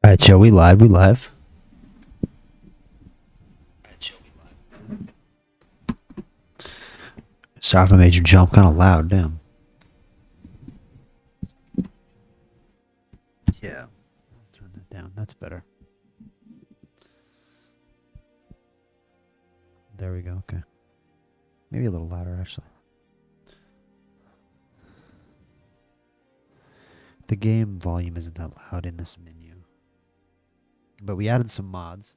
Alright, Joe, we live, we live. Sorry if I made you jump kind of loud, damn. Yeah. Turn that down, that's better. There we go, okay. Maybe a little louder, actually. The game volume isn't that loud in this menu. But we added some mods.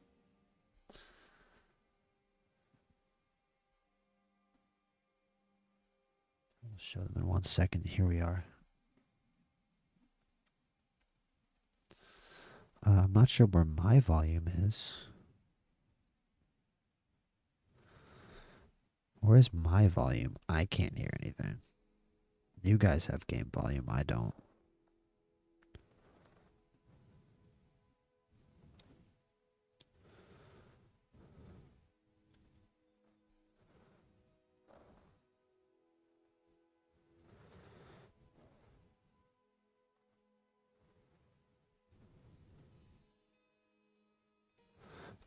I'll show them in 1 second. Here we are. I'm not sure where my volume is. Where's my volume? I can't hear anything. You guys have game volume, I don't.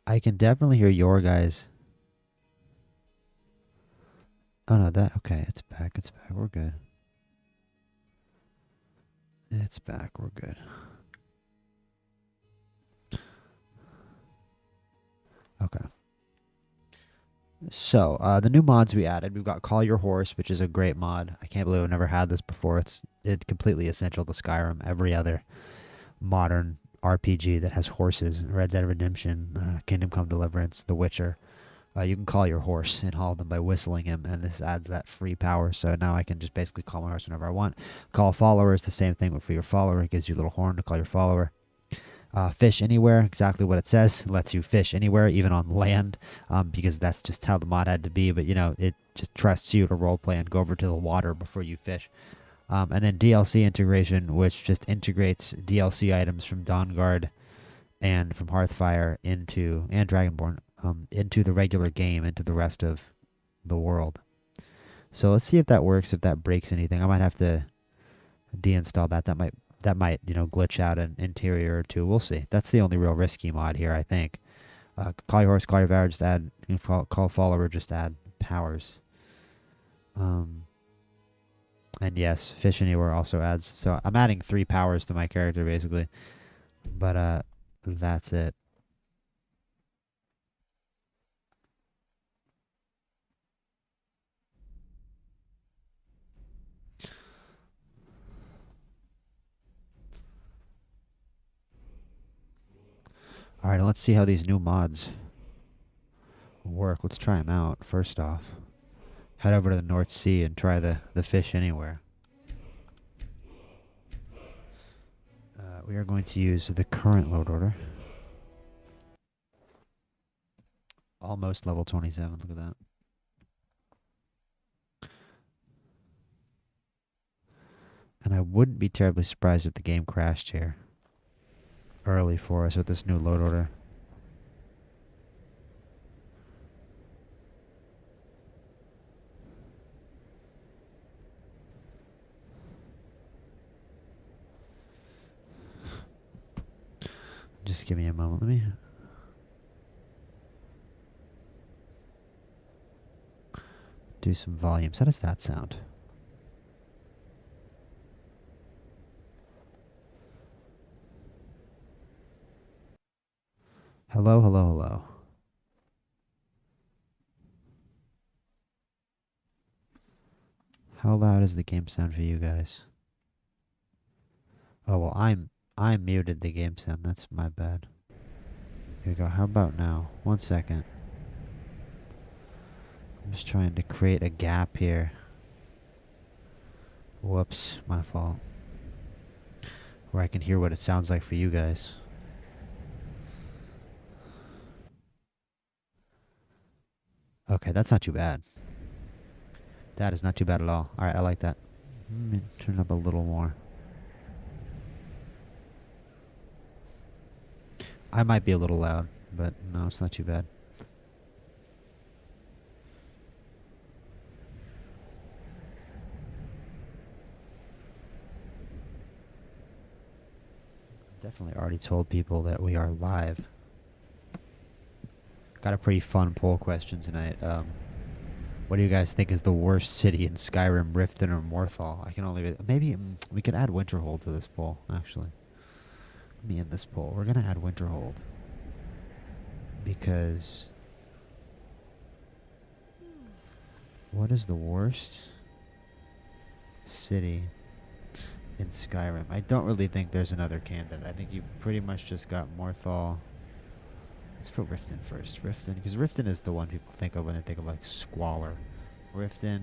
I can definitely hear your guys. Oh no, okay, it's back, we're good. It's back, we're good. Okay. So, the new mods we added, we've got Call Your Horse, which is a great mod. I can't believe I've never had this before. It's completely essential to Skyrim. Every other modern RPG that has horses, Red Dead Redemption, Kingdom Come Deliverance, The Witcher, you can call your horse and haul them by whistling him, and this adds that free power. So now I can just basically call my horse whenever I want. Call a follower is the same thing, but for your follower, it gives you a little horn to call your follower. Fish anywhere, exactly what it says. It lets you fish anywhere, even on land, because that's just how the mod had to be. But, you know, it just trusts you to roleplay and go over to the water before you fish. And then DLC integration, which just integrates DLC items from Dawnguard and from Hearthfire and Dragonborn into the regular game, into the rest of the world. So let's see if that works, if that breaks anything. I might have to deinstall that. That might, you know, glitch out an interior or two. We'll see. That's the only real risky mod here, I think. Call your horse, call your valor, just add, call follower, just add powers. And yes, fish anywhere also adds. So I'm adding 3 powers to my character, basically. But that's it. Alright, let's see how these new mods work. Let's try them out, first off. Head over to the North Sea and try the fish anywhere. We are going to use the current load order. Almost level 27, look at that. And I wouldn't be terribly surprised if the game crashed here early for us with this new load order. Just give me a moment. Let me do some volumes. How does that sound? Hello, hello, hello. How loud does the game sound for you guys? Oh, well, I muted the game sound. That's my bad. Here we go. How about now? 1 second. I'm just trying to create a gap here. Whoops, my fault. Where I can hear what it sounds like for you guys. Okay, that's not too bad. That is not too bad at all. Alright, I like that. Let me turn up a little more. I might be a little loud, but no, it's not too bad. Definitely already told people that we are live. Got a pretty fun poll question tonight. What do you guys think is the worst city in Skyrim, Riften, or Morthal? I can only... Maybe we could add Winterhold to this poll, actually. Let me end this poll. We're going to add Winterhold. Because... What is the worst city in Skyrim? I don't really think there's another candidate. I think you pretty much just got Morthal. Let's put Riften first. Riften, because Riften is the one people think of when they think of like squalor. Riften,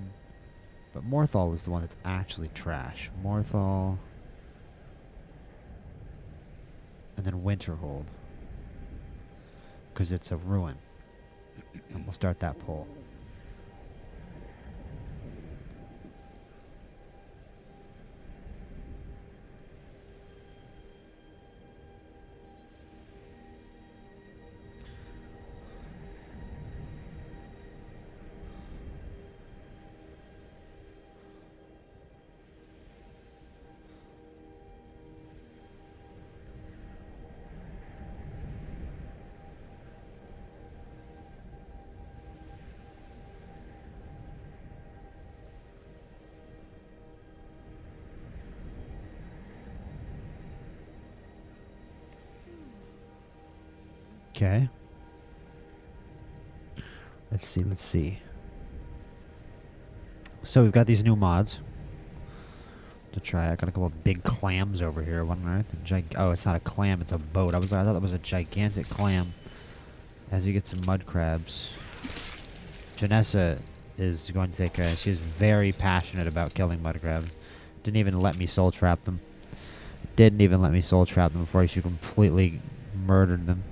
but Morthal is the one that's actually trash. Morthal, and then Winterhold, because it's a ruin. And we'll start that poll. Okay. Let's see. So we've got these new mods to try. I got a couple of big clams over here. What on earth? Oh, it's not a clam, it's a boat. I thought that was a gigantic clam. As you get some mud crabs. Janessa is going to take she's very passionate about killing mud crabs. Didn't even let me soul trap them. Didn't even let me soul trap them before she completely murdered them.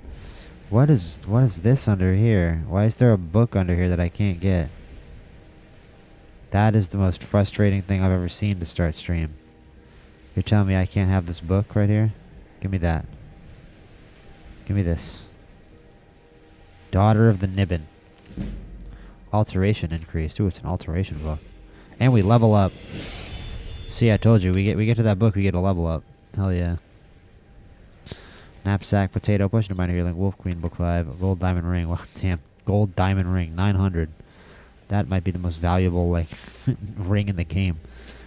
What is this under here? Why is there a book under here that I can't get? That is the most frustrating thing I've ever seen to start stream. You're telling me I can't have this book right here? Give me that. Give me this. Daughter of the Nibbin. Alteration increased. Ooh, it's an alteration book. And we level up. See, I told you, we get to that book, we get a level up. Hell yeah. Knapsack, potato, push reminder here, like Wolf Queen, book 5, gold diamond ring. Well, damn, gold diamond ring, 900. That might be the most valuable, like, ring in the game.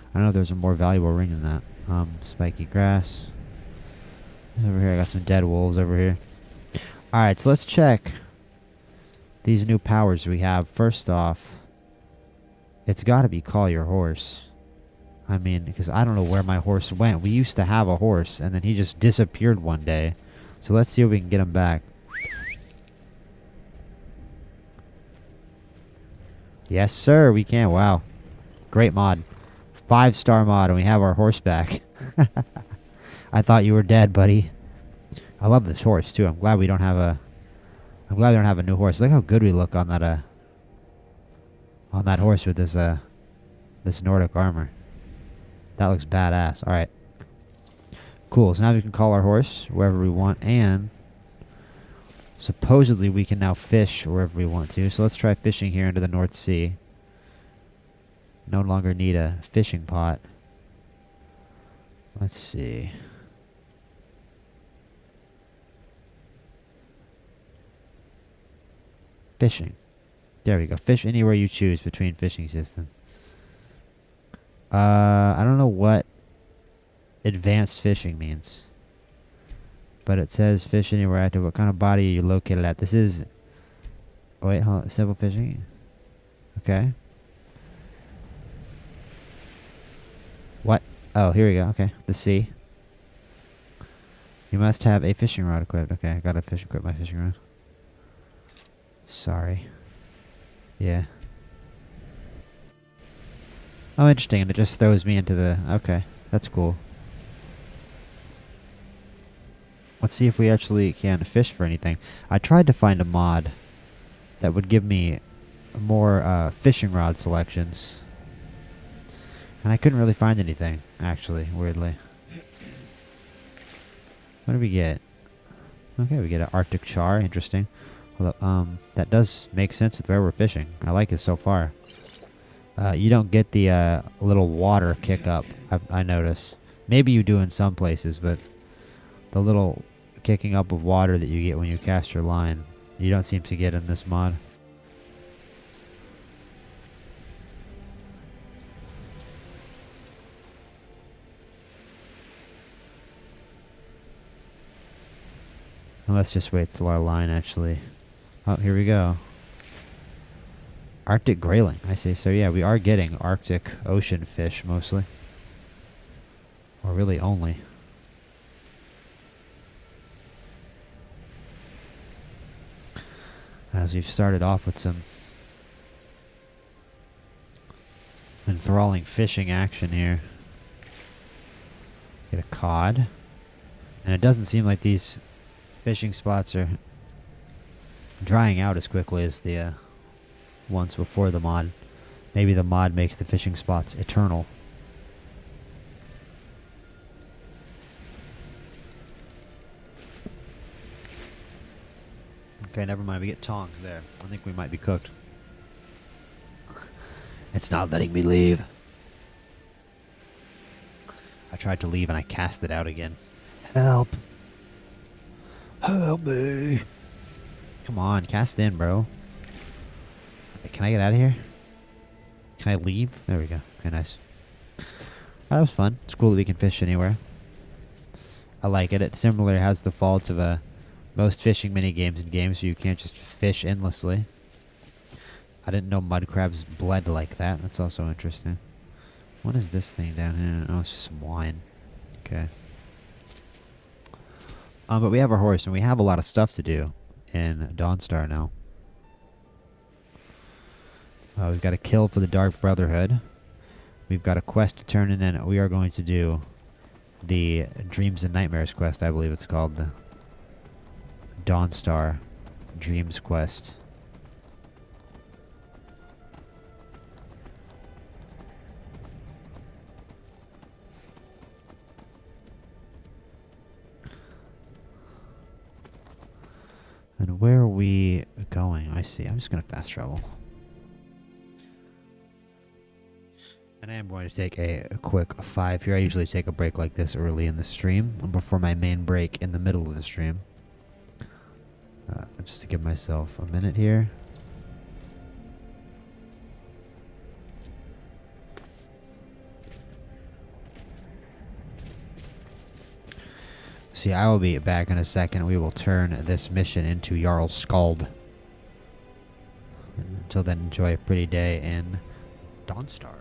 I don't know if there's a more valuable ring than that. Spiky grass. Over here, I got some dead wolves over here. Alright, so let's check these new powers we have. First off, it's gotta be call your horse. I mean, because I don't know where my horse went. We used to have a horse, and then he just disappeared one day. So let's see if we can get him back. Yes, sir, we can. Wow. Great mod. 5-star mod, and we have our horse back. I thought you were dead, buddy. I love this horse, too. I'm glad we don't have a new horse. Look how good we look on that horse with this this Nordic armor. That looks badass. Alright. Cool. So now we can call our horse wherever we want. And supposedly we can now fish wherever we want to. So let's try fishing here into the North Sea. No longer need a fishing pot. Let's see. Fishing. There we go. Fish anywhere you choose between fishing system. I don't know what advanced fishing means. But it says fish anywhere active. What kind of body are you located at? This is... Oh, wait, hold on. Simple fishing? Okay. What? Oh, here we go. Okay. The sea. You must have a fishing rod equipped. Okay, I gotta equip my fishing rod. Sorry. Yeah. Oh, interesting. And it just throws me into the... Okay. That's cool. Let's see if we actually can fish for anything. I tried to find a mod that would give me more fishing rod selections. And I couldn't really find anything, actually, weirdly. What do we get? Okay, we get an Arctic char. Interesting. Although, that does make sense with where we're fishing. I like it so far. You don't get the little water kick up, I notice. Maybe you do in some places, but The little kicking up of water that you get when you cast your line, you don't seem to get in this mod. Well, let's just wait till our line actually... Oh, here we go. Arctic grayling, I see. So yeah, we are getting Arctic ocean fish mostly. Or really only. As we've started off with some enthralling fishing action here. Get a cod. And it doesn't seem like these fishing spots are drying out as quickly as the ones before the mod. Maybe the mod makes the fishing spots eternal. Okay, never mind. We get tongs there. I think we might be cooked. It's not letting me leave. I tried to leave and I cast it out again. Help. Help me. Come on, cast in, bro. Can I get out of here? Can I leave? There we go. Okay, nice. Oh, that was fun. It's cool that we can fish anywhere. I like it. It similarly has the faults of most fishing mini games in games, so you can't just fish endlessly. I didn't know mud crabs bled like that. That's also interesting. What is this thing down here? Oh, it's just some wine. Okay. But we have our horse, and we have a lot of stuff to do in Dawnstar now. We've got a kill for the Dark Brotherhood. We've got a quest to turn in, and we are going to do the Dreams and Nightmares quest, I believe it's called. The Dawnstar Dreams quest. And where are we going? I see. I'm just going to fast travel. And I am going to take a quick 5 here. I usually take a break like this early in the stream, before my main break in the middle of the stream. Just to give myself a minute here. See, I will be back in a second. We will turn this mission into Jarl Skald. Until then, enjoy a pretty day in Dawnstar.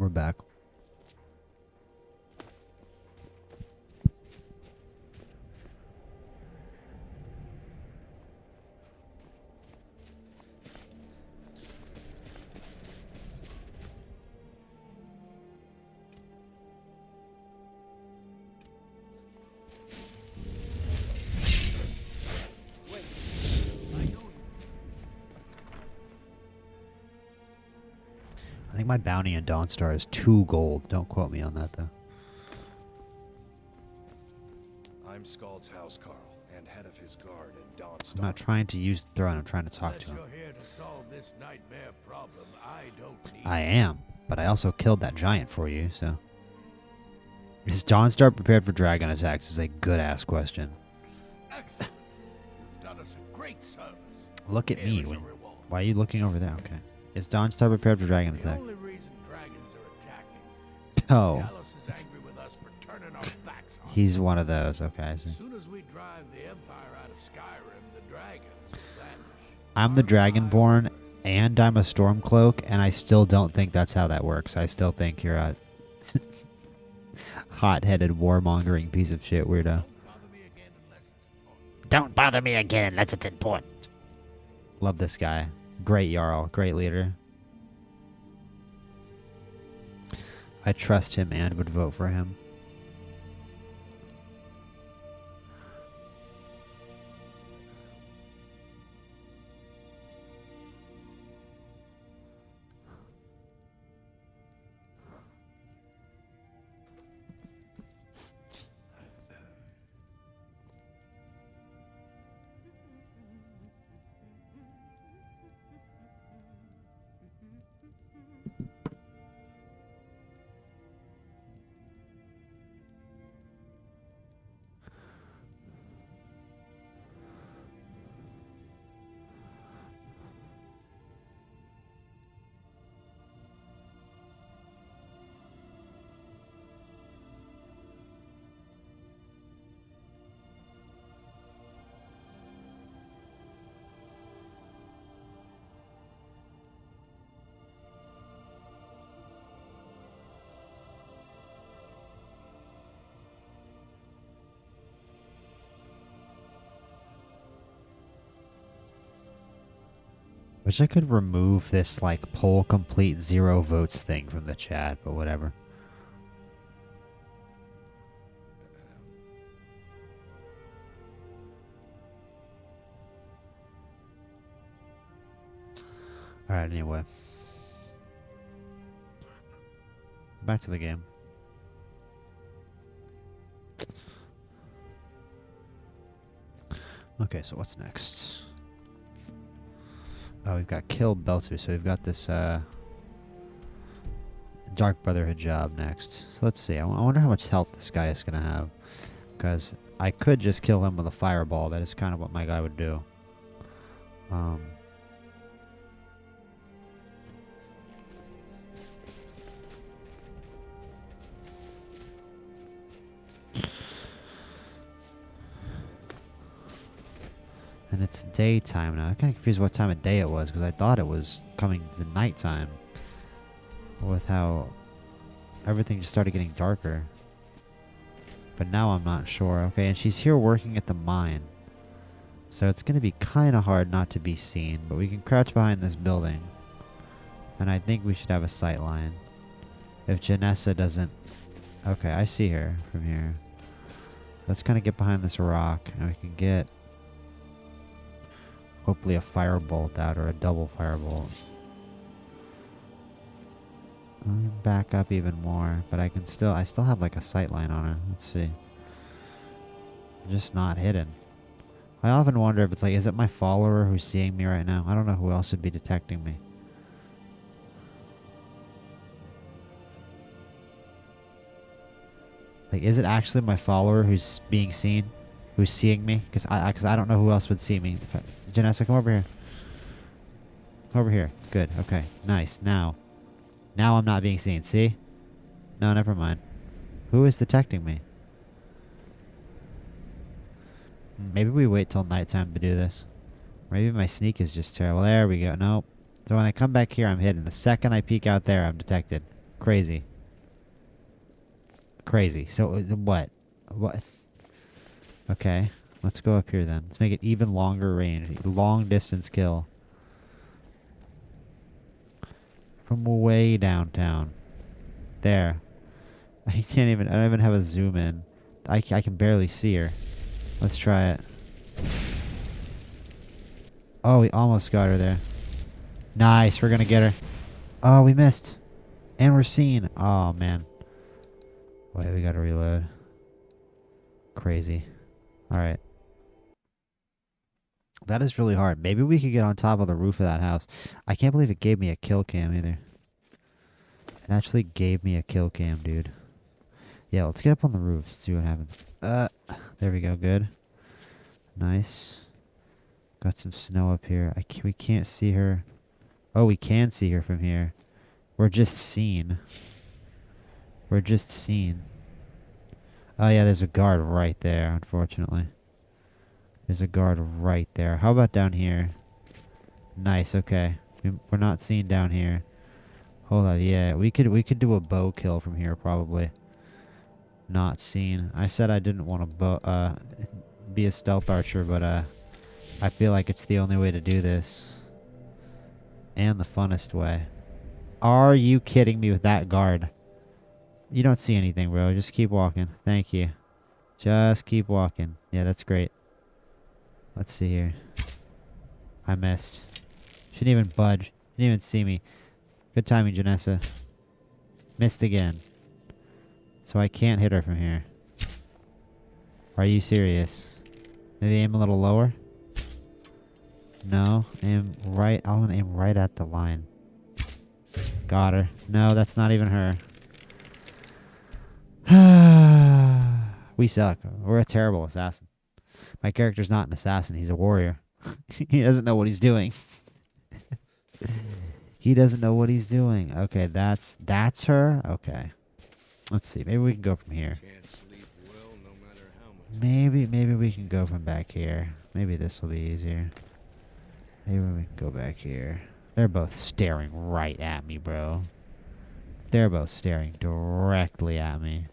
We're back. I think my bounty in Dawnstar is 2 gold. Don't quote me on that, though. I'm Scald's housecarl and head of his guard in Dawnstar. I'm not trying to use the throne. I'm trying to talk Unless to him. you're here to solve this nightmare problem, I don't need I am, but I also killed that giant for you, so... Is Dawnstar prepared for dragon attacks? Is a good-ass question. Excellent. You've done us a great service. Look at Here me. is a When, reward. why are you looking over there? Okay. Is Dawnstar prepared for dragon The attack? only reason dragons are attacking is because Oh. Talos is angry with us for turning our backs on him. He's one of those. Okay, I see. As soon as we drive the Empire out of Skyrim, the dragons will vanish. I'm the Dragonborn, and I'm a Stormcloak, and I still don't think that's how that works. I still think you're a hot-headed, warmongering piece of shit weirdo. Bother me again unless it's important. Don't bother me again unless it's important. Love this guy. Great Jarl. Great leader. I trust him and would vote for him. Wish I could remove this, like, poll complete 0 votes thing from the chat, but whatever. Alright, anyway. Back to the game. Okay, so what's next? Oh, we've got Kill Beltu, so we've got this Dark Brotherhood job next. So let's see. I wonder how much health this guy is going to have. Because I could just kill him with a fireball. That is kind of what my guy would do. And it's daytime now. I'm kind of confused what time of day it was because I thought it was coming to nighttime. With how everything just started getting darker. But now I'm not sure. Okay, and she's here working at the mine. So it's going to be kind of hard not to be seen. But we can crouch behind this building. And I think we should have a sight line. If Janessa doesn't... Okay, I see her from here. Let's kind of get behind this rock. And we can get... hopefully a firebolt out or a double firebolt. I'm gonna back up even more, but I still have like a sight line on her. Let's see. Just not hidden. I often wonder if it's like, is it my follower who's seeing me right now? I don't know who else would be detecting me. Like, is it actually my follower who's being seen? Who's seeing me? Because I don't know who else would see me. Okay. Janessa, come over here. Come over here. Good. Okay. Nice. Now I'm not being seen. See? No, never mind. Who is detecting me? Maybe we wait till nighttime to do this. Maybe my sneak is just terrible. There we go. Nope. So when I come back here, I'm hidden. The second I peek out there, I'm detected. Crazy. Crazy. So, what? What? Okay. Let's go up here then. Let's make it even longer range. Long distance kill. From way downtown. There. I can't even, I don't even have a zoom in. I can barely see her. Let's try it. Oh, we almost got her there. Nice, we're gonna get her. Oh, we missed. And we're seen. Oh, man. Wait, we gotta reload. Crazy. Alright. That is really hard. Maybe we could get on top of the roof of that house. I can't believe it gave me a kill cam either. It actually gave me a kill cam, dude. Yeah, let's get up on the roof, see what happens. There we go, good. Nice. Got some snow up here. We can't see her. Oh, we can see her from here. We're just seen. We're just seen. Oh yeah, there's a guard right there, unfortunately. There's a guard right there. How about down here? Nice, okay. We're not seen down here. Hold on, yeah, we could do a bow kill from here probably. Not seen. I said I didn't want to be a stealth archer, but I feel like it's the only way to do this. And the funnest way. Are you kidding me with that guard? You don't see anything, bro. Just keep walking. Thank you. Just keep walking. Yeah, that's great. Let's see here. I missed. Shouldn't even budge. Didn't even see me. Good timing, Janessa. Missed again. So I can't hit her from here. Are you serious? Maybe aim a little lower? No. Aim right. I want to aim right at the line. Got her. No, that's not even her. We suck. We're a terrible assassin. My character's not an assassin. He's a warrior. He doesn't know what he's doing. He doesn't know what he's doing. Okay, that's her? Okay. Let's see. Maybe we can go from here. Can't sleep well no matter how much. Maybe we can go from back here. Maybe this will be easier. Maybe we can go back here. They're both staring right at me, bro. They're both staring directly at me.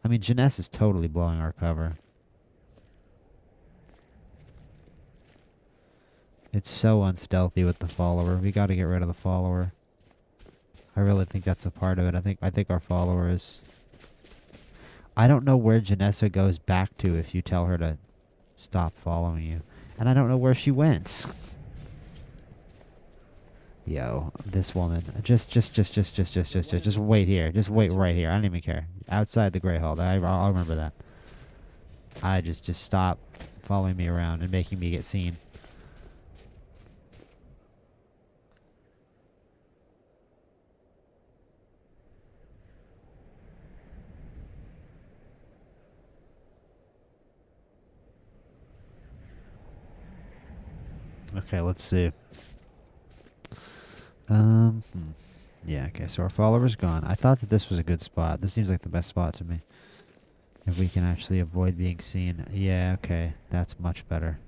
I mean, Janess is totally blowing our cover. It's so unstealthy with the follower. We gotta get rid of the follower. I really think that's a part of it. I think our follower is... I don't know where Janessa goes back to if you tell her to stop following you. And I don't know where she went. Yo, this woman. Just wait here. Just wait right here. I don't even care. Outside the Grey Hall. I'll remember that. I just stop following me around and making me get seen. Okay, let's see. Yeah, okay, so our follower's gone. I thought that this was a good spot. This seems like the best spot to me. If we can actually avoid being seen. Yeah, okay, that's much better.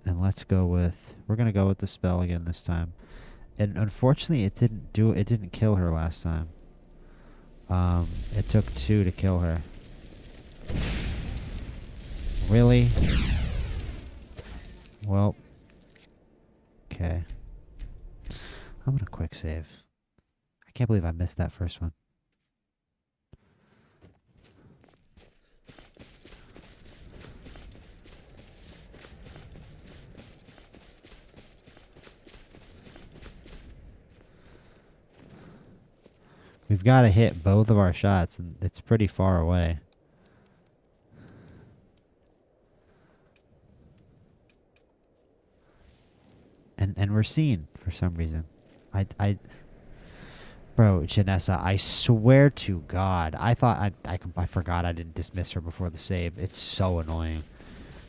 And let's go with... We're gonna go with the spell again this time. And unfortunately, it didn't kill her last time. It took 2 to kill her. Really? Well... Okay. I'm gonna quick save. I can't believe I missed that first one. We've got to hit both of our shots, and it's pretty far away. And we're seen for some reason. Bro, Janessa, I swear to God, I thought I forgot I didn't dismiss her before the save. It's so annoying.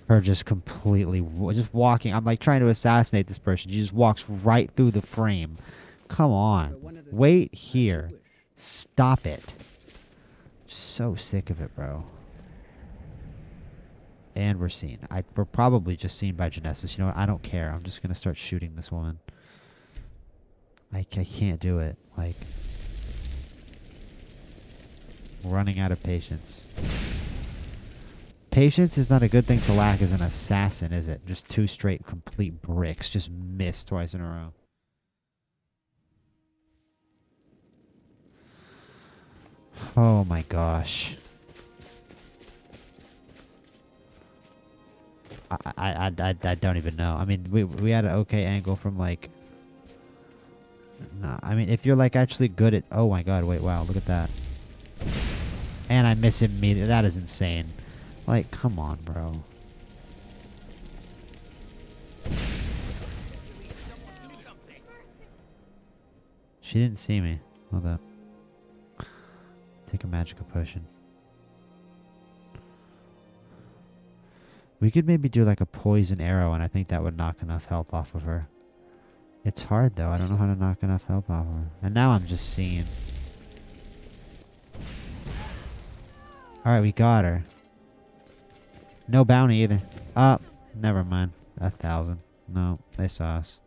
Her just completely just walking. I'm like trying to assassinate this person. She just walks right through the frame. Come on, wait here. Stop it. So sick of it, bro. And we're seen. We're probably just seen by Genesis. You know what? I don't care. I'm just going to start shooting this woman. I can't do it. Like, running out of patience. Patience is not a good thing to lack as an assassin, is it? Just 2 straight complete bricks. Just missed twice in a row. Oh my gosh. I don't even know. I mean, we had an okay angle from like... No, I mean, if you're like actually good at... Oh my god, wait, wow, look at that. And I miss him immediately. That is insane. Like, come on, bro. She didn't see me. Hold up. Take a magical potion. We could maybe do like a poison arrow, and I think that would knock enough health off of her. It's hard though. I don't know how to knock enough health off of her. And now I'm just seeing. Alright, we got her. No bounty either. Never mind. 1,000. No, they saw us.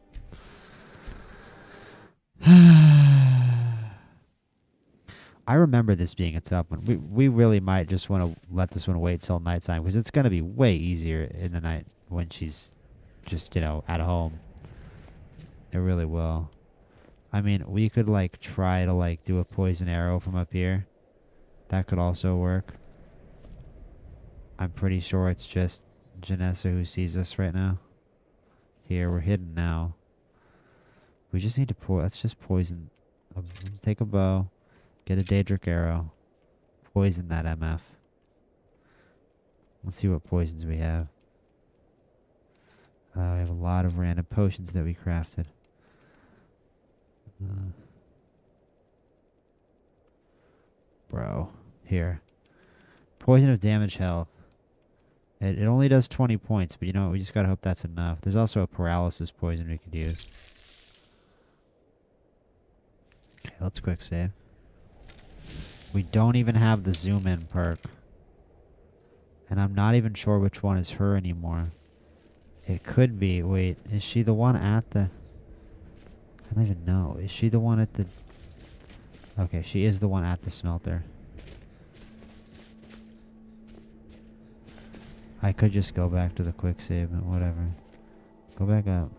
I remember this being a tough one. We really might just want to let this one wait till nighttime, because it's going to be way easier in the night when she's just, you know, at home. It really will. I mean, we could, like, try to, like, do a poison arrow from up here. That could also work. I'm pretty sure it's just Janessa who sees us right now. Here, we're hidden now. We just need to let's just poison. Let's take a bow. Get a Daedric arrow. Poison that MF. Let's see what poisons we have. We have a lot of random potions that we crafted. Bro. Here. Poison of damage health. It only does 20 points, but you know what? We just gotta hope that's enough. There's also a paralysis poison we could use. Okay, let's quick save. We don't even have the zoom in perk. And I'm not even sure which one is her anymore. It could be. Wait, is she the one at the... I don't even know. Is she the one at the... Okay, she is the one at the smelter. I could just go back to the quick save, but whatever. Go back up.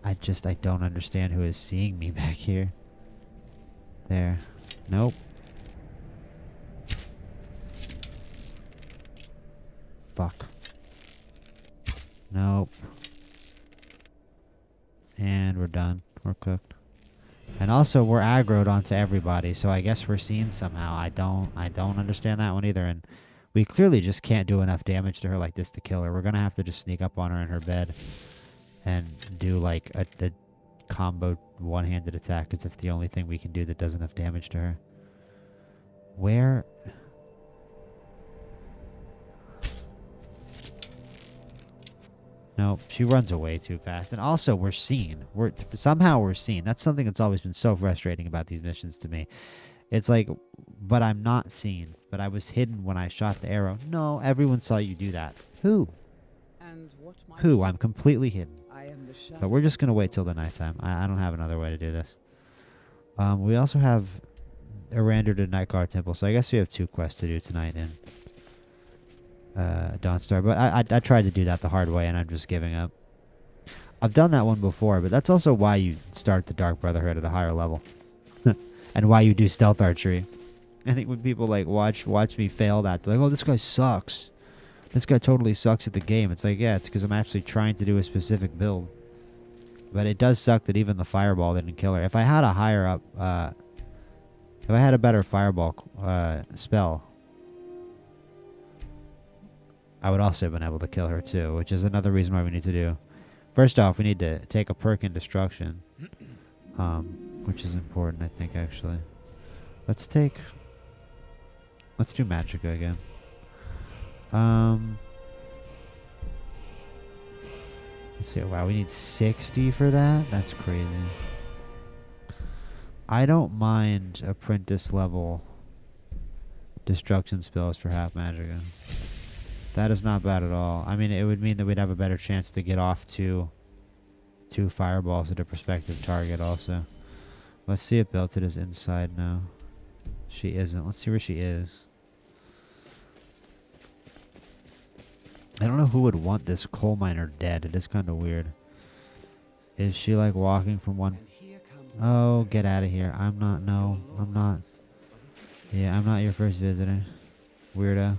I don't understand who is seeing me back here. There. Nope. Fuck. Nope. And we're done. We're cooked. And also, we're aggroed onto everybody, so I guess we're seen somehow. I don't understand that one either, and we clearly just can't do enough damage to her like this to kill her. We're gonna have to just sneak up on her in her bed and do like a combo one-handed attack, because that's the only thing we can do that does enough damage to her. Where... Nope, she runs away too fast. And also, we're seen. Somehow we're seen. That's something that's always been so frustrating about these missions to me. It's like, but I'm not seen. But I was hidden when I shot the arrow. No, everyone saw you do that. Who? And what Who? I'm completely hidden. I am the shadow. But we're just going to wait till the nighttime. I don't have another way to do this. We also have Arander to Nightguard Temple. So I guess we have 2 quests to do tonight in Dawnstar. But I tried to do that the hard way, and I'm just giving up. I've done that one before, but that's also why you start the Dark Brotherhood at a higher level. And why you do stealth archery. I think when people like watch me fail that, they're like, oh, this guy sucks. This guy totally sucks at the game. It's like, yeah, it's because I'm actually trying to do a specific build. But it does suck that even the fireball didn't kill her. If I had a higher up, if I had a better fireball spell, I would also have been able to kill her too, which is another reason why we need to do. First off, we need to take a perk in destruction, which is important, I think, actually. Let's do Magicka again. Let's see. Wow, we need 60 for that? That's crazy. I don't mind apprentice level destruction spells for half Magicka. That is not bad at all. I mean, it would mean that we'd have a better chance to get off to 2 fireballs at a prospective target also. Let's see if Belted is inside now. She isn't. Let's see where she is. I don't know who would want this coal miner dead. It is kind of weird. Is she like walking from one... Oh, get out of here. I'm not... No, I'm not. Yeah, I'm not your first visitor. Weirdo.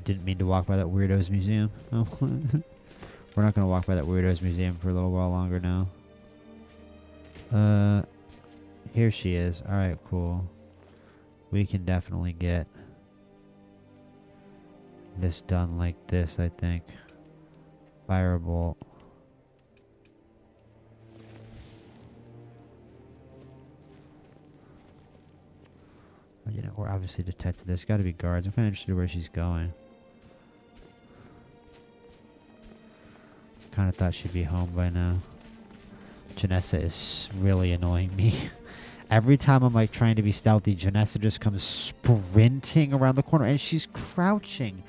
Didn't mean to walk by that weirdo's museum. Oh. We're not going to walk by that weirdo's museum for a little while longer now. Here she is. Alright, cool. We can definitely get this done like this, I think. Firebolt. You know, we're obviously detected. There's got to be guards. I'm kind of interested where she's going. Kind of thought she'd be home by now. Janessa is really annoying me. Every time I'm like trying to be stealthy, Janessa just comes sprinting around the corner, and she's crouching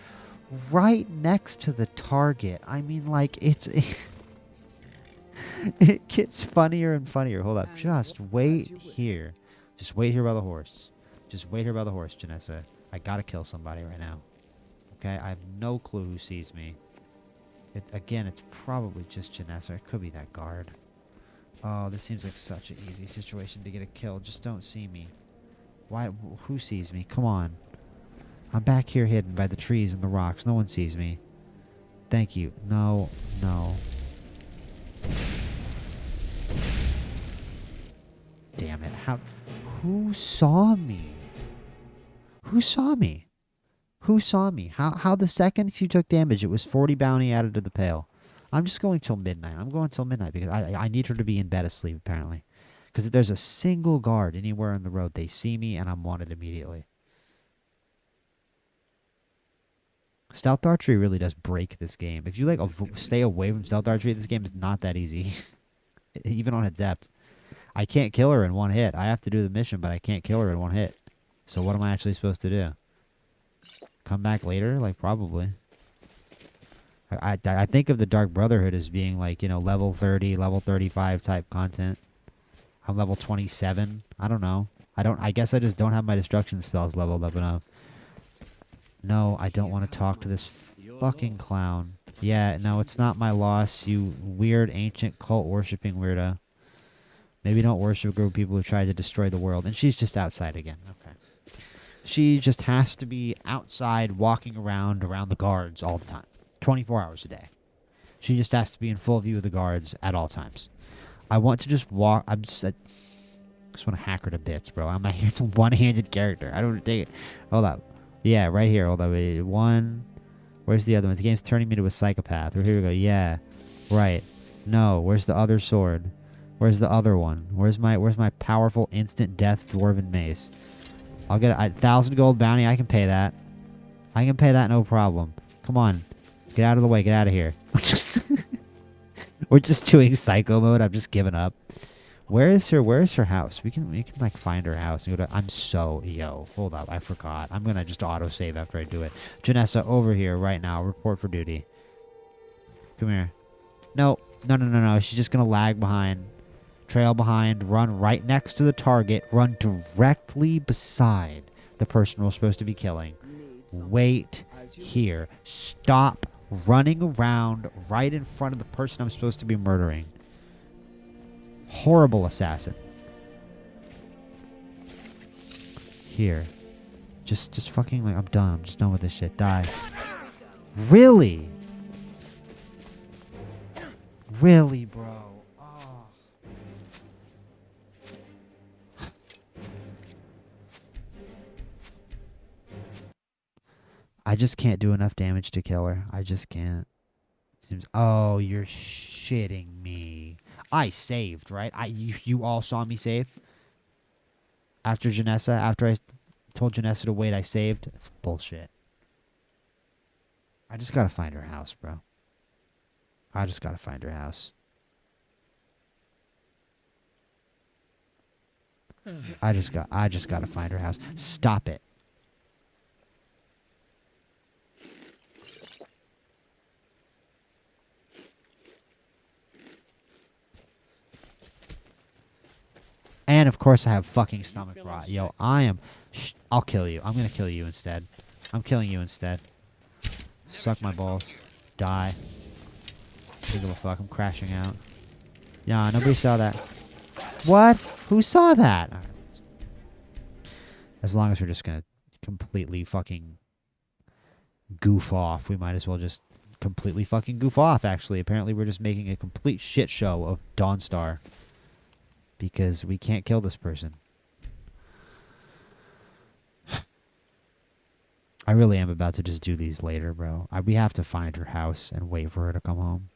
right next to the target. I mean, like, it's... it gets funnier and funnier. Hold up. Just wait here. Just wait here by the horse. Just wait here by the horse, Janessa. I gotta kill somebody right now. Okay? I have no clue who sees me. Again, it's probably just Janessa. It could be that guard. Oh, this seems like such an easy situation to get a kill. Just don't see me. Why? Who sees me? Come on. I'm back here hidden by the trees and the rocks. No one sees me. Thank you. No. No. Damn it. How? Who saw me? Who saw me? Who saw me? How the second she took damage, it was 40 bounty added to the pail. I'm just going till midnight. I'm going till midnight because I need her to be in bed asleep, apparently. Because if there's a single guard anywhere on the road, they see me and I'm wanted immediately. Stealth archery really does break this game. If you like stay away from stealth archery, this game is not that easy. Even on adept. I can't kill her in one hit. I have to do the mission, but I can't kill her in one hit. So what am I actually supposed to do? Come back later? Like, probably. I think of the Dark Brotherhood as being like, you know, level 30, level 35 type content. I'm level 27. I don't know. I guess I just don't have my destruction spells leveled up enough. No, I don't want to talk to this fucking clown. Yeah, no, it's not my loss, you weird ancient cult worshipping weirdo. Maybe don't worship a group of people who try to destroy the world. And she's just outside again. Okay. She just has to be outside walking around the guards all the time. 24 hours a day. She just has to be in full view of the guards at all times. I want to just walk. I just want to hack her to bits, bro. I'm not here. It's a one-handed character. I don't take it. Hold up. Yeah, right here. Hold up. Wait. One. Where's the other one? The game's turning me to a psychopath. Here we go. Yeah. Right. No. Where's the other sword? Where's the other one? Where's my powerful instant death dwarven mace? I'll get a 1,000 gold bounty. I can pay that. I can pay that, no problem. Come on. Get out of the way. Get out of here. We're just doing psycho mode. I'm just giving up. Where is her house? We can like find her house and go to, hold up. I forgot. I'm gonna just autosave after I do it. Janessa, over here right now. Report for duty. Come here. No. She's just gonna lag behind. Trail behind. Run right next to the target. Run directly beside the person we're supposed to be killing. Wait here. Stop running around right in front of the person I'm supposed to be murdering. Horrible assassin. Here. Just fucking like, I'm done. I'm just done with this shit. Die. Really? Really, bro? Oh. I just can't do enough damage to kill her. I just can't. Seems. Oh, you're shitting me. I saved, right? You all saw me save? After Janessa, after I told Janessa to wait, I saved? It's bullshit. I just gotta find her house, bro. I just gotta find her house. I just gotta find her house. Stop it. And of course I have fucking stomach feeling rot. sick? Yo, I am. I'll kill you. I'm gonna kill you instead. I'm killing you instead. Suck my balls. Die. Don't give a fuck. I'm crashing out. Yeah, nobody saw that. What? Who saw that? Alright. As long as we're just gonna completely fucking goof off, we might as well just completely fucking goof off, actually. Apparently we're just making a complete shit show of Dawnstar. Because we can't kill this person. I really am about to just do these later, bro. We have to find her house and wait for her to come home.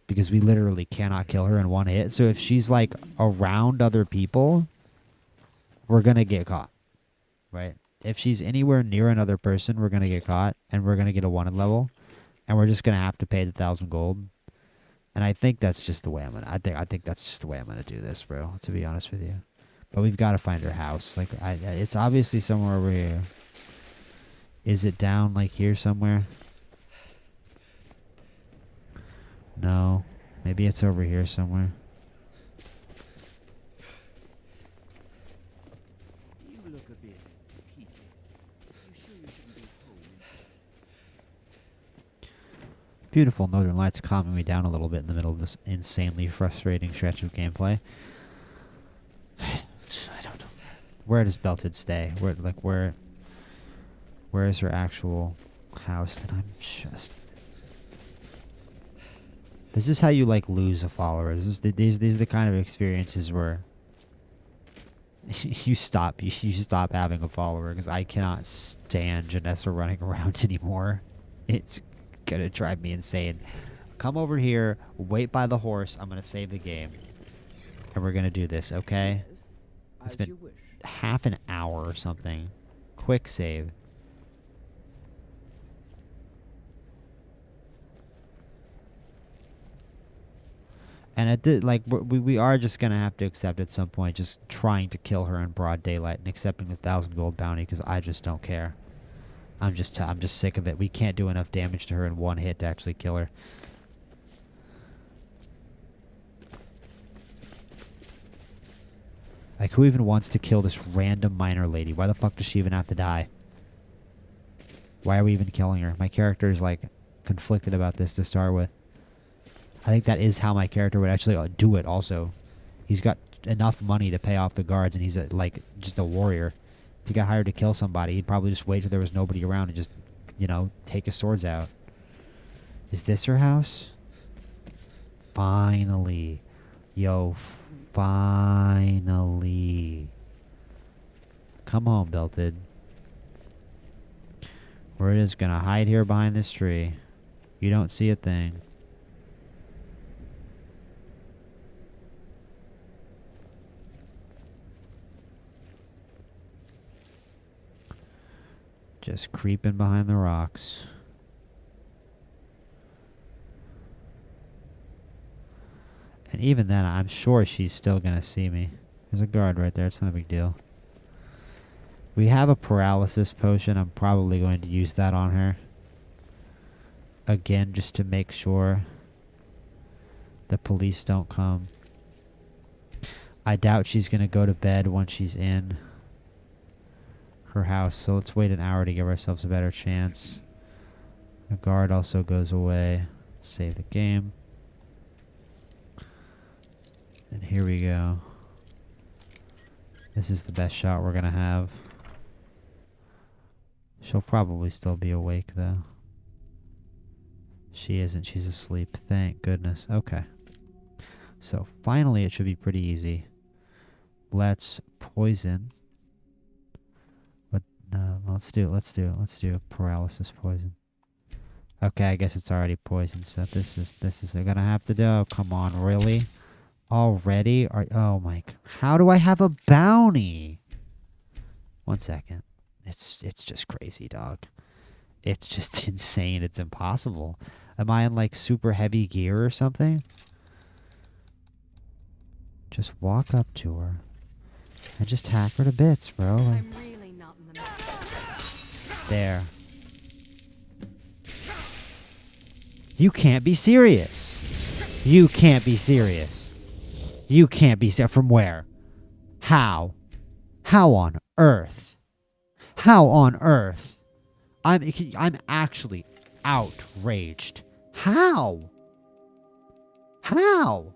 Because we literally cannot kill her in one hit. So if she's like around other people, we're going to get caught. Right? If she's anywhere near another person, we're going to get caught. And we're going to get a wanted level. And we're just going to have to pay the 1,000 gold. And I think that's just the way I'm going to... I think that's just the way I'm going to do this, bro. To be honest with you. But we've got to find her house. Like, it's obviously somewhere over here. Is it down, like, here somewhere? No. Maybe it's over here somewhere. You look a bit peaked. You sure you shouldn't be home? Beautiful northern lights calming me down a little bit in the middle of this insanely frustrating stretch of gameplay. I don't know. Where does Belted stay? Where is her actual house? And I'm just... This is how you, like, lose a follower. These are the kind of experiences where you stop having a follower, because I cannot stand Janessa running around anymore. It's gonna drive me insane. Come over here, wait by the horse. I'm gonna save the game. And we're gonna do this, okay? It's As been you wish. half an hour or something. Quick save. And it did, like, we are just gonna have to accept at some point just trying to kill her in broad daylight and accepting the 1,000 gold bounty, because I just don't care. I'm just sick of it. We can't do enough damage to her in one hit to actually kill her. Like, who even wants to kill this random miner lady? Why the fuck does she even have to die? Why are we even killing her? My character is, like, conflicted about this to start with. I think that is how my character would actually do it also. He's got enough money to pay off the guards, and he's, like, just a warrior. If he got hired to kill somebody, he'd probably just wait till there was nobody around and just, you know, take his swords out. Is this her house? Finally. Yo, finally. Come home, Belted. We're just gonna hide here behind this tree. You don't see a thing. Just creeping behind the rocks. And even then, I'm sure she's still gonna see me. There's a guard right there. It's not a big deal. We have a paralysis potion. I'm probably going to use that on her. Again, just to make sure the police don't come. I doubt she's gonna go to bed once she's in her house, so let's wait an hour to give ourselves a better chance. The guard also goes away. Let's save the game. And here we go. This is the best shot we're gonna have. She'll probably still be awake, though. She isn't. She's asleep. Thank goodness. Okay. So, finally, it should be pretty easy. Let's poison. No, let's do paralysis poison. Okay, I guess it's already poisoned, so this is gonna have to do. Oh, come on, really? Already? Oh my! How do I have a bounty? 1 second. It's just crazy, dog. It's just insane. It's impossible. Am I in like super heavy gear or something? Just walk up to her and just hack her to bits, bro. I'm really not in the mood. There. You can't be serious. You can't be serious. You can't be set from where? How? How on earth? How on earth? I'm actually outraged. How? How?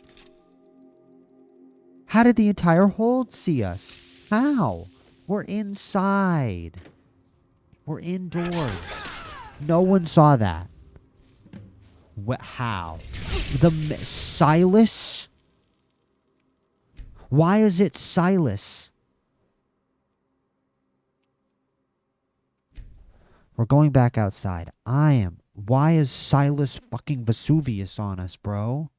How did the entire hold see us? How? We're inside. We're indoors. No one saw that. How? Silas? Why is it Silas? We're going back outside. Why is Silas fucking Vesuvius on us, bro?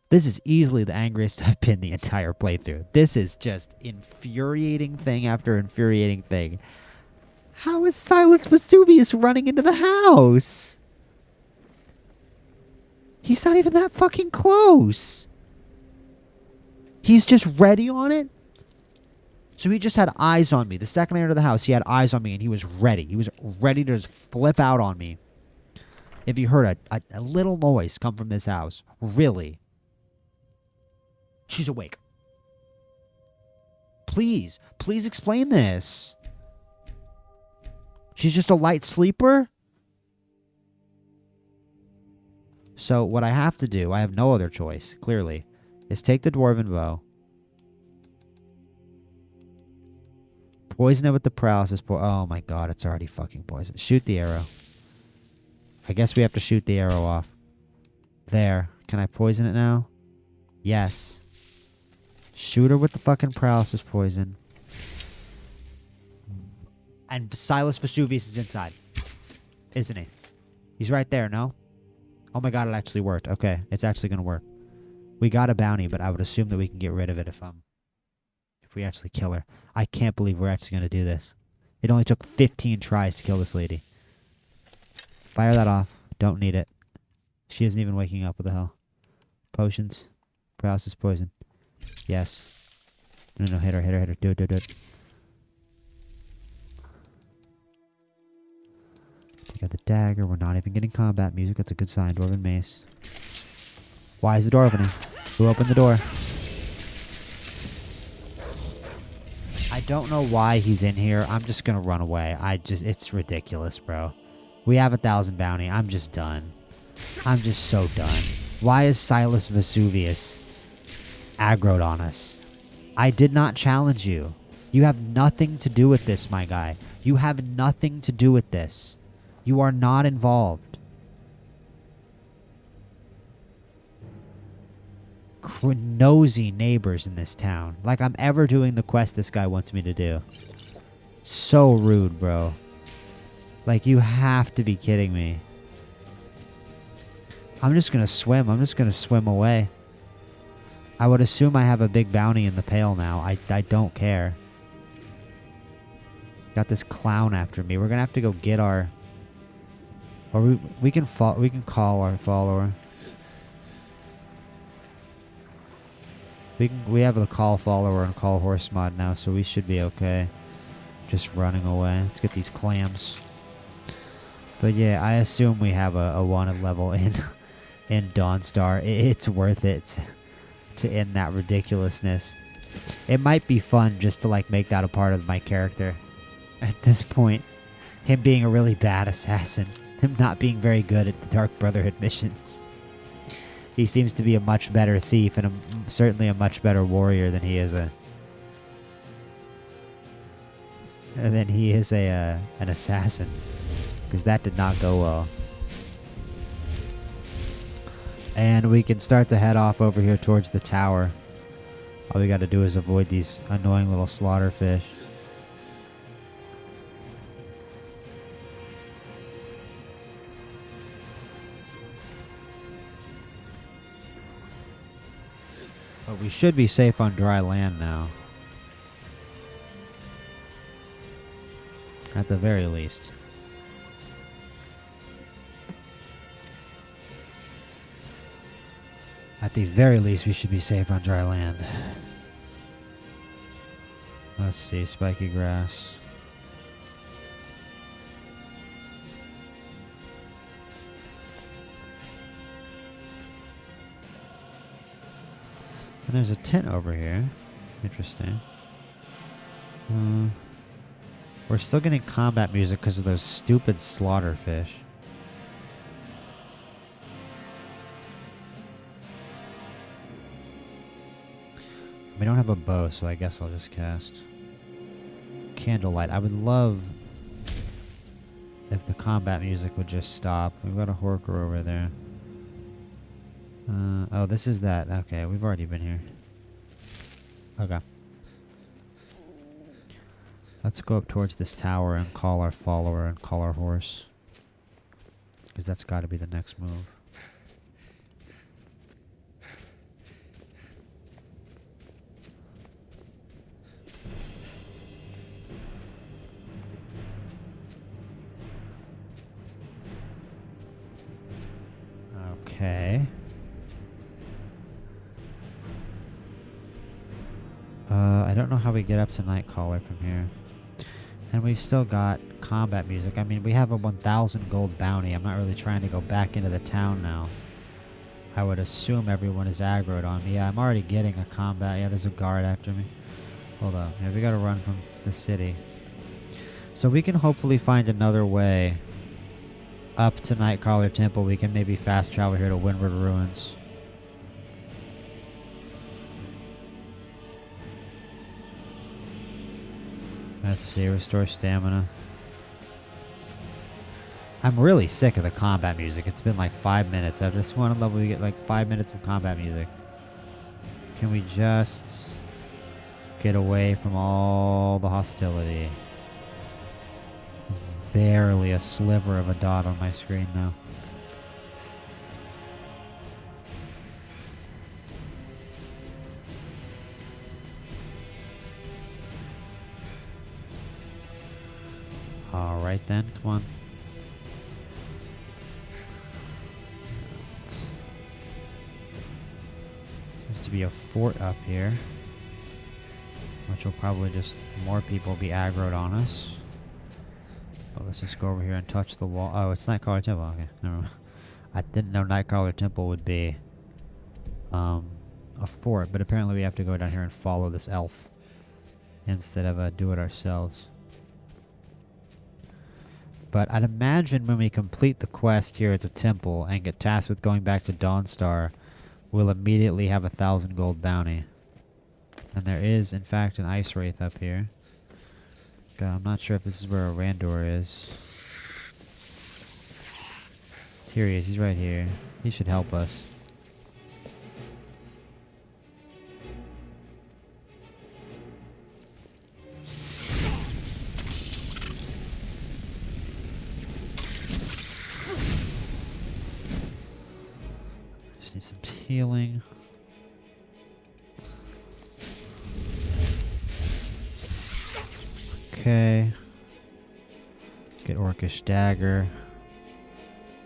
This is easily the angriest I've been the entire playthrough. This is just infuriating thing after infuriating thing. How is Silas Vesuvius running into the house? He's not even that fucking close. He's just ready on it? So he just had eyes on me. The second I entered the house, he had eyes on me and he was ready. He was ready to just flip out on me. If you heard a little noise come from this house. Really. She's awake. Please explain this. She's just a light sleeper? So what I have to do, I have no other choice, clearly, is take the dwarven bow. Poison it with the paralysis. Oh my god, it's already fucking poison. Shoot the arrow. I guess we have to shoot the arrow off. There. Can I poison it now? Yes. Shoot her with the fucking paralysis poison. And Silas Vesuvius is inside. Isn't he? He's right there, no? Oh my god, it actually worked. Okay, it's actually gonna work. We got a bounty, but I would assume that we can get rid of it if we actually kill her. I can't believe we're actually gonna do this. It only took 15 tries to kill this lady. Fire that off. Don't need it. She isn't even waking up. What the hell? Potions. Paralysis poison. Yes. No, hit her. Do it. Take out the dagger. We're not even getting combat music. That's a good sign. Dwarven mace. Why is the door opening? Who opened the door? I don't know why he's in here. I'm just gonna run away. It's ridiculous, bro. We have 1,000 bounty. I'm just done. I'm just so done. Why is Silas Vesuvius aggroed on us? I did not challenge you. You have nothing to do with this, my guy. You have nothing to do with this. You are not involved. Nosy neighbors in this town. Like I'm ever doing the quest this guy wants me to do. So rude, bro. Like, you have to be kidding me. I'm just gonna swim. I'm just gonna swim away. I would assume I have a big bounty in the pail now. I don't care. Got this clown after me. We're gonna have to go get our... Or we can call our follower. We have the call follower and call horse mod now, so we should be okay. Just running away. Let's get these clams. But yeah, I assume we have a wanted level in Dawnstar. It's worth it to end that ridiculousness. It might be fun just to like make that a part of my character at this point. Him being a really bad assassin. Him not being very good at the Dark Brotherhood missions. He seems to be a much better thief and certainly a much better warrior than he is an assassin. Because that did not go well. And we can start to head off over here towards the tower. All we got to do is avoid these annoying little slaughterfish. But we should be safe on dry land now. At the very least. At the very least, we should be safe on dry land. Let's see, spiky grass. And there's a tent over here. Interesting. We're still getting combat music because of those stupid slaughterfish. We don't have a bow, so I guess I'll just cast Candlelight. I would love if the combat music would just stop. We've got a Horker over there. Oh, this is that. Okay, we've already been here. Okay. Let's go up towards this tower and call our follower and call our horse. Because that's got to be the next move. Okay. I don't know how we get up to Nightcaller from here. And we've still got combat music. I mean, we have a 1,000 gold bounty. I'm not really trying to go back into the town now. I would assume everyone is aggroed on me. Yeah, I'm already getting a combat. Yeah, there's a guard after me. Hold up. Yeah, we gotta run from the city. So we can hopefully find another way up to Nightcaller Temple. We can maybe fast travel here to Windward Ruins. Let's see, restore stamina. I'm really sick of the combat music. It's been like 5 minutes. After this one level, we get like 5 minutes of combat music. Can we just get away from all the hostility? There's barely a sliver of a dot on my screen now. Alright then, come on. Seems to be a fort up here. Which will probably just, more people be aggroed on us. But let's just go over here and touch the wall. Oh, it's Nightcaller Temple. Okay, never mind. I didn't know Nightcaller Temple would be a fort, but apparently we have to go down here and follow this elf instead of do it ourselves. But I'd imagine when we complete the quest here at the temple and get tasked with going back to Dawnstar, we'll immediately have 1,000 gold bounty. And there is, in fact, an ice wraith up here. God, I'm not sure if this is where a Randor is. Here he is. He's right here. He should help us. Just need some healing. Okay. Get Orcish Dagger.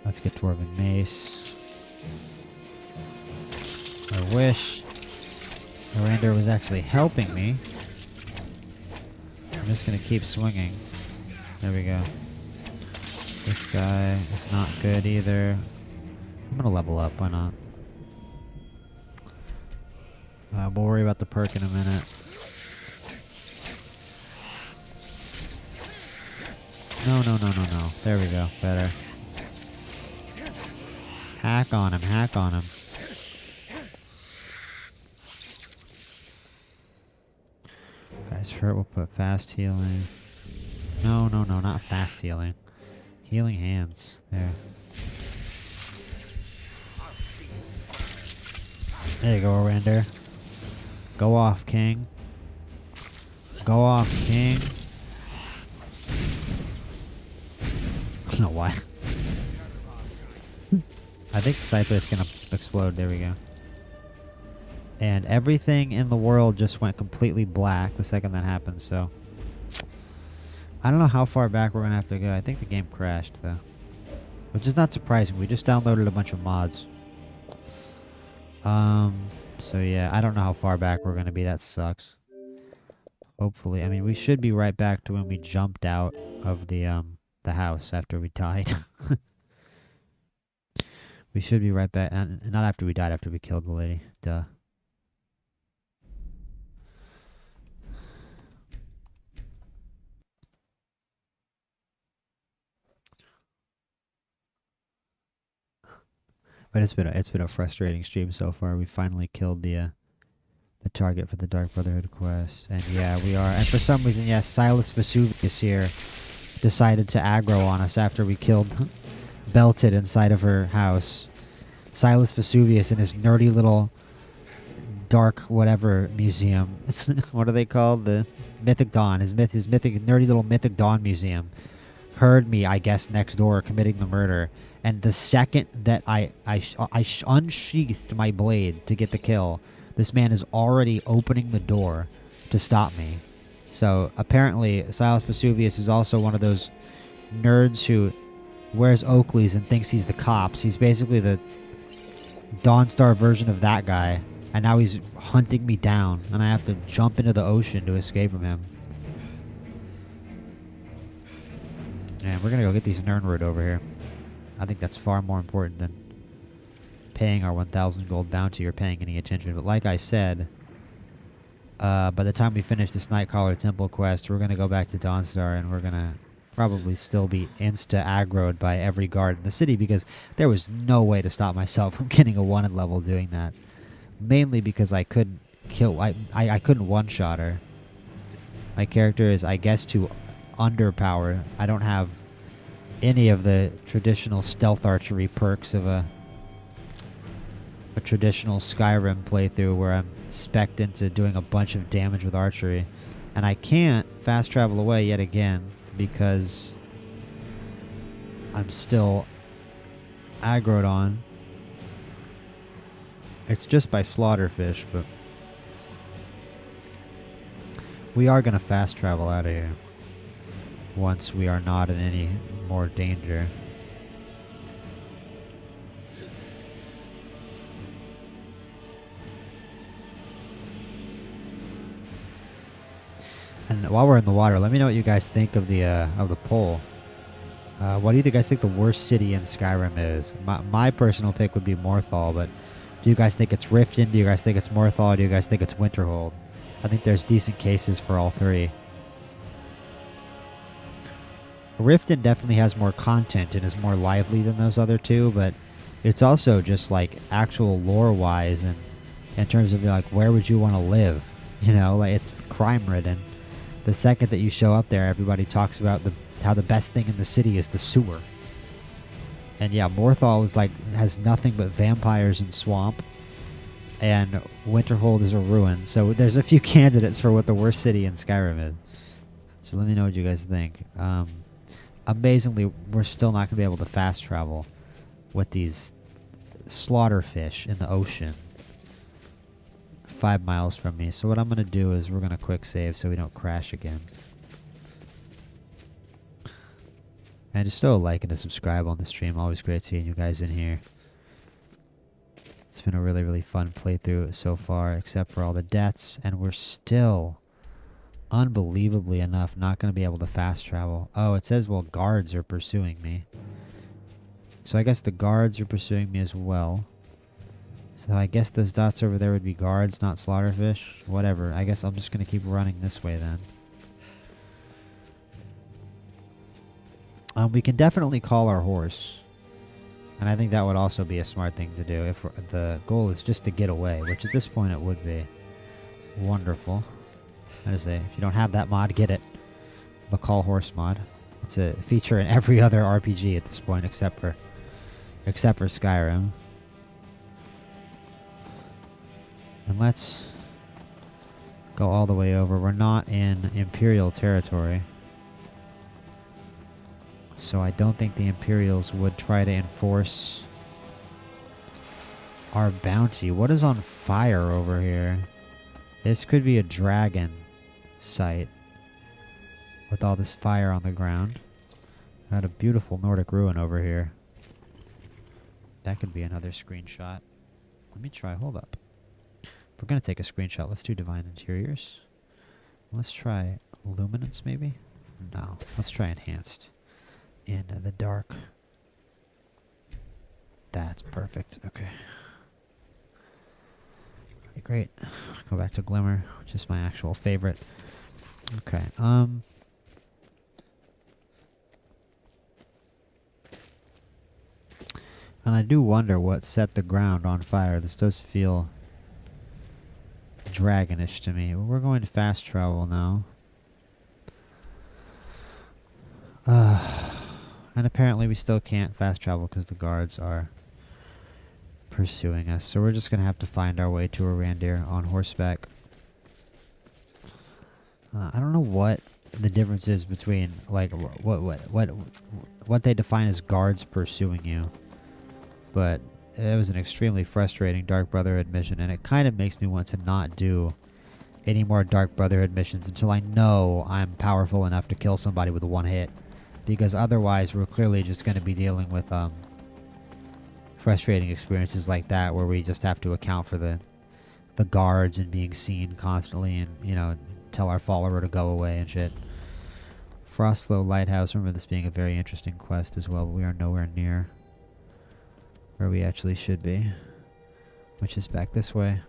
Let's get Dwarven Mace. I wish Miranda was actually helping me. I'm just gonna keep swinging. There we go. This guy is not good either. I'm gonna level up, why not? We'll worry about the perk in a minute. No, no, no, no, no. There we go. Better. Hack on him. Hack on him. Guy's hurt. We'll put fast healing. No, no, no. Not fast healing. Healing hands. There. There you go, Orander. Go off, King. Go off, King. I don't know why. I think the Scyther's gonna explode. There we go. And everything in the world just went completely black the second that happened, so... I don't know how far back we're gonna have to go. I think the game crashed, though. Which is not surprising. We just downloaded a bunch of mods. So yeah, I don't know how far back we're gonna be. That sucks. Hopefully. I mean, we should be right back to when we jumped out of the house after we died. We should be right back. And not after we died, after we killed the lady. Duh. But it's been a frustrating stream so far. We finally killed the target for the Dark Brotherhood quest, and yeah, we are. And for some reason, yes, Silas Vesuvius here decided to aggro on us after we killed Belted inside of her house. Silas Vesuvius in his nerdy little dark whatever museum. What are they called? The Mythic Dawn. His mythic nerdy little Mythic Dawn museum. Heard me, I guess, next door committing the murder. And the second that I unsheathed my blade to get the kill, this man is already opening the door to stop me. So apparently Silas Vesuvius is also one of those nerds who wears Oakleys and thinks he's the cops. He's basically the Dawnstar version of that guy. And now he's hunting me down, and I have to jump into the ocean to escape from him. And we're gonna go get these Nernwood over here. I think that's far more important than paying our 1,000 gold bounty or paying any attention. But like I said, by the time we finish this Nightcaller Temple quest, we're gonna go back to Dawnstar, and we're gonna probably still be insta-aggroed by every guard in the city, because there was no way to stop myself from getting a 1 level doing that. Mainly because I couldn't kill... I couldn't one-shot her. My character is, I guess, too underpowered. I don't have any of the traditional stealth archery perks of a traditional Skyrim playthrough where I'm spec'd into doing a bunch of damage with archery. And I can't fast travel away yet again because I'm still aggroed on. It's just by Slaughterfish, but we are going to fast travel out of here once we are not in any more danger. And while we're in the water, let me know what you guys think of the poll. What do you guys think the worst city in Skyrim is? My personal pick would be Morthal, but do you guys think it's Riften? Do you guys think it's Morthal? Do you guys think it's Winterhold? I think there's decent cases for all three. Riften definitely has more content and is more lively than those other two, but it's also just like actual lore-wise and in terms of like where would you want to live? You know, like it's crime-ridden. The second that you show up there, everybody talks about how the best thing in the city is the sewer. And yeah, Morthal is like has nothing but vampires and swamp, and Winterhold is a ruin. So there's a few candidates for what the worst city in Skyrim is. So let me know what you guys think. Amazingly, we're still not going to be able to fast travel with these slaughterfish in the ocean 5 miles from me. So what I'm going to do is we're going to quick save so we don't crash again. And just throw a like and a subscribe on the stream. Always great seeing you guys in here. It's been a really, really fun playthrough so far, except for all the deaths. And we're still, unbelievably enough, not going to be able to fast travel. Oh, it says, well, guards are pursuing me. So I guess the guards are pursuing me as well. So I guess those dots over there would be guards, not slaughterfish. Whatever. I guess I'm just going to keep running this way then. We can definitely call our horse. And I think that would also be a smart thing to do if the goal is just to get away, which at this point it would be. Wonderful. I just say, if you don't have that mod, get it. The call horse mod. It's a feature in every other RPG at this point except for Skyrim. And let's go all the way over. We're not in Imperial territory. So I don't think the Imperials would try to enforce our bounty. What is on fire over here? This could be a dragon site with all this fire on the ground. Got a beautiful Nordic ruin over here. That could be another screenshot. Let me try. Hold up. If we're going to take a screenshot, let's do Divine Interiors. Let's try Luminance, maybe? No. Let's try Enhanced. In the dark. That's perfect. Okay. Okay, great. Go back to Glimmer, which is my actual favorite. Okay. And I do wonder what set the ground on fire. This does feel dragonish to me. Well, we're going to fast travel now. And apparently we still can't fast travel because the guards are pursuing us. So we're just going to have to find our way to a reindeer on horseback. I don't know what the difference is between like what they define as guards pursuing you, but it was an extremely frustrating Dark Brotherhood mission, and it kind of makes me want to not do any more Dark Brotherhood missions until I know I'm powerful enough to kill somebody with one hit, because otherwise we're clearly just going to be dealing with frustrating experiences like that where we just have to account for the guards and being seen constantly, and you know, tell our follower to go away and shit. Frostflow Lighthouse. Remember this being a very interesting quest as well, but we are nowhere near where we actually should be, which is back this way.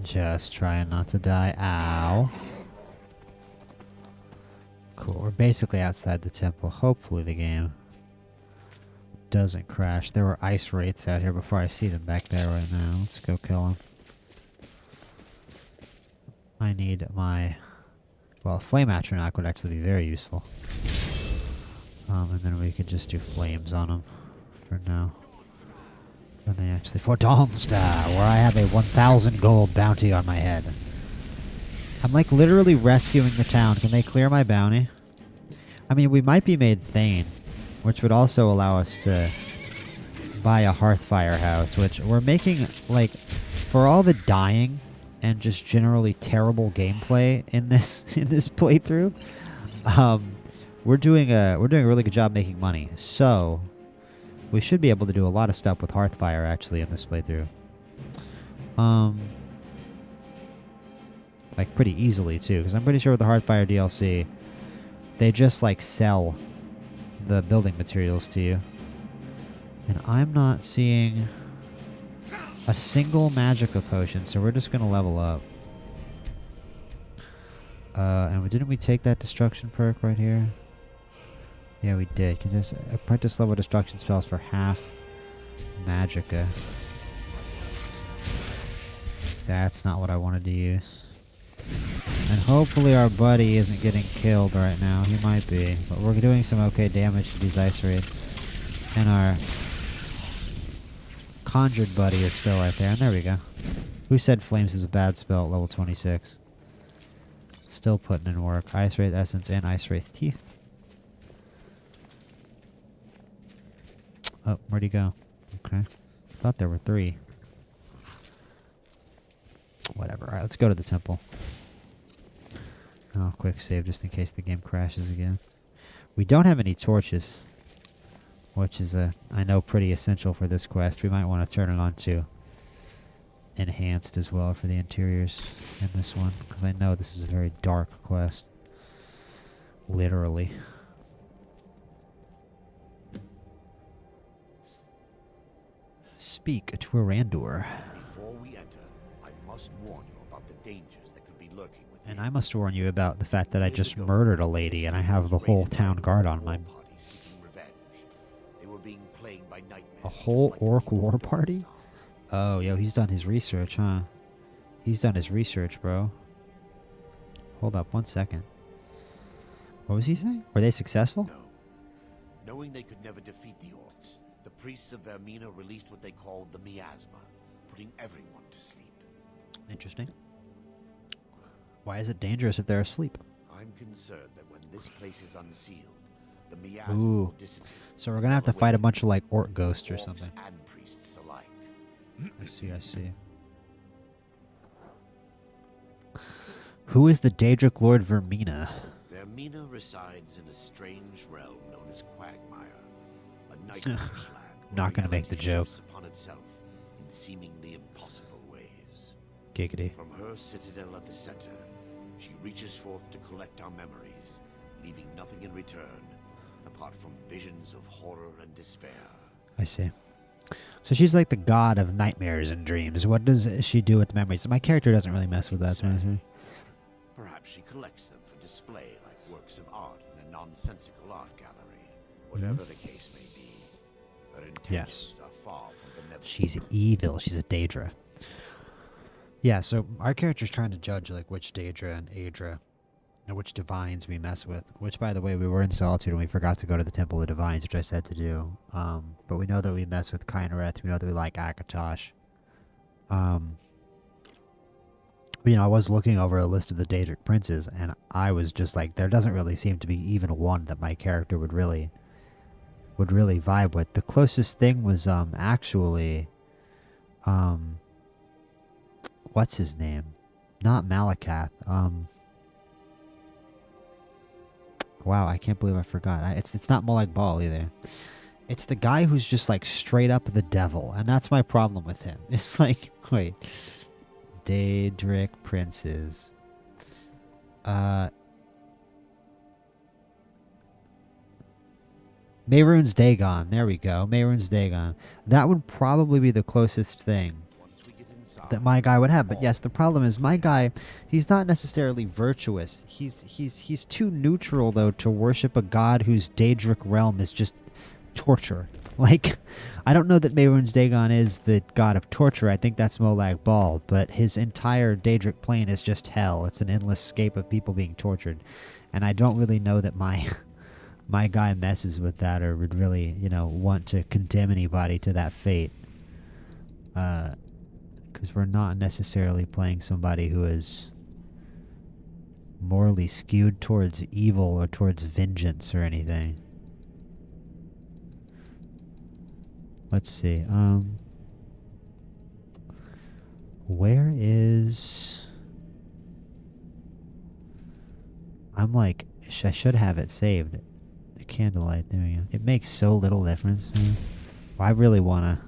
Just trying not to die. Ow. Cool. We're basically outside the temple. Hopefully the game doesn't crash. There were ice wraiths out here before. I see them back there right now. Let's go kill them. I need my... Well, Flame Atronach would actually be very useful. And then we could just do flames on them for now. And they actually for Dawnstar, where I have a 1,000 gold bounty on my head. I'm like literally rescuing the town. Can they clear my bounty? I mean, we might be made Thane, which would also allow us to buy a Hearthfire house, which we're making, like, for all the dying and just generally terrible gameplay in this playthrough, we're doing a really good job making money. So we should be able to do a lot of stuff with Hearthfire actually in this playthrough. Like pretty easily too, because I'm pretty sure with the Hearthfire DLC, they just like sell the building materials to you. And I'm not seeing a single Magicka potion, so we're just gonna level up. And didn't we take that destruction perk right here? Yeah, we did. Can this apprentice level destruction spells for half Magicka? That's not what I wanted to use. And hopefully our buddy isn't getting killed right now. He might be, but we're doing some okay damage to these ice wraiths. And our conjured buddy is still right there. And there we go. Who said flames is a bad spell at level 26? Still putting in work. Ice wraith essence and ice wraith teeth. Oh, where'd he go? Okay. Thought there were 3. Whatever. Alright, let's go to the temple. Oh, quick save just in case the game crashes again. We don't have any torches, which is, I know, pretty essential for this quest. We might want to turn it on to enhanced as well for the interiors in this one, because I know this is a very dark quest. Literally. Speak to Arandor. Before we enter, I must warn you about the dangers that could be lurking within. And I must warn you about the fact that I just murdered a lady and I have the whole town guard on my... They were being plagued by nightmares. A whole orc war party? Oh, yo, he's done his research, huh? He's done his research, bro. Hold up 1 second. What was he saying? Were they successful? No. Knowing they could never defeat the orcs, the priests of Vermina released what they called the miasma, putting everyone to sleep. Interesting. Why is it dangerous if they're asleep? I'm concerned that when this place is unsealed, the miasma Ooh. will dissipate. So we're gonna have to fight a bunch of like orc ghosts or Orcs something. and priests alike. I see, I see. Who is the Daedric Lord Vermina? Vermina resides in a strange realm known as Quagmire, a nightmarish land. where Not gonna make the reality joke. shifts upon itself in seemingly impossible ways. Giggity. From her citadel at the center, she reaches forth to collect our memories, leaving nothing in return apart from visions of horror and despair. I see. So she's like the god of nightmares and dreams. What does she do with the memories? My character doesn't really mess with that. So Perhaps she collects them for display like works of art in a nonsensical art gallery. Whatever the case may be, her intentions are far from benevolent. she's evil. She's a Daedra. Yeah, so our character's trying to judge like which Daedra and Aedra, and which divines we mess with. Which, by the way, we were in Solitude and we forgot to go to the Temple of Divines, which I said to do. But we know that we mess with Kynareth. We know that we like Akatosh. You know, I was looking over a list of the Daedric princes, and I was just like, there doesn't really seem to be even one that my character would really vibe with. The closest thing was actually what's his name? Not Malakath. Wow, I can't believe I forgot. It's not Molag Bal either. It's the guy who's just like straight up the devil, and that's my problem with him. It's like, wait, Daedric princes. Mehrunes Dagon. There we go. Mehrunes Dagon. That would probably be the closest thing that my guy would have. But yes, the problem is my guy, he's not necessarily virtuous. He's too neutral though to worship a god whose Daedric realm is just torture. Like, I don't know that Mehrunes Dagon is the god of torture. I think that's Molag Bal, but his entire Daedric plane is just hell. It's an endless scape of people being tortured. And I don't really know that my guy messes with that or would really, you know, want to condemn anybody to that fate. Because we're not necessarily playing somebody who is morally skewed towards evil or towards vengeance or anything. Let's see. Where is... I'm like, I should have it saved. The candlelight, there we go. It makes so little difference. Well, I really wanna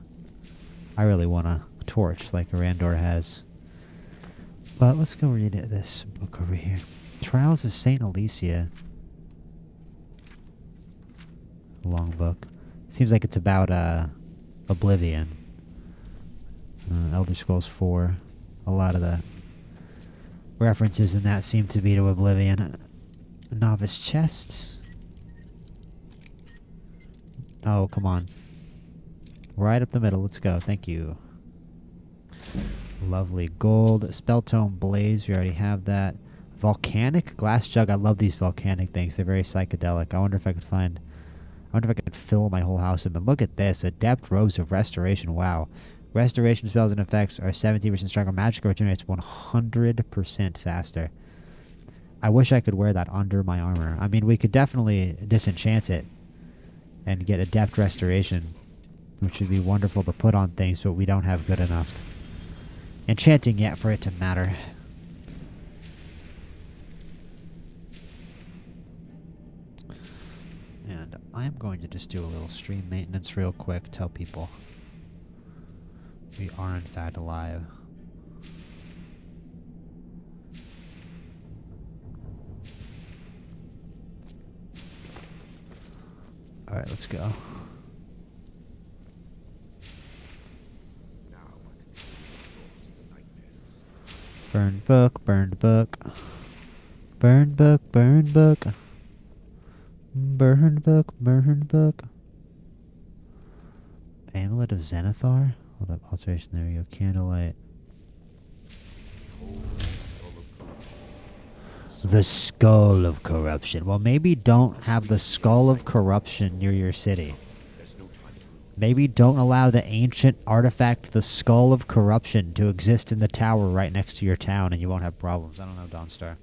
torch like Arandor has. But let's go read this book over here. Trials of Saint Alicia. Long book. Seems like it's about Oblivion. Elder Scrolls 4. A lot of the references in that seem to be to Oblivion. A novice chest. Oh, come on. Right up the middle. Let's go. Thank you. Lovely gold. Spelltome Blaze. We already have that. Volcanic Glass Jug. I love these volcanic things. They're very psychedelic. I wonder if I could fill my whole house up. And look at this. Adept Robes of Restoration. Wow. Restoration spells and effects are 17% stronger. Magic regenerates 100% faster. I wish I could wear that under my armor. I mean, we could definitely disenchant it and get Adept Restoration, which would be wonderful to put on things, but we don't have good enough enchanting yet for it to matter. And I'm going to just do a little stream maintenance real quick, tell people we are in fact alive. Alright, let's go. Burned book, burned book. Burned book, burned book. Burned book, burned book. Amulet of Zenithar? Hold up, alteration, there we go. Candlelight. The skull of corruption. Well, maybe don't have the skull of corruption near your city. There's no time to lose. Maybe don't allow the ancient artifact, the skull of corruption, to exist in the tower right next to your town, and you won't have problems. I don't know, Dawnstar.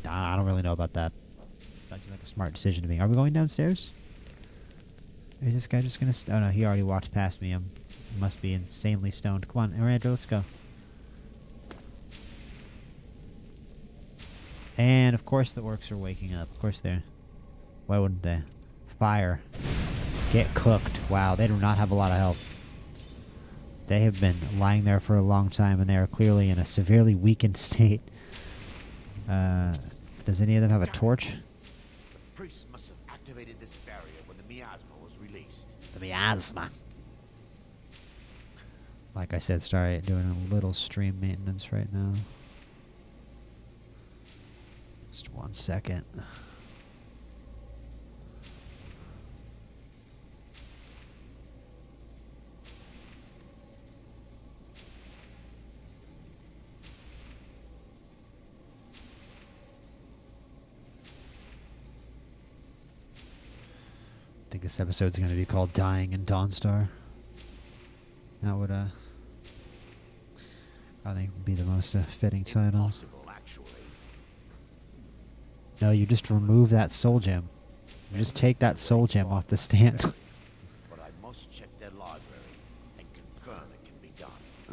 Nah, I don't really know about that. That seems like a smart decision to me. Are we going downstairs? Is this guy just gonna... oh, no, he already walked past me. He must be insanely stoned. Come on, Miranda, let's go. And, of course, the orcs are waking up. Of course they're... why wouldn't they? Fire. Get cooked. Wow, they do not have a lot of health. They have been lying there for a long time, and they are clearly in a severely weakened state. Does any of them have a torch? The priests must have activated this barrier when the miasma was released. The miasma. Like I said, sorry, doing a little stream maintenance right now. Just 1 second. I think this episode's going to be called Dying in Dawnstar. That would, I think, would be the most fitting title. Impossible, actually. No, you just remove that soul gem. You just take that soul gem off the stand. But I must check their library and confirm it can be done.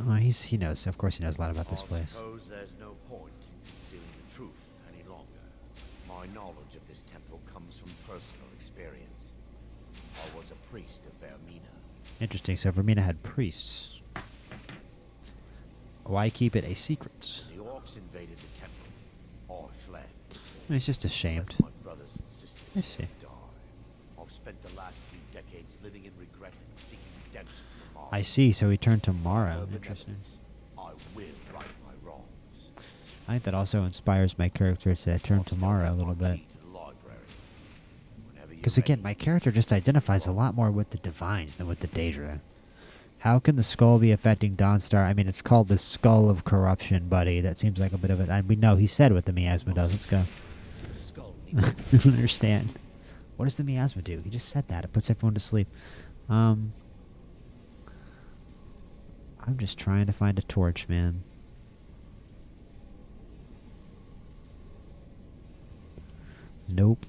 Oh, he knows. Of course he knows a lot about this I place. suppose there's no point in concealing the truth any longer. My knowledge of this temple comes from personal experience. I was a priest of Vermina. Interesting. So Vermina had priests. Why keep it a secret? The orcs invaded the temple, or fled. He's just ashamed. Left my brothers and sisters I see. to die. I've spent the last few decades living in regret and seeking redemption from all. I see. So he turned to Mara. With Interesting. evidence, I will right my wrongs. I think that also inspires my character to turn I've to still Mara a got little my bit. key to the library. Whenever you're Because again, ready, my character just identifies a lot more with the Divines than with the Daedra. How can the skull be affecting Dawnstar? I mean, it's called the Skull of Corruption, buddy. That seems like a bit of it. We know he said what the miasma does. Let's go. The skull I don't understand. What does the miasma do? He just said that. It puts everyone to sleep. I'm just trying to find a torch, man. Nope.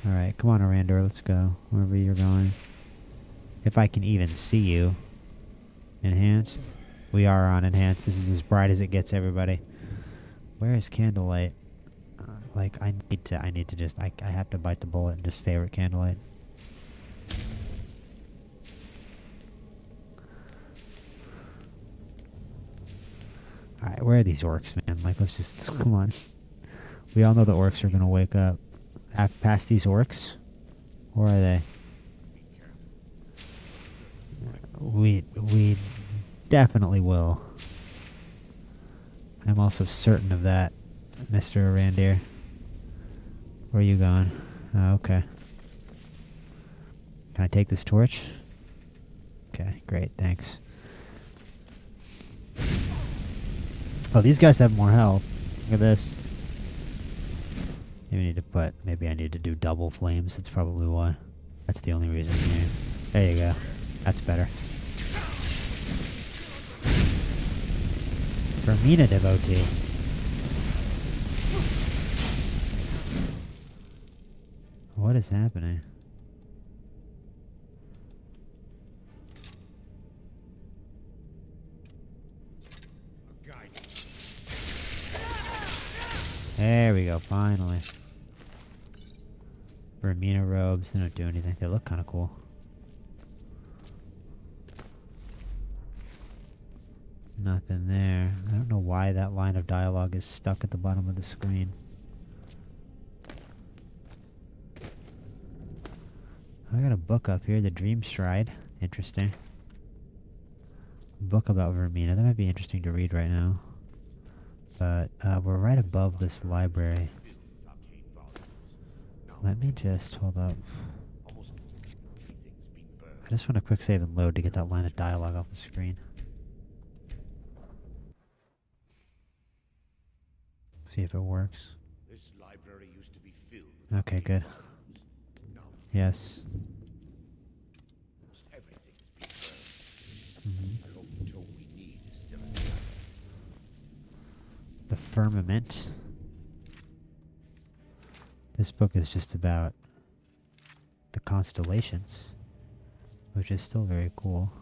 Alright, come on, Arandor. Let's go. Wherever you're going. If I can even see you. Enhanced. We are on enhanced. This is as bright as it gets, everybody. Where is candlelight? Like, I need to just, I have to bite the bullet and just favorite candlelight. Alright, where are these orcs, man? Like, let's just, come on. We all know the orcs are gonna wake up. Past these orcs? Where are they? We definitely will. I'm also certain of that, Mr. Arandir. Where are you going? Oh, okay. Can I take this torch? Okay, great, thanks. Oh, these guys have more health. Look at this. Maybe I need to do double flames. That's probably why. That's the only reason here. There you go. That's better. Vermina devotee. What is happening? There we go, finally. Vermina robes, they don't do anything. They look kind of cool. Nothing there. I don't know why that line of dialogue is stuck at the bottom of the screen. I got a book up here, The Dream Stride. Interesting. Book about Vermina. That might be interesting to read right now. But we're right above this library. Let me just hold up. I just want a quick save and load to get that line of dialogue off the screen. See if it works. This library used to be filled with Okay, good. Now Yes. almost everything is being burned. I hope the tool we need is still intact. The firmament. This book is just about the constellations, which is still very cool.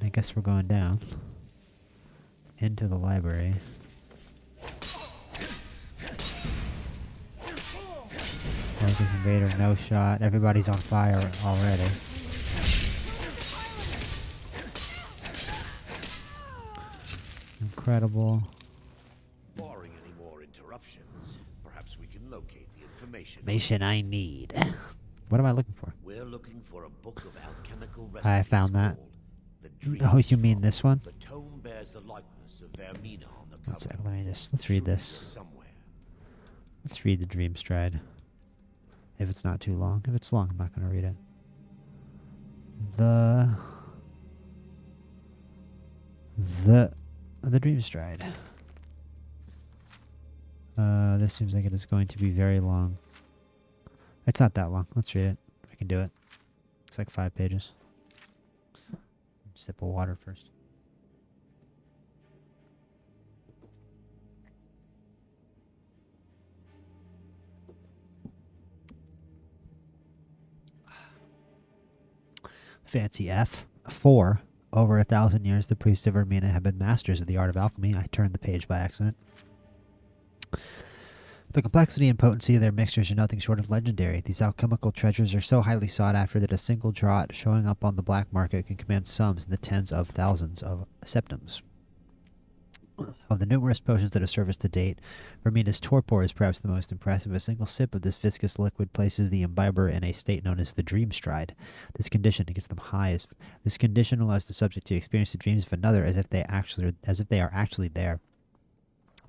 I guess we're going down into the library. Focus invader, no shot. Everybody's on fire already. Incredible. Barring any more interruptions, perhaps we can locate the information. Information I need. What am I looking for? We're looking for a book of alchemical recipes. I found that. called The Dream Oh, you mean Scroll. this one? The tome bears the likeness of Vermina on the One cover. sec, let me let's It's read here this. somewhere. Let's read the Dream Stride. If it's not too long. If it's long, I'm not going to read it. The Dream Stride. This seems like it is going to be very long. It's not that long. Let's read it. I can do it. It's like 5 pages. Sip of water first. Fancy F. 4. Over 1,000 years, the priests of Vermina have been masters of the art of alchemy. I turned the page by accident. The complexity and potency of their mixtures are nothing short of legendary. These alchemical treasures are so highly sought after that a single draught showing up on the black market can command sums in the tens of thousands of septims. Of the numerous potions that have surfaced to date, Vermina's torpor is perhaps the most impressive. A single sip of this viscous liquid places the imbiber in a state known as the dream stride. This condition gets them high. This condition allows the subject to experience the dreams of another as if they are actually there.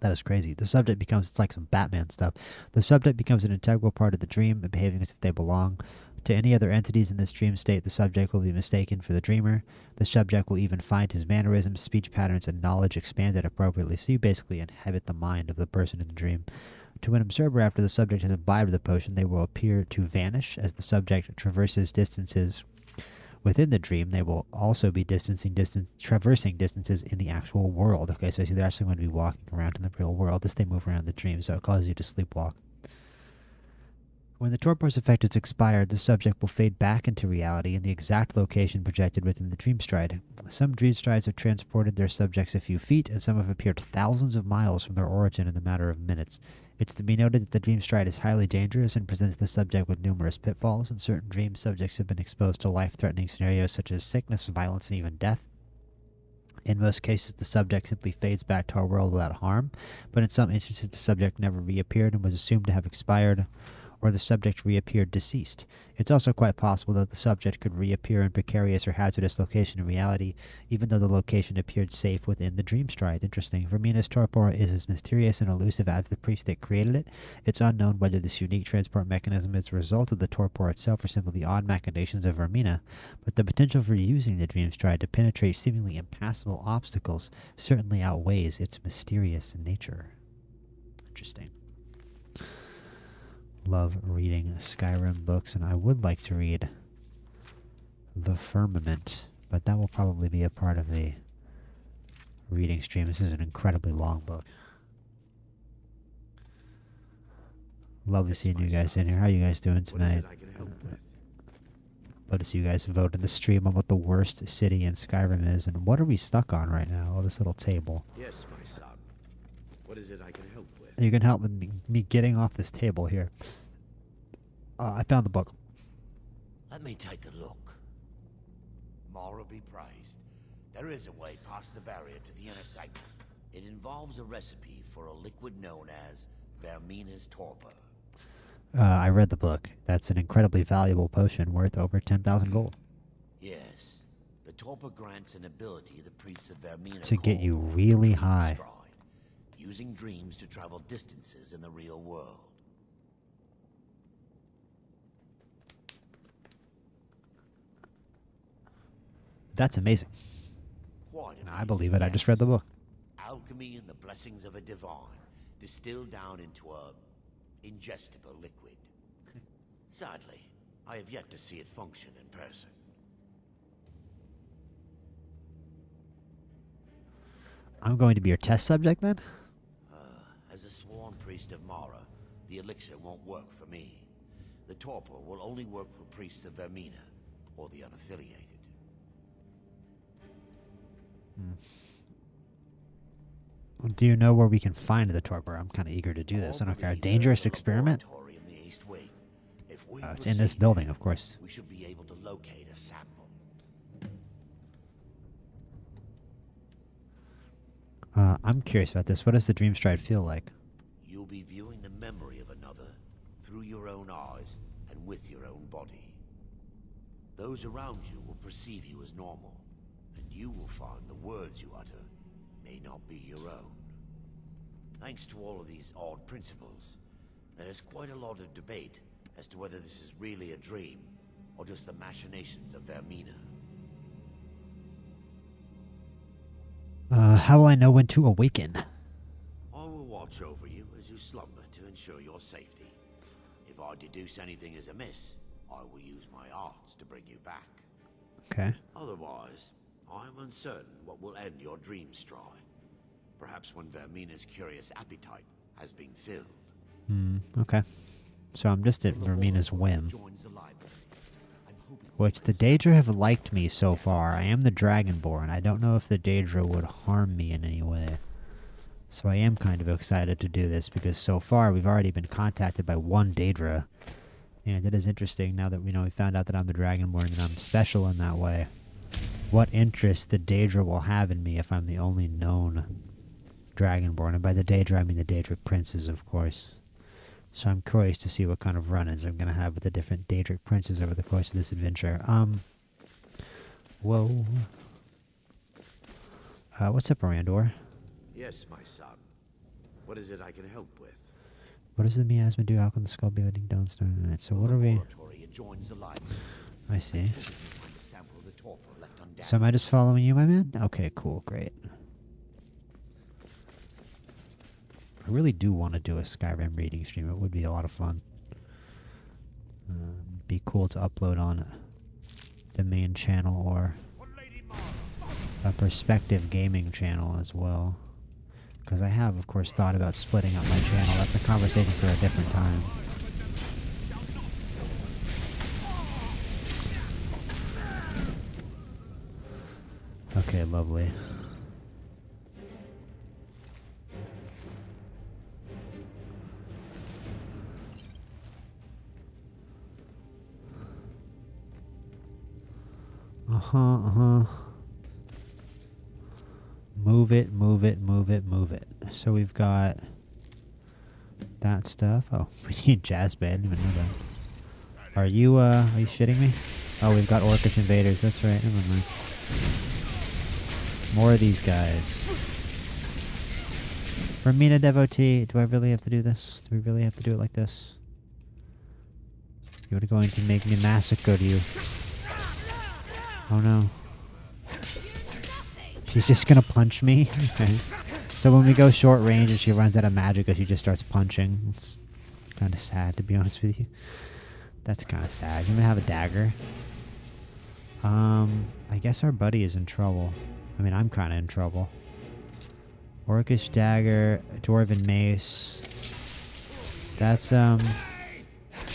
That is crazy. The subject becomes, it's like some Batman stuff. The subject becomes an integral part of the dream, behaving as if they belong. To any other entities in this dream state, the subject will be mistaken for the dreamer. The subject will even find his mannerisms, speech patterns, and knowledge expanded appropriately, so you basically inhabit the mind of the person in the dream. To an observer, after the subject has imbibed the potion, they will appear to vanish. As the subject traverses distances within the dream, they will also be traversing distances in the actual world. Okay, so they're actually going to be walking around in the real world as they move around the dream, so it causes you to sleepwalk. When the torpor's effect is expired, the subject will fade back into reality in the exact location projected within the dream stride. Some dream strides have transported their subjects a few feet, and some have appeared thousands of miles from their origin in a matter of minutes. It's to be noted that the dream stride is highly dangerous and presents the subject with numerous pitfalls. In certain dreams, subjects have been exposed to life-threatening scenarios such as sickness, violence, and even death. In most cases, the subject simply fades back to our world without harm, but in some instances, the subject never reappeared and was assumed to have expired, or the subject reappeared deceased. It's also quite possible that the subject could reappear in precarious or hazardous location in reality, even though the location appeared safe within the dream stride. Interesting. Vermina's torpor is as mysterious and elusive as the priest that created it. It's unknown whether this unique transport mechanism is a result of the torpor itself or simply the odd machinations of Vermina, but the potential for using the dream stride to penetrate seemingly impassable obstacles certainly outweighs its mysterious nature. Interesting. Love reading Skyrim books, and I would like to read The Firmament, but that will probably be a part of the reading stream. This is an incredibly long book. Lovely seeing you guys in here. How are you guys doing tonight? What is it I can help with? Love to see you guys vote in the stream on what the worst city in Skyrim is, and what are we stuck on right now? Oh, this little table. Yes, my son. What is it I can help with? You can help with me getting off this table here. I found the book. Let me take a look. More be praised. There is a way past the barrier to the inner sanctum. It involves a recipe for a liquid known as Vermina's torpor. I read the book. That's an incredibly valuable potion worth over 10,000 gold. Yes. The torpor grants an ability the priests of Vermina To get call you really dream high. stride, using dreams to travel distances in the real world. That's amazing. I believe it. I just read the book. Alchemy and the blessings of a divine, distilled down into a ingestible liquid. Sadly, I have yet to see it function in person. I'm going to be your test subject then? As a sworn priest of Mara, the elixir won't work for me. The torpor will only work for priests of Vermina, or the unaffiliated. Do you know where we can find the torpor? I'm kind of eager to do this. I don't care. A dangerous experiment? In the East Wing. If we It's in this proceed, building, of course. we should be able to locate a sample. I'm curious about this. What does the dream stride feel like? You'll be viewing the memory of another through your own eyes and with your own body. Those around you will perceive you as normal, and you will find the words you utter may not be your own. Thanks to all of these odd principles, there is quite a lot of debate as to whether this is really a dream or just the machinations of Vermina. How will I know when to awaken? I will watch over you as you slumber to ensure your safety. If I deduce anything is amiss, I will use my arts to bring you back. Okay. Otherwise, I am uncertain what will end your dream stride. Perhaps when Vermina's curious appetite has been filled. Okay. So I'm just at Vermina's whim. Joins the library. I'm hoping Which the Daedra have liked me so far. I am the Dragonborn. I don't know if the Daedra would harm me in any way. So I am kind of excited to do this because so far we've already been contacted by one Daedra. And it is interesting now that we found out that I'm the Dragonborn and I'm special in that way. What interest the Daedra will have in me if I'm the only known Dragonborn. And by the Daedra I mean the Daedric princes, of course. So I'm curious to see what kind of run-ins I'm going to have with the different Daedric princes over the course of this adventure. Whoa. What's up, Mirandor? Yes, my son. What is it I can help with? What does the miasma do? How can the skull be hiding downstairs? Alright, so what are we... Laboratory adjoins the library. I see. Find a sample of the torpor left undamaged. So am I just following you, my man? Okay, cool, great. I really do want to do a Skyrim reading stream. It would be a lot of fun. Be cool to upload on the main channel or a perspective gaming channel as well. Because I have, of course, thought about splitting up my channel. That's a conversation for a different time. Okay, lovely. Move it, move it, move it, move it. So we've got that stuff. Oh, we need jazz band. I didn't even know that. Are you shitting me? Oh, we've got Orcish invaders. That's right. Never mind. More of these guys. Vermina devotee. Do I really have to do this? Do we really have to do it like this? You're going to make me massacre you. Oh no. She's just gonna punch me? Okay. So when we go short range and she runs out of magicka, she just starts punching. It's kind of sad, to be honest with you. That's kind of sad. You even have a dagger. I guess our buddy is in trouble. I mean, I'm kind of in trouble. Orcish dagger, dwarven mace. That's,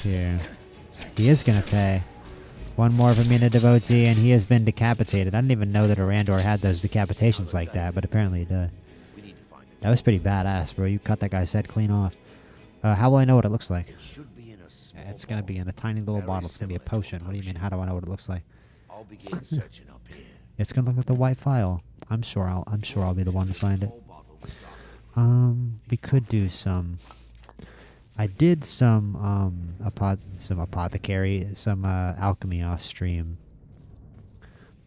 here. He is gonna pay. One more Vermina devotee, and he has been decapitated. I didn't even know that Arandor had those decapitations like that, but apparently he did. That was pretty badass, bro. You cut that guy's head clean off. How will I know what it looks like? It's gonna be in a tiny little bottle. It's gonna be a potion. What do you mean? How do I know what it looks like? I'll begin searching up here. It's gonna look like the white file. I'm sure I'll be the one to find it. We could do some. I did some apothecary, some alchemy off stream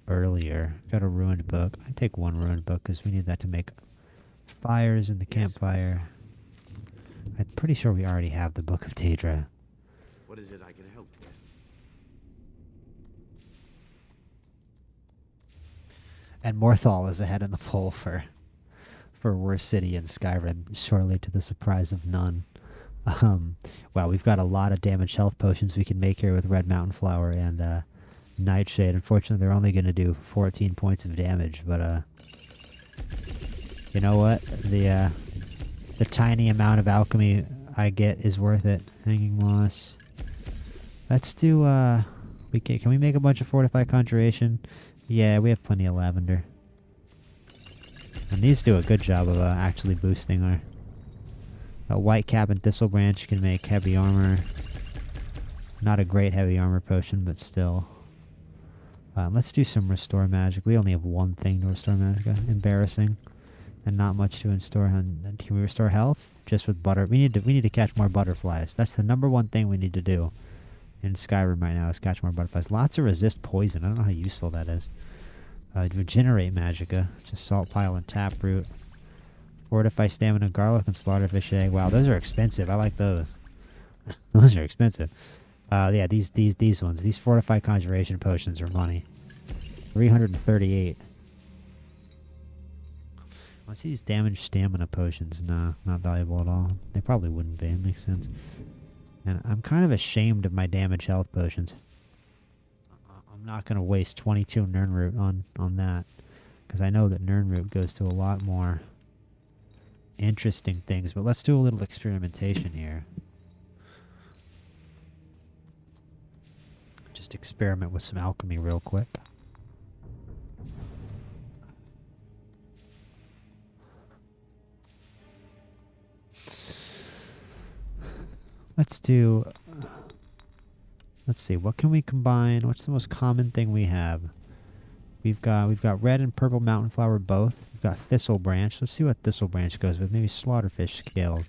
earlier. Got a ruined book. I take one ruined book because we need that to make fires in the campfire. I'm pretty sure we already have the Book of Daedra. What is it I can help with? And Morthal is ahead in the poll for worst city in Skyrim, surely to the surprise of none. Wow, we've got a lot of damage health potions we can make here with Red Mountain Flower and Nightshade. Unfortunately, they're only going to do 14 points of damage, but you know what? The tiny amount of alchemy I get is worth it. Hanging Moss. Let's do can we make a bunch of fortified conjuration? Yeah, we have plenty of lavender. And these do a good job of actually boosting our white cap and thistle branch can make heavy armor. Not a great heavy armor potion, but still. Let's do some restore magic. We only have one thing to restore magic. Embarrassing. And not much to restore. Can we restore health? Just with butter. We need to catch more butterflies. That's the number one thing we need to do in Skyrim right now is catch more butterflies. Lots of resist poison. I don't know how useful that is. Regenerate magicka. Just salt pile and taproot. Fortify stamina, garlic, and slaughterfish egg. Wow, those are expensive. I like those. Those are expensive. Yeah, these ones. These fortified conjuration potions are money. 338. What's these damage stamina potions? Nah, not valuable at all. They probably wouldn't be. It makes sense. And I'm kind of ashamed of my damage health potions. I'm not going to waste 22 Nirnroot on that. Because I know that Nirnroot goes to a lot more interesting things. But let's do a little experimentation here. Just experiment with some alchemy real quick. Let's see, what can we combine? What's the most common thing we have? We've got red and purple mountain flower both. We've got thistle branch. Let's see what thistle branch goes with. Maybe slaughterfish scaled.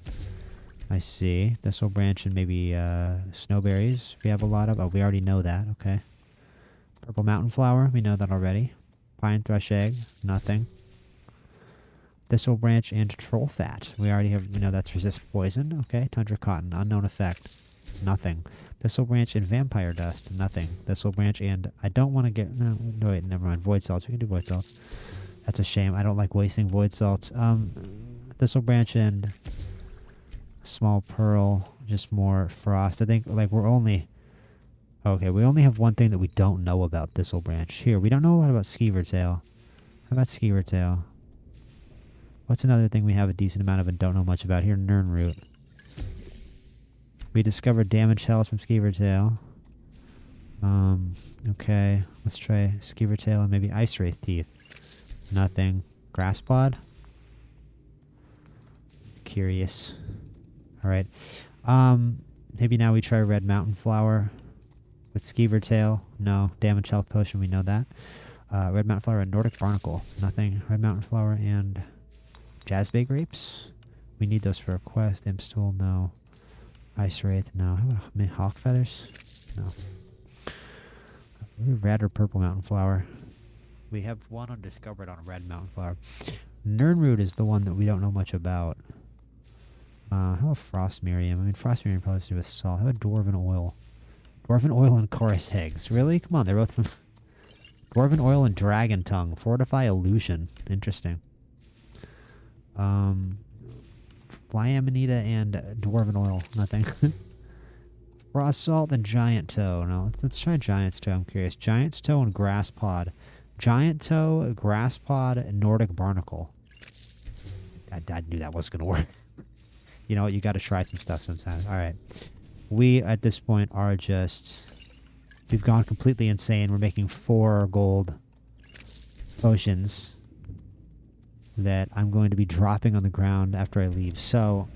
I see. Thistle branch and maybe snowberries. We have a lot of. Oh, we already know that. Okay. Purple mountain flower. We know that already. Pine thrush egg. Nothing. Thistle branch and troll fat. We already have. We know that's resist poison. Okay. Tundra cotton. Unknown effect. Nothing. Thistle branch and vampire dust. Nothing. Thistle branch and I don't want to get. No, wait. Never mind. Void salts. We can do void salts. That's a shame. I don't like wasting void salts. Thistle branch and small pearl. Just more frost. I think like we're only. Okay, we only have one thing that we don't know about thistle branch. Here, we don't know a lot about skeever tail. How about skeever tail? What's another thing we have a decent amount of and don't know much about? Here, Nirnroot. We discovered damage health from skeever tail. Okay, let's try skeever tail and maybe ice wraith teeth. Nothing. Grass pod? Curious. Alright. Maybe now we try red mountain flower with skeever tail. No. Damage health potion, we know that. Red mountain flower and Nordic barnacle. Nothing. Red mountain flower and jazzbay grapes. We need those for a quest. Imp stool, no. Ice wraith, no. How about hawk feathers? No. Red or purple mountain flower. We have one undiscovered on red mountain flower. Nirnroot is the one that we don't know much about. How about frost miriam? I mean, frost miriam probably has to do with salt. How about dwarven oil? Dwarven oil and chorus eggs. Really? Come on, they're both from dwarven oil and dragon tongue. Fortify illusion. Interesting. Fly amanita and dwarven oil. Nothing. Frost salt and giant toe. No, let's try giant's toe. I'm curious. Giant's toe and grass pod. Giant toe, grass pod, and Nordic barnacle. I knew that wasn't going to work. You know what? You got to try some stuff sometimes. All right. We, at this point, are just... We've gone completely insane. We're making 4 gold potions that I'm going to be dropping on the ground after I leave. So,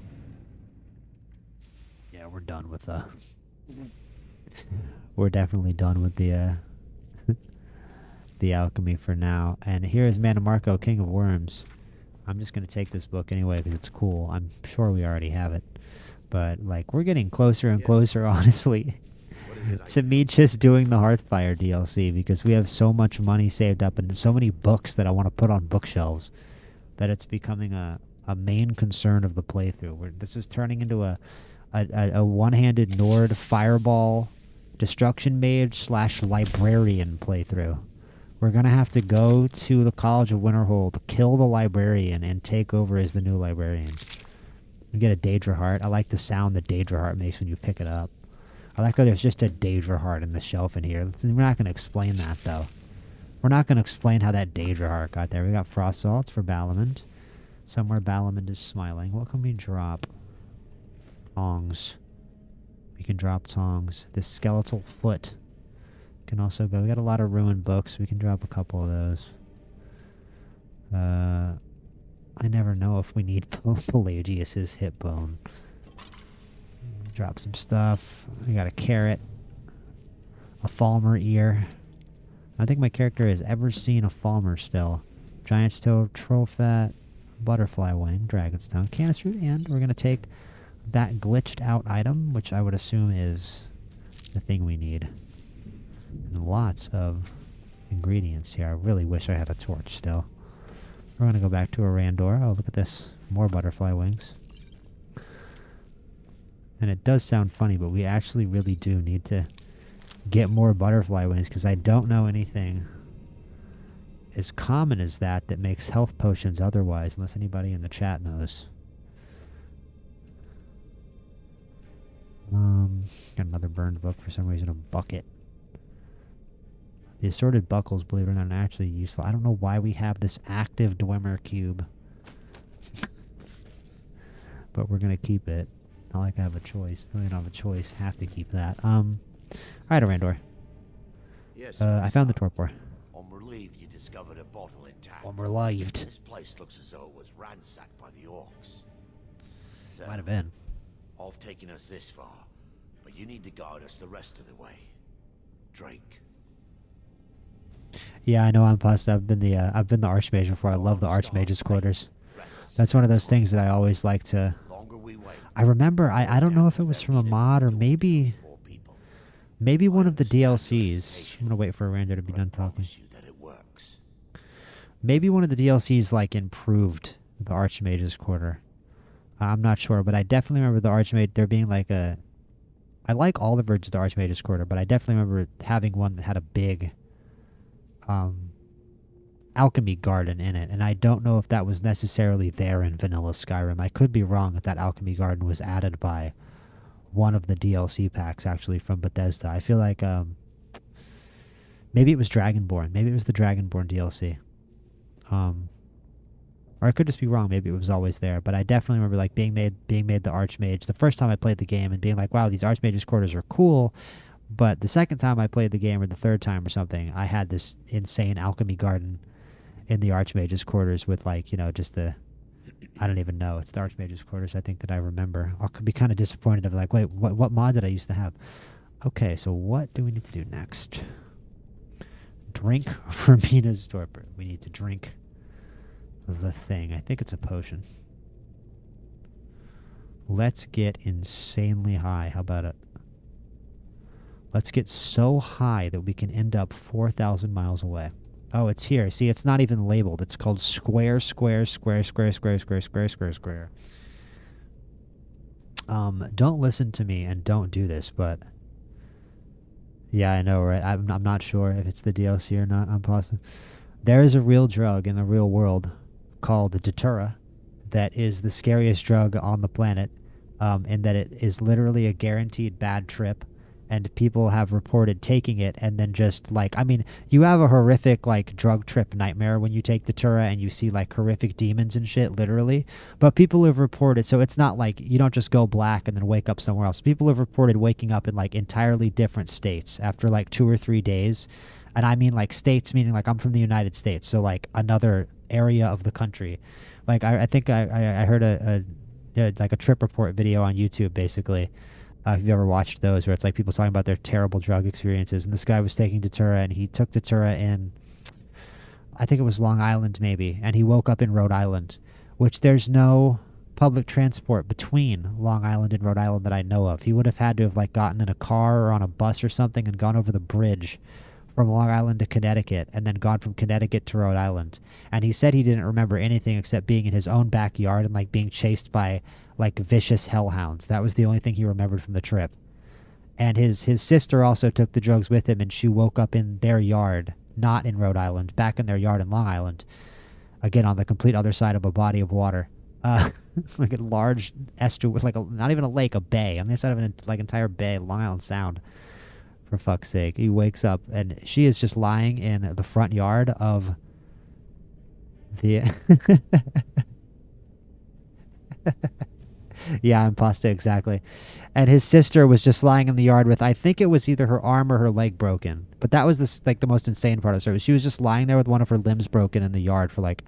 yeah, we're done with we're definitely done with the the alchemy for now. And here is Manamarco, King of Worms. I'm just going to take this book anyway because it's cool. I'm sure we already have it. But, like, we're getting closer and closer, honestly, to me just doing the Hearthfire DLC because we have so much money saved up and so many books that I want to put on bookshelves that it's becoming a main concern of the playthrough. This is turning into a one-handed Nord fireball destruction mage / librarian playthrough. We're going to have to go to the College of Winterhold, kill the librarian, and take over as the new librarian. We get a Daedra heart. I like the sound the Daedra heart makes when you pick it up. I like how there's just a Daedra heart in the shelf in here. We're not going to explain that, though. We're not going to explain how that Daedra heart got there. We got frost salts for Balamond. Somewhere Balamond is smiling. What can we drop? Tongs. We can drop tongs. This skeletal foot can also go. We got a lot of ruined books. We can drop a couple of those. I never know if we need Pelagius's hip bone. Drop some stuff. We got a carrot. A Falmer ear. I think my character has ever seen a Falmer still. Giant's toe, troll fat, butterfly wing, dragon's tongue, canister, and we're going to take that glitched out item, which I would assume is the thing we need. And lots of ingredients here. I really wish I had a torch still. We're going to go back to a Randor. Oh, look at this. More butterfly wings. And it does sound funny, but we actually really do need to get more butterfly wings, because I don't know anything as common as that makes health potions otherwise, unless anybody in the chat knows. Got another burned book for some reason, a bucket. The assorted buckles, believe it or not, are actually useful. I don't know why we have this active Dwemer cube. But we're going to keep it. Not like I have a choice. I really don't have a choice. Have to keep that. Alright, Arandor. Yes. I found the torpor. I'm relieved you discovered a bottle intact. I'm relieved. This place looks as though it was ransacked by the orcs. So, Might have been. I've taken us this far, but you need to guide us the rest of the way. Drink. Yeah, I know I'm plus. I've been the Archmage before. I love the Archmage's quarters. That's one of those things that I always like to... I remember, I don't know if it was from a mod or maybe one of the DLCs. I'm going to wait for Aranda to be done talking. Maybe one of the DLCs, like, improved the Archmage's quarter. I'm not sure, but I definitely remember the Archmage, there being like a... I like all the versions of the Archmage's quarter, but I definitely remember having one that had a big alchemy garden in it, and I don't know if that was necessarily there in vanilla Skyrim. I could be wrong if that alchemy garden was added by one of the DLC packs actually from Bethesda. I feel like maybe it was Dragonborn. Maybe it was the Dragonborn DLC. Or I could just be wrong. Maybe it was always there. But I definitely remember like being made the Archmage the first time I played the game and being like, wow, these Archmage's quarters are cool. But the second time I played the game, or the third time or something, I had this insane alchemy garden in the Archmage's quarters with, like, you know, just the... I don't even know. It's the Archmage's quarters, I think, that I remember. I could be kind of disappointed. I'm like, wait, what mod did I used to have? Okay, so what do we need to do next? Drink Fermina's torpor. We need to drink the thing. I think it's a potion. Let's get insanely high. How about it? Let's get so high that we can end up 4,000 miles away. Oh, it's here. See, it's not even labeled. It's called square, square, square, square, square, square, square, square, square. Don't listen to me and don't do this, but... Yeah, I know, right? I'm not sure if it's the DLC or not. I'm positive. There is a real drug in the real world called the Datura that is the scariest drug on the planet, in that it is literally a guaranteed bad trip. And people have reported taking it and then just, like, I mean, you have a horrific, like, drug trip nightmare when you take the Tura and you see, like, horrific demons and shit, literally. But people have reported, so it's not like you don't just go black and then wake up somewhere else. People have reported waking up in, like, entirely different states after, like, 2 or 3 days. And I mean, like, states meaning, like, I'm from the United States, so, like, another area of the country. Like, I think I heard like, a trip report video on YouTube, basically. If you've ever watched those, where it's like people talking about their terrible drug experiences, and this guy was taking Datura, and he took Datura in, I think it was Long Island maybe, and he woke up in Rhode Island, which there's no public transport between Long Island and Rhode Island that I know of. He would have had to have, like, gotten in a car or on a bus or something and gone over the bridge from Long Island to Connecticut, and then gone from Connecticut to Rhode Island. And he said he didn't remember anything except being in his own backyard and, like, being chased by, like, vicious hellhounds. That was the only thing he remembered from the trip. And his sister also took the drugs with him, and she woke up in their yard not in Rhode Island, back in their yard in Long Island. Again, on the complete other side of a body of water. Like a large estuary, with like not even a lake, a bay. On the other side of an entire bay, Long Island Sound. For fuck's sake. He wakes up and she is just lying in the front yard of the... Yeah, impasta, exactly. And his sister was just lying in the yard with, I think it was either her arm or her leg broken. But that was the most insane part of the story. She was just lying there with one of her limbs broken in the yard for like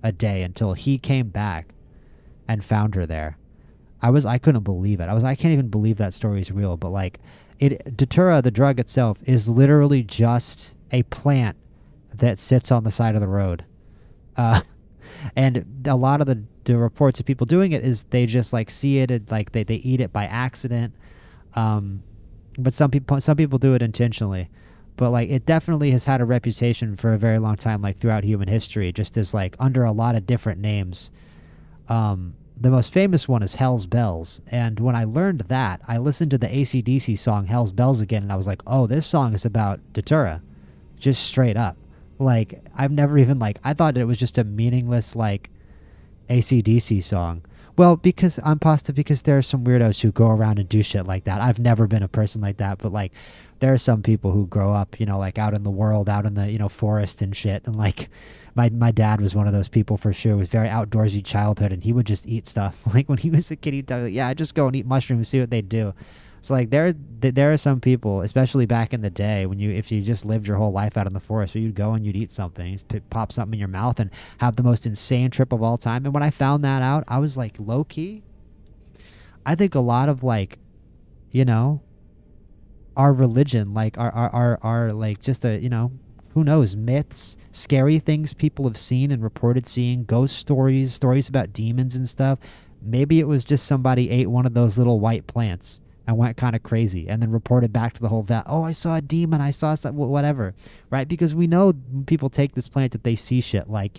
a day until he came back and found her there. I couldn't believe it. I can't even believe that story is real. But like, Datura, the drug itself, is literally just a plant that sits on the side of the road. And a lot of the reports of people doing it is they just like see it and like they eat it by accident. But some people do it intentionally. But like, it definitely has had a reputation for a very long time, like throughout human history, just as like under a lot of different names. The most famous one is Hell's Bells. And when I learned that, I listened to the AC/DC song Hell's Bells again, and I was like, oh, this song is about Datura. Just straight up. Like, I've never even like, I thought it was just a meaningless like AC/DC song. Well, because there are some weirdos who go around and do shit like that. I've never been a person like that, but like, there are some people who grow up, like out in the world, out in the, forest and shit. And like, my dad was one of those people for sure, with very outdoorsy childhood, and he would just eat stuff. Like when he was a kid, he'd tell me, like, yeah, I just go and eat mushrooms, see what they do. So like, there are some people, especially back in the day, if you just lived your whole life out in the forest, where you'd go and you'd eat something, you'd pop something in your mouth and have the most insane trip of all time. And when I found that out, I was like, low key, I think a lot of like, our religion, like our like just who knows, myths, scary things people have seen and reported seeing, ghost stories about demons and stuff. Maybe it was just somebody ate one of those little white plants and went kind of crazy and then reported back to the whole vet, oh, I saw a demon, I saw whatever, right? Because we know people take this plant that they see shit like,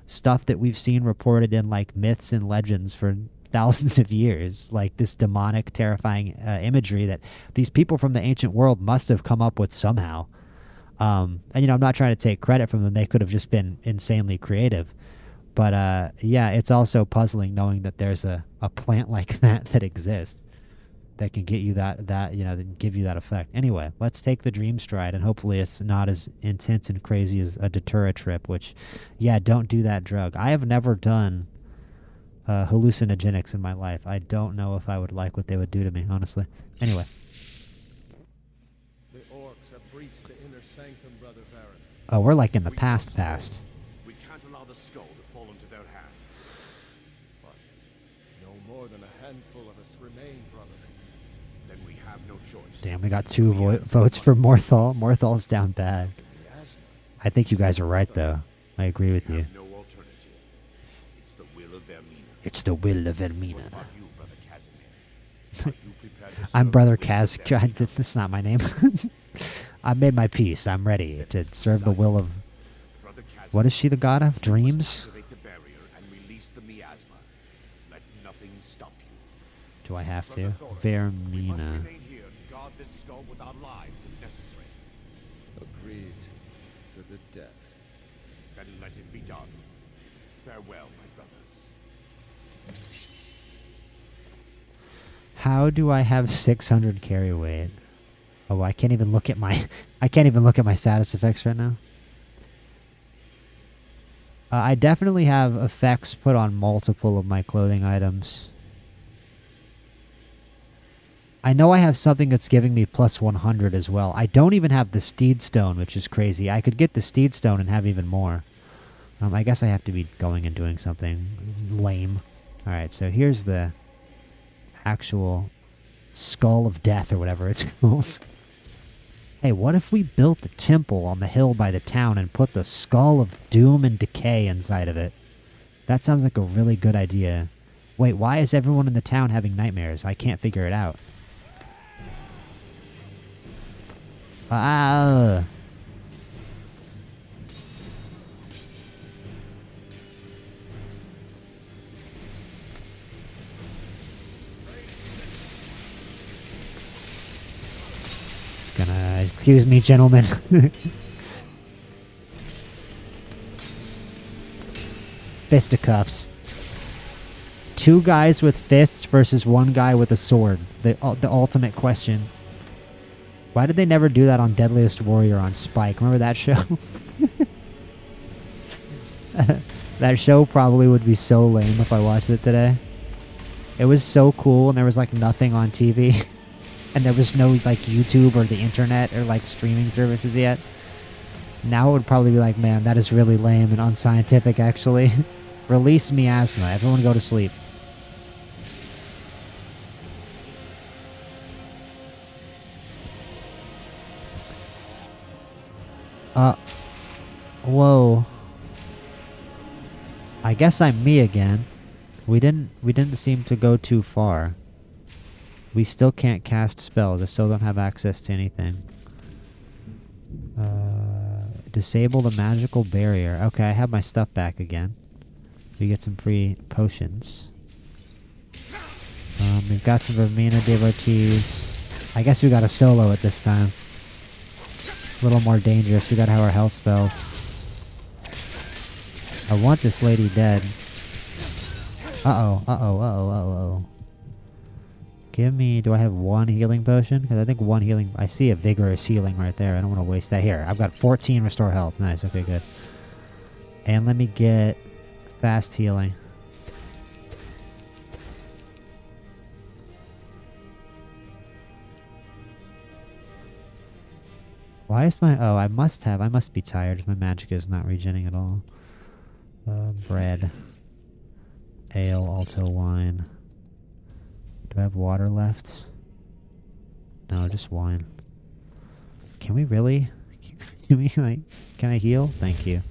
stuff that we've seen reported in like myths and legends for thousands of years, like this demonic, terrifying imagery that these people from the ancient world must have come up with somehow. And I'm not trying to take credit from them. They could have just been insanely creative. But yeah, it's also puzzling knowing that there's a plant like that exists that can get you that that can give you that effect. Anyway, let's take the dream stride, and hopefully it's not as intense and crazy as a Datura trip, which, yeah, don't do that drug. I have never done hallucinogenics in my life. I don't know if I would like what they would do to me, honestly. Anyway. The orcs have breached the inner sanctum, Brother Varron. Oh, we're like in the past. We can't allow the skull to fall into their hands. But no more than a handful of us remain, brother. Then we have no choice. Damn, we got two votes for Morthal. Morthal's down bad. Yes, I think you guys are right, though. I agree with you. No alternative. It's the will of Vermina. It's the will of What Vermina. about you, Brother Casimir? Are you prepared to I'm serve Brother the will of Kaz. Vermina? That's not my name. I made my peace. I'm ready to serve the will of... Brother Casimir, What is she the god of? Dreams? activate the barrier and release the miasma. Let nothing stop you. Do I have to? Brother Thorin, we must Vermina. remain here and guard this skull with our lives if necessary. agreed to the death. Then let it be done. Farewell, my brothers. How do I have 600 carry weight? Oh, I can't even look at my status effects right now. I definitely have effects put on multiple of my clothing items. I know I have something that's giving me plus 100 as well. I don't even have the Steed Stone, which is crazy. I could get the Steed Stone and have even more. I guess I have to be going and doing something lame. Alright, so here's the actual Skull of Death or whatever it's called. Hey, what if we built the temple on the hill by the town and put the Skull of Doom and Decay inside of it? That sounds like a really good idea. Wait, why is everyone in the town having nightmares? I can't figure it out. Ah! Just gonna... Excuse me, gentlemen. fisticuffs. 2 guys with fists versus 1 guy with a sword. The ultimate question. Why did they never do that on Deadliest Warrior on Spike? Remember that show? That show probably would be so lame if I watched it today. It was so cool, and there was like nothing on TV. And there was no like YouTube or the internet or like streaming services yet. Now it would probably be like, man, that is really lame and unscientific actually. Release miasma. Everyone go to sleep. Whoa. I guess I'm me again. We didn't seem to go too far. We still can't cast spells. I still don't have access to anything. Disable the magical barrier. Okay, I have my stuff back again. We get some free potions. We've got some Vermina devotees. I guess we got a solo at this time. A little more dangerous. We gotta have our health spells. I want this lady dead. Uh-oh. Give me... Do I have 1 healing potion? Because I think 1 healing... I see a vigorous healing right there. I don't want to waste that. Here, I've got 14 restore health. Nice, okay, good. And let me get fast healing. Why is my... Oh, I must be tired. My magic is not regenerating at all. Bread. Ale, alto wine. Do I have water left? No, just wine. Can we really? Can we, like... Can I heal? Thank you.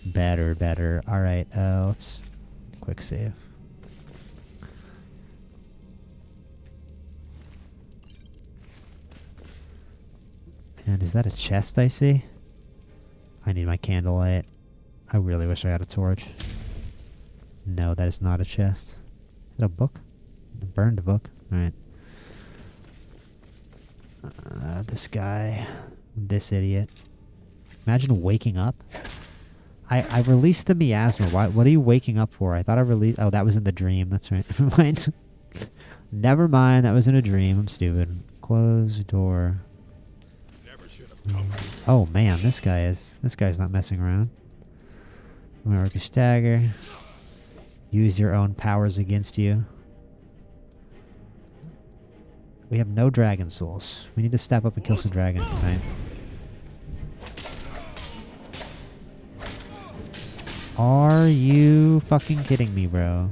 Better. Alright, let's... Quick save. And is that a chest I see? I need my candlelight. I really wish I had a torch. No, that is not a chest. Is it a book? A burned book. Alright. This guy. This idiot. Imagine waking up. I released the miasma. What are you waking up for? I thought I released... Oh, that was in the dream. That's right. Never mind. Never mind. That was in a dream. I'm stupid. Close door. Oh man, this guy's not messing around. I'm gonna work a stagger. Use your own powers against you. We have no dragon souls. We need to step up and kill some dragons tonight. Are you fucking kidding me, bro?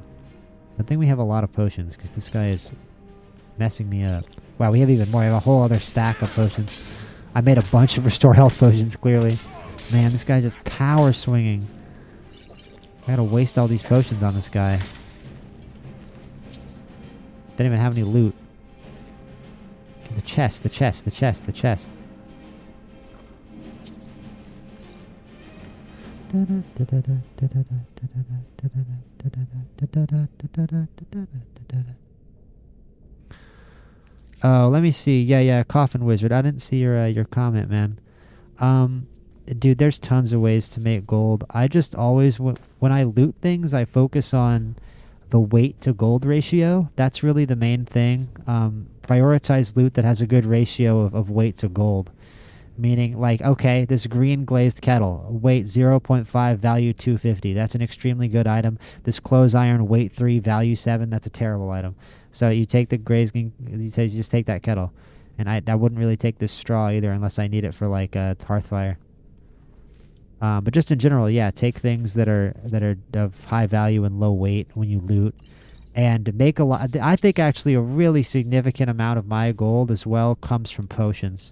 I think we have a lot of potions because this guy is messing me up. Wow, we have even more. We have a whole other stack of potions. I made a bunch of restore health potions, clearly. Man, this guy's just power swinging. I gotta waste all these potions on this guy. Didn't even have any loot. The chest. Oh, let me see. Yeah, Coffin Wizard. I didn't see your comment, man. Dude, there's tons of ways to make gold. I just always, when I loot things, I focus on the weight to gold ratio. That's really the main thing. Prioritize loot that has a good ratio of weight to gold. Meaning, like, okay, this green glazed kettle, weight 0.5, value 250. That's an extremely good item. This clothes iron, weight 3, value 7. That's a terrible item. So you take the glazing, you just take that kettle. And I wouldn't really take this straw either unless I need it for, like, a hearth fire. But just in general, yeah, take things that are of high value and low weight when you loot. And make a lot... I think actually a really significant amount of my gold as well comes from potions.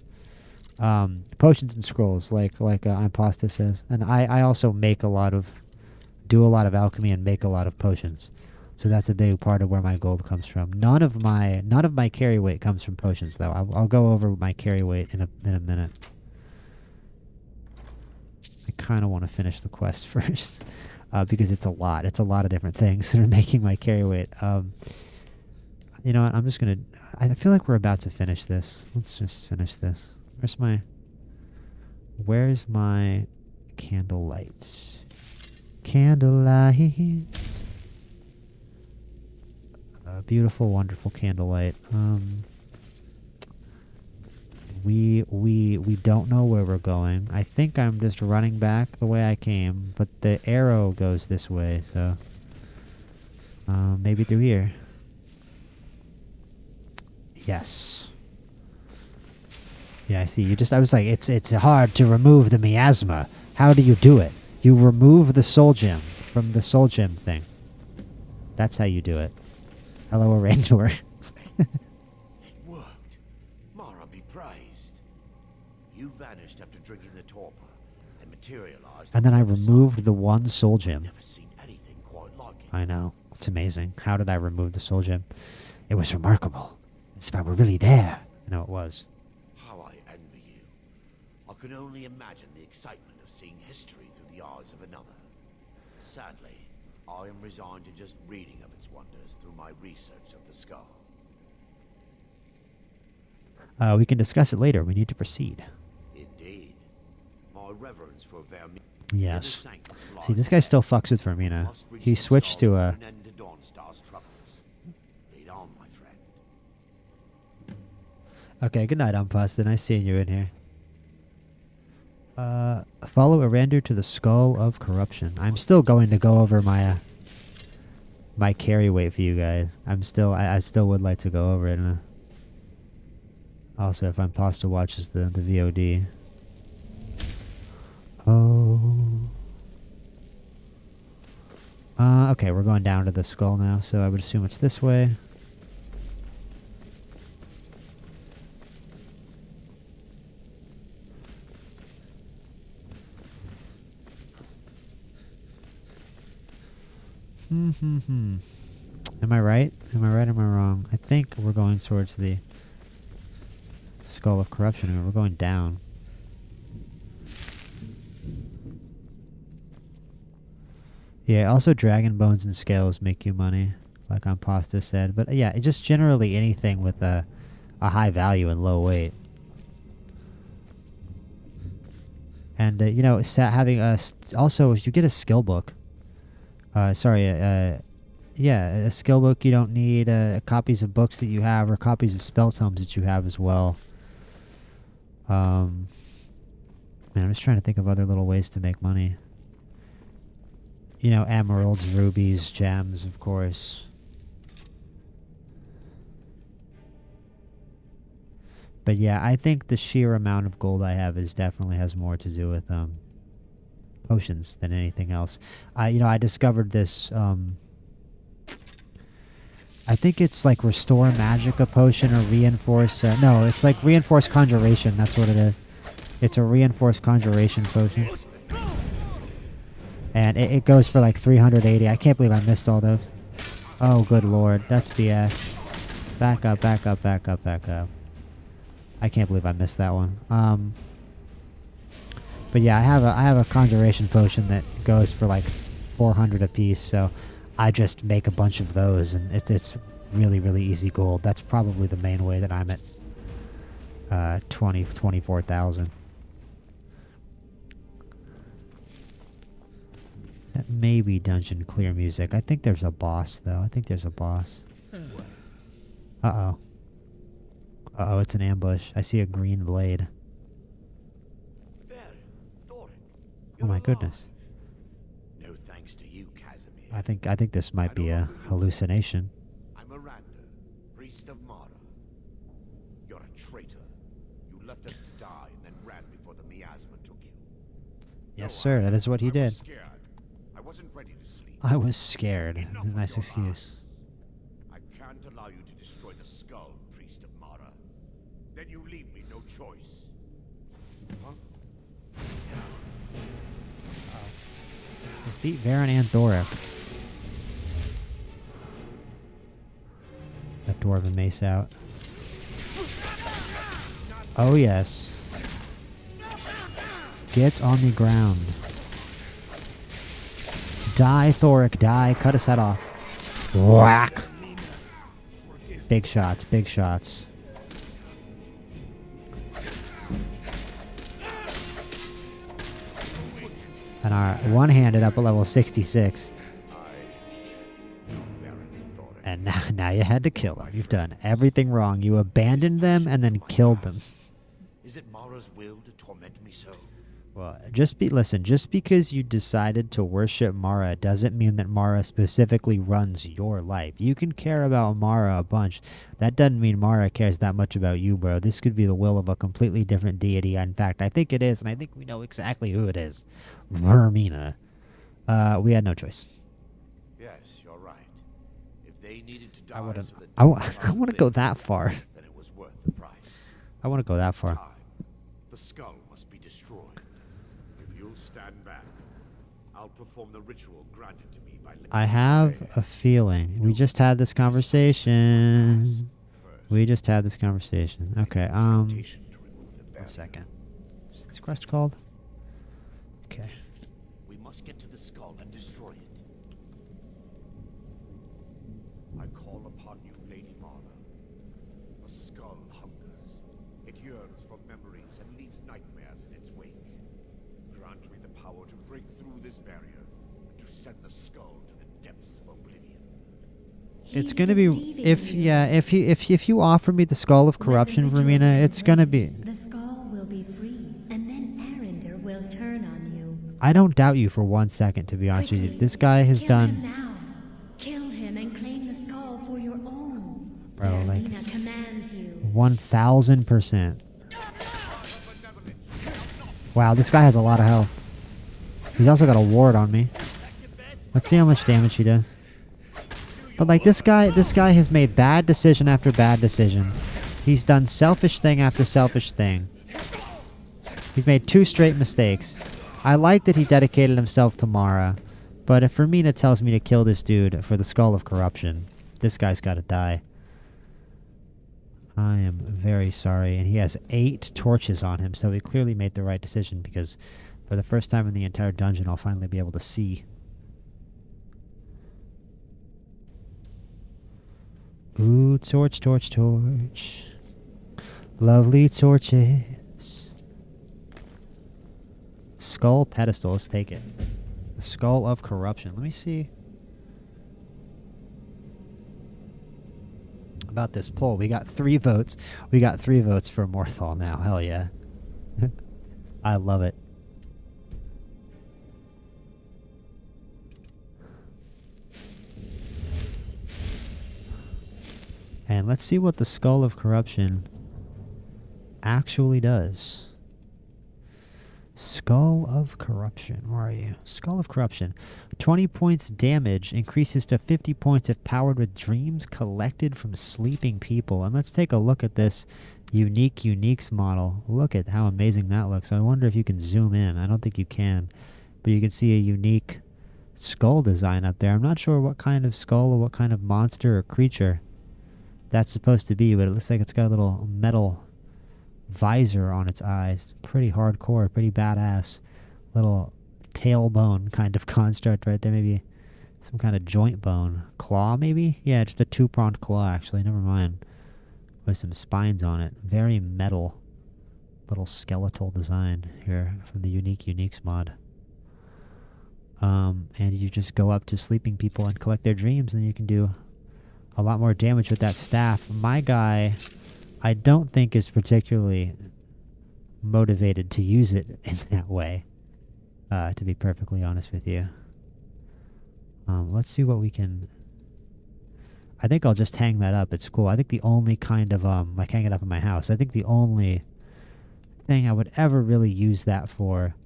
Potions and scrolls, like Imposta says. And I also make do a lot of alchemy and make a lot of potions. So that's a big part of where my gold comes from. None of my carry weight comes from potions, though. I'll go over my carry weight in a minute. I kind of want to finish the quest first, because it's a lot. It's a lot of different things that are making my carry weight. You know what? I'm just gonna... I feel like we're about to finish this. Let's just finish this. Where's my candle lights? Candlelight. Beautiful, wonderful candlelight. We don't know where we're going. I think I'm just running back the way I came, but the arrow goes this way, so maybe through here. Yes. Yeah, I see. I was like, it's hard to remove the miasma. How do you do it? You remove the soul gem from the soul gem thing. That's how you do it. Hello, Arandor. It worked. Mara be praised. You vanished after drinking the torpor and materialized. And then I removed the one soul gem. Never seen anything quite like it. I know. It's amazing. How did I remove the soul gem? It was remarkable. As if I were really there. I know it was. How I envy you. I can only imagine the excitement of seeing history through the eyes of another. Sadly, I am resigned to just reading of its wonders through my research of the skull. We can discuss it later. We need to proceed. Indeed. My reverence for Vermina. Yes. See, this guy still fucks with Vermina. He switched to a... Lead on, my friend. Okay, good night, Unpusted. Nice seeing you in here. Follow Arander to the Skull of Corruption. I'm still going to go over my my carry weight for you guys. I still would like to go over it. Also, if I'm Pasta watches the VOD. Oh. Okay, we're going down to the skull now, so I would assume it's this way. Am I right? Am I right? Am I wrong? I think we're going towards the Skull of Corruption, and we're going down. Yeah, also dragon bones and scales make you money, like Pasta said. But yeah, it just generally anything with a high value and low weight. And, you know, having also, if you get a skill book, yeah, a skill book, you don't need copies of books that you have or copies of spell tomes that you have as well. Man, I'm just trying to think of other little ways to make money. You know, emeralds, rubies, gems, of course. But yeah, I think the sheer amount of gold I have definitely has more to do with potions than anything else. You know, I discovered this. I think it's like Restore Magicka potion or Reinforce. No, it's like Reinforce Conjuration. That's what it is. It's a Reinforce Conjuration potion. And it goes for like 380. I can't believe I missed all those. Oh, good lord. That's BS. Back up, back up, back up, back up. I can't believe I missed that one. But yeah, I have a Conjuration potion that goes for like 400 apiece, so I just make a bunch of those, and it's really, really easy gold. That's probably the main way that I'm at 24,000. That may be dungeon clear music. I think there's a boss, though. I think there's a boss. Uh-oh. Uh-oh, it's an ambush. I see a green blade. Oh my goodness. No thanks to you, Casimir. I think this might be a hallucination. I'm Aranda, priest of Mara. You're a traitor. You left us to die and then ran before the miasma took you. Yes, sir. That is what he did. Scared. I wasn't ready to sleep. I was scared. Enough A nice of your excuse. lies. I can't allow you to destroy the skull, priest of Mara. Then you leave me no choice. Huh? Defeat Varen and Thoric. That dwarven mace out. Oh yes. Gets on the ground. Die, Thoric, die. Cut his head off. Whack. Big shots, big shots. And our one-handed up at level 66. And now you had to kill them. You've done everything wrong. You abandoned them and then killed them. Is it Mara's will to torment me so? Well, listen, just because you decided to worship Mara doesn't mean that Mara specifically runs your life. You can care about Mara a bunch. That doesn't mean Mara cares that much about you, bro. This could be the will of a completely different deity. In fact, I think it is, and I think we know exactly who it is. Vermina. We had no choice. Yes, you're right. If they needed to die I wouldn't. so that I Mara want to lived, go that far. then it was worth the price. I want to go that far. Time. The skull must be destroyed. If you'll stand back, I'll perform the ritual granted to me by I have a feeling we just had this conversation. We just had this conversation. Okay. One second. What's this quest called? Okay. We must get to the skull and destroy it. I call upon you, Lady Mara. The skull hungers. It yearns for memories and leaves nightmares in its wake. Grant me the power to break through this barrier and to send the skull to the depths of oblivion. It's gonna be if you offer me the skull of corruption, Vermina, it's gonna be. The skull will be free, and then Arender will turn on you. I don't doubt you for 1 second, to be honest with you. This guy has Kill him done, now. Kill him and claim the skull for your own. Bro, like- Vermina commands you. 1000%. Wow, this guy has a lot of health. He's also got a ward on me. Let's see how much damage he does. But like this guy has made bad decision after bad decision. He's done selfish thing after selfish thing. He's made 2 straight mistakes. I like that he dedicated himself to Mara, but if Vermina tells me to kill this dude for the skull of corruption, this guy's got to die. I am very sorry, and he has 8 torches on him, so he clearly made the right decision because for the first time in the entire dungeon, I'll finally be able to see. Ooh, torch, torch, torch. Lovely torches. Skull pedestal, let's take it. The skull of corruption. Let me see about this poll. We got 3 votes. We got 3 votes for Morthal now. Hell yeah. I love it. And let's see what the skull of corruption actually does. Skull of corruption. Where are you? Skull of corruption. 20 points damage increases to 50 points if powered with dreams collected from sleeping people. And let's take a look at this uniques model. Look at how amazing that looks. I wonder if you can zoom in. I don't think you can. But you can see a unique skull design up there. I'm not sure what kind of skull or what kind of monster or creature that's supposed to be, but it looks like it's got a little metal visor on its eyes. Pretty hardcore, pretty badass. Little tailbone kind of construct right there. Maybe some kind of joint bone. Claw, maybe? Yeah, just a 2-pronged claw, actually. Never mind. With some spines on it. Very metal. Little skeletal design here from the uniques mod. And you just go up to sleeping people and collect their dreams, and then you can do a lot more damage with that staff. My guy, I don't think is particularly motivated to use it in that way, to be perfectly honest with you. Let's see what we can... I think I'll just hang that up. It's cool. I think the only kind of, like hang it up in my house. I think the only thing I would ever really use that for,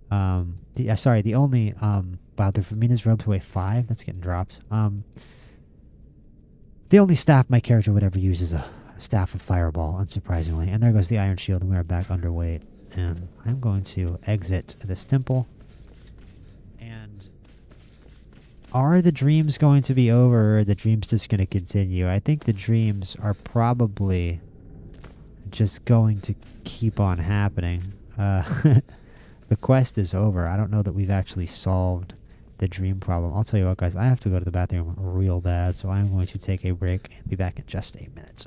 wow, the Vermina's robes weigh 5. That's getting dropped. The only staff my character would ever use is a staff of fireball, unsurprisingly. And there goes the iron shield, and we are back underweight. And I'm going to exit this temple. And are the dreams going to be over, or are the dreams just going to continue? I think the dreams are probably just going to keep on happening. The quest is over. I don't know that we've actually solved the dream problem. I'll tell you what, guys, I have to go to the bathroom real bad, so I'm going to take a break and be back in just a minute.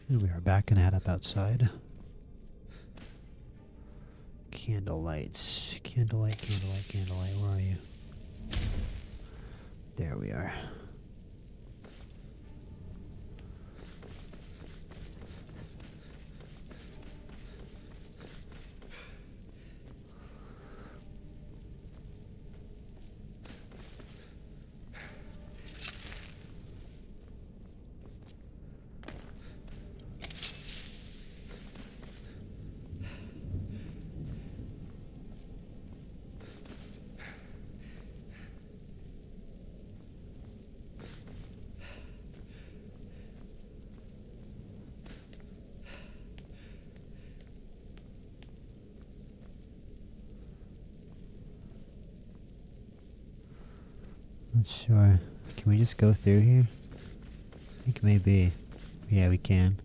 And we are back and head up outside. Candle lights. Candlelight, candlelight, candlelight. Where are you? There we are. Not sure. Can we just go through here? I think maybe. Yeah, we can.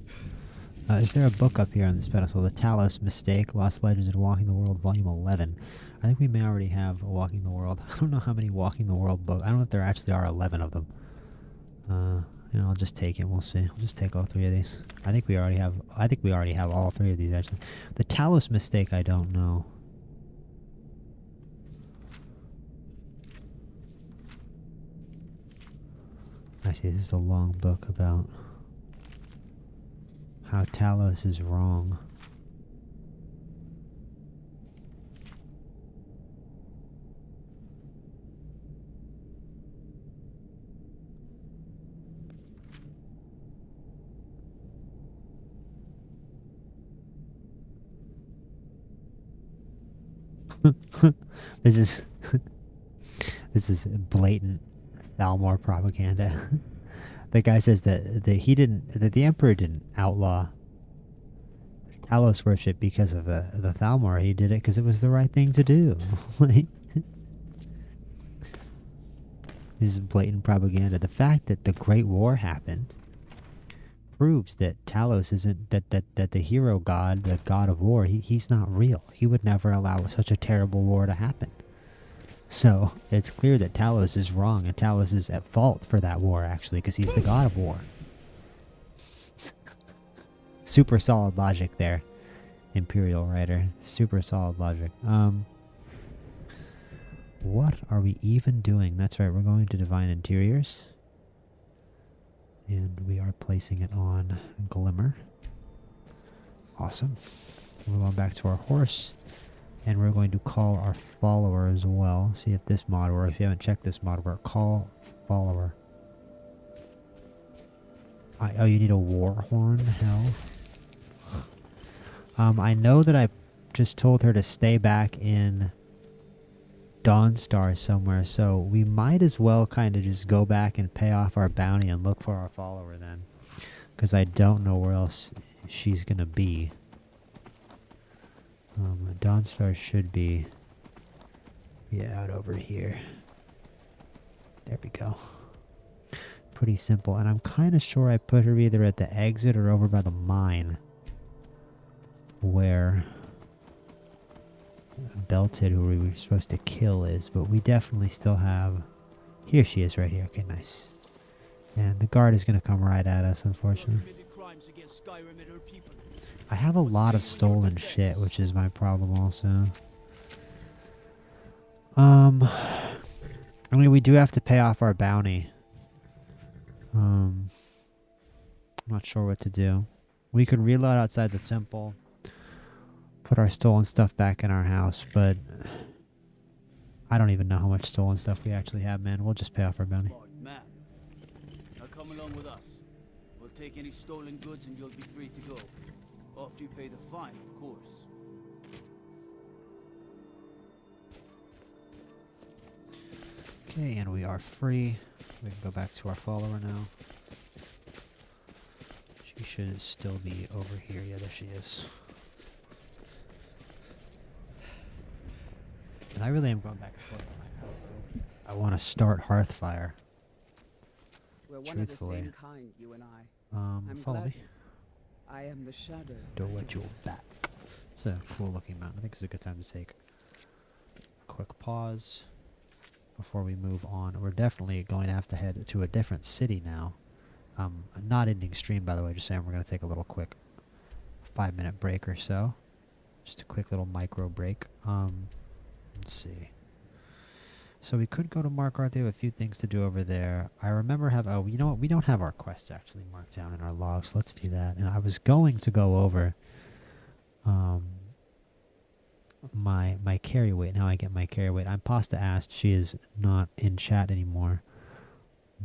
Is there a book up here on this pedestal? The Talos Mistake, Lost Legends in Walking the World, Volume 11. I think we may already have a Walking the World. I don't know how many Walking the World books. I don't know if there actually are 11 of them. You know, I'll just take it. We'll see. I'll just take all 3 of these. I think we already have all 3 of these, actually. The Talos Mistake, I don't know. Actually, this is a long book about how Talos is wrong. This is this is blatant Thalmor propaganda. The guy says that the Emperor didn't outlaw Talos worship because of the Thalmor. He did it because it was the right thing to do. Like, this is blatant propaganda. The fact that the Great War happened proves that Talos isn't that the hero god, the god of war, he's not real. He would never allow such a terrible war to happen. So it's clear that Talos is wrong, and Talos is at fault for that war, actually, because he's the god of war. Super solid logic there, Imperial Writer. Super solid logic. What are we even doing? That's right, we're going to Divine Interiors. And we are placing it on Glimmer. Awesome. We're going back to our horse. And we're going to call our follower as well. See if this mod works. If you haven't checked this mod work, call follower. Oh, you need a war horn? Hell. I know that I just told her to stay back in Dawnstar somewhere, so we might as well kind of just go back and pay off our bounty and look for our follower then. Because I don't know where else she's going to be. Dawnstar should be out over here. There we go. Pretty simple. And I'm kind of sure I put her either at the exit or over by the mine. Where Belted, who we were supposed to kill, is. But we definitely still have... Here she is right here. Okay, nice. And the guard is going to come right at us, unfortunately. I have a lot of stolen shit, which is my problem also. I mean, we do have to pay off our bounty. I'm not sure what to do. We could reload outside the temple. Put our stolen stuff back in our house, but I don't even know how much stolen stuff we actually have, man. We'll just pay off our bounty. Man, now come along with us. We'll take any stolen goods and you'll be free to go. After you pay the fine, of course. Okay, and we are free. We can go back to our follower now. She should still be over here. Yeah, there she is. And I really am going back and forth on my house. I want to start Hearthfire. We're one of the Truthfully. same kind, you and I. I'm Follow glad me. I am the shadow. Don't let your back. It's a cool looking mountain. I think it's a good time to take a quick pause before we move on. We're definitely going to have to head to a different city now. I'm not ending stream, by the way, just saying we're going to take a little quick 5-minute break or so. Just a quick little micro break. Let's see. So we could go to Markarth. They have a few things to do over there. I remember oh, you know what? We don't have our quests actually marked down in our logs. Let's do that. And I was going to go over my carry weight. Now I get my carry weight. I'm pasta asked. She is not in chat anymore.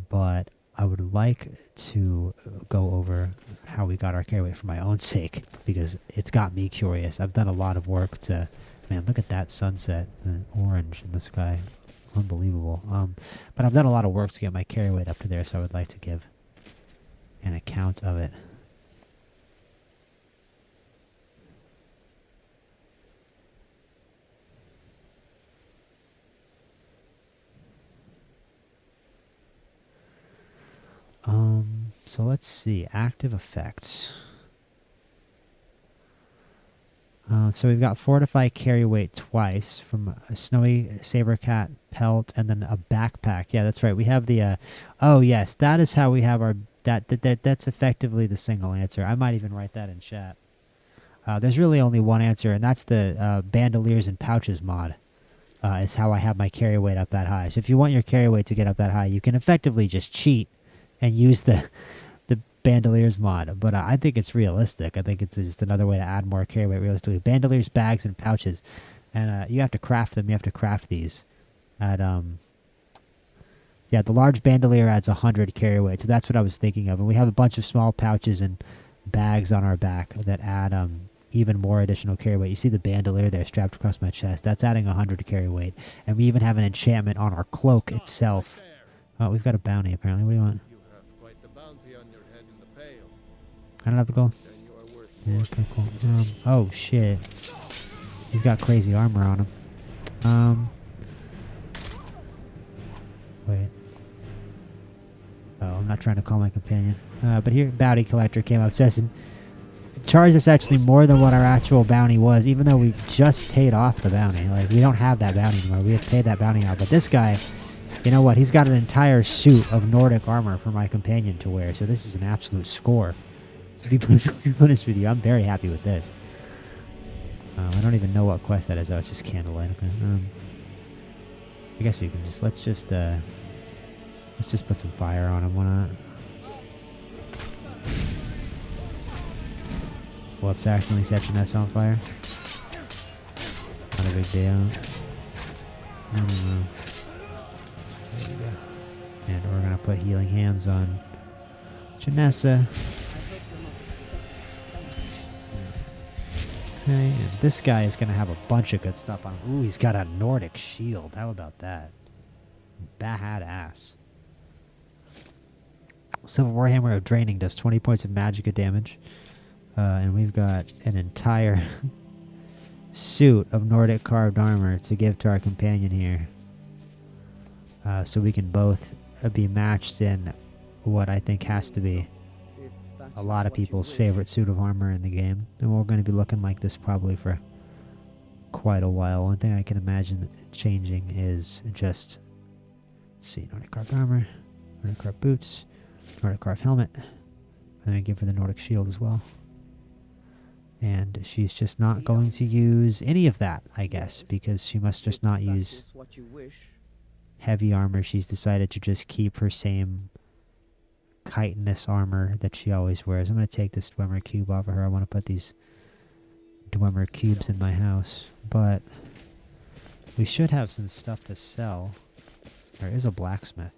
But I would like to go over how we got our carry weight for my own sake, because it's got me curious. I've done a lot of work to... Man, look at that sunset. The orange in the sky. Unbelievable. But I've done a lot of work to get my carry weight up to there, so I would like to give an account of it. So let's see. Active effects. So we've got Fortify carry weight twice from a Snowy Sabercat pelt and then a backpack. Yeah, that's right. We have the... oh, yes. That is how we have our... That's effectively the single answer. I might even write that in chat. There's really only one answer, and that's the Bandoliers and Pouches mod. Is how I have my carry weight up that high. So if you want your carry weight to get up that high, you can effectively just cheat and use the Bandoliers mod, but I think it's realistic. I think it's just another way to add more carry weight realistically. Bandoliers, bags, and pouches, and you have to craft them. You have to craft these at yeah, the large bandolier adds 100 carry weight, so that's what I was thinking of. And we have a bunch of small pouches and bags on our back that add even more additional carry weight. You see the bandolier there strapped across my chest. That's adding 100 carry weight, and we even have an enchantment on our cloak itself. Oh, we've got a bounty apparently. What do you want? I don't have the gold. Yeah, okay, cool. Oh shit. He's got crazy armor on him. Wait. Oh, not trying to call my companion. But here, bounty collector came up, Justin. Charged us actually more than what our actual bounty was, even though we just paid off the bounty. Like, we don't have that bounty anymore. We had paid that bounty out. But this guy, you know what? He's got an entire suit of Nordic armor for my companion to wear. So this is an absolute score. To be perfectly honest with you, I'm very happy with this. I don't even know what quest that is. Oh, it's just candlelight. Okay. I guess we can just let's just put some fire on him. Why not? Whoops! Accidentally set your nest on fire. Not a big deal. I don't know. There we go. And we're gonna put healing hands on Janessa. Okay, and this guy is going to have a bunch of good stuff on him. Ooh, he's got a Nordic shield. How about that? Badass. Silver Warhammer of Draining does 20 points of magicka damage. And we've got an entire suit of Nordic carved armor to give to our companion here. So we can both be matched in what I think has to be a lot of people's favorite suit of armor in the game. And we're going to be looking like this probably for quite a while. One thing I can imagine changing is just, let's see, Nordic carved armor, Nordic carved boots, Nordic carved helmet. And then give her the Nordic shield as well. And she's just not going to use any of that, I guess, because she must just not use heavy armor. She's decided to just keep her same chitinous armor that she always wears. I'm going to take this Dwemer cube off of her. I want to put these Dwemer cubes in my house. But we should have some stuff to sell. There is a blacksmith.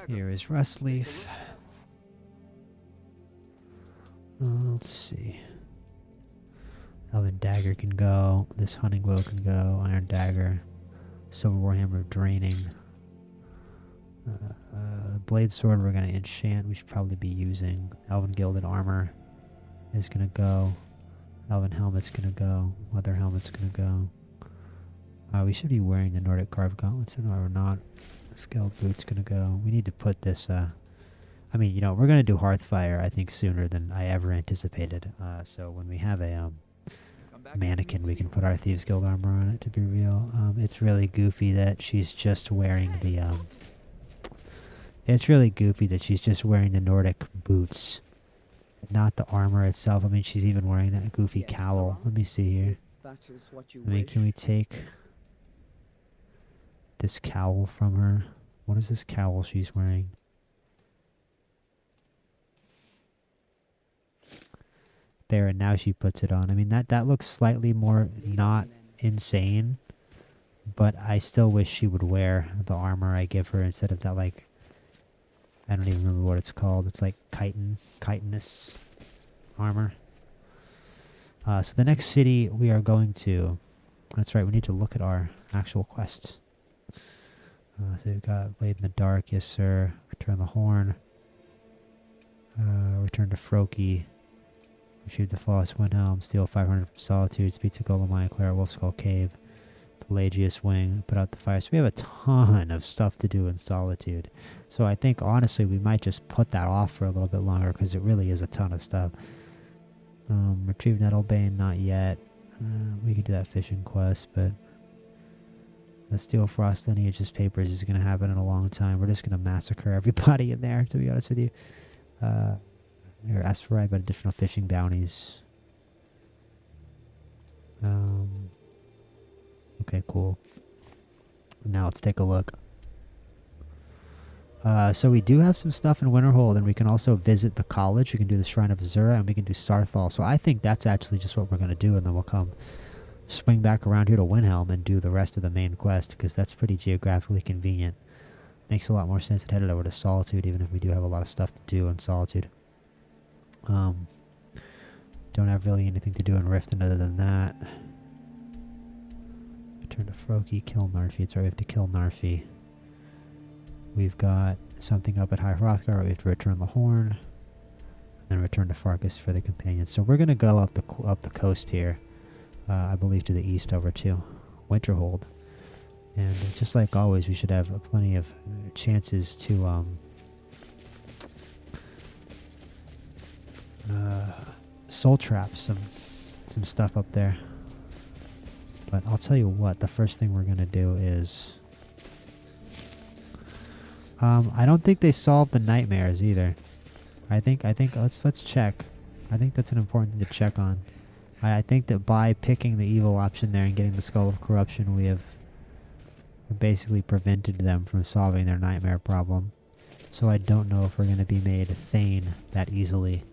Here is rust leaf. Let's see. Elven dagger can go. This hunting bow can go. Iron dagger. Silver warhammer of draining. Blade sword we're going to enchant. We should probably be using. Elven gilded armor is going to go. Elven helmet's going to go. Leather helmet's going to go. We should be wearing the Nordic carved gauntlets. No, we're not. Scaled boots gonna go. We need to put this, I mean, you know, we're gonna do Hearthfire, I think, sooner than I ever anticipated. So when we have a mannequin, we can put our Thieves Guild armor on it, to be real. It's really goofy that she's just wearing the, it's really goofy that she's just wearing the Nordic boots, not the armor itself. I mean, she's even wearing that goofy cowl. Let me see here. I mean, can we take this cowl from her? What is this cowl she's wearing? There, and now she puts it on. I mean, that looks slightly more not insane, but I still wish she would wear the armor I give her instead of that, like, I don't even remember what it's called. It's like chitinous armor. So the next city we are going to, that's right, we need to look at our actual quests. So we've got Blade in the Dark, yes sir. Return the Horn. Return to Froki. Retrieve the Flawless Windhelm. Steal 500 from Solitude. Speak to Golem Claire, Wolfskull Cave. Pelagius Wing. Put out the fire. So we have a ton of stuff to do in Solitude. So I think honestly we might just put that off for a little bit longer because it really is a ton of stuff. Retrieve Nettlebane, not yet. We could do that fishing quest, but the Steel Frost Lineage's papers is going to happen in a long time. We're just going to massacre everybody in there, to be honest with you. Or ask for right about additional fishing bounties. Okay, cool. Now let's take a look. So we do have some stuff in Winterhold, and we can also visit the college. We can do the Shrine of Azura, and we can do Sarthal. So I think that's actually just what we're going to do, and then we'll come swing back around here to Windhelm and do the rest of the main quest, because that's pretty geographically convenient. Makes a lot more sense to head it over to Solitude, even if we do have a lot of stuff to do in Solitude. don't have really anything to do in Riften other than that. Return to Froki, kill Narfi. It's right, we have to kill Narfi. We've got something up at High Hrothgar. We have to return the horn. And then return to Farkas for the companions. So we're going to go up the coast here. I believe to the east over to Winterhold. And just like always, we should have plenty of chances to soul trap some stuff up there. But I'll tell you what, the first thing we're gonna do is I don't think they solved the nightmares either. I think let's check. I think that's an important thing to check on. I think that by picking the evil option there and getting the Skull of Corruption, we have basically prevented them from solving their nightmare problem. So I don't know if we're going to be made Thane that easily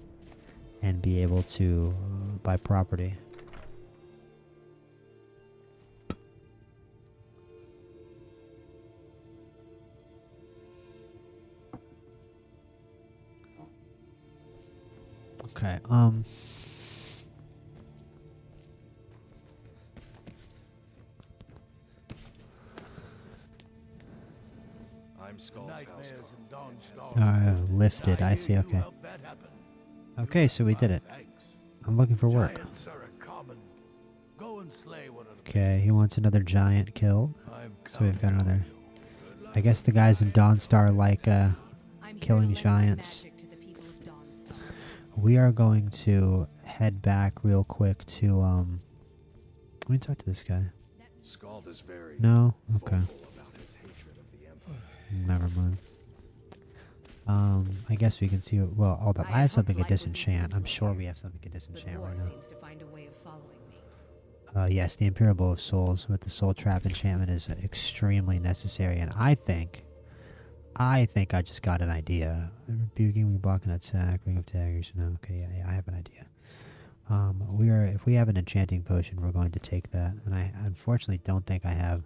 and be able to buy property. Okay, I'm Skull's Nightmares housecarl. and Dawnstar. lifted, I see, okay. Help that happen. Okay, so we did it. Thanks. I'm looking for work. Giants are a common. Go and slay one of the Okay, he wants another giant killed. I'm So we've got counting on another. you. I guess the guys in Dawnstar like I'm here killing to lend giants. magic to the people of Dawnstar. We are going to head back real quick to let me talk to this guy. Skald is very No? Okay. vocal about his hatred of the Empire. Never mind. I guess we can see. Well, hold up. I have something to disenchant. I'm sure we have something to The disenchant dwarf right now. seems to find a way of following me. Yes, the Imperial Bow of Souls with the Soul Trap enchantment is extremely necessary, and I think I just got an idea. Rebuking, we block an attack, ring of daggers. No, okay, yeah, I have an idea. If we have an enchanting potion, we're going to take that, and I unfortunately don't think I have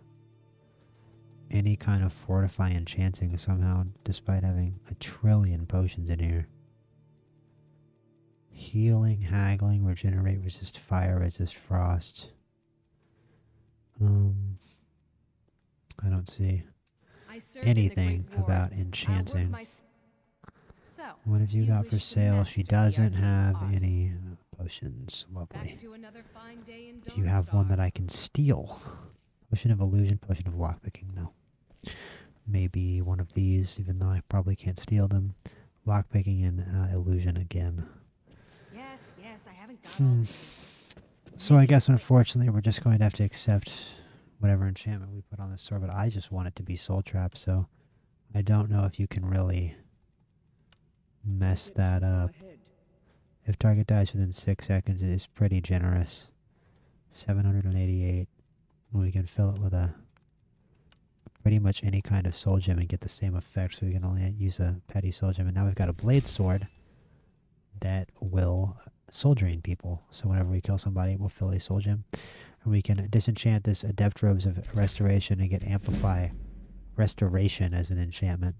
any kind of fortify enchanting somehow, despite having a trillion potions in here. Healing, haggling, regenerate, resist fire, resist frost. I don't see I served in the anything Great War. about I'll work enchanting. So, What have you got for wish the sale? best She of the doesn't arcane have arts. any potions. Lovely. back to another fine day in Do you have one Dawnstar. that I can steal? Potion of illusion, potion of lockpicking. No. Maybe one of these, even though I probably can't steal them. Lockpicking and illusion again. Yes, I haven't got all the So I guess unfortunately we're just going to have to accept whatever enchantment we put on this sword, but I just want it to be soul trap, so I don't know if you can really mess that up. Go ahead. If target dies within 6 seconds, it is pretty generous. 788. We can fill it with a pretty much any kind of soul gem and get the same effect, so we can only use a petty soul gem. And now we've got a blade sword that will soul drain people. So whenever we kill somebody, we'll fill a soul gem. And we can disenchant this Adept Robes of Restoration and get Amplify Restoration as an enchantment.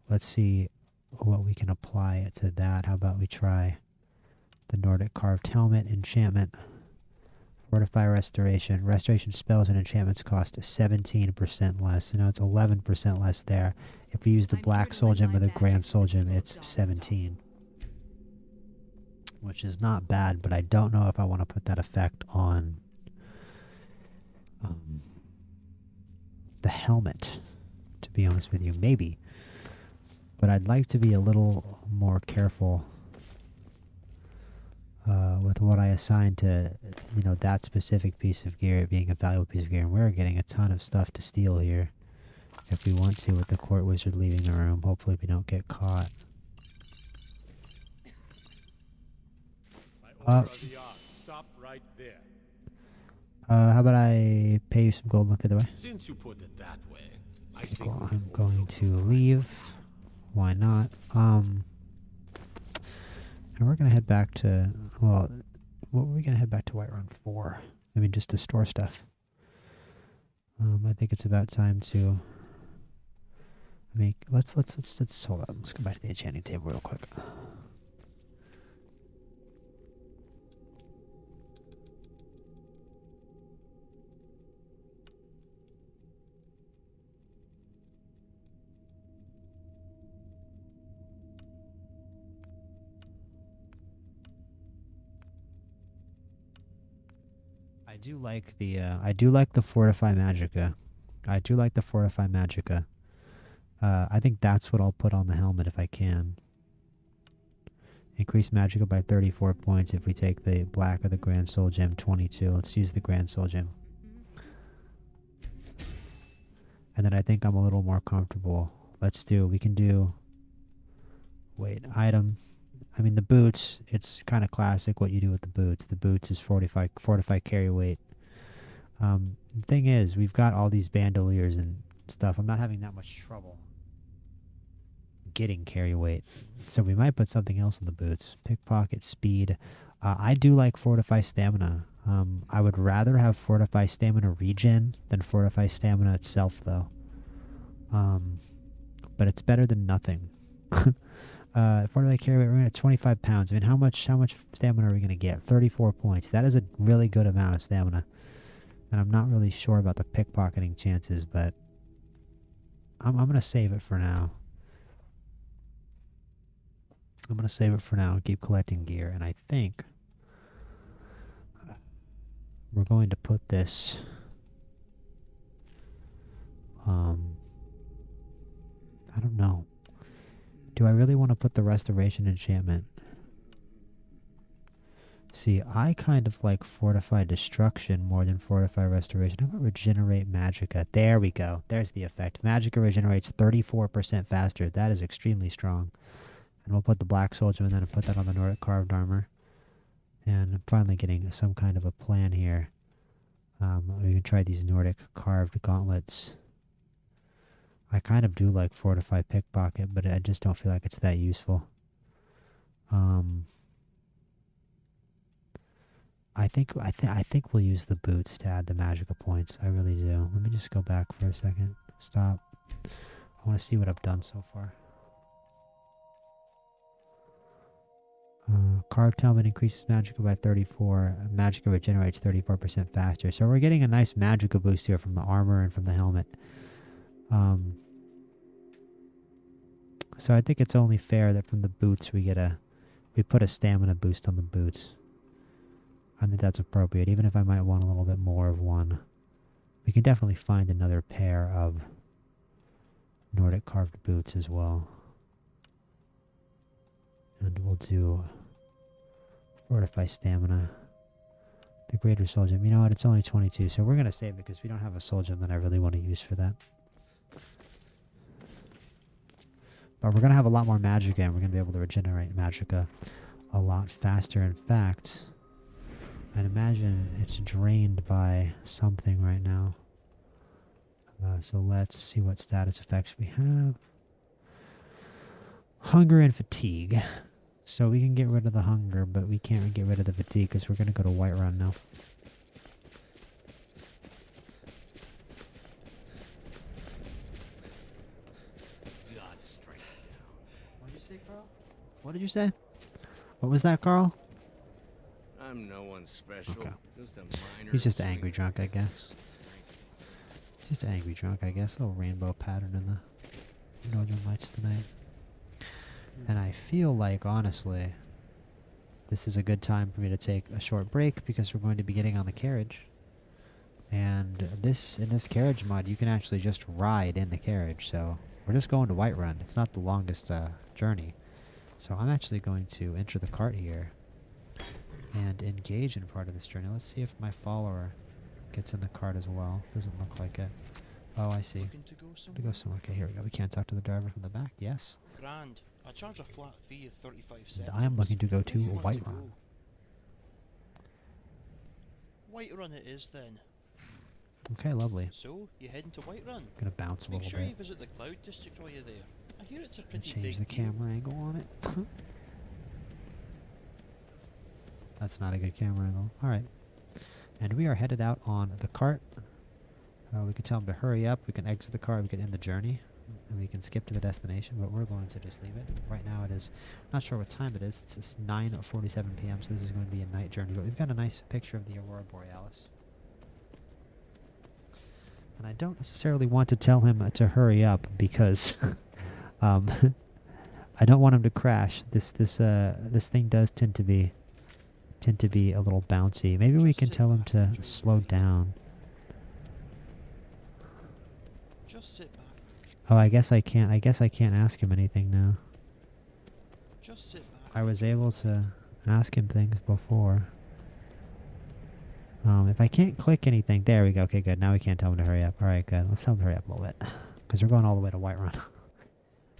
Let's see what we can apply to that. How about we try the Nordic Carved Helmet enchantment. Fortify Restoration. Restoration spells and enchantments cost 17% less. So now it's 11% less there. If we use the I'm here Black to Soul lend Gem my or the magic Grand to Soul the Gem, people of it's Dawnstar. 17. Which is not bad, but I don't know if I want to put that effect on the helmet, to be honest with you. Maybe. But I'd like to be a little more careful with what I assign to, that specific piece of gear being a valuable piece of gear. And we're getting a ton of stuff to steal here if we want to with the court wizard leaving the room. Hopefully we don't get caught. Stop right there. How about I pay you some gold? Look the other way. Since you put it that way, I think Well, we I'm can going also to leave. Why not? And we're gonna head back to, well, what were we gonna head back to Whiterun for? I mean, just to store stuff. I think it's about time to let's hold on. Let's go back to the enchanting table real quick. I do like the Fortify Magica. I do like the Fortify Magica. I think that's what I'll put on the helmet if I can. Increase Magica by 34 points if we take the black of the Grand Soul Gem 22. Let's use the Grand Soul Gem. And then I think I'm a little more comfortable. We can do, wait, item. I mean, the boots, it's kind of classic what you do with the boots. The boots is fortify carry weight. The thing is, we've got all these bandoliers and stuff. I'm not having that much trouble getting carry weight. So we might put something else in the boots. Pickpocket, speed. I do like Fortify Stamina. I would rather have Fortify Stamina regen than Fortify Stamina itself, though. But it's better than nothing. Fortify carry weight, we're going at 25 pounds. I mean, how much stamina are we going to get? 34 points. That is a really good amount of stamina. And I'm not really sure about the pickpocketing chances, but I'm going to save it for now. I'm going to save it for now and keep collecting gear. And I think we're going to put this... I don't know. Do I really want to put the Restoration enchantment? See, I kind of like Fortify Destruction more than Fortify Restoration. How about Regenerate Magica? There we go. There's the effect. Magica regenerates 34% faster. That is extremely strong. And we'll put the Black Soldier and then put that on the Nordic Carved Armor. And I'm finally getting some kind of a plan here. We can try these Nordic Carved Gauntlets. I kind of do like Fortify Pickpocket, but I just don't feel like it's that useful. I think we'll use the boots to add the Magica points. I really do. Let me just go back for a second. Stop. I want to see what I've done so far. Carved helmet increases Magica by 34. Magica regenerates 34% faster. So we're getting a nice Magica boost here from the armor and from the helmet. So I think it's only fair that from the boots we put a stamina boost on the boots. I think that's appropriate, even if I might want a little bit more of one. We can definitely find another pair of Nordic carved boots as well. And we'll do Fortify Stamina. The Greater Soul Gem. You know what? It's only 22, so we're going to save it because we don't have a Soul Gem that I really want to use for that. But we're going to have a lot more Magica, and we're going to be able to regenerate Magica a lot faster. In fact, I'd imagine it's drained by something right now. So let's see what status effects we have. Hunger and fatigue. So we can get rid of the hunger, but we can't get rid of the fatigue because we're going to go to Whiterun now. What did you say, Carl? What did you say? What was that, Carl? I'm no one special. Okay. Just a minor. He's just angry drunk, I guess. Just angry drunk, I guess. A little rainbow pattern in the Northern Lights tonight. And I feel like, honestly, this is a good time for me to take a short break because we're going to be getting on the carriage. And in this carriage mod, you can actually just ride in the carriage. So we're just going to Whiterun. It's not the longest journey. So I'm actually going to enter the cart here and engage in part of this journey. Let's see if my follower gets in the cart as well. Doesn't look like it. Oh, I see. To go somewhere. Okay, here we go. We can't talk to the driver from the back. Yes. Grand. I charge a flat fee of 35 cents. I am looking to go to Whiterun. Whiterun it is then. Okay, lovely. So, you heading to Whiterun? Gonna bounce a Make little sure bit. you visit the Cloud District while you're there. I hear it's a And pretty change big the deal. camera angle on it. That's not a good camera angle. Alright. And we are headed out on the cart. We can tell him to hurry up. We can exit the car. We can end the journey. And we can skip to the destination. But we're going to just leave it. Right now it is, not sure what time it is. It's 9:47 p.m. So this is going to be a night journey. But we've got a nice picture of the Aurora Borealis. And I don't necessarily want to tell him to hurry up because I don't want him to crash. This thing does tend to be tend to be a little bouncy. Maybe we can tell him to slow down. Just sit back. Oh, I guess I can't. I guess I can't ask him anything now. Just sit back. I was able to ask him things before. If I can't click anything, there we go. Okay, good. Now we can't tell him to hurry up. All right, good. Let's tell him to hurry up a little bit, because we're going all the way to Whiterun.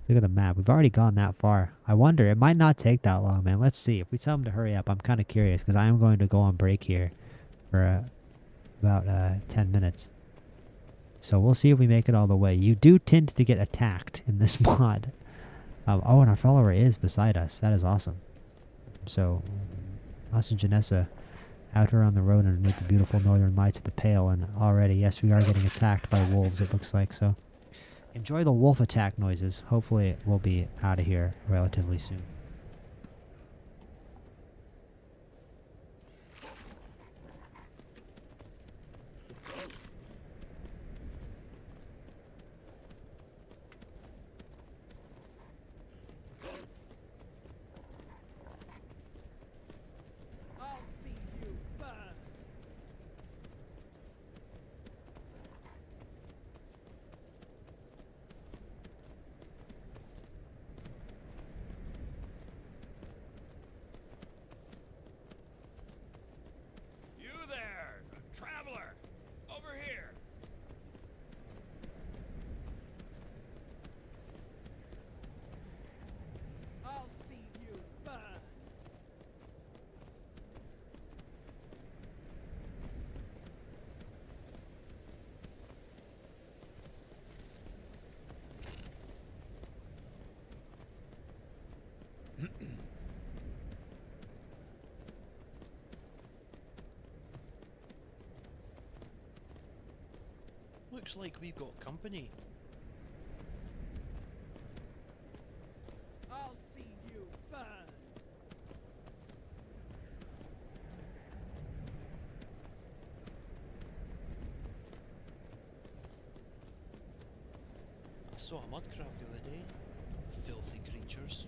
Look at the map. We've already gone that far. I wonder. It might not take that long, man. Let's see. If we tell him to hurry up, I'm kind of curious, because I am going to go on break here for about 10 minutes. So we'll see if we make it all the way. You do tend to get attacked in this mod. Oh, and our follower is beside us. That is awesome. So, us and Janessa out here on the road underneath the beautiful northern lights of the Pale, and already, yes, we are getting attacked by wolves, it looks like. So, enjoy the wolf attack noises. Hopefully, we'll be out of here relatively soon. I'll see you burn. You there, traveler! Over here! I'll see you burn. Looks like we've got company. I'll see you burn. I saw a mudcrab the other day. Filthy creatures.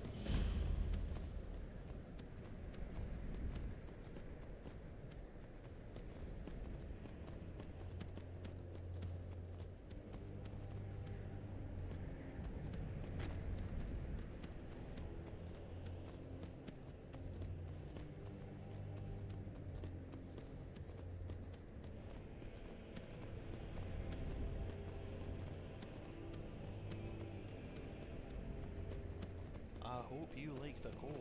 I hope you like the cold.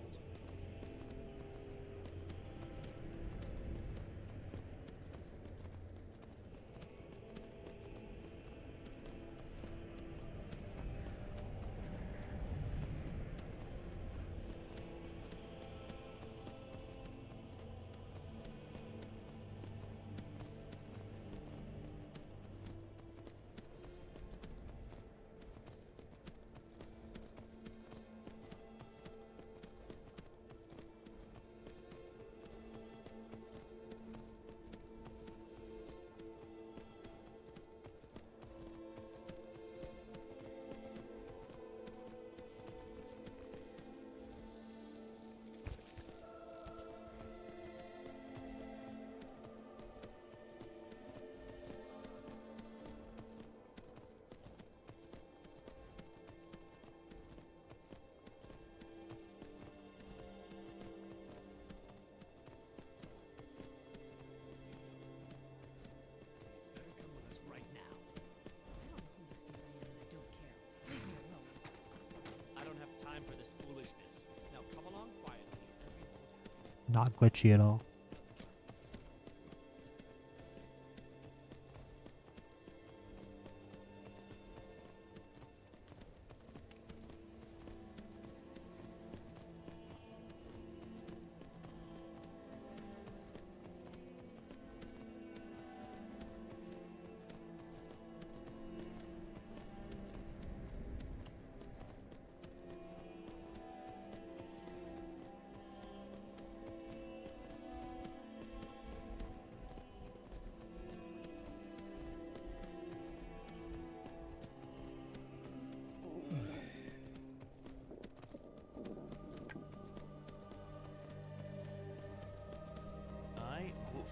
Better come with us right now. I don't know who you think I am, and I don't care. Leave me alone. I don't have time for this foolishness. Now come along quietly. Not glitchy at all.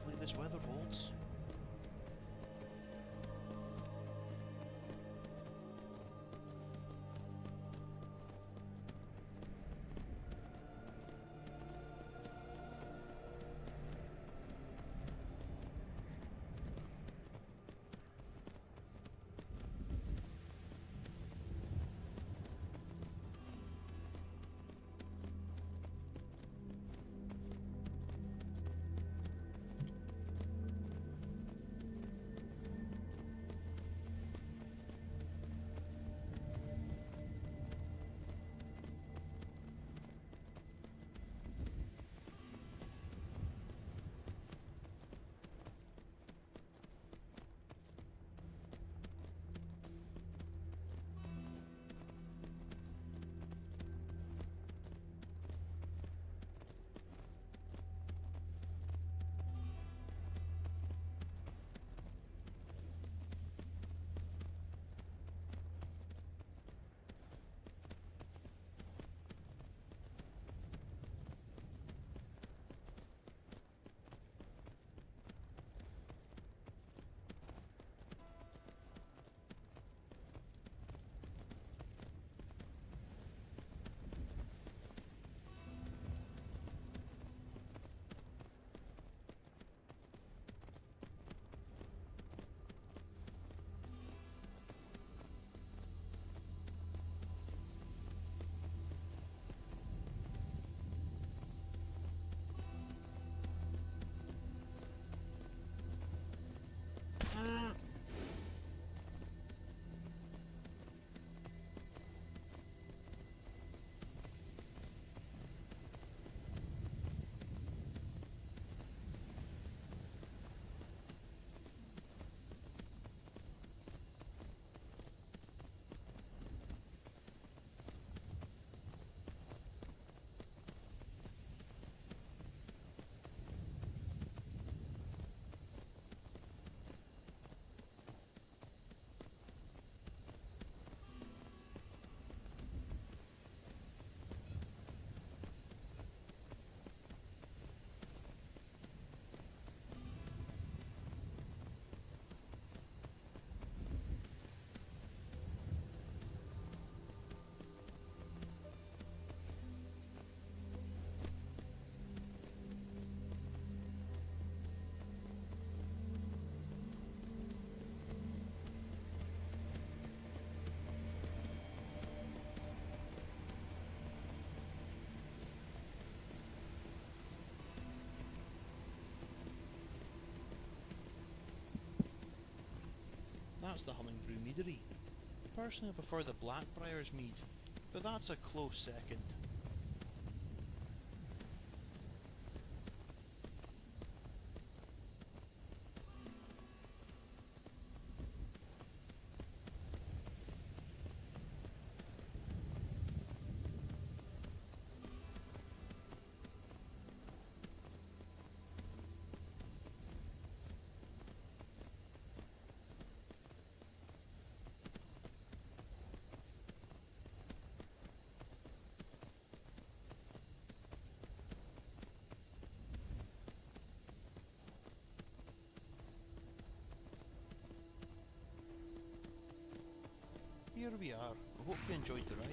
Hopefully this weather holds. That's the Humming Brew Meadery. Personally, I prefer the Blackbriar's mead, but that's a close second. Here we are. I hope you enjoyed the ride.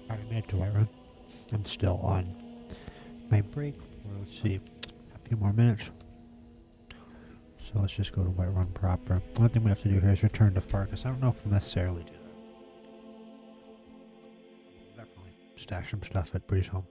I made it to Whiterun. I'm still on my break. Let's see, a few more minutes. So let's just go to Whiterun proper. One thing we have to do here is return to Farkas. I don't know if we'll necessarily do that. Definitely stash some stuff at Bree's home.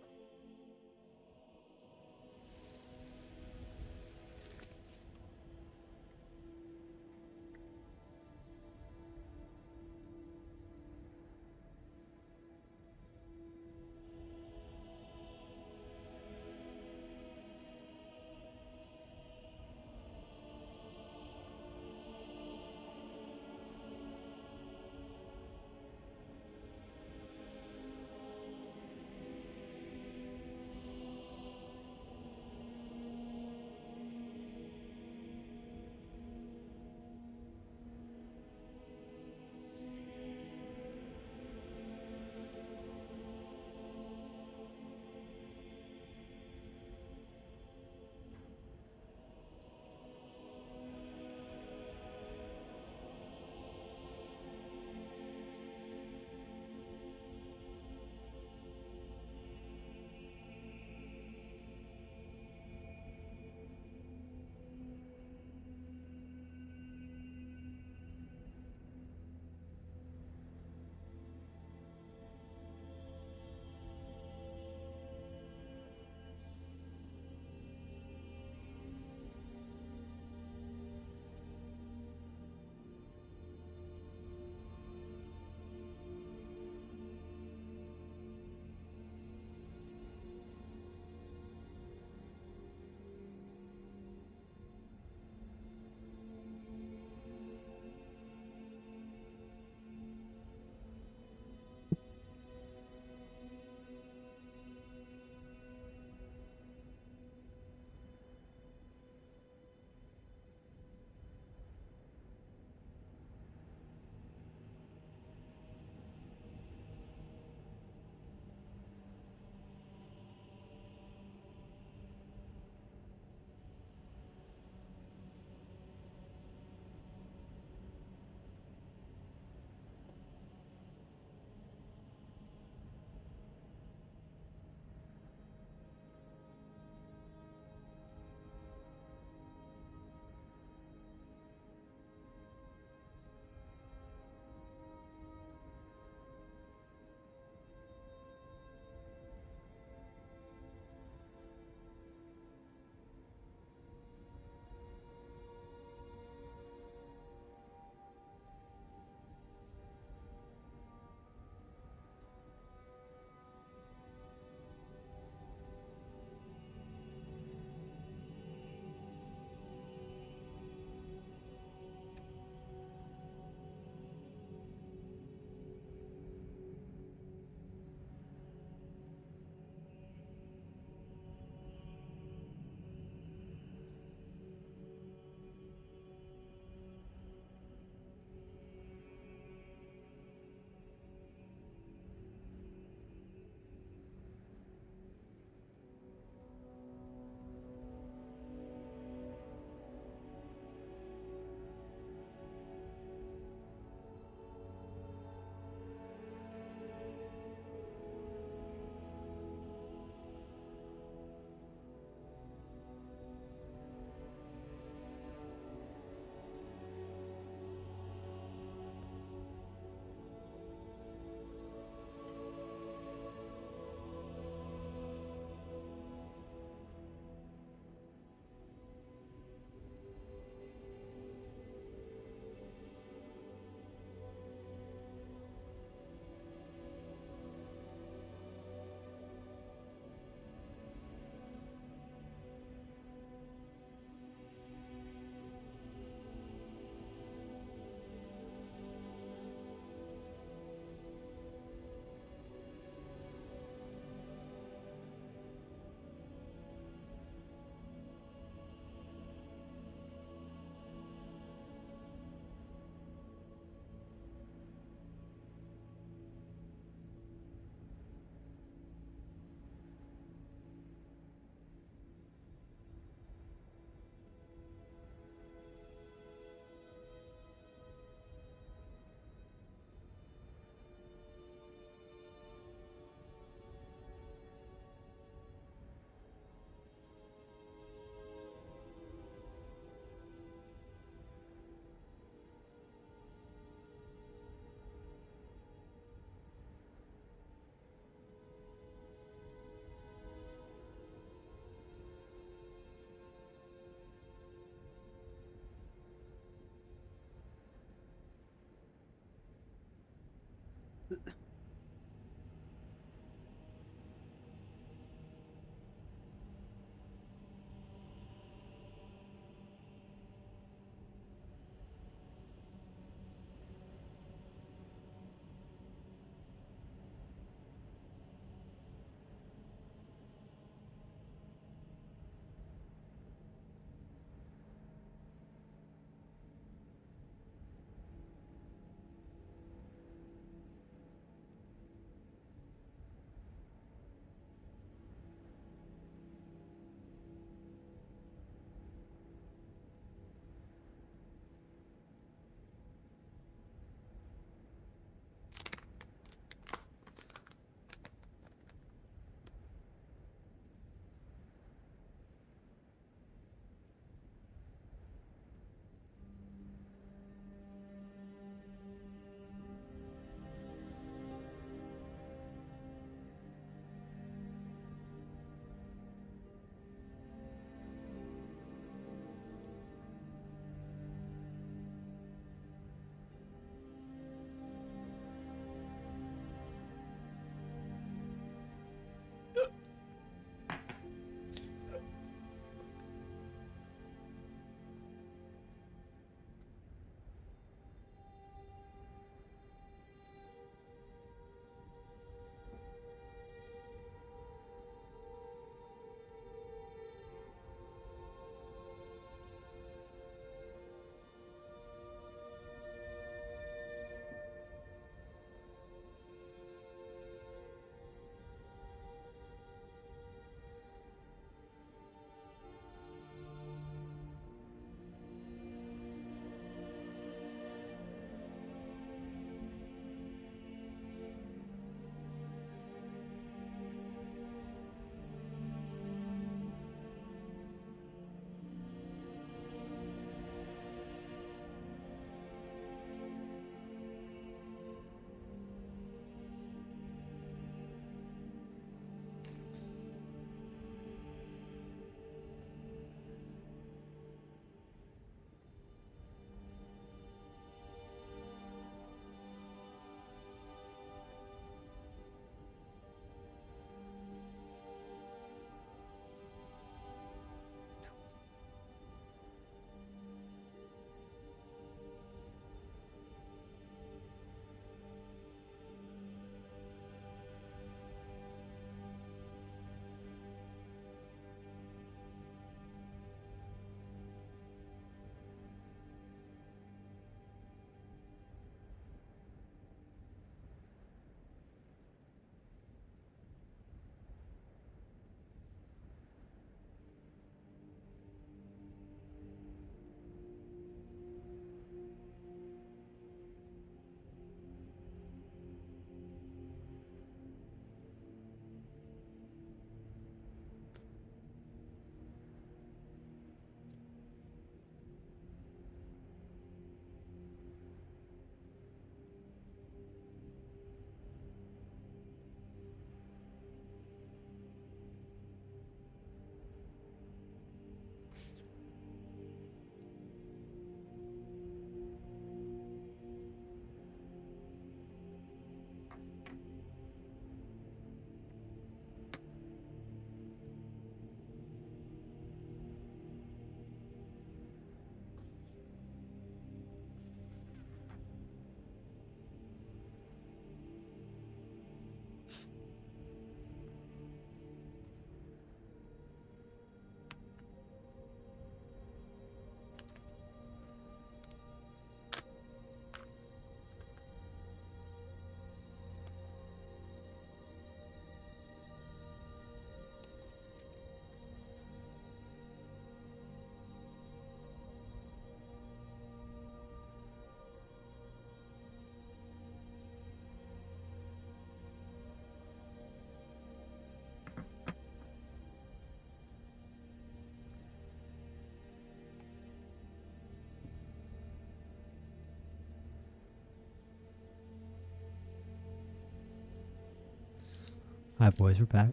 Hi, boys. We're back.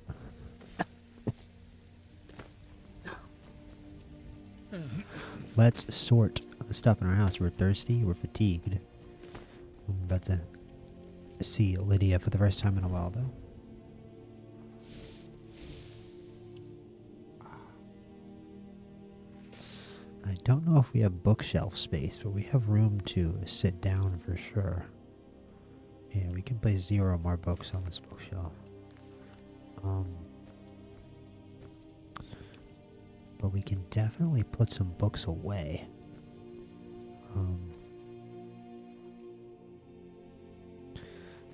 Let's sort the stuff in our house. We're thirsty. We're fatigued. I'm about to see Lydia for the first time in a while, though. I don't know if we have bookshelf space, but we have room to sit down for sure. Yeah, we can place 0 more books on this bookshelf. But we can definitely put some books away. And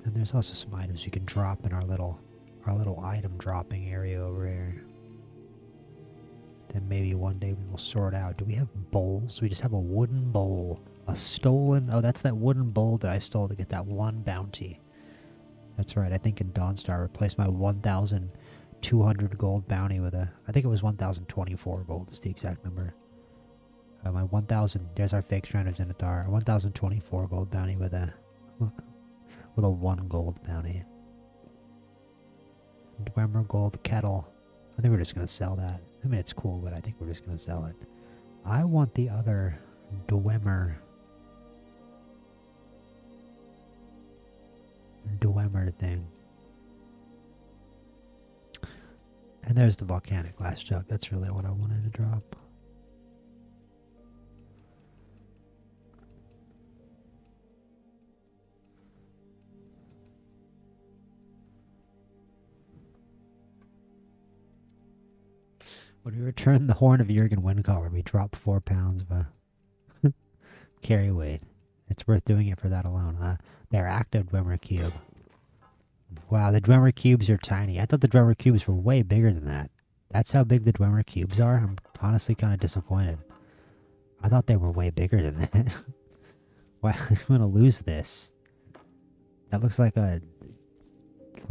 there's also some items we can drop in our little item dropping area over here. Then maybe one day we will sort out. Do we have bowls? We just have a wooden bowl. A stolen... Oh, that's that wooden bowl that I stole to get that one bounty. That's right. I think in Dawnstar I replaced my 1,200 gold bounty with a... I think it was 1,024 gold is the exact number. My 1,000... There's our fake Shrine of Zenithar. 1,024 gold bounty with a... with a 1 gold bounty. Dwemer gold kettle. I think we're just going to sell that. I mean, it's cool, but I think we're just going to sell it. I want the other Dwemer thing. And there's the volcanic glass jug. That's really what I wanted to drop. When we return the horn of Jurgen Windcaller, we drop 4 pounds of carry weight. It's worth doing it for that alone. They're active Dwemer cube. Wow, the Dwemer cubes are tiny. I thought the Dwemer cubes were way bigger than that. That's how big the Dwemer cubes are? I'm honestly kind of disappointed. I thought they were way bigger than that. Wow, I'm gonna lose this. That looks like a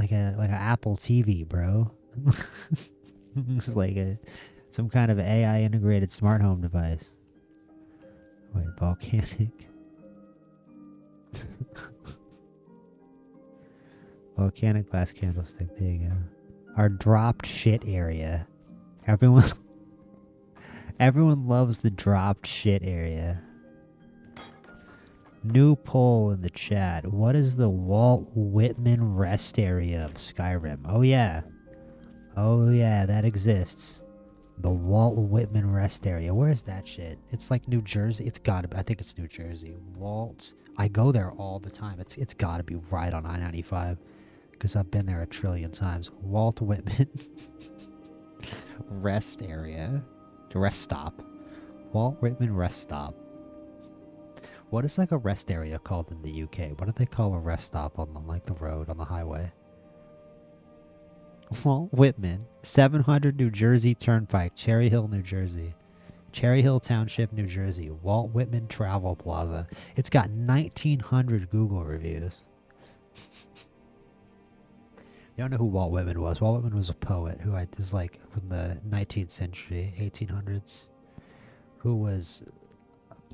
Apple TV, bro. Looks like some kind of AI integrated smart home device. Wait, volcanic. Volcanic glass candlestick. There you go. Our dropped shit area. Everyone loves the dropped shit area. New poll in the chat. What is the Walt Whitman rest area of Skyrim? Oh yeah. Oh yeah, that exists. The Walt Whitman rest area. Where's that shit? It's like New Jersey. It's gotta be. I think it's New Jersey. Walt. I go there all the time. It's gotta be right on I-95. Because I've been there a trillion times. Walt Whitman. Rest area. Rest stop. Walt Whitman rest stop. What is like a rest area called in the UK? What do they call a rest stop on the road, on the highway? Walt Whitman. 700 New Jersey Turnpike. Cherry Hill, New Jersey. Cherry Hill Township, New Jersey. Walt Whitman Travel Plaza. It's got 1,900 Google reviews. You don't know who Walt Whitman was. Walt Whitman was a poet who was like from the 19th century, 1800s, who was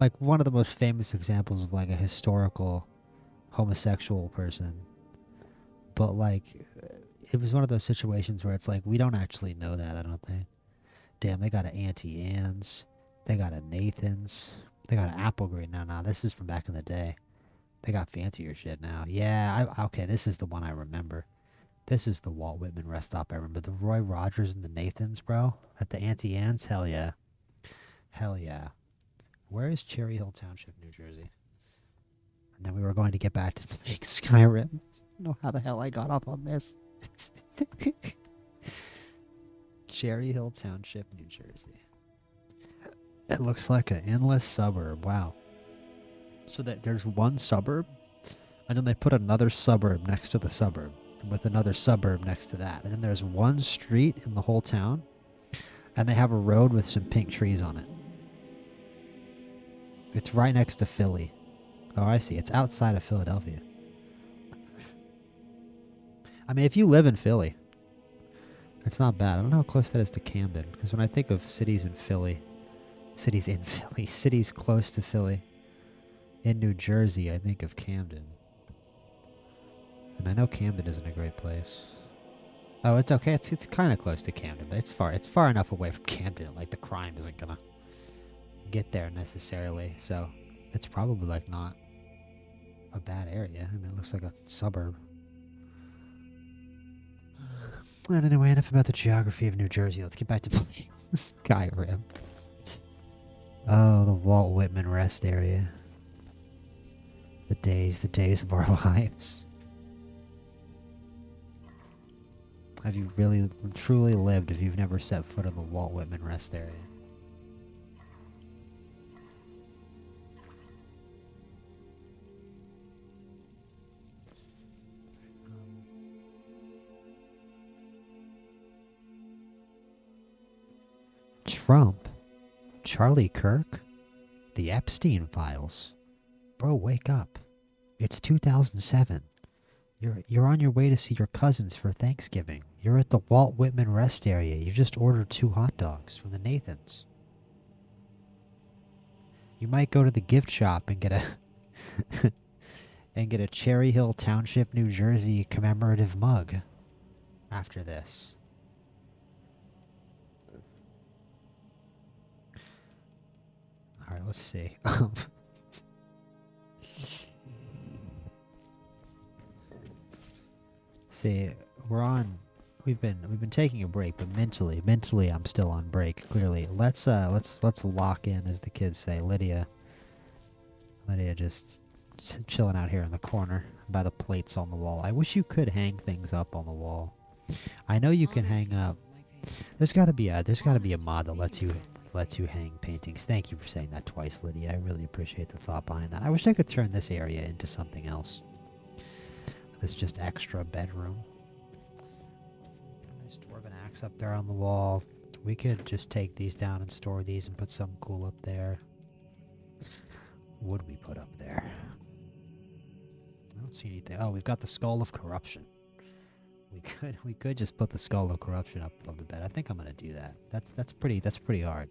like one of the most famous examples of like a historical homosexual person. But like, it was one of those situations where it's like, we don't actually know that, I don't think. Damn, they got an Auntie Anne's. They got a Nathan's. They got an Applegreen. No, this is from back in the day. They got fancier shit now. Yeah, okay, this is the one I remember. This is the Walt Whitman rest stop I remember. The Roy Rogers and the Nathans, bro. At the Auntie Anne's? Hell yeah. Hell yeah. Where is Cherry Hill Township, New Jersey? And then we were going to get back to playing Skyrim. I don't know how the hell I got off on this. Cherry Hill Township, New Jersey. It looks like an endless suburb. Wow. So that there's one suburb, and then they put another suburb next to the suburb, with another suburb next to that. And then there's one street in the whole town, and they have a road with some pink trees on it. It's right next to Philly. Oh, I see. It's outside of Philadelphia. I mean, if you live in Philly, it's not bad. I don't know how close that is to Camden, because when I think of cities close to Philly, in New Jersey, I think of Camden. And I know Camden isn't a great place. Oh, it's okay. It's kind of close to Camden, but it's far enough away from Camden. Like the crime isn't gonna get there necessarily. So it's probably like not a bad area. I mean, it looks like a suburb. And anyway, enough about the geography of New Jersey. Let's get back to playing Skyrim. Oh, the Walt Whitman rest area. The days of our lives. Have you really, truly lived if you've never set foot in the Walt Whitman rest area? Trump? Charlie Kirk? The Epstein files? Bro, wake up. It's 2007. You're on your way to see your cousins for Thanksgiving. You're at the Walt Whitman rest area. You just ordered 2 hot dogs from the Nathans. You might go to the gift shop and get a and get a Cherry Hill Township, New Jersey commemorative mug after this. All right, let's see. See, we've been taking a break, but mentally I'm still on break. Clearly, let's lock in, as the kids say. Lydia just chilling out here in the corner by the plates on the wall. I wish you could hang things up on the wall. I know you can hang up. There's got to be a mod that lets you hang paintings. Thank you for saying that twice, Lydia. I really appreciate the thought behind that. I wish I could turn this area into something else. This just extra bedroom. Nice dwarven axe up there on the wall. We could just take these down and store these and put something cool up there. What would we put up there? I don't see anything. Oh, we've got the Skull of Corruption. We could just put the Skull of Corruption up above the bed. I think I'm gonna do that. That's pretty hard.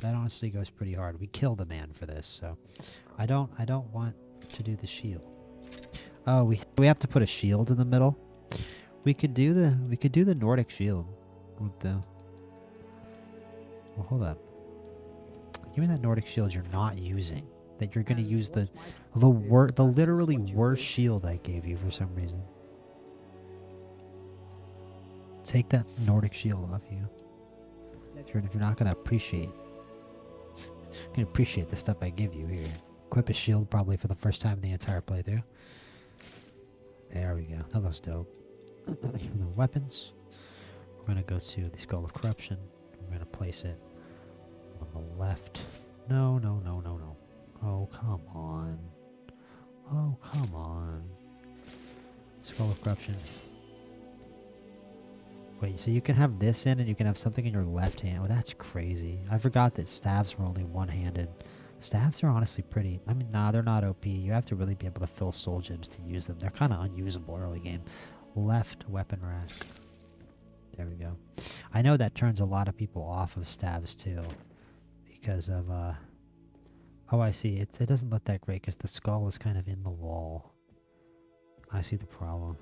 That honestly goes pretty hard. We killed a man for this, so I don't want to do the shield. Oh, we have to put a shield in the middle. We could do the Nordic shield with the. Well, hold up. Give me that Nordic shield you're not using. That you're gonna use the literally worst shield I gave you for some reason. Take that Nordic shield off you. If you're not gonna appreciate the stuff I give you here. Equip a shield probably for the first time in the entire playthrough. There we go. That looks dope. The weapons. We're gonna go to the Skull of Corruption. We're gonna place it on the left. No. Oh, come on. Oh, come on. Skull of Corruption. Wait, so you can have this in and you can have something in your left hand. Oh, that's crazy. I forgot that staves were only one-handed. Staves are honestly pretty. I mean, nah, they're not OP. You have to really be able to fill soul gems to use them. They're kind of unusable early game. Left weapon rack. There we go. I know that turns a lot of people off of staves too. Because of, oh, I see. It doesn't look that great because the skull is kind of in the wall. I see the problem.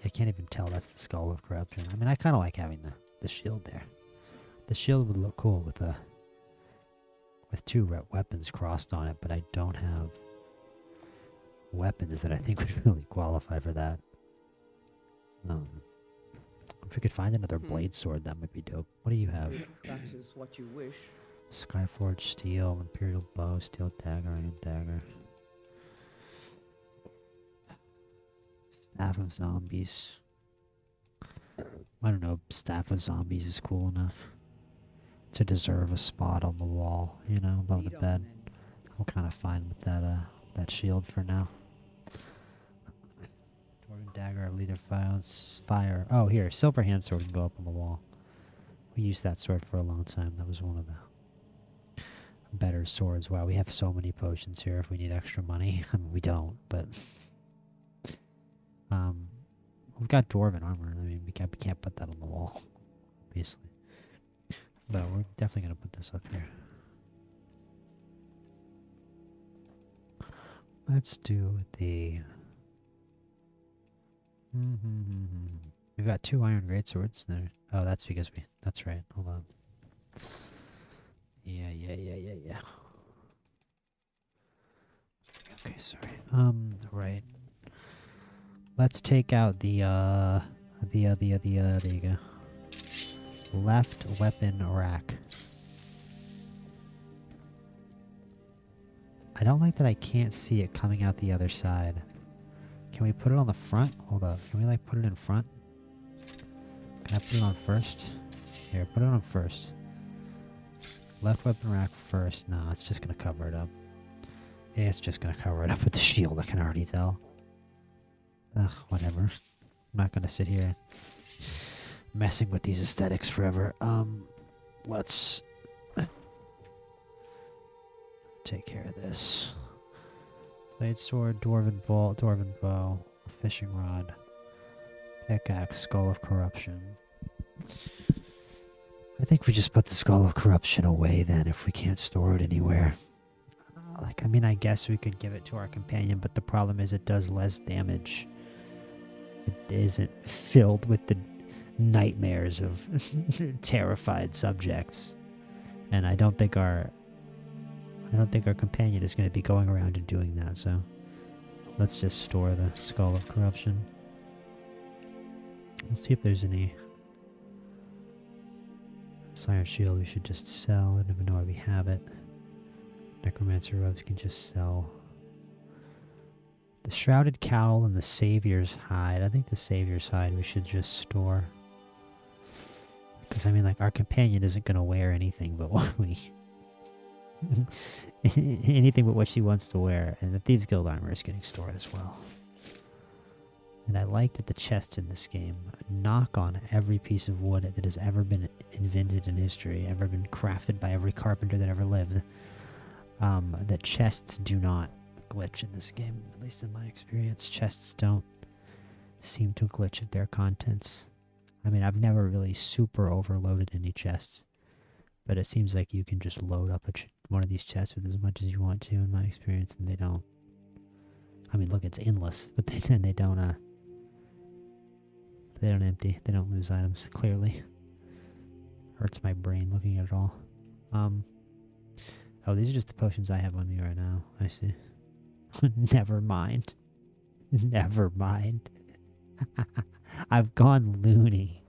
I can't even tell that's the Skull of Corruption. I mean, I kind of like having the shield there. The shield would look cool with 2 weapons crossed on it, but I don't have weapons that I think would really qualify for that. If we could find another blade sword, that might be dope. What do you have? If that is what you wish. Skyforged steel, imperial bow, steel dagger, iron dagger. Staff of Zombies. I don't know, Staff of Zombies is cool enough to deserve a spot on the wall, you know, above the bed. I'm kind of fine with that shield for now. Dwarven dagger, leader fire. Oh, here, silver hand sword can go up on the wall. We used that sword for a long time. That was one of the better swords. Wow, we have so many potions here if we need extra money. I mean, we don't, but we've got dwarven armor. I mean, we can't put that on the wall, obviously. But we're definitely gonna put this up here. Let's do the We've got 2 iron greatswords there. Oh, that's because we... That's right. Hold on. Yeah. Okay, sorry. Right. Let's take out the, there you go. Left weapon rack. I don't like that I can't see it coming out the other side. Can we put it on the front? Hold up. Can we, like, put it in front? Can I put it on first? Here, put it on first. Left weapon rack first. No, it's just gonna cover it up. Yeah, it's just gonna cover it up with the shield, I can already tell. Ugh, whatever. I'm not gonna sit here messing with these aesthetics forever. Let's take care of this. Blade sword, dwarven bolt, dwarven bow, fishing rod, pickaxe, skull of corruption. I think we just put the skull of corruption away then if we can't store it anywhere. Like, I mean, I guess we could give it to our companion, but the problem is it does less damage. It isn't filled with the nightmares of terrified subjects. And I don't think our companion is going to be going around and doing that, so let's just store the skull of corruption. Let's see if there's any Iron shield we should just sell. I don't even know why we have it. Necromancer robes can just sell. The shrouded cowl and the savior's hide. I think the savior's hide we should just store. Because, I mean, like, our companion isn't going to wear anything but what we... anything but what she wants to wear. And the Thieves Guild armor is getting stored as well. And I like that the chests in this game knock on every piece of wood that has ever been invented in history, ever been crafted by every carpenter that ever lived. The chests do not glitch in this game, at least in my experience. Chests don't seem to glitch at their contents. I mean, I've never really super overloaded any chests, but it seems like you can just load up one of these chests with as much as you want to, in my experience, and they don't. I mean, look, it's endless, but then they don't empty. They don't lose items, clearly. Hurts my brain looking at it all. Oh, these are just the potions I have on me right now. I see. Never mind. Never mind. I've gone loony.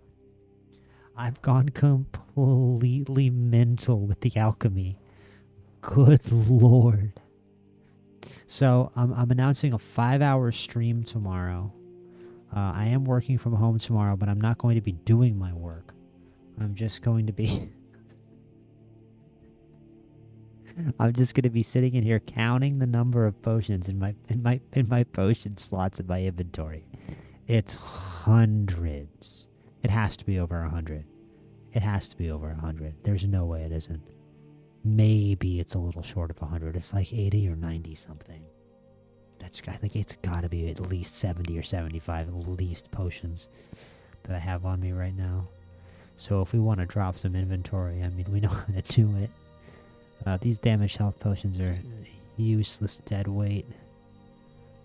I've gone completely mental with the alchemy. Good lord. So, I'm announcing a 5-hour stream tomorrow. I am working from home tomorrow, but I'm not going to be doing my work. I'm just going to be... I'm just going to be sitting in here counting the number of potions in my potion slots in my inventory. It's hundreds. It has to be over 100. It has to be over 100. There's no way it isn't. Maybe it's a little short of 100. It's like 80 or 90 something. I think it's got to be at least 70 or 75 at least potions that I have on me right now. So if we want to drop some inventory, I mean, we know how to do it. These damage health potions are useless dead weight.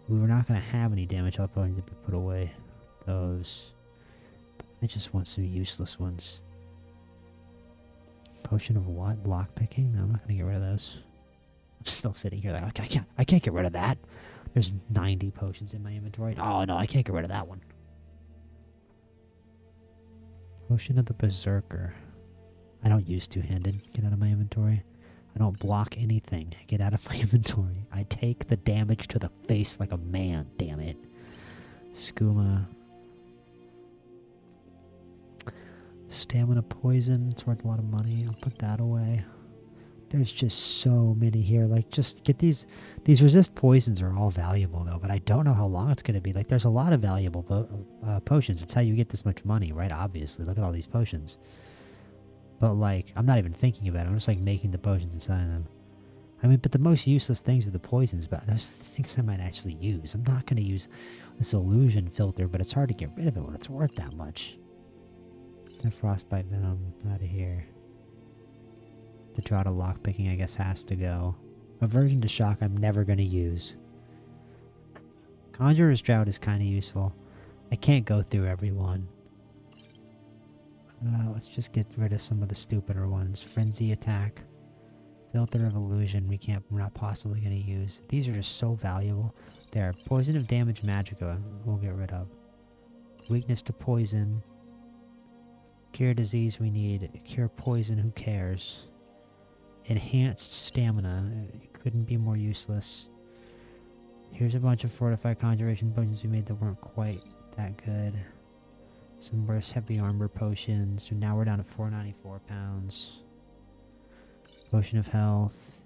We were not going to have any damage health potions if we put away those. I just want some useless ones. Potion of what? Lockpicking? No, I'm not going to get rid of those. I'm still sitting here like, I can't get rid of that. There's 90 potions in my inventory. Oh no, I can't get rid of that one. Potion of the Berserker. I don't use two-handed. Get out of my inventory. I don't block anything. Get out of my inventory. I take the damage to the face like a man, damn it. Skooma. Stamina poison. It's worth a lot of money. I'll put that away. There's just so many here. Like, just get these resist poisons are all valuable, though, but I don't know how long it's going to be. Like, there's a lot of valuable potions. It's how you get this much money, right? Obviously. Look at all these potions. But, like, I'm not even thinking about it. I'm just, like, making the potions inside of them. I mean, but the most useless things are the poisons, but those things I might actually use. I'm not going to use this illusion filter, but it's hard to get rid of it when it's worth that much. That frostbite venom out of here. The Draught of Lockpicking, I guess, has to go. Aversion to Shock, I'm never going to use. Conjurer's Drought is kind of useful. I can't go through every one. Let's just get rid of some of the stupider ones. Frenzy attack. Filter of illusion we're not possibly going to use. These are just so valuable. There. Poison of damage magicka we'll get rid of. Weakness to poison. Cure disease we need. Cure poison, who cares? Enhanced stamina. It couldn't be more useless. Here's a bunch of fortified conjuration potions we made that weren't quite that good. Some burst heavy armor potions. So now we're down to 494 pounds. Potion of health.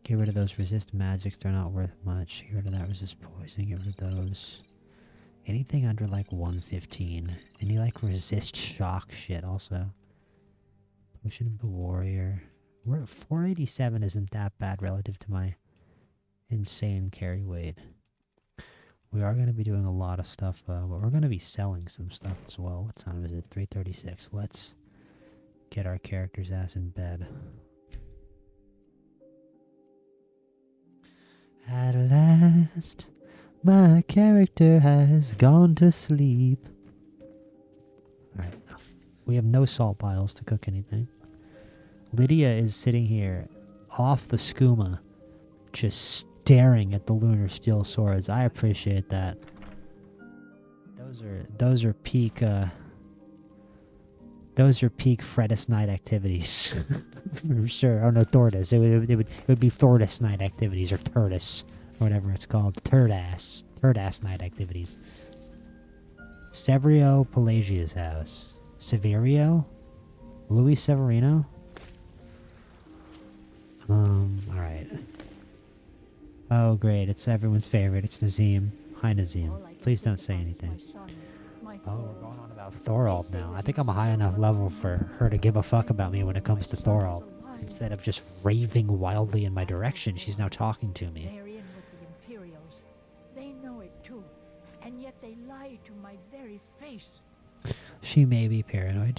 Get rid of those resist magics, they're not worth much. Get rid of that resist poison, get rid of those. Anything under like 115. Any like resist shock shit also. Potion of the warrior. We're at 487 isn't that bad relative to my insane carry weight. We are going to be doing a lot of stuff though, but we're going to be selling some stuff as well. What time is it? 3:36. Let's get our character's ass in bed. At last, my character has gone to sleep. Alright, we have no salt piles to cook anything. Lydia is sitting here off the skooma, just staring at the lunar steel swords. I appreciate that. Those are peak Fredis night activities. For sure. Oh no, Thordis. It would be Thordis night activities or Turdis or whatever it's called. Turdass night activities. Severio Pelagia's house. Severio? Louis Severino? Alright. Oh, great. It's everyone's favorite. It's Nazim. Hi, Nazim. Please don't say anything. Oh, we're going on about Thorald now. I think I'm a high enough level for her to give a fuck about me when it comes to Thorald. Instead of just raving wildly in my direction, she's now talking to me. They're in with the Imperials. They know it too. And yet they lie to my very face. She may be paranoid,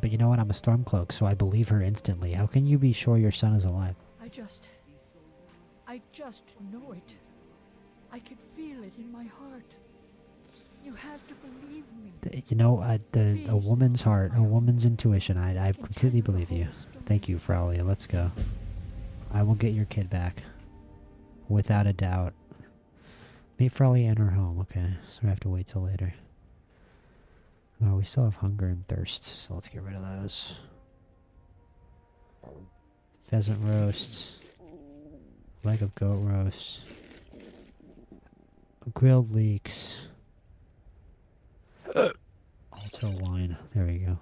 but you know what? I'm a Stormcloak, so I believe her instantly. How can you be sure your son is alive? I just know it. I can feel it in my heart. You have to believe me. You know, a woman's heart, a woman's intuition. I completely believe you. Thank you, Fraulia. Let's go. I will get your kid back. Without a doubt. Meet Fraulia in her home. Okay, so we have to wait till later. Oh, we still have hunger and thirst, so let's get rid of those. Pheasant roasts. Leg of goat roast. Grilled leeks. Also wine. There we go.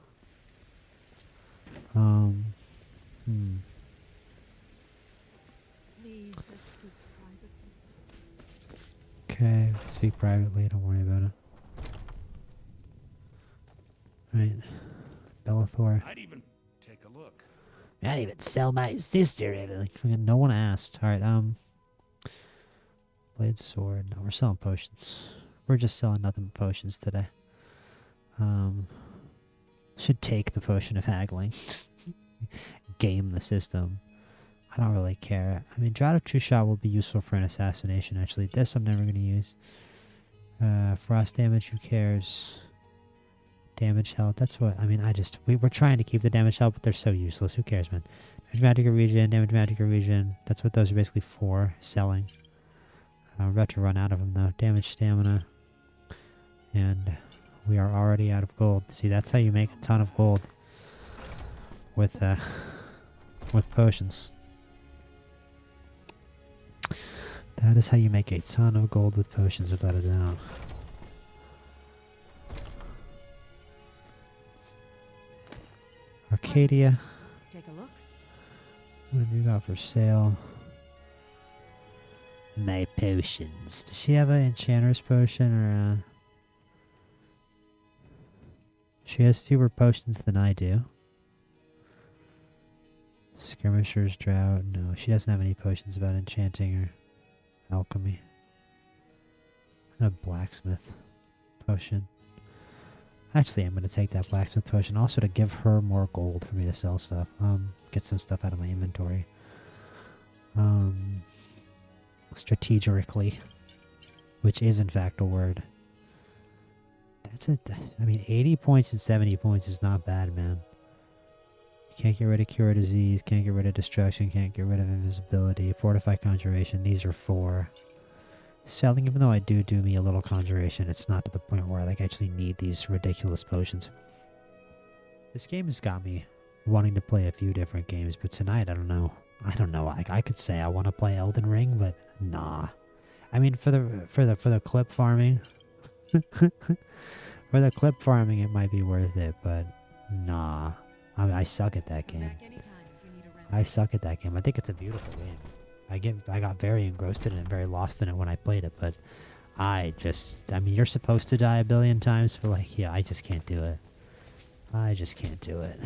Please, let's speak privately. Okay, we can speak privately, don't worry about it. Right. Bellathor. I'd even take a look. I'd even sell my sister. No one asked. Alright, blade sword. No, we're selling potions. We're just selling nothing but potions today. Should take the potion of haggling. Game the system. I don't really care. I mean, Drought of True Shot will be useful for an assassination, actually. This I'm never going to use. Frost damage, who cares? Damage health, that's what, I mean, we're trying to keep the damage health, but they're so useless. Who cares, man? Damage magic region. That's what those are basically for, selling. We're about to run out of them, though. Damage stamina. And we are already out of gold. See, that's how you make a ton of gold. With potions. That is how you make a ton of gold with potions, without a doubt. Arcadia. Take a look. What have you got for sale? My potions. Does she have an enchanter's potion or a... She has fewer potions than I do. Skirmisher's Drought. No, she doesn't have any potions about enchanting or alchemy. And a blacksmith potion. Actually, I'm going to take that blacksmith potion also to give her more gold for me to sell stuff. Get some stuff out of my inventory. Strategically, which is in fact a word. That's it. I mean, 80 points and 70 points is not bad, man. You can't get rid of Cure Disease, can't get rid of Destruction, can't get rid of Invisibility, Fortify Conjuration. These are 4. Selling, even though I do me a little Conjuration, it's not to the point where I like actually need these ridiculous potions. This game has got me wanting to play a few different games, but tonight, I don't know. Like, I could say I want to play Elden Ring, but nah. I mean, for the clip farming, for the clip farming, it might be worth it, but nah. I suck at that game. I suck at that game. I think it's a beautiful game. I got very engrossed in it and very lost in it when I played it, but I mean, you're supposed to die a billion times, but like, yeah, I just can't do it. I just can't do it.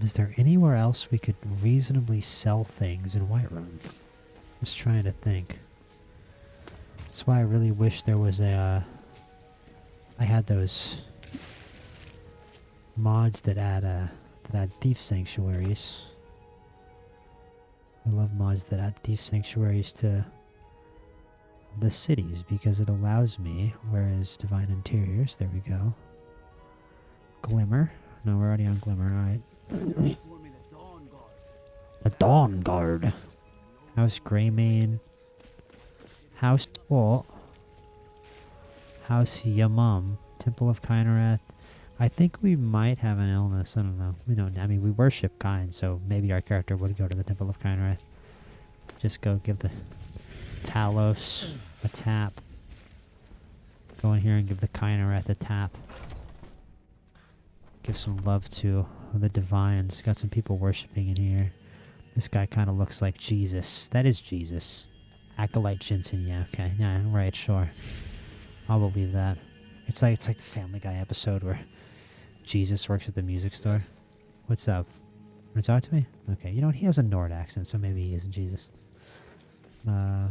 Is there anywhere else we could reasonably sell things in Whiterun? Just trying to think. That's why I really wish there was a... I had those mods that add thief sanctuaries. I love mods that add thief sanctuaries to the cities because it allows me, whereas Divine Interiors, there we go. Glimmer. No, we're already on Glimmer, alright. The Dawn Guard. House Greymane. House what? House Yamam. Temple of Kynarath. I think we might have an illness. I don't know. We don't. I mean, we worship Kyn, so maybe our character would go to the Temple of Kynarath. Just go give the Talos a tap. Go in here and give the Kynarath a tap. Give some love to the Divines. Got some people worshiping in here. This guy kind of looks like Jesus. That is Jesus. Acolyte Jensen, yeah, okay. Yeah, right, sure. I'll believe that. It's like the Family Guy episode where Jesus works at the music store. What's up? Want to talk to me? Okay, you know what? He has a Nord accent, so maybe he isn't Jesus. How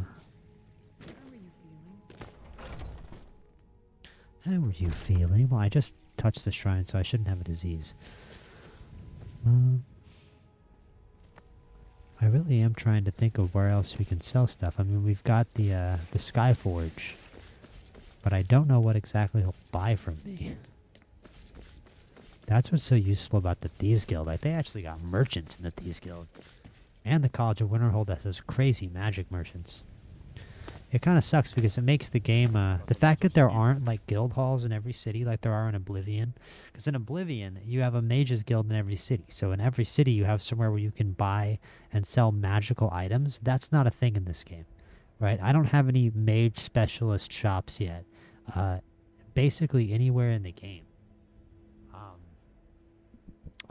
are you feeling? Well, I just touched the shrine, so I shouldn't have a disease. I really am trying to think of where else we can sell stuff. I mean, we've got the Skyforge, but I don't know what exactly he'll buy from me. That's what's so useful about the Thieves Guild. Like, they actually got merchants in the Thieves Guild. And the College of Winterhold has those crazy magic merchants. It kind of sucks because it makes the game, the fact that there aren't like guild halls in every city like there are in Oblivion. Because in Oblivion, you have a mages guild in every city. So in every city, you have somewhere where you can buy and sell magical items. That's not a thing in this game, right? I don't have any mage specialist shops yet. Basically anywhere in the game.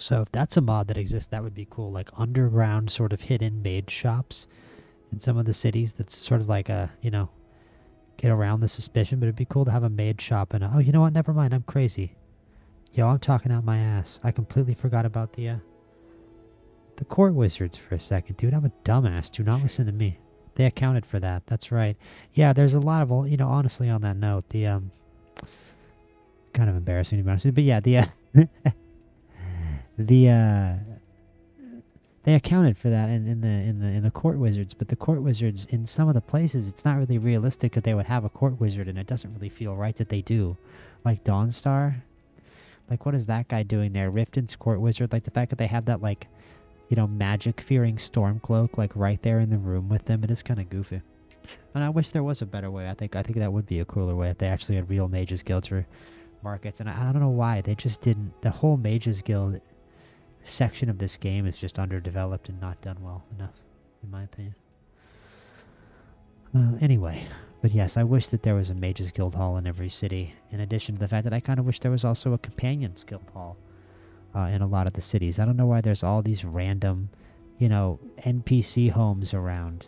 So if that's a mod that exists, that would be cool. Like underground sort of hidden mage shops in some of the cities. That's sort of like a, you know, get around the suspicion. But it'd be cool to have a mage shop and oh, you know what? Never mind. I'm crazy. Yo, I'm talking out my ass. I completely forgot about the court wizards for a second, dude. I'm a dumbass. Do not listen to me. They accounted for that. That's right. Yeah, there's a lot of, you know, honestly on that note, the, kind of embarrassing to be honest with you, but yeah, they accounted for that in the court wizards, but the court wizards in some of the places it's not really realistic that they would have a court wizard, and it doesn't really feel right that they do. Like Dawnstar, like what is that guy doing there? Riften's court wizard, like the fact that they have that like, you know, magic fearing Stormcloak like right there in the room with them, it is kind of goofy. And I wish there was a better way. I think that would be a cooler way if they actually had real mages guilds for markets, and I don't know why they just didn't. The whole mages guild section of this game is just underdeveloped and not done well enough, in my opinion. Anyway, but yes, I wish that there was a Mages Guild Hall in every city, in addition to the fact that I kind of wish there was also a Companions Guild Hall in a lot of the cities. I don't know why there's all these random, you know, NPC homes around,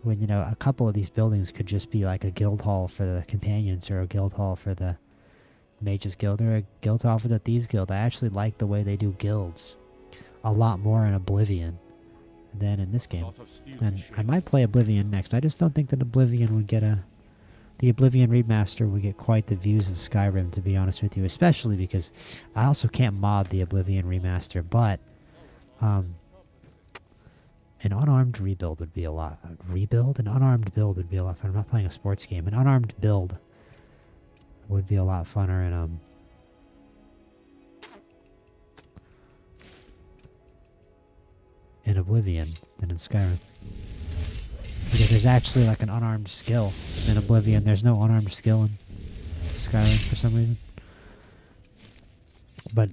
when, you know, a couple of these buildings could just be like a guild hall for the Companions, or a guild hall for the Mages Guild, or a guild hall for the Thieves Guild. I actually like the way they do guilds a lot more in Oblivion than in this game. And I might play Oblivion next. I just don't think that Oblivion would get the the Oblivion remaster would get quite the views of Skyrim, to be honest with you, especially because I also can't mod the Oblivion remaster, but an unarmed rebuild would be a lot. Rebuild? An unarmed build would be a lot fun. I'm not playing a sports game. An unarmed build would be a lot funner in Oblivion than in Skyrim. Because there's actually like an unarmed skill in Oblivion. There's no unarmed skill in Skyrim for some reason. But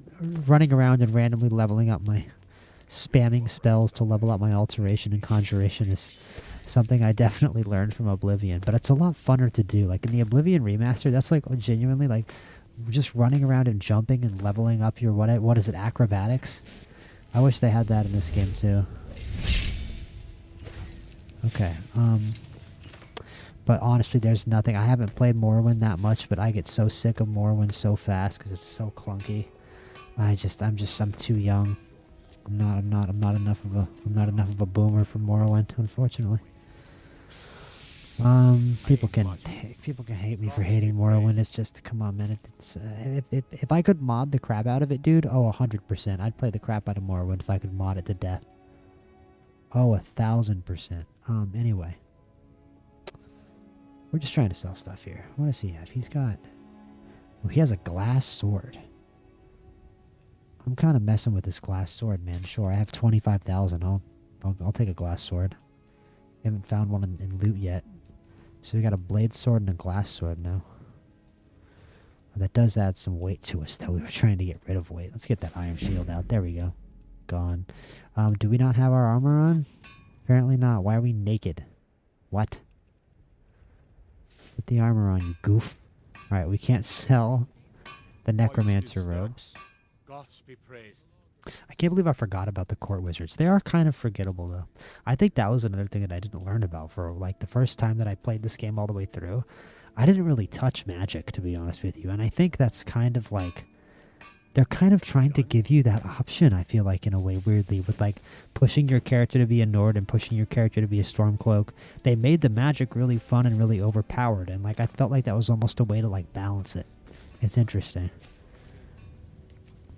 running around and randomly leveling up my spamming spells to level up my alteration and conjuration is something I definitely learned from Oblivion. But it's a lot funner to do. Like in the Oblivion remaster, that's like genuinely like just running around and jumping and leveling up your what is it, acrobatics? I wish they had that in this game too. Okay, but honestly, there's nothing. I haven't played Morrowind that much, but I get so sick of Morrowind so fast because it's so clunky. I'm too young. I'm not enough of a boomer for Morrowind, unfortunately. People can hate me for hating Morrowind. It's just, come on, man. If I could mod the crap out of it, dude, 100%. I'd play the crap out of Morrowind if I could mod it to death. 1,000%. Anyway. We're just trying to sell stuff here. What does he have? He's got... Oh, he has a glass sword. I'm kind of messing with this glass sword, man. Sure, I have 25,000. I'll take a glass sword. Haven't found one in loot yet. So we got a blade sword and a glass sword now. That does add some weight to us, though. We were trying to get rid of weight. Let's get that iron shield out. There we go. Gone. Do we not have our armor on? Apparently not. Why are we naked? What? Put the armor on, you goof. Alright, we can't sell the necromancer robes. Gods be praised. I can't believe I forgot about the court wizards. They are kind of forgettable, though. I think that was another thing that I didn't learn about for, like, the first time that I played this game all the way through. I didn't really touch magic, to be honest with you. And I think that's kind of like... They're kind of trying to give you that option, I feel like, in a way, weirdly, with, like, pushing your character to be a Nord and pushing your character to be a Stormcloak. They made the magic really fun and really overpowered, and, like, I felt like that was almost a way to, like, balance it. It's interesting.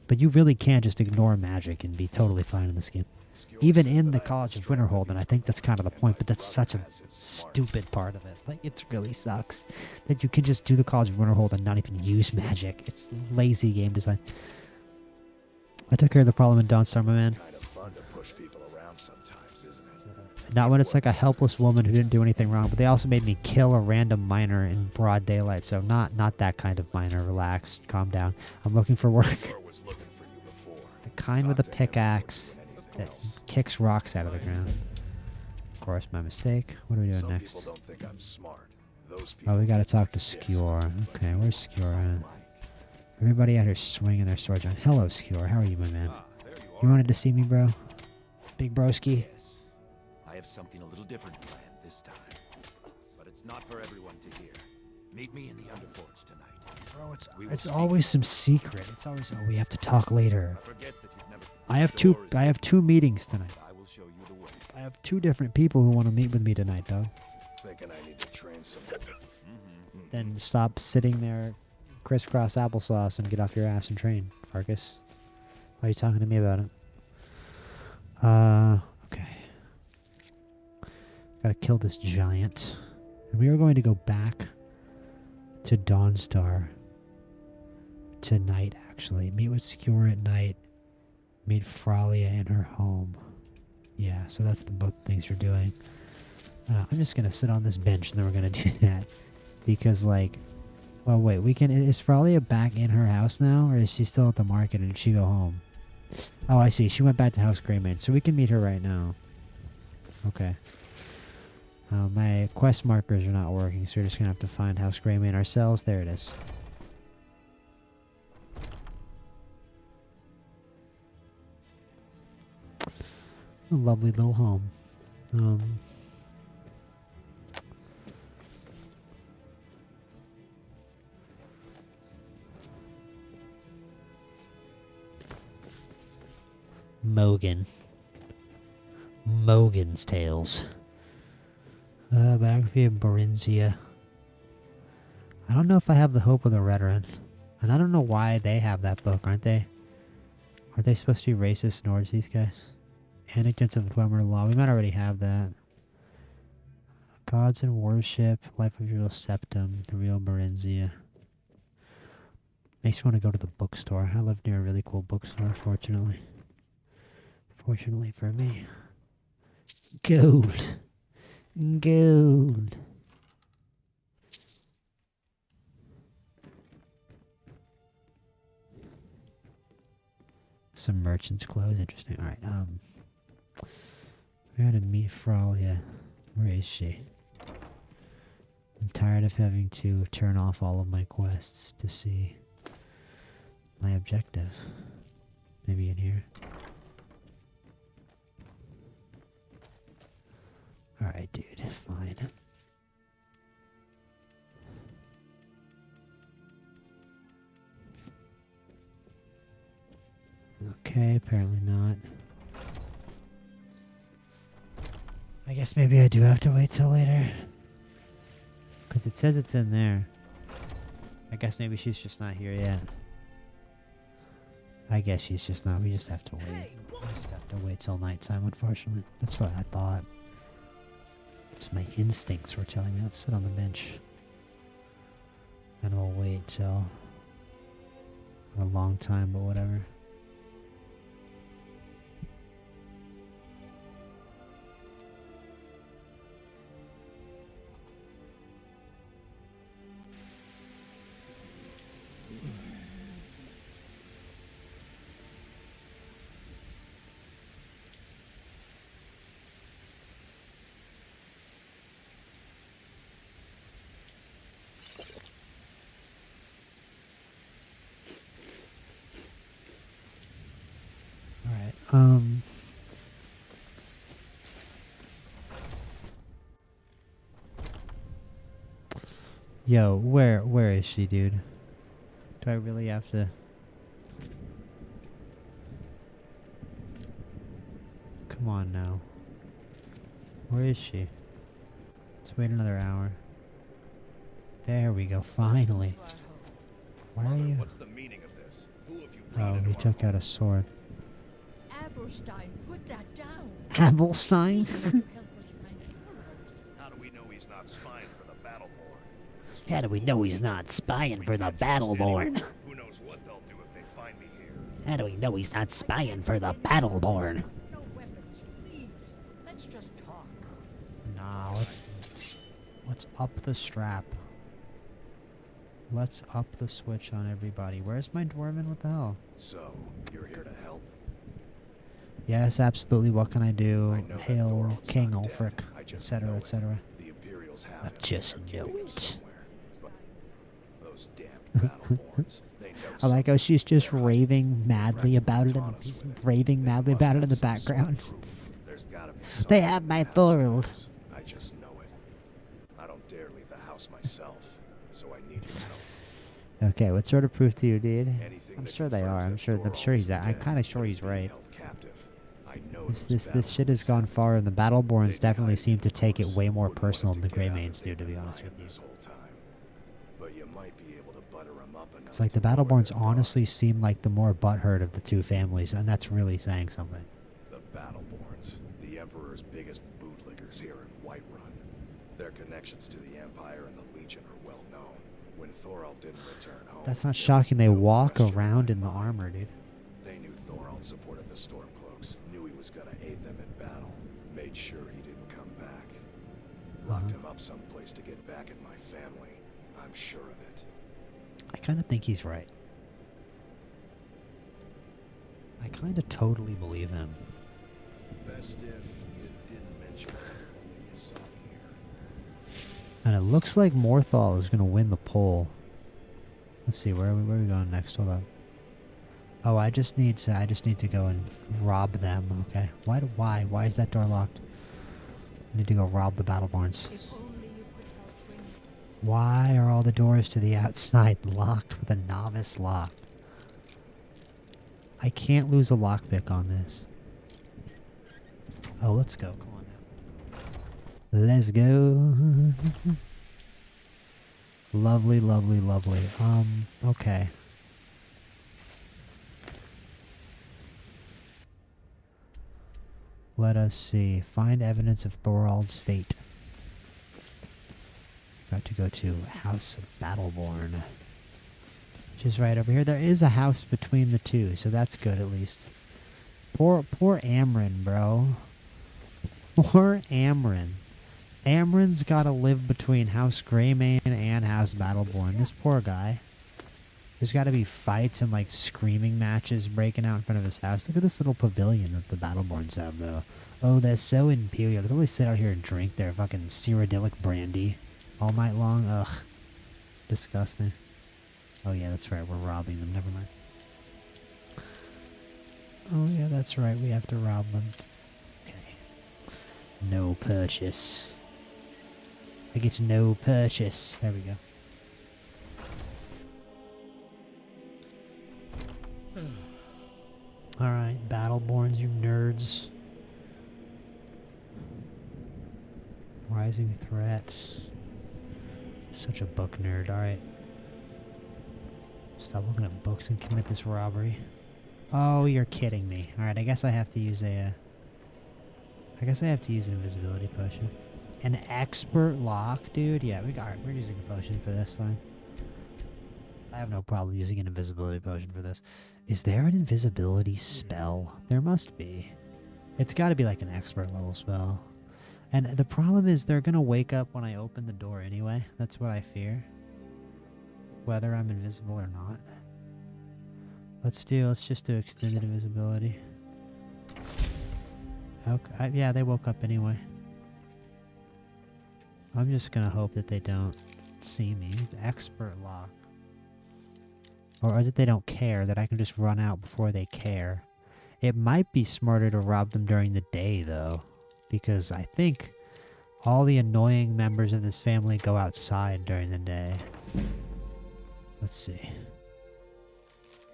But you really can just ignore magic and be totally fine in this game. Even in the College of Winterhold, and I think that's kind of the point, but that's such a stupid part of it. Like, it really sucks that you can just do the College of Winterhold and not even use magic. It's lazy game design. I took care of the problem in Dawnstar, my man. Kind of fun to push people around sometimes, isn't it? Not when it's like a helpless woman who didn't do anything wrong, but they also made me kill a random miner in broad daylight, so not that kind of miner. Relax, calm down. I'm looking for work. The kind with a pickaxe that kicks rocks out of the ground. Of course, my mistake. What are we doing next? People don't think I'm smart. Oh, we gotta talk to Skewer. Okay, where's Skewer at? Everybody out here swinging their swords on. Hello, Skewer. How are you, my man? You wanted to see me, bro? Big broski? Yes. I have something a little different planned this time. But it's not for everyone to hear. Meet me in the Underforge tonight. Bro, it's always some secret. It's always, oh, we have to talk later. I have two meetings tonight. I will show you the way. I have two different people who want to meet with me tonight, dog. Thinking I need to train someone. Then stop sitting there, crisscross applesauce, and get off your ass and train, Farkas. Why are you talking to me about it? Okay. Gotta kill this giant. And we are going to go back to Dawnstar tonight, actually. Meet with Skewer at night. Meet Fralia in her home. Yeah, so that's the both things you're doing. I'm just gonna sit on this bench and then we're gonna do that. Because, like... Well, wait, we can... Is Fralia back in her house now? Or is she still at the market and did she go home? Oh, I see. She went back to House Greymane. So we can meet her right now. Okay. My quest markers are not working, so we're just gonna have to find House Greymane ourselves. There it is. A lovely little home. Mogan. Mogan's Tales. Biography of Barinzia. I don't know if I have the Hope of the Veteran. And I don't know why they have that book, aren't they? Aren't they supposed to be racist Nords, these guys? Anecdotes of Dwemer Law. We might already have that. Gods and Worship. Life of Real Septum. The Real Berenzia. Makes me want to go to the bookstore. I live near a really cool bookstore, fortunately. Fortunately for me. Gold. Gold. Some merchants' clothes. Interesting. Alright, we had to meet Fralia. Where is she? I'm tired of having to turn off all of my quests to see my objective. Maybe in here. Alright, dude. Fine. Okay, apparently not. I guess maybe I do have to wait till later. Because it says it's in there. I guess maybe she's just not here yet. I guess she's just not. We just have to wait. We just have to wait till nighttime, unfortunately. That's what I thought. That's my instincts were telling me. Let's sit on the bench. And we'll wait till a long time, but whatever. Yo, where is she, dude? Do I really have to? Come on now. Where is she? Let's wait another hour. There we go, finally. Where are you? What's the meaning of this? Who have you brought Oh, into he our took out a sword. Adelstein, put that down. Adelstein? How do we know he's not spying for the Battleborn? How do we know he's not spying for the Battleborn? Who knows what they'll do if they find me here? How do we know he's not spying for the Battleborn? No weapons, please. Let's just talk. Nah, let's up the strap. Let's up the switch on everybody. Where's my dwarven? What the hell? So, you're here to help? Yes, absolutely. What can I do? I know that Hail Thorald's King not dead. Ulfric, I just etc., know it. etc. The Imperials have I him. just They're know keeping him it. somewhere. But those damn Battleborns, they know I like how she's just something. raving madly about it, and he's raving madly about it in the background. There's gotta be They something have my in that Thorald. house. I just know it. I don't dare leave the house myself, so I need your help. Okay, what sort of proof do you need? Anything I'm that sure they are. confirms I'm that sure he's. Thorald's I'm dead, kind of sure but he's being right. held captive. I know This shit has gone far, and the Battleborns definitely seem to take it way more personal than the Greymanes do, to be honest with you. This whole time. But you might be able to butter him up enough It's like the to lower Battleborns their guard. honestly seem like the more butthurt of the two families, and that's really saying something. The Battleborns, the Emperor's biggest bootlickers here in Whiterun. Their connections to the Empire and the Legion are well known. When Thorald didn't return home, That's not there shocking. was They no walk question around my in the mind. armor, dude. They knew Thorald supported the Stormcloaks, knew he was gonna aid them in battle, made sure he didn't come back. Locked him up someplace to get back at my family. I'm sure of it. I kind of think he's right. I kind of totally believe him. Best if you didn't mention it when you saw me here. And it looks like Morthal is going to win the poll. Let's see, where are we going next? Hold on. Oh, I just need to go and rob them. Okay. Why is that door locked? I need to go rob the Battleborns. If only you could help bring them. Why are all the doors to the outside locked with a novice lock? I can't lose a lockpick on this. Oh, let's go. Come on now. Let's go. Lovely, lovely, lovely. Okay. Let us see. Find evidence of Thorald's fate. Got to go to House of Battleborn. Which is right over here. There is a house between the two, so that's good at least. Poor Amryn, bro. Poor Amryn. Amryn's gotta live between House Greymane and House Battleborn. This poor guy. There's gotta be fights and like screaming matches breaking out in front of his house. Look at this little pavilion that the Battleborns have though. Oh, they're so imperial. They probably sit out here and drink their fucking Cyrodiilic brandy all night long. Ugh. Disgusting. Oh yeah, that's right. We're robbing them. Never mind. Oh yeah, that's right. We have to rob them. Okay. No purchase. I get no purchase. There we go. Alright, Battleborns, you nerds. Rising threat. Such a book nerd. Alright. Stop looking at books and commit this robbery. Oh, you're kidding me. Alright, I guess I have to use a... I guess I have to use an invisibility potion. An expert lock, dude? Yeah, we're using a potion for this, fine. I have no problem using an invisibility potion for this. Is there an invisibility spell? There must be. It's gotta be like an expert level spell. And the problem is they're gonna wake up when I open the door anyway. That's what I fear. Whether I'm invisible or not. Let's just do extended invisibility. Okay, yeah, they woke up anyway. I'm just gonna hope that they don't see me. Expert lock. Or that they don't care, that I can just run out before they care. It might be smarter to rob them during the day, though. Because I think all the annoying members of this family go outside during the day. Let's see.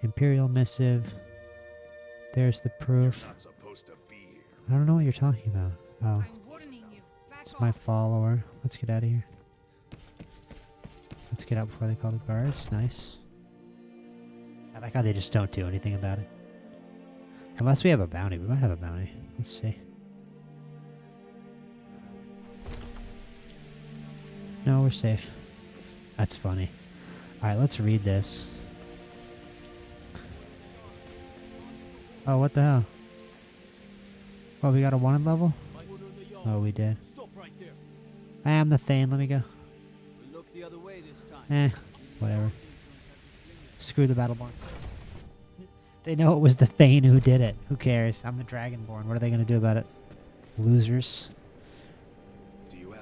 Imperial missive. There's the proof. Not supposed to be here. I don't know what you're talking about. Oh. It's my follower. Let's get out of here. Let's get out before they call the guards. Nice. I like how they just don't do anything about it. Unless we have a bounty. We might have a bounty. Let's see. No, we're safe. That's funny. Alright, let's read this. Oh, what the hell? Oh, we got a wanted level? Oh, we did. I am the Thane. Let me go. Look the other way this time. Eh, whatever. Screw the Battleborn. They know it was the Thane who did it. Who cares? I'm the Dragonborn. What are they going to do about it? Losers.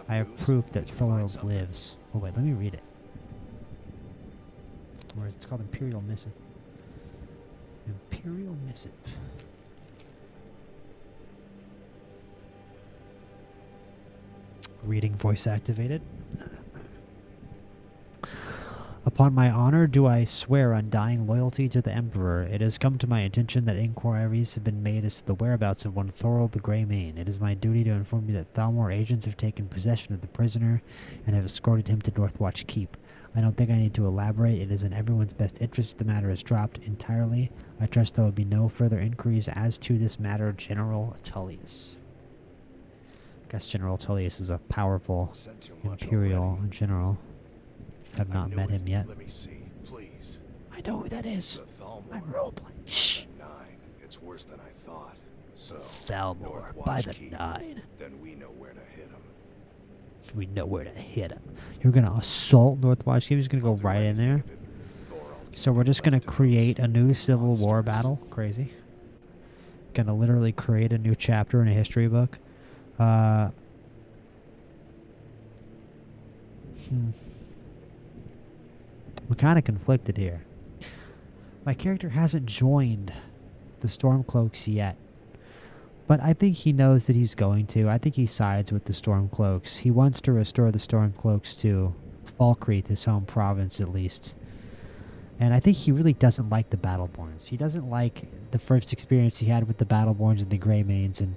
I have proof that Thorald lives. Oh wait, let me read it. Where is it? It's called Imperial Missive. Imperial Missive. Reading voice activated. Upon my honor, do I swear undying loyalty to the Emperor. It has come to my attention that inquiries have been made as to the whereabouts of one Thorald the Greymane. It is my duty to inform you that Thalmor agents have taken possession of the prisoner and have escorted him to Northwatch Keep. I don't think I need to elaborate. It is in everyone's best interest the matter is dropped entirely. I trust there will be no further inquiries as to this matter, General Tullius. I guess General Tullius is a powerful Imperial general. I've not met him yet. Let me see, please. I know who that is. I'm roleplaying. Shh. 9. It's worse than I thought. So Thalmor by the 9. Then we know where to hit him. We know where to hit him. You're gonna assault Northwatch Keep. He's gonna go right in there. So we're just gonna create a new Civil War battle. Crazy. Gonna literally create a new chapter in a history book. I'm kind of conflicted here. My character hasn't joined the Stormcloaks yet. But I think he knows that he's going to. I think he sides with the Stormcloaks. He wants to restore the Stormcloaks to Falkreath, his home province at least. And I think he really doesn't like the Battleborns. He doesn't like the first experience he had with the Battleborns and the Greymanes and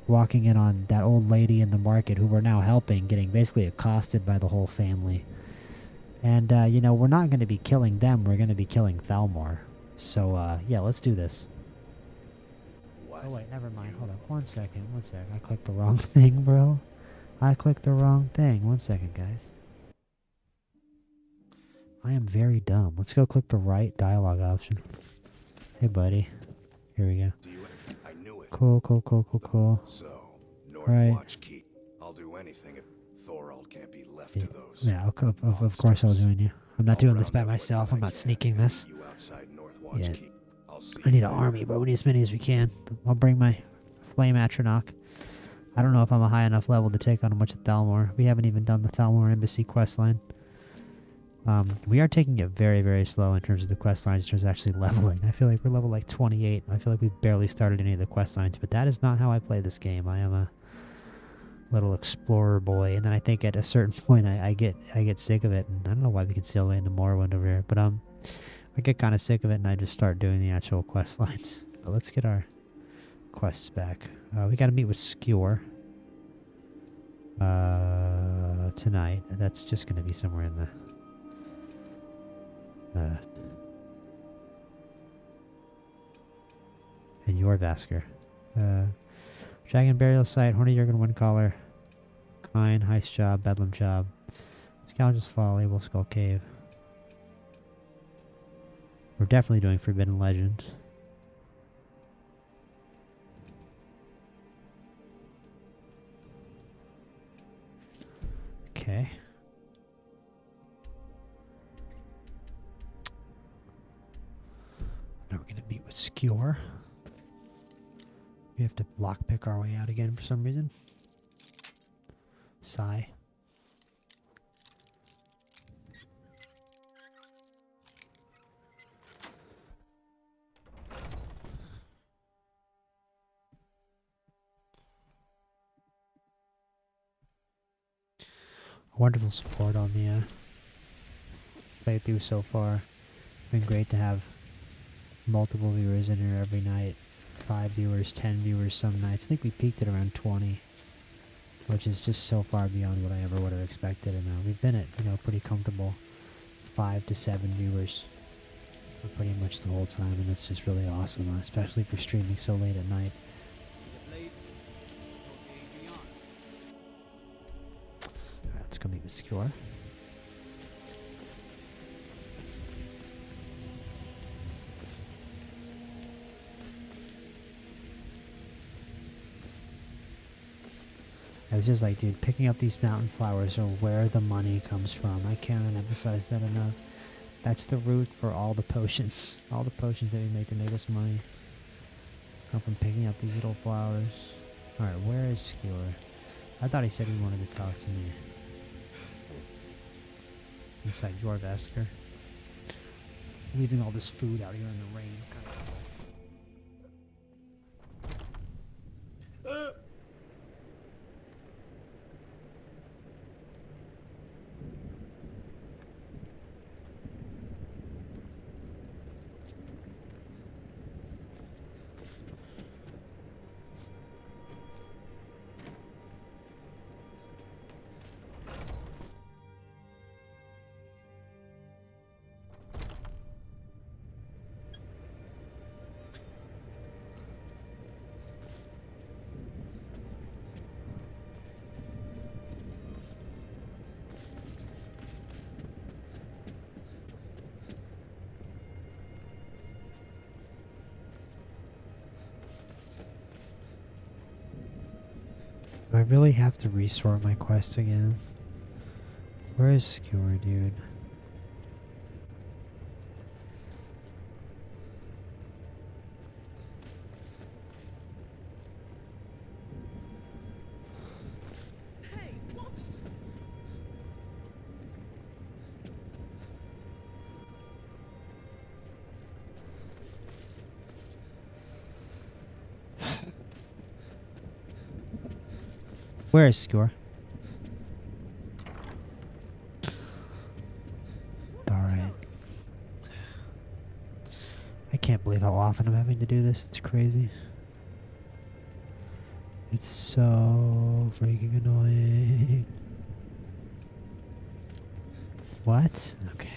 walking in on that old lady in the market who we're now helping, getting basically accosted by the whole family. And, you know, we're not going to be killing them. We're going to be killing Thalmor. So, yeah, let's do this. What? Oh, wait, never mind. Hold up. One second. One sec. I clicked the wrong thing, bro. I clicked the wrong thing. One second, guys. I am very dumb. Let's go click the right dialogue option. Hey, buddy. Here we go. I knew it. Cool, cool, cool, cool, cool. So, Right. Northwatch Keep. I'll do anything if Thorald can't be left to those. Yeah, of course I'll join you. I'm not doing this by myself. I'm not sneaking this. You outside Northwatch Yeah. Keep. I'll see I need you an later. army, bro. We need as many as we can. I'll bring my Flame Atronach. I don't know if I'm a high enough level to take on a bunch of Thalmor. We haven't even done the Thalmor Embassy questline. We are taking it very, very slow in terms of the quest lines, in terms of actually leveling. I feel like we're level like 28. I feel like we've barely started any of the quest lines, but that is not how I play this game. I am a little explorer boy, and then I think at a certain point I get sick of it, and I don't know why we can see all the way into Morrowind over here, but I get kind of sick of it, and I just start doing the actual quest lines. But let's get our quests back. We got to meet with Skewer tonight. That's just going to be somewhere in the and Jorvasker. Dragon Burial Site, Horny Jurgen Windcaller, Kine, Heist Job, Bedlam Job, Scoundrel's Folly, Wolf Skull Cave. We're definitely doing Forbidden Legends. Okay. Now we're gonna meet with Skewer. We have to lockpick our way out again for some reason. Sigh. Wonderful support on the playthrough so far. Been great to have multiple viewers in here every night. 5 viewers, 10 viewers some nights. I think we peaked at around 20, which is just so far beyond what I ever would have expected. And we've been at, you know, pretty comfortable 5 to 7 viewers for pretty much the whole time, and that's just really awesome, especially for streaming so late at night. Alright, let's go meet with Skewer. It's just like, dude, picking up these mountain flowers are where the money comes from. I can't emphasize that enough. That's the root for all the potions. All the potions that we make to make us money come from picking up these little flowers. Alright, where is Skewer? I thought he said he wanted to talk to me. Inside Jorvasker. Leaving all this food out here in the rain. Do I really have to resort my quests again? Where is Skewer, dude? Hey, what? Where is Skewer? Alright. I can't believe how often I'm having to do this. It's crazy. It's so freaking annoying. What? Okay.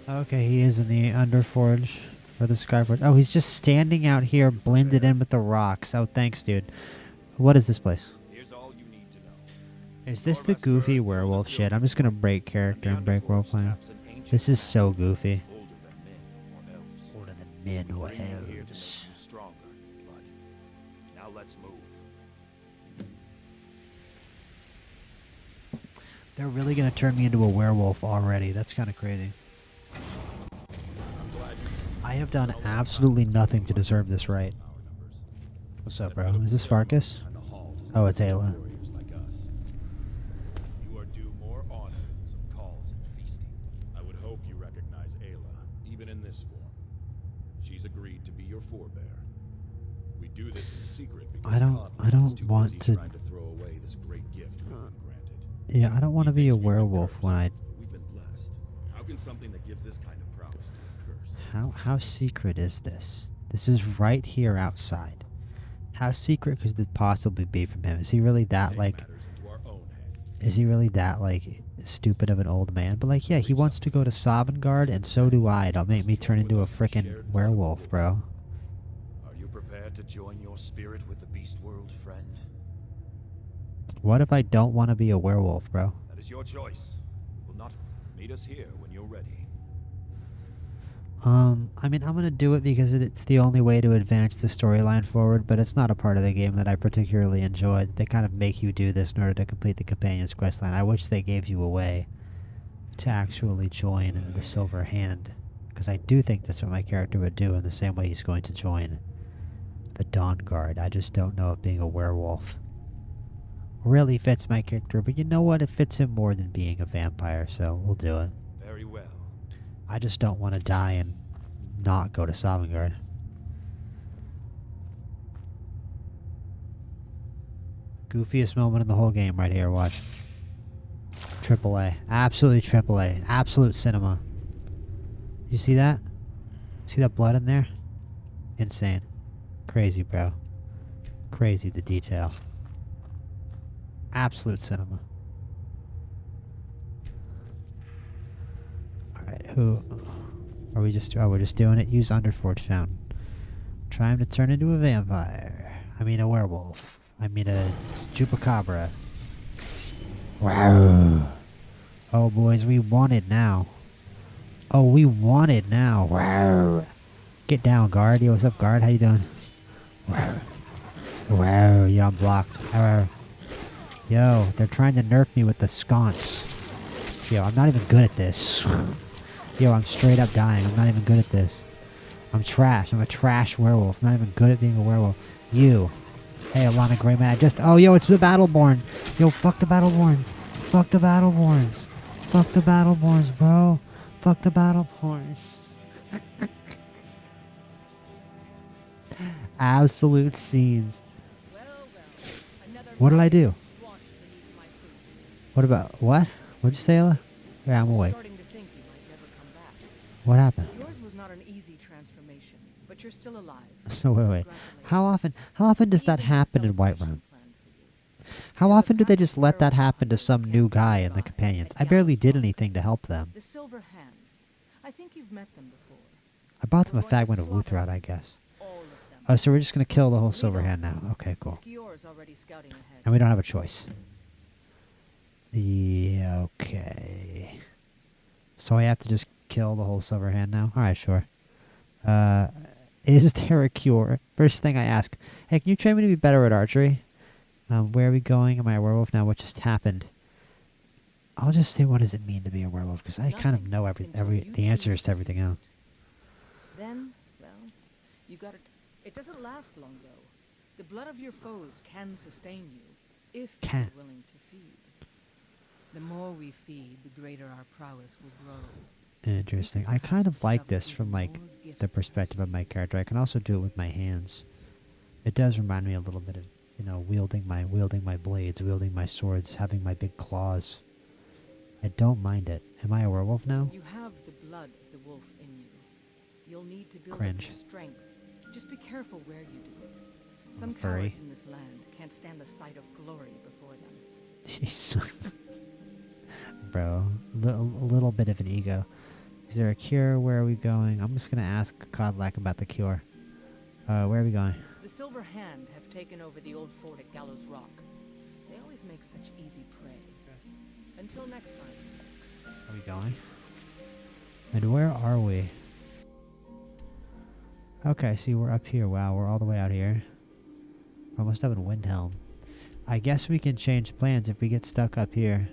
Okay, he is in the Underforge or the Skyforge. Oh, he's just standing out here, blended in with the rocks. Oh, thanks, dude. What is this place? Here's all you need to know. Is this the goofy werewolf shit? I'm just gonna break character and break roleplay. This is so goofy. Older than men or Here to make you elves. stronger, but now let's move. They're really gonna turn me into a werewolf already. That's kind of crazy. I have done absolutely nothing to deserve this right. What's up, bro? Is this Farkas? Oh, it's Ayla. Warriors like us. You are due more honor than some calls and feasting. I would hope you recognize Ayla, even in this form. She's agreed to be your forebear. We do this in secret because I don't want busy to. trying to throw away this great gift we've been granted. Yeah, I don't want to be a werewolf when I. We've been blessed. How can something that gives this kind of prowess be a curse? How secret is this? This is right here outside. How secret could this possibly be from him? Is he really that like? Is he really that like stupid of an old man? But like, yeah, he wants to go to Sovngarde, and so do I. It'll make me turn into a frickin' werewolf, bro. Are you prepared to join your spirit with the beast world, friend? What if I don't want to be a werewolf, bro? That is your choice. Will not meet us here when you're ready. I mean, I'm gonna do it because it's the only way to advance the storyline forward, but it's not a part of the game that I particularly enjoyed. They kind of make you do this in order to complete the companion's questline. I wish they gave you a way to actually join the Silver Hand, because I do think that's what my character would do in the same way he's going to join the Dawn Guard. I just don't know if being a werewolf really fits my character, but you know what? It fits him more than being a vampire, so we'll do it. Very well. I just don't want to die and not go to Sovngarde. Goofiest moment in the whole game right here, watch. Triple A. Absolutely triple A. Absolute cinema. You see that? See that blood in there? Insane. Crazy, bro. Crazy, the detail. Absolute cinema. Alright, who... Are we just... Oh, we're just doing it? Use Underforge Fountain. Trying to turn into a vampire. I mean a werewolf. I mean a chupacabra. Wow. Oh, boys, we want it now. Oh, we want it now. Wow. Get down, guard. Yo, what's up, guard? How you doing? Wow. Wow, yo, I'm blocked. Yo, they're trying to nerf me with the sconce. Yo, I'm not even good at this. Yo, I'm straight up dying. I'm not even good at this. I'm trash. I'm a trash werewolf. I'm not even good at being a werewolf. You. Hey, Alana Greyman, I just... Oh, yo, it's the Battleborn. Yo, fuck the Battleborns. Fuck the Battleborns. Fuck the Battleborns, bro. Fuck the Battleborns. Absolute scenes. What did I do? What about... What? What'd you say, Ella? Yeah, I'm awake. What happened? Yours was not an easy transformation, but you're still alive. So wait. How often does that happen in Whiterun? How often do they just let that happen to some new guy in the companions? I barely did anything to help them. The Silver Hand. I think you've met them before. I bought them a fragment of Luthrot, I guess. Oh, so we're just gonna kill the whole Silver Hand now. Okay, cool. And we don't have a choice. Yeah, okay. So I have to just kill the whole Silver Hand now? Alright, sure. Is there a cure? First thing I ask. Hey, can you train me to be better at archery? Where are we going? Am I a werewolf now? What just happened? I'll just say, what does it mean to be a werewolf? Because I kind of know the answers to everything else. Then, well, you got it. It doesn't last long, though. The blood of your foes can sustain you, if you're willing to feed. The more we feed, the greater our prowess will grow. Interesting. I kind of like this from like the perspective of my character. I can also do it with my hands. It does remind me a little bit of, you know, wielding my blades, wielding my swords, having my big claws. I don't mind it. Am I a werewolf now? You have the blood of the wolf in you. You'll need to build Cringe. up your strength. Just be careful where you do it. Some Furry. cowards in this land can't stand the sight of glory before them. Jeez. Bro, a little bit of an ego. Is there a cure? Where are we going? I'm just gonna ask Kodlak about the cure. Where are we going? The Silver Hand have taken over the old fort at Gallows Rock. They always make such easy prey. Until next time. Are we going? And where are we? Okay, see, we're up here. Wow, we're all the way out here. We're almost up in Windhelm. I guess we can change plans if we get stuck up here.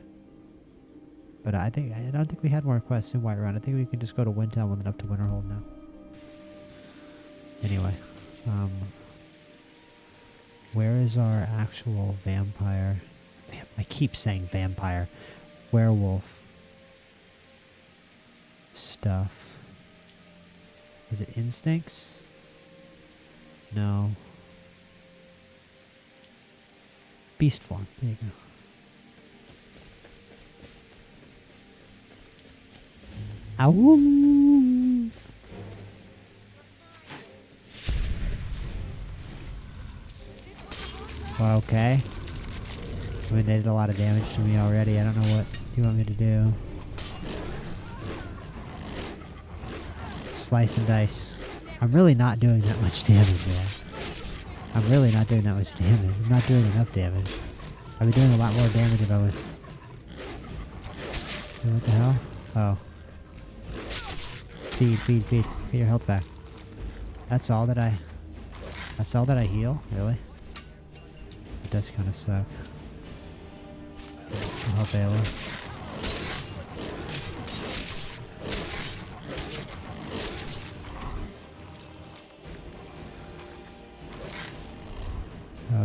But I don't think we had more quests in Whiterun. I think we can just go to Windhelm and then up to Winterhold now. Anyway, where is our actual vampire? I keep saying vampire. Werewolf stuff. Is it instincts? No. Beast form. There you go. Ow! Well, okay. I mean, they did a lot of damage to me already. I don't know what you want me to do. Slice and dice. I'm really not doing that much damage there. I'm really not doing that much damage. I'm not doing enough damage. I'd be doing a lot more damage if I was... What the hell? Oh. Feed. Get your health back. That's all that I heal? Really? It does kind of suck. I'll help Ayla.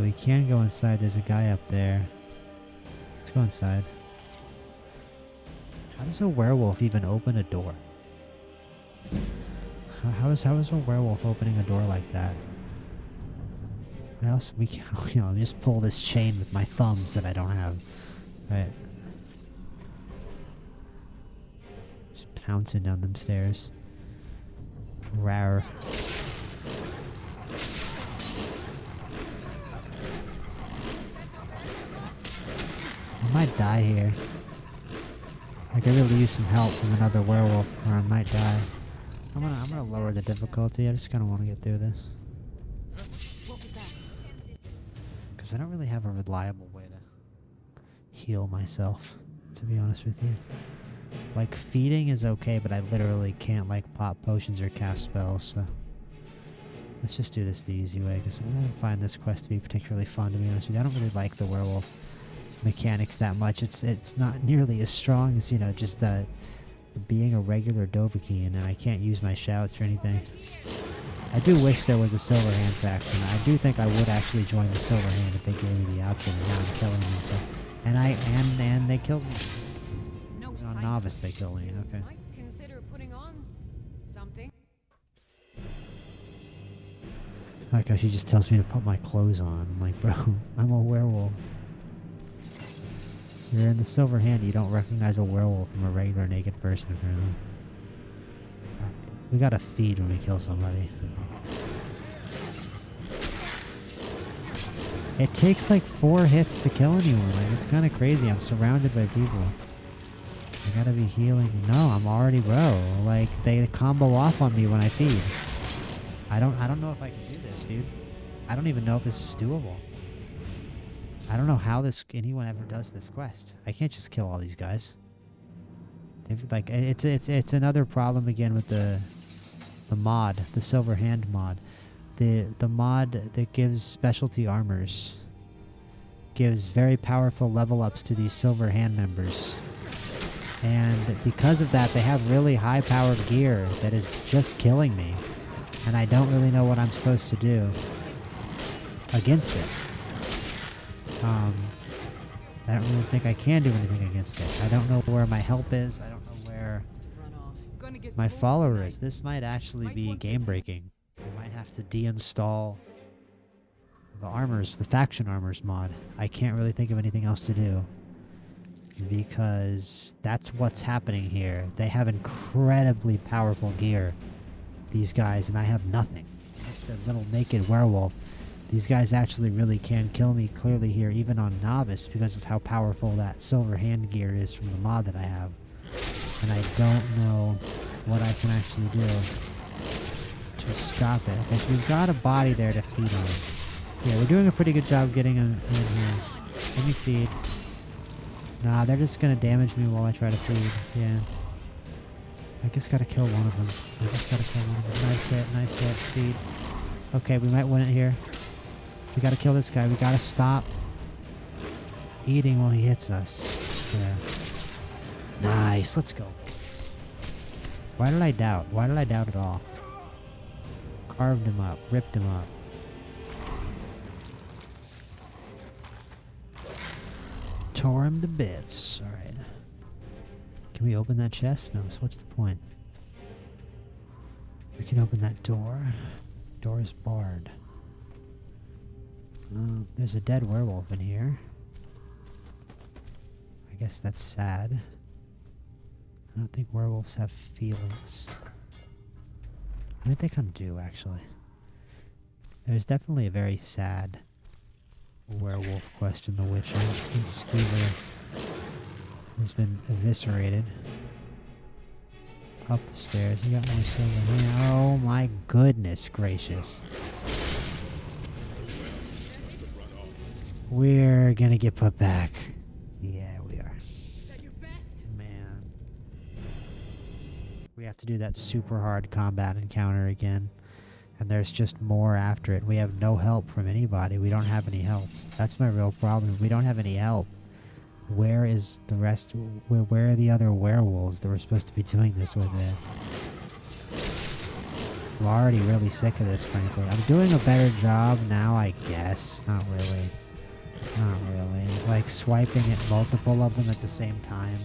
We can go inside. There's a guy up there. Let's go inside. How does a werewolf even open a door? How is a werewolf opening a door like that? What else? We can, you know, just pull this chain with my thumbs that I don't have. Right. Just pouncing down them stairs. Rawr. I might die here. I could really use some help from another werewolf, or I might die. I'm gonna lower the difficulty. I just kind of want to get through this. Because I don't really have a reliable way to heal myself, to be honest with you. Like, feeding is okay, but I literally can't, like, pop potions or cast spells, so... Let's just do this the easy way, because I don't find this quest to be particularly fun, to be honest with you. I don't really like the werewolf mechanics that much. It's not nearly as strong as, you know, just being a regular Dovahkiin, and I can't use my shouts for anything. I do wish there was a Silver Hand faction. I do think I would actually join the Silver Hand if they gave me the option, and now I'm killing them. So. And they killed me. On Novice they killed me, okay. Might consider putting on something. Like how she just tells me to put my clothes on. I'm like, bro, I'm a werewolf. You're in the Silver Hand, you don't recognize a werewolf from a regular naked person, apparently. We gotta feed when we kill somebody. It takes like 4 hits to kill anyone. Like, it's kind of crazy. I'm surrounded by people. I gotta be healing. No, I'm already bro. Like, they combo off on me when I feed. I don't know if I can do this, dude. I don't even know if this is doable. I don't know how anyone ever does this quest. I can't just kill all these guys. Like, it's another problem again with the mod, the Silver Hand mod. The mod that gives specialty armors gives very powerful level ups to these Silver Hand members. And because of that, they have really high powered gear that is just killing me. And I don't really know what I'm supposed to do against it. I don't really think I can do anything against it. I don't know where my help is. I don't know where... my followers, this might actually be game breaking. I might have to deinstall the armors, the faction armors mod. I can't really think of anything else to do. Because that's what's happening here. They have incredibly powerful gear, these guys, and I have nothing. Just a little naked werewolf. These guys actually really can kill me clearly here, even on novice, because of how powerful that silver hand gear is from the mod that I have. And I don't know what I can actually do to stop it. Okay, so we've got a body there to feed on. Yeah, we're doing a pretty good job getting him in here. Let me feed. Nah, they're just gonna damage me while I try to feed. Yeah. I just gotta kill one of them. Nice hit, feed. Okay, we might win it here. We gotta kill this guy. We gotta stop eating while he hits us. Yeah. Nice, let's go. Why did I doubt? Why did I doubt at all? Carved him up, ripped him up. Tore him to bits. Alright. Can we open that chest? No, so what's the point? We can open that door. Door is barred. There's a dead werewolf in here. I guess that's sad. I don't think werewolves have feelings. I think they kind of do, actually. There's definitely a very sad werewolf quest in The Witcher. And Skeever has been eviscerated. Up the stairs. You got more silver here. Oh my goodness gracious. We're gonna get put back. Yeah, we are. Man. We have to do that super hard combat encounter again. And there's just more after it. We have no help from anybody. We don't have any help. That's my real problem. We don't have any help. Where is the rest? Where are the other werewolves that were supposed to be doing this with it? I'm already really sick of this, frankly. I'm doing a better job now, I guess. Not really. Not really. Like, swiping at multiple of them at the same time.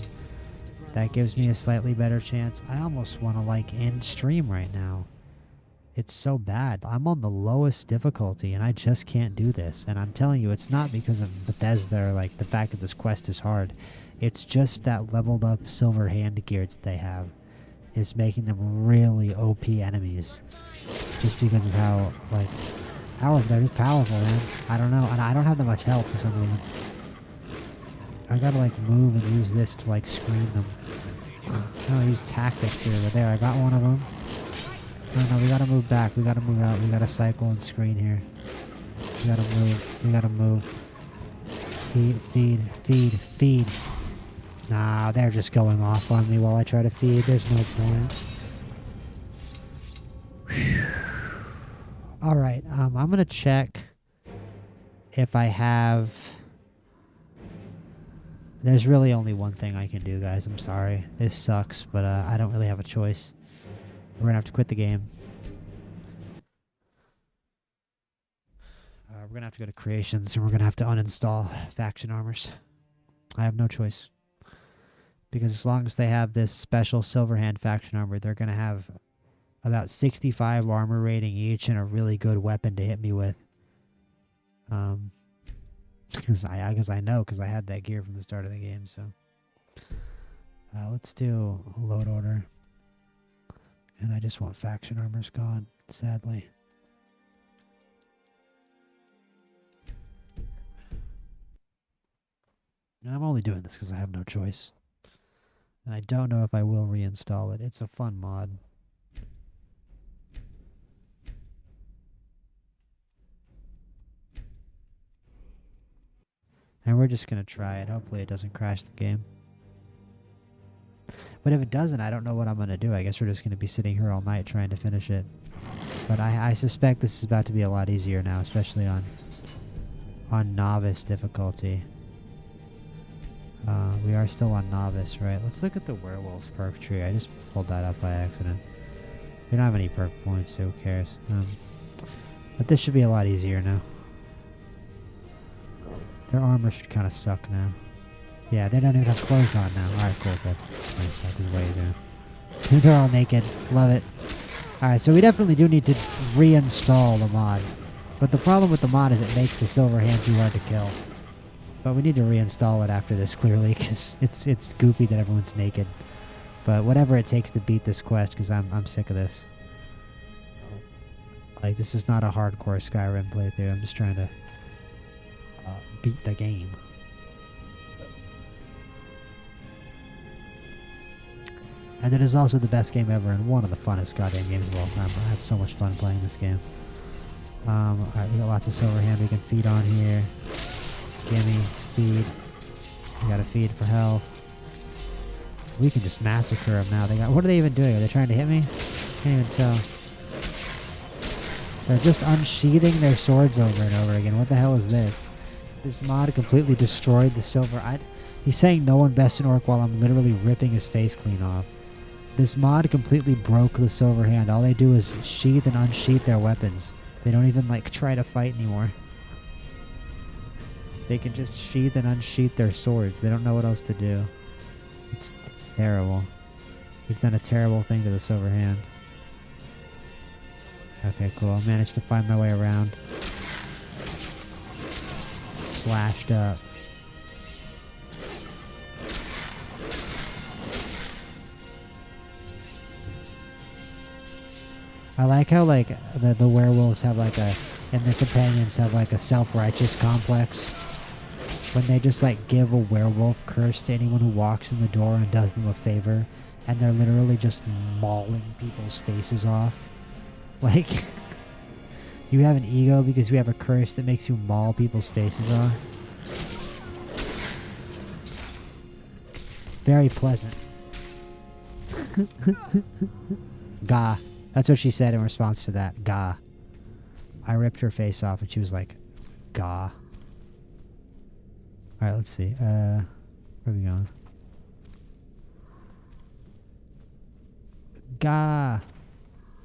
That gives me a slightly better chance. I almost want to, like, end stream right now. It's so bad. I'm on the lowest difficulty and I just can't do this. And I'm telling you, it's not because of Bethesda or like the fact that this quest is hard. It's just that leveled up silver hand gear that they have is making them really OP enemies. Just because of how, like, they're just powerful, man. I don't know. And I don't have that much help for some reason. I gotta like move and use this to like screen them. I'll use tactics here, but there, I got one of them. No, we gotta move back. We gotta move out. We gotta cycle and screen here. We gotta move. We gotta move. Feed. Nah, they're just going off on me while I try to feed. There's no point. Alright, I'm gonna check if I have... There's really only one thing I can do, guys. I'm sorry. This sucks, but I don't really have a choice. We're gonna have to quit the game. We're gonna have to go to creations and we're gonna have to uninstall faction armors. I have no choice. Because as long as they have this special Silverhand faction armor, they're gonna have about 65 armor rating each and a really good weapon to hit me with. Because I know, because I had that gear from the start of the game, so. Let's do a load order. And I just want faction armors gone, sadly. And I'm only doing this because I have no choice. And I don't know if I will reinstall it. It's a fun mod. And we're just going to try it. Hopefully it doesn't crash the game. But if it doesn't, I don't know what I'm going to do. I guess we're just going to be sitting here all night trying to finish it. But I suspect this is about to be a lot easier now, especially on novice difficulty. We are still on novice, right? Let's look at the werewolf perk tree. I just pulled that up by accident. We don't have any perk points, so who cares? But this should be a lot easier now. Their armor should kind of suck now. Yeah, they don't even have clothes on now. Alright, cool, good. Nice, that is way down. They're all naked. Love it. Alright, so we definitely do need to reinstall the mod. But the problem with the mod is it makes the silver hand too hard to kill. But we need to reinstall it after this, clearly, because it's goofy that everyone's naked. But whatever it takes to beat this quest, because I'm sick of this. Like, this is not a hardcore Skyrim playthrough. I'm just trying to beat the game. And it is also the best game ever and one of the funnest goddamn games of all time. I have so much fun playing this game. Alright, we got lots of silver hand we can feed on here. Gimme, feed. We gotta feed for health. We can just massacre them now. What are they even doing? Are they trying to hit me? Can't even tell. They're just unsheathing their swords over and over again. What the hell is this? This mod completely destroyed the silver. He's saying no one best in orc while I'm literally ripping his face clean off. This mod completely broke the silver hand. All they do is sheath and unsheath their weapons. They don't even like try to fight anymore. They can just sheath and unsheath their swords. They don't know what else to do. It's terrible. We've done a terrible thing to the silver hand. Okay, cool. I managed to find my way around. Slashed up. I like how like the werewolves have like and the companions have like a self-righteous complex when they just like give a werewolf curse to anyone who walks in the door and does them a favor, and they're literally just mauling people's faces off. Like, you have an ego because you have a curse that makes you maul people's faces off. Very pleasant. Gah. That's what she said in response to that. Gah. I ripped her face off and she was like, gah. Alright, let's see. Where are we going? Gah.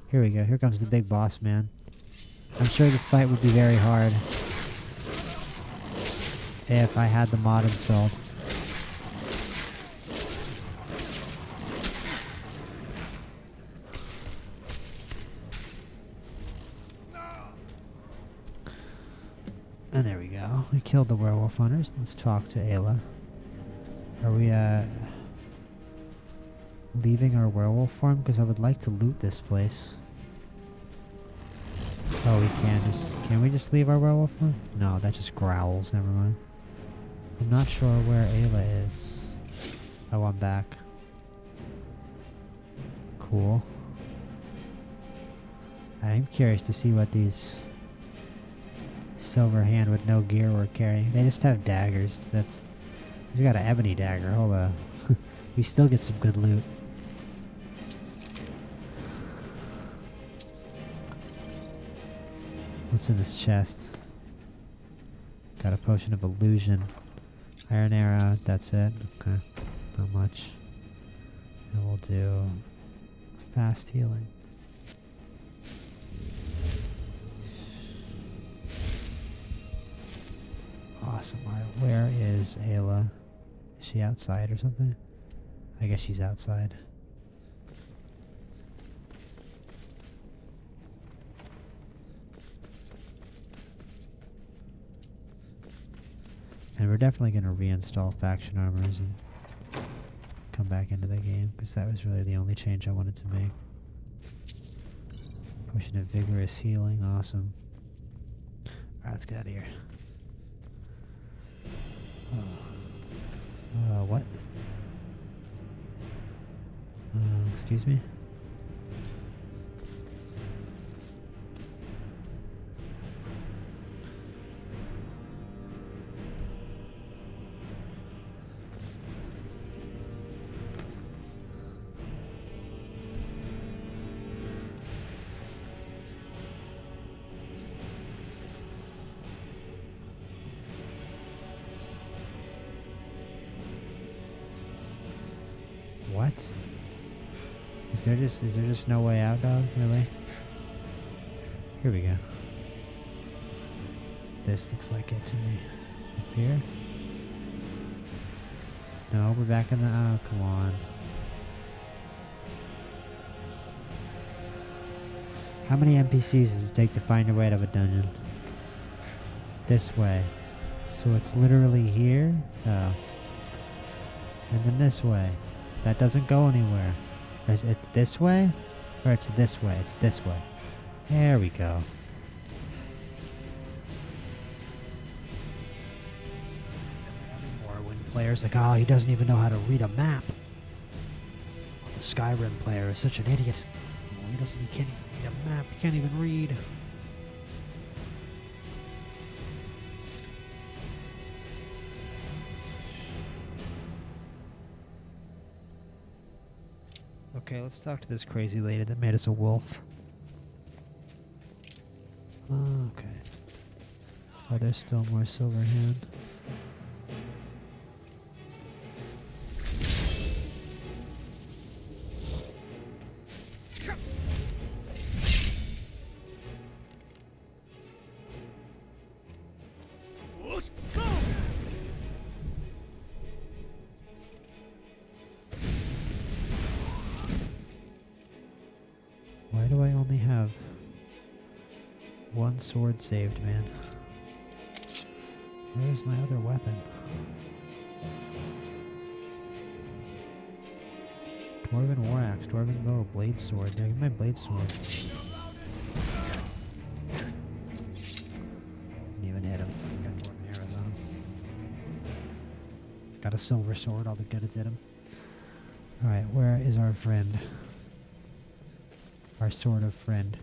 Here we go. Here comes the big boss, man. I'm sure this fight would be very hard if I had the mod installed. And there we go. We killed the werewolf hunters. Let's talk to Ayla. Are we leaving our werewolf farm? Because I would like to loot this place. Oh, we can we just leave our werewolf farm? No, that just growls. Never mind. I'm not sure where Ayla is. Oh, I'm back. Cool. I'm curious to see what these silver hand with no gear were carrying. They just have daggers. He's got an ebony dagger. Hold on. We still get some good loot. What's in this chest? Got a potion of illusion. Iron arrow. That's it. Okay. Not much. And we'll do fast healing. Awesome. Alright, where is Ayla? Is she outside or something? I guess she's outside. And we're definitely going to reinstall faction armors and come back into the game, because that was really the only change I wanted to make. Potion of vigorous healing. Awesome. Alright, let's get out of here. What? Excuse me? What? Is there just no way out, dog? Really? Here we go. This looks like it to me. Up here? No, we're back in the... Oh, come on. How many NPCs does it take to find your way out of a dungeon? This way. So it's literally here? Oh. And then this way. That doesn't go anywhere. It's this way? Or it's this way? It's this way. There we go. More when players like, oh, he doesn't even know how to read a map. The Skyrim player is such an idiot. Oh, he can't even read a map. He can't even read. Okay, let's talk to this crazy lady that made us a wolf. Okay. Oh, there's still more silver hand. Let's go! Why do I only have one sword saved, man? Where's my other weapon? Dwarven war axe, dwarven bow, blade sword. There, my blade sword. Didn't even hit him. Got dwarven arrows on him. Got a silver sword, all the good it's hit him. Alright, where is our friend? Our sort of friend.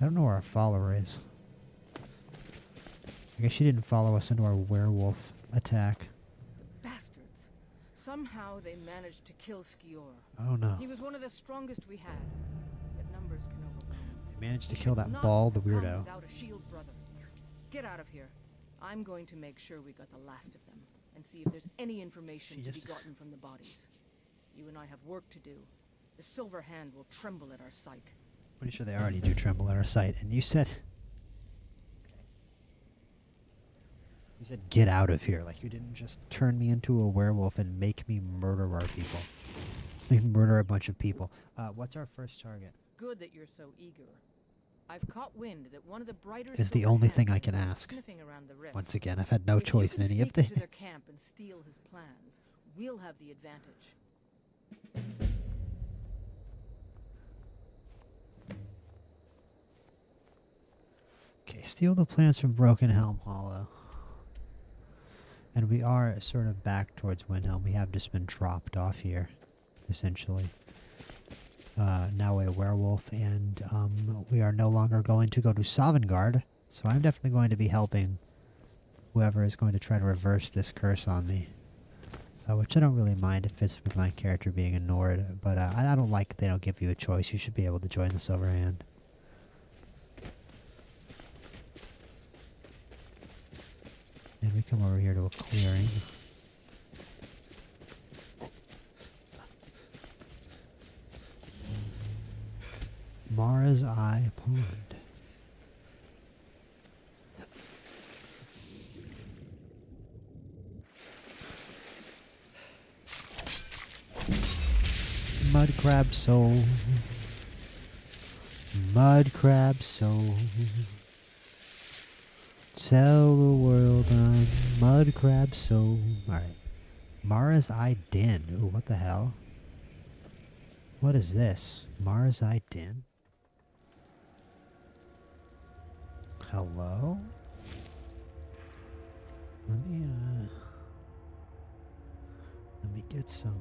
I don't know where our follower is. I guess she didn't follow us into our werewolf attack. Bastards. Somehow they managed to kill Skior. Oh no. He was one of the strongest we had. But numbers can overwhelm. We managed to We kill should that not ball, the come weirdo. without a shield, brother. Get out of here. I'm going to make sure we got the last of them and see if there's any information to be gotten from the bodies. You and I have work to do. The silver hand will tremble at our sight. Pretty sure they already do tremble at our sight. And you said... You said get out of here. Like you didn't just turn me into a werewolf and make me murder our people. Make me murder a bunch of people. What's our first target? Good that you're so eager. I've caught wind that one of the brighter Is the silver only hands thing I has can been ask. sniffing around the rift. Once again, I've had no If you choice can in any of sneak into their this. camp and steal his plans, we'll have the advantage. Okay, steal the plans from Broken Helm Hollow. And we are sort of back towards Windhelm. We have just been dropped off here, essentially. Now a werewolf, and we are no longer going to go to Sovngarde, so I'm definitely going to be helping whoever is going to try to reverse this curse on me. Which I don't really mind. It fits with my character being a Nord, but I don't like that they don't give you a choice. You should be able to join the Silver Hand. And we come over here to a clearing. Mara's Eye Pond. Mud crab soul. Mud crab soul. Tell the world I'm mud crab soul. Alright. Mara's Eye Den. Ooh, what the hell? What is this? Mara's Eye Den? Hello? Let me get some.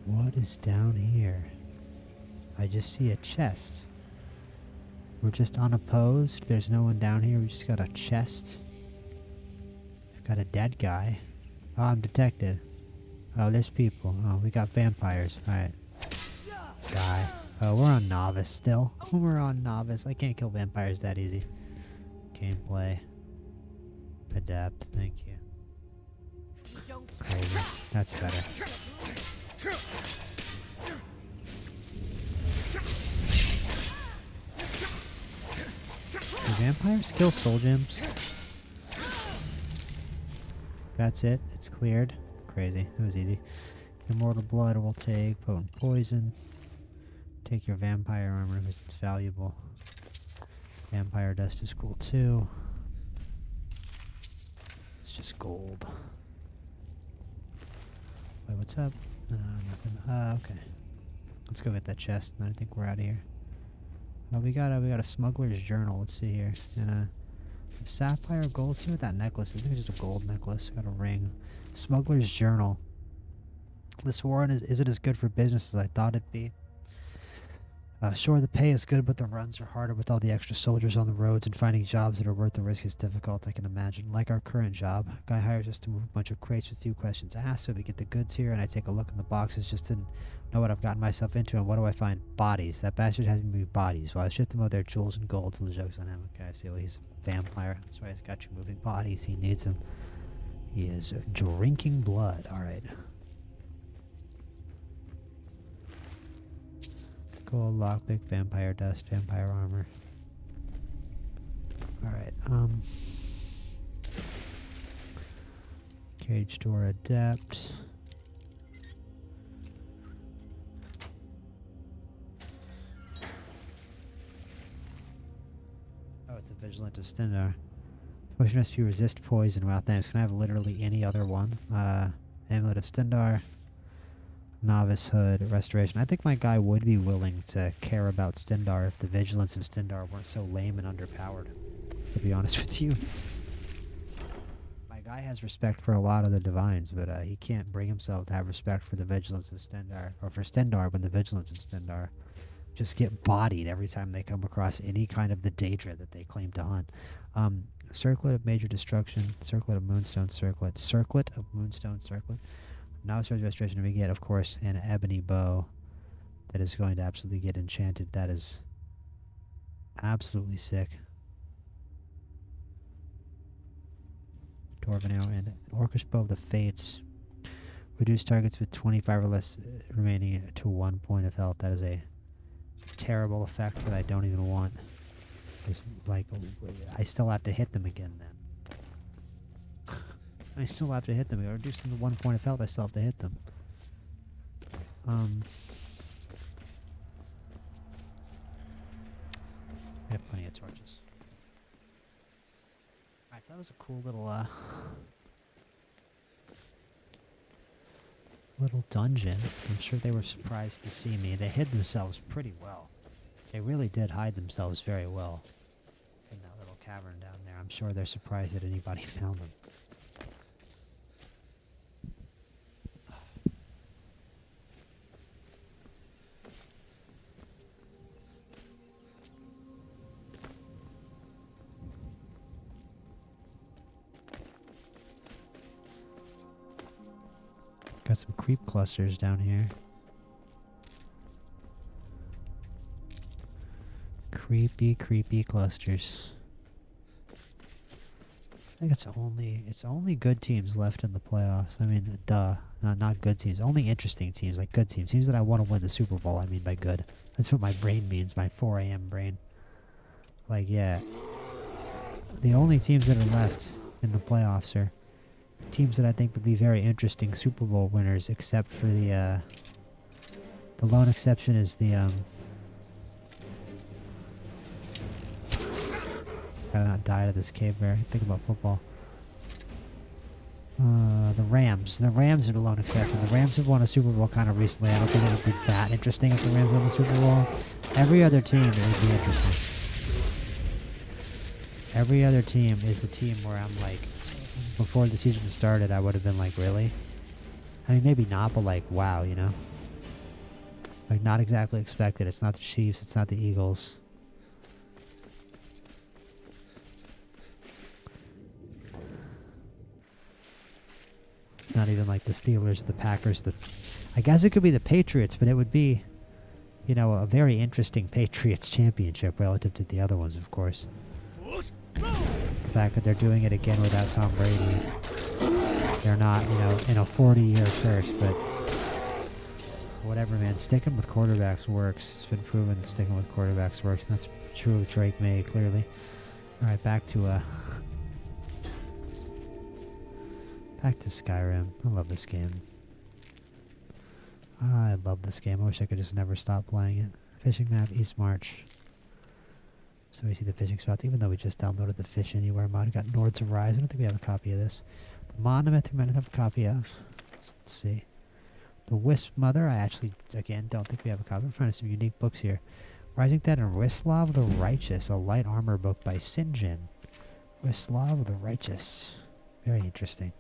What is down here? I just see a chest. We're just unopposed. There's no one down here. We just got a chest. Got a dead guy. Oh, I'm detected. Oh, there's people. Oh, we got vampires. Alright. Die. Oh, we're on novice still. We're on novice. I can't kill vampires that easy. Gameplay. Adept. Thank you. Crazy. That's better. vampires kill soul gems? That's it. It's cleared. Crazy. It was easy. Immortal blood will take. Potent poison. Take your vampire armor because it's valuable. Vampire dust is cool too. It's just gold. Wait, what's up? Nothing. Okay. Let's go get that chest, and I think we're out of here. We got a smuggler's journal. Let's see here. And a sapphire gold. Let's see what that necklace is. I think it's just a gold necklace. Got a ring. Smuggler's journal. This warrant isn't as good for business as I thought it'd be. Sure, the pay is good, but the runs are harder with all the extra soldiers on the roads, and finding jobs that are worth the risk is difficult, I can imagine. Like our current job, guy hires us to move a bunch of crates with few questions asked, so we get the goods here, and I take a look in the boxes just to know what I've gotten myself into, and what do I find? Bodies. That bastard has me bodies. Well, I ship them out their jewels and gold, so the joke's on him. Okay, I see. Well, he's a vampire. That's why he's got you moving bodies. He needs them. He is drinking blood. Alright. Gold, lockpick, vampire dust, vampire armor. Alright, cage door adept. Oh, it's a vigilant of Stendar. Potion recipe resist poison. Wow, thanks. Can I have literally any other one? Amulet of Stendar. Novice Hood, Restoration. I think my guy would be willing to care about Stendar if the vigilance of Stendar weren't so lame and underpowered, to be honest with you. My guy has respect for a lot of the divines, but he can't bring himself to have respect for the vigilance of Stendar, or for Stendar when the vigilance of Stendar just get bodied every time they come across any kind of the Daedra that they claim to hunt. Circlet of Major Destruction, Circlet of Moonstone Circlet, Circlet of Moonstone Circlet. Now it's restoration, we get, of course, an ebony bow that is going to absolutely get enchanted. That is absolutely sick. Dwarven arrow and an orcish bow of the fates. Reduce targets with 25 or less remaining to 1 point of health. That is a terrible effect that I don't even want. It's like, I still have to hit them again then. I still have to hit them. I reduce them to 1 point of health, I still have to hit them. I have plenty of torches. Alright, so that was a cool little dungeon. I'm sure they were surprised to see me. They hid themselves pretty well. They really did hide themselves very well in that little cavern down there. I'm sure they're surprised that anybody found them. Got some creep clusters down here. Creepy, creepy clusters. I think it's only good teams left in the playoffs. I mean, duh. Not good teams. Only interesting teams, like good teams. Teams that I want to win the Super Bowl, I mean by good. That's what my brain means, my 4 a.m. brain. Like, yeah. The only teams that are left in the playoffs are teams that I think would be very interesting Super Bowl winners, except for the lone exception is the gotta not die to this cave bear. Think about football. The Rams. The Rams are the lone exception. The Rams have won a Super Bowl kind of recently. I don't think it would be that interesting if the Rams won the Super Bowl. Every other team it would be interesting. Every other team is a team where I'm like, before the season started, I would have been like, really? I mean, maybe not, but like, wow, you know? Like, not exactly expected. It's not the Chiefs. It's not the Eagles. Not even like the Steelers, the Packers. I guess it could be the Patriots, but it would be, you know, a very interesting Patriots championship relative to the other ones, of course. The fact that they're doing it again without Tom Brady. They're not, you know, in a 40-year curse, but whatever, man. Sticking with quarterbacks works. It's been proven that sticking with quarterbacks works, and that's true of Drake May, clearly. Alright, back to Skyrim. I love this game. I love this game. I wish I could just never stop playing it. Fishing map, East March. So we see the fishing spots, even though we just downloaded the Fish Anywhere mod. We got Nords of Rise. I don't think we have a copy of this. The Monument we might not have a copy of. Let's see. The Wisp Mother, I actually, again, don't think we have a copy. I'm finding some unique books here. Rising Dead and Wislav the Righteous, a light armor book by Sinjin. Wislav the Righteous. Very interesting.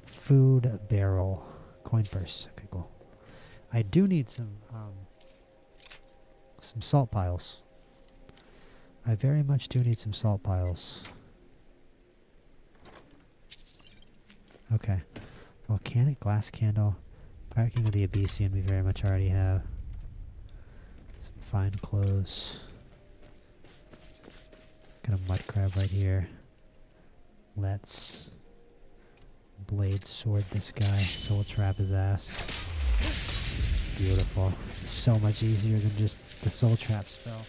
Food Barrel. Coin Purse. Okay, cool. I do need some salt piles. I very much do need some salt piles. Okay. Volcanic glass candle. Parking of the Abyssian we very much already have. Some fine clothes. Got a mud crab right here. Let's blade sword this guy. Soul trap his ass. Beautiful. So much easier than just the soul trap spell.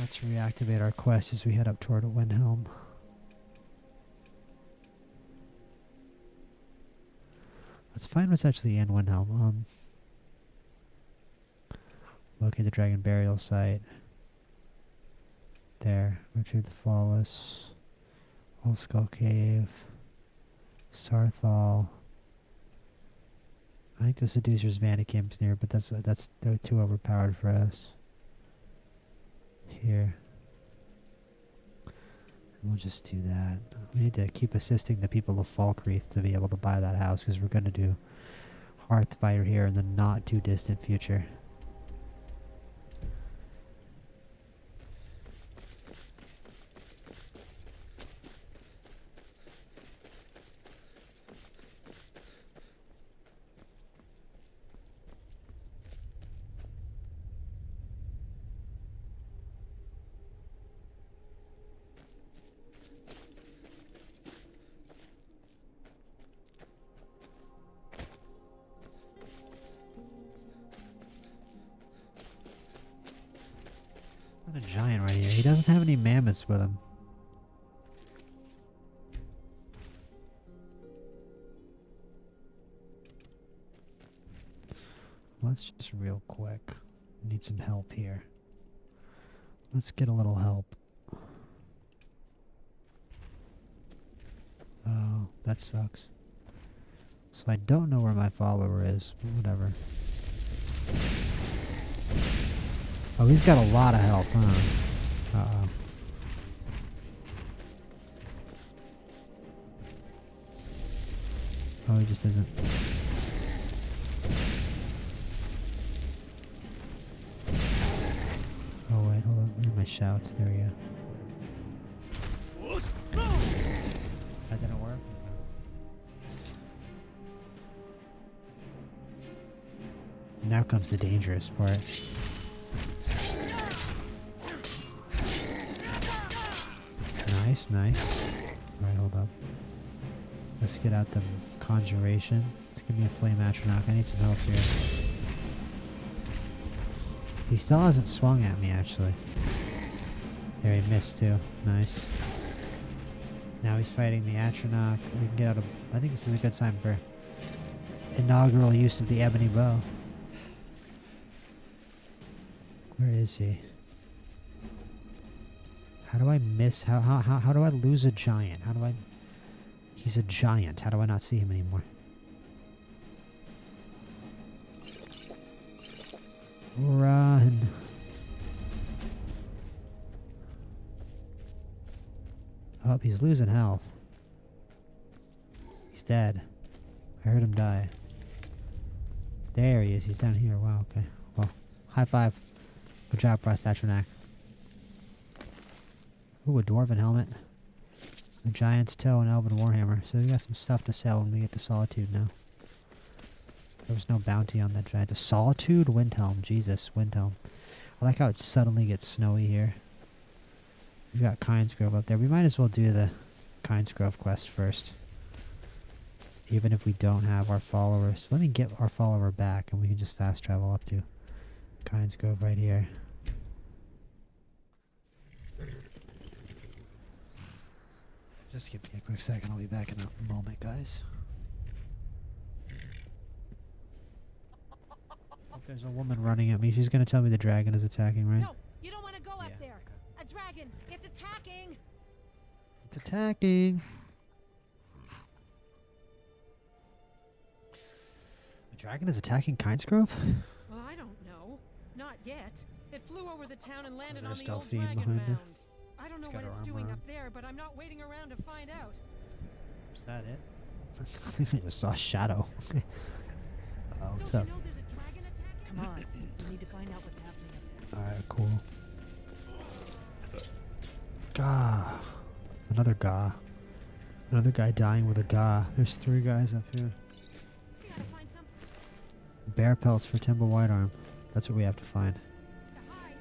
Let's reactivate our quest as we head up toward Windhelm. Let's find what's actually in Windhelm. Locate the dragon burial site. There. Retrieve the flawless. Wolf Skull Cave. Sarthal. I think the Seducer's Vandecamp's near, but they're too overpowered for us. Here. We'll just do that. We need to keep assisting the people of Falkreath to be able to buy that house, because we're going to do Hearthfire here in the not too distant future. A giant right here. He doesn't have any mammoths with him. Let's just real quick. Need some help here. Let's get a little help. Oh, that sucks. So I don't know where my follower is, but whatever. Oh, he's got a lot of health, huh? Uh-oh. Oh, he just isn't. Oh, wait, hold on. Look at my shouts. There we go. That didn't work? Now comes the dangerous part. Nice, nice. Alright, hold up. Let's get out the conjuration. Let's give me a flame atronach. I need some help here. He still hasn't swung at me, actually. There, he missed too. Nice. Now he's fighting the atronach. We can get out of... I think this is a good time for inaugural use of the ebony bow. Where is he? How do I miss? How do I lose a giant? How do I... He's a giant. How do I not see him anymore? Run. Oh, he's losing health. He's dead. I heard him die. There he is. He's down here. Wow, okay. Well, high five. Good job, Frost Atronach. Ooh, a dwarven helmet. A giant's toe and elven warhammer. So we got some stuff to sell when we get to Solitude now. There was no bounty on that giant. Solitude? Windhelm. Jesus, Windhelm. I like how it suddenly gets snowy here. We've got Kynesgrove up there. We might as well do the Kynesgrove quest first. Even if we don't have our followers. Let me get our follower back and we can just fast travel up to Kynesgrove right here. Just give me a quick second. I'll be back in a moment, guys. Oh, there's a woman running at me. She's gonna tell me the dragon is attacking, right? No, you don't want to go up there. A dragon, it's attacking. It's attacking. The dragon is attacking Kind's Grove? Well, I don't know. Not yet. It flew over the town and landed on there's the old Delphine dragon behind her. mound. I don't know She's what got her it's armor doing on. up there, but I'm not waiting around to find out. Is that it? I just saw a shadow. What's up? Don't you know there's a dragon attacking? Come on, we need to find out what's happening up there. Alright, cool. Gah. Another Gah. Another guy dying with a Gah. There's 3 guys up here. We gotta find some Bear pelts for Timber Whitearm. That's what we have to find. to hide.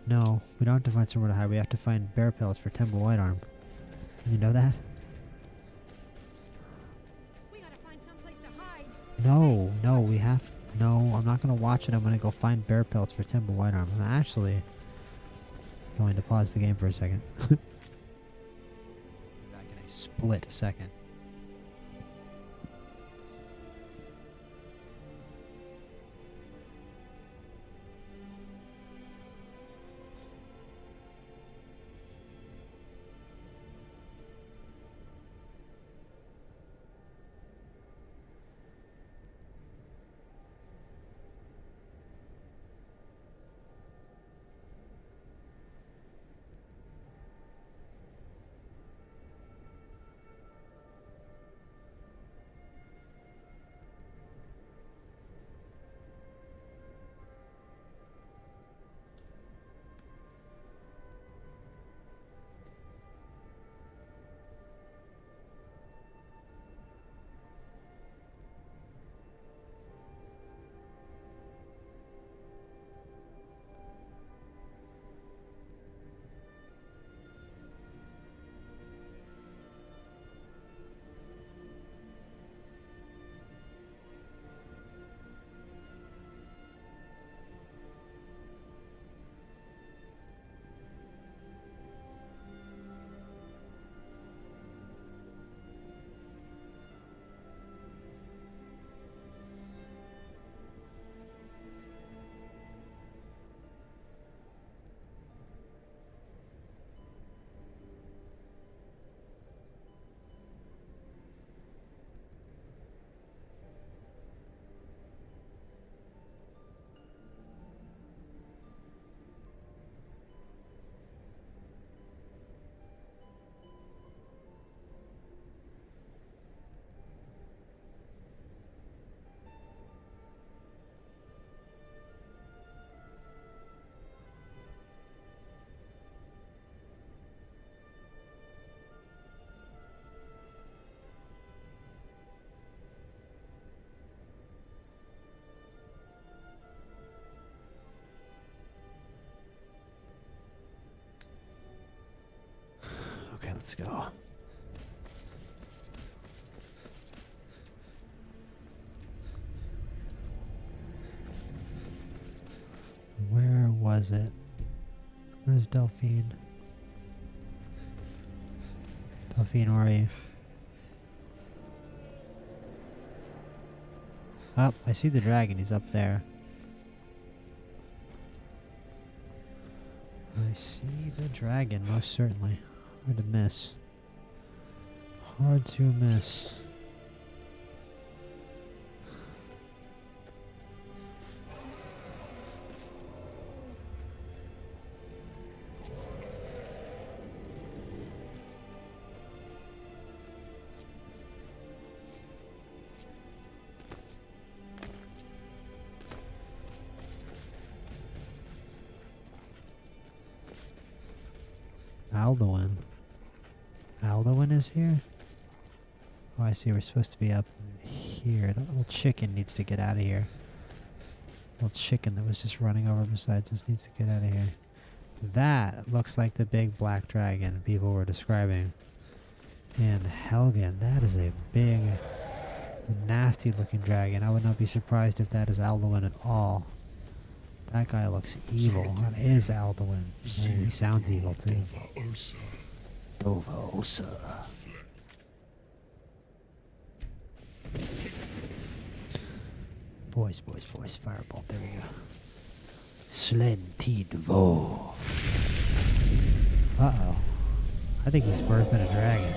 No, we don't have to find somewhere to hide. We have to find bear pelts for Timber Whitearm. You know that? We gotta find someplace to hide. No, no, we have... No, I'm not going to watch it. I'm going to go find bear pelts for Timber Whitearm. I'm actually going to pause the game for a second. Back in a split second. Okay, let's go. Where was it? Where's Delphine? Delphine, where are you? Oh, I see the dragon. He's up there. I see the dragon, most certainly. Hard to miss. Hard to miss. Alduin. Alduin is here? Oh, I see. We're supposed to be up here. The little chicken needs to get out of here. Little chicken that was just running over besides us needs to get out of here. That looks like the big black dragon people were describing in Helgen. That is a big, nasty looking dragon. I would not be surprised if that is Alduin at all. That guy looks evil. That is Alduin. Ooh, he sounds evil too. Dovosa. Boys, boys, boys. Firebolt. There we go. Slentivo. Uh-oh. I think he's birthing a dragon.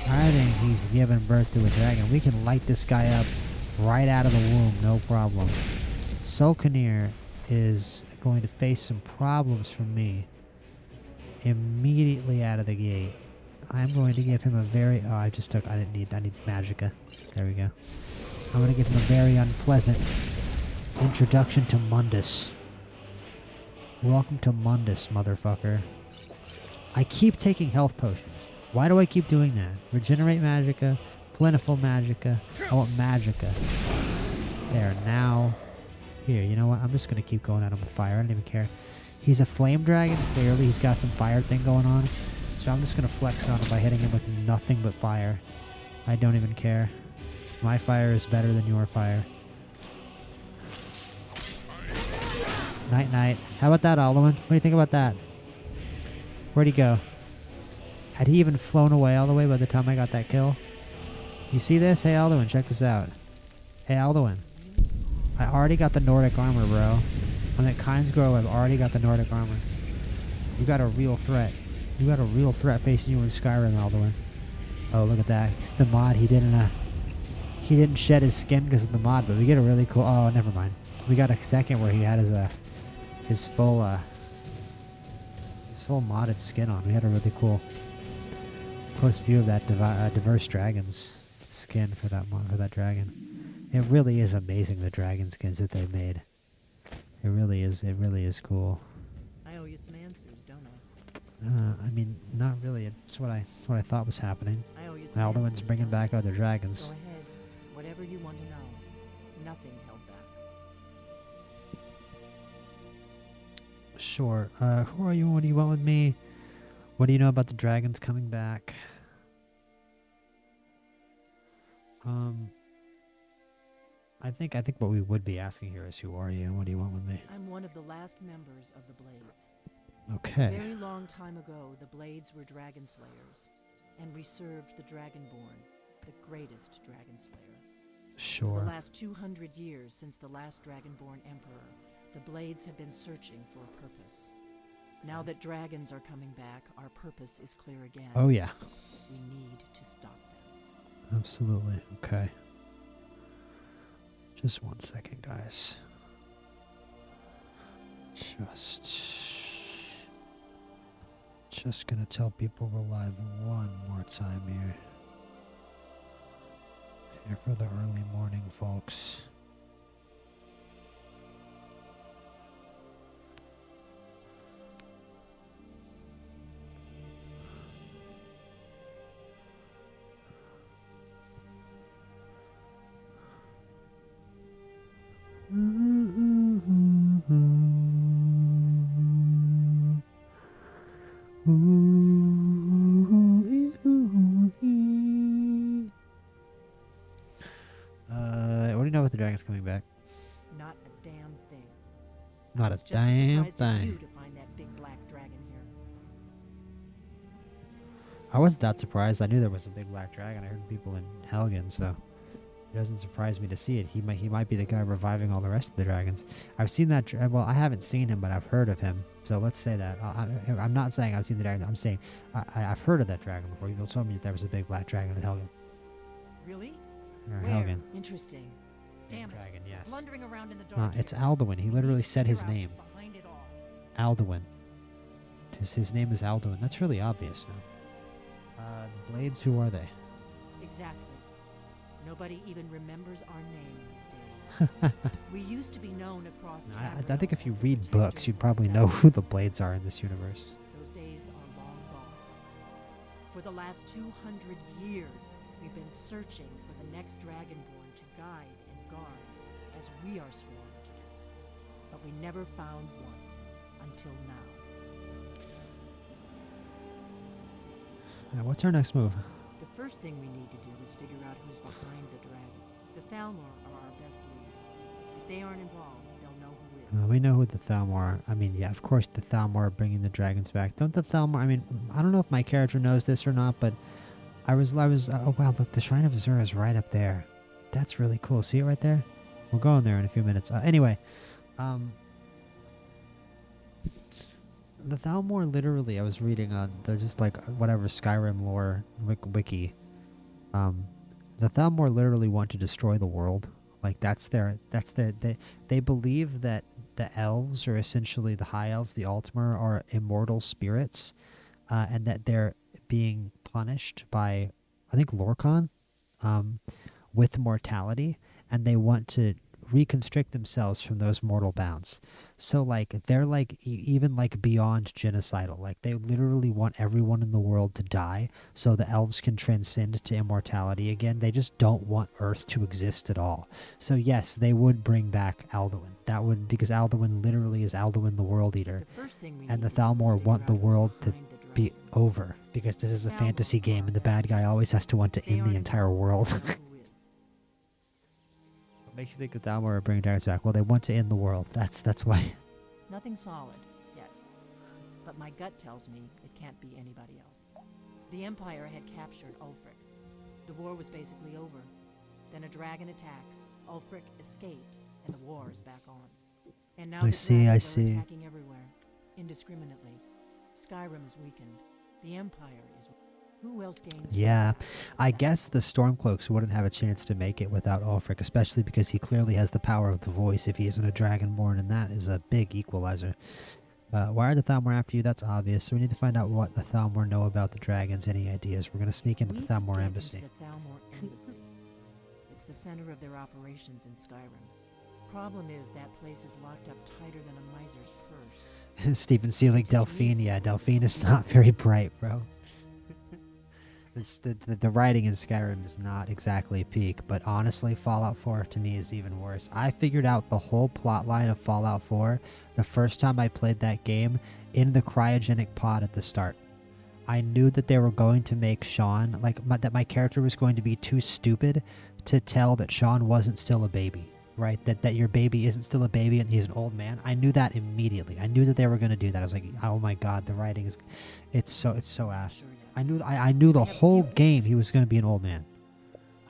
I think he's giving birth to a dragon. We can light this guy up right out of the womb, no problem. Solkanir is going to face some problems from me immediately out of the gate. I'm going to give him a very... Oh, I need Magicka. There we go. I'm going to give him a very unpleasant introduction to Mundus. Welcome to Mundus, motherfucker. I keep taking health potions. Why do I keep doing that? Regenerate Magicka, Plentiful Magicka. I want Magicka. There, now. Here, you know what? I'm just going to keep going at him with fire. I don't even care. He's a flame dragon. Clearly, he's got some fire thing going on. So I'm just going to flex on him by hitting him with nothing but fire. I don't even care. My fire is better than your fire. Night, night. How about that, Alduin? What do you think about that? Where'd he go? Had he even flown away all the way by the time I got that kill? You see this? Hey, Alduin, check this out. Hey, Alduin. I already got the Nordic armor, bro. On that Kind's Grove, I've already got the Nordic armor. You got a real threat. You got a real threat facing you in Skyrim, Alduin. Oh, look at that. The mod, he didn't shed his skin because of the mod, but we get a really cool... Oh, never mind. We got a second where he had his full modded skin on. We had a really cool close view of that diverse dragon's skin for that dragon. It really is amazing, the dragon skins that they made. It really is cool. I owe you some answers, don't I? I mean, not really. It's what I thought was happening. I owe you some Alduin's answers, bringing don't I? back other dragons. Go ahead. Whatever you want to know. Nothing held back. Sure. Who are you? What do you want with me? What do you know about the dragons coming back? I think what we would be asking here is, who are you and what do you want with me? I'm one of the last members of the Blades. Okay. A very long time ago, the Blades were dragon slayers, and we served the Dragonborn, the greatest dragon slayer. Sure. For the last 200 years since the last Dragonborn Emperor, the Blades have been searching for a purpose. Now that dragons are coming back, our purpose is clear again. Oh, yeah. We need to stop them. Absolutely. Okay. Just 1 second, guys. Just gonna tell people we're live one more time here. Here for the early morning, folks. What do you know about the dragons coming back? Not a damn thing. Not a Just as damn surprised as you thing. to find that big black dragon here. I wasn't that surprised. I knew there was a big black dragon. I heard people in Helgen, so it doesn't surprise me to see it. He might be the guy reviving all the rest of the dragons. I've seen that. Well, I haven't seen him, but I've heard of him. So let's say that. I'm not saying I've seen the dragon. I'm saying I've heard of that dragon before. You told me that there was a big black dragon in Helgen. Really? Or Where? Helgen. Interesting. Damn it. Dragon, yes. Blundering around in the dark. It's Alduin. He literally said his Figure out name. who's behind it all. Alduin. His name is Alduin. That's really obvious now. The Blades, who are they? Exactly. Nobody even remembers our name these days. We used to be known across town. I think if you read books, you'd probably know who the Blades are in this universe. Those days are long gone. For the last 200 years, we've been searching for the next Dragonborn to guide and guard, as we are sworn to do. But we never found one, until now. What's our next move? The first thing we need to do is figure out who's behind the dragon. The Thalmor are our best lead. If they aren't involved, they'll know who is. We know who the Thalmor. I mean, yeah, of course the Thalmor are bringing the dragons back. Don't the Thalmor? I mean, I don't know if my character knows this or not, but I was. Oh wow, look, the Shrine of Azura is right up there. That's really cool. See it right there? We're going there in a few minutes. Anyway, the Thalmor literally, I was reading on the just like whatever Skyrim lore wiki. The Thalmor literally want to destroy the world. Like they believe that the elves are essentially the high elves, the Altmer are immortal spirits, and that they're being punished by, I think, Lorcan, with mortality, and they want to reconstrict themselves from those mortal bounds. So like they're like even like beyond genocidal. Like they literally want everyone in the world to die so the elves can transcend to immortality again. They just don't want Earth to exist at all. So yes, they would bring back Alduin. That would, because Alduin literally is Alduin the World Eater. And the Thalmor want the world to be over because this is a fantasy game and the bad guy always has to want to end the entire world. What makes you think that Thalmor are bringing dragons back? Well, they want to end the world. That's why. Nothing solid yet. But my gut tells me it can't be anybody else. The Empire had captured Ulfric. The war was basically over. Then a dragon attacks, Ulfric escapes, and the war is back on. And now I see. are attacking everywhere, indiscriminately. Skyrim is weakened. The Empire is. Who else gains? Yeah, I guess the Stormcloaks wouldn't have a chance to make it without Ulfric, especially because he clearly has the power of the voice if he isn't a dragonborn, and that is a big equalizer. Why are the Thalmor after you? That's obvious. So we need to find out what the Thalmor know about the dragons. Any ideas? We're going to sneak into the Thalmor embassy. The Thalmor embassy. It's the center of their operations in Skyrim. Problem is that place is locked up tighter than a miser's purse. Stephen Sealing, Delphine. Yeah, Delphine is not very bright, bro. The writing in Skyrim is not exactly peak, but honestly, Fallout 4 to me is even worse. I figured out the whole plot line of Fallout 4 the first time I played that game in the cryogenic pod at the start. I knew that they were going to make Sean, that my character was going to be too stupid to tell that Sean wasn't still a baby, right? That your baby isn't still a baby and he's an old man. I knew that immediately. I knew that they were going to do that. I was like, oh my god, the writing is, it's so ass. I knew the whole game he was going to be an old man.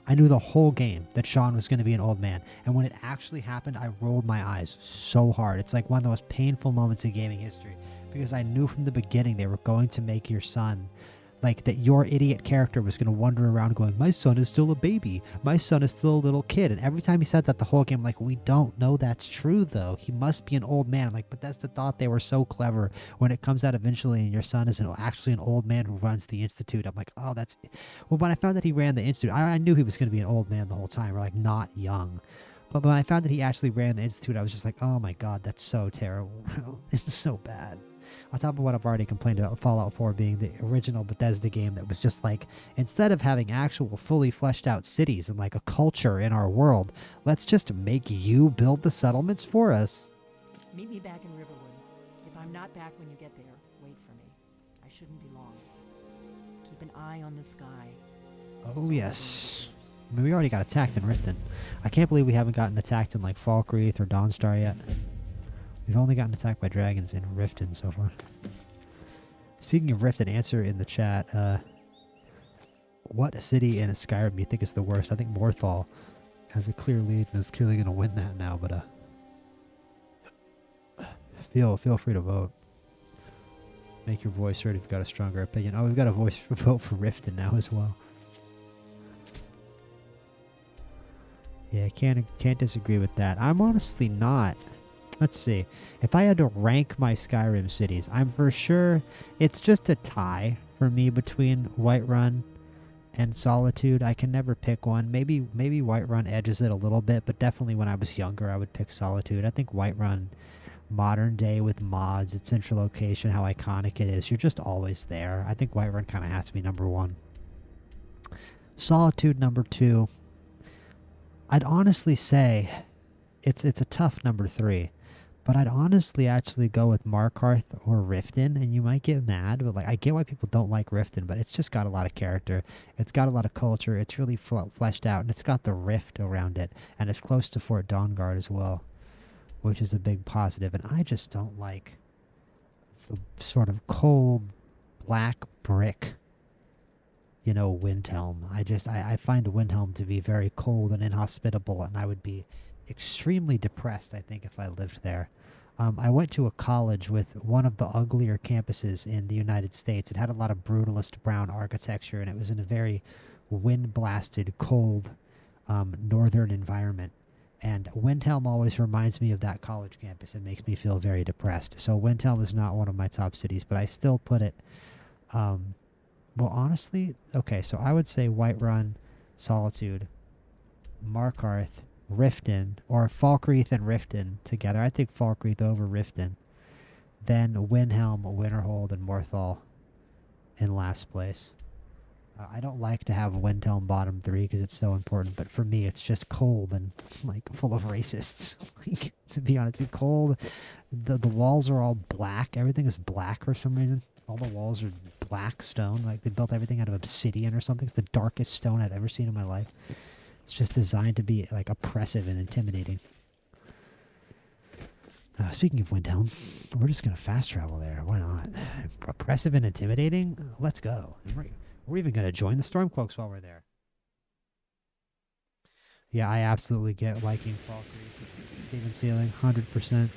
I knew the whole game that Sean was going to be an old man. And when it actually happened, I rolled my eyes so hard. It's like one of the most painful moments in gaming history. Because I knew from the beginning they were going to make your son, like that your idiot character was going to wander around going, my son is still a baby. My son is still a little kid. And every time he said that the whole game, like, we don't know that's true, though. He must be an old man. I'm like, but that's the thought. They were so clever. When it comes out eventually and your son is actually an old man who runs the Institute, I'm like, oh, that's... Well, when I found that he ran the Institute, I knew he was going to be an old man the whole time, or like not young. But when I found that he actually ran the Institute, I was just like, oh my god, that's so terrible. It's so bad. On top of what I've already complained about Fallout 4 being the original Bethesda game that was just like, instead of having actual fully fleshed out cities and like a culture in our world, let's just make you build the settlements for us. Meet me back in Riverwood. If I'm not back when you get there, wait for me. I shouldn't be long. Keep an eye on the sky. Oh yes. I mean, we already got attacked in Riften. I can't believe we haven't gotten attacked in like Falkreath or Dawnstar yet. We've only gotten attacked by dragons in Riften so far. Speaking of Riften, answer in the chat. What city in Skyrim do you think is the worst? I think Morthal has a clear lead and is clearly going to win that now, but feel free to vote. Make your voice heard if you've got a stronger opinion. Oh, we've got a vote for Riften now as well. Yeah, can't disagree with that. I'm honestly not. Let's see. If I had to rank my Skyrim cities, I'm for sure it's just a tie for me between Whiterun and Solitude. I can never pick one. Maybe Whiterun edges it a little bit, but definitely when I was younger, I would pick Solitude. I think Whiterun, modern day with mods, its central location, how iconic it is, you're just always there. I think Whiterun kind of has to be number one. Solitude number two. I'd honestly say it's a tough number three. But I'd honestly actually go with Markarth or Riften, and you might get mad, but like I get why people don't like Riften, but it's just got a lot of character. It's got a lot of culture. It's really fleshed out, and it's got the rift around it, and it's close to Fort Dawnguard as well. which is a big positive. And I just don't like the sort of cold black brick, you know, Windhelm. I find Windhelm to be very cold and inhospitable, and I would be extremely depressed, I think, if I lived there. I went to a college with one of the uglier campuses in the United States. It had a lot of brutalist brown architecture, and it was in a very wind-blasted, cold northern environment. And Windhelm always reminds me of that college campus and makes me feel very depressed. So Windhelm is not one of my top cities, but I still put it... well, honestly, okay, so I would say Whiterun, Solitude, Markarth, Riften, or Falkreath and Riften together. I think Falkreath over Riften. Then Windhelm, Winterhold, and Morthal in last place. I don't like to have Windhelm bottom 3 because it's so important, but for me it's just cold and like full of racists. Like, to be honest, it's cold. The walls are all black. Everything is black for some reason. All the walls are black stone. Like they built everything out of obsidian or something. It's the darkest stone I've ever seen in my life. It's just designed to be like oppressive and intimidating. Speaking of Windhelm, we're just going to fast travel there. Why not? Oppressive and intimidating? Let's go. We're even going to join the Stormcloaks while we're there. Yeah, I absolutely get liking Falkreath. Steven Sealing, 100%.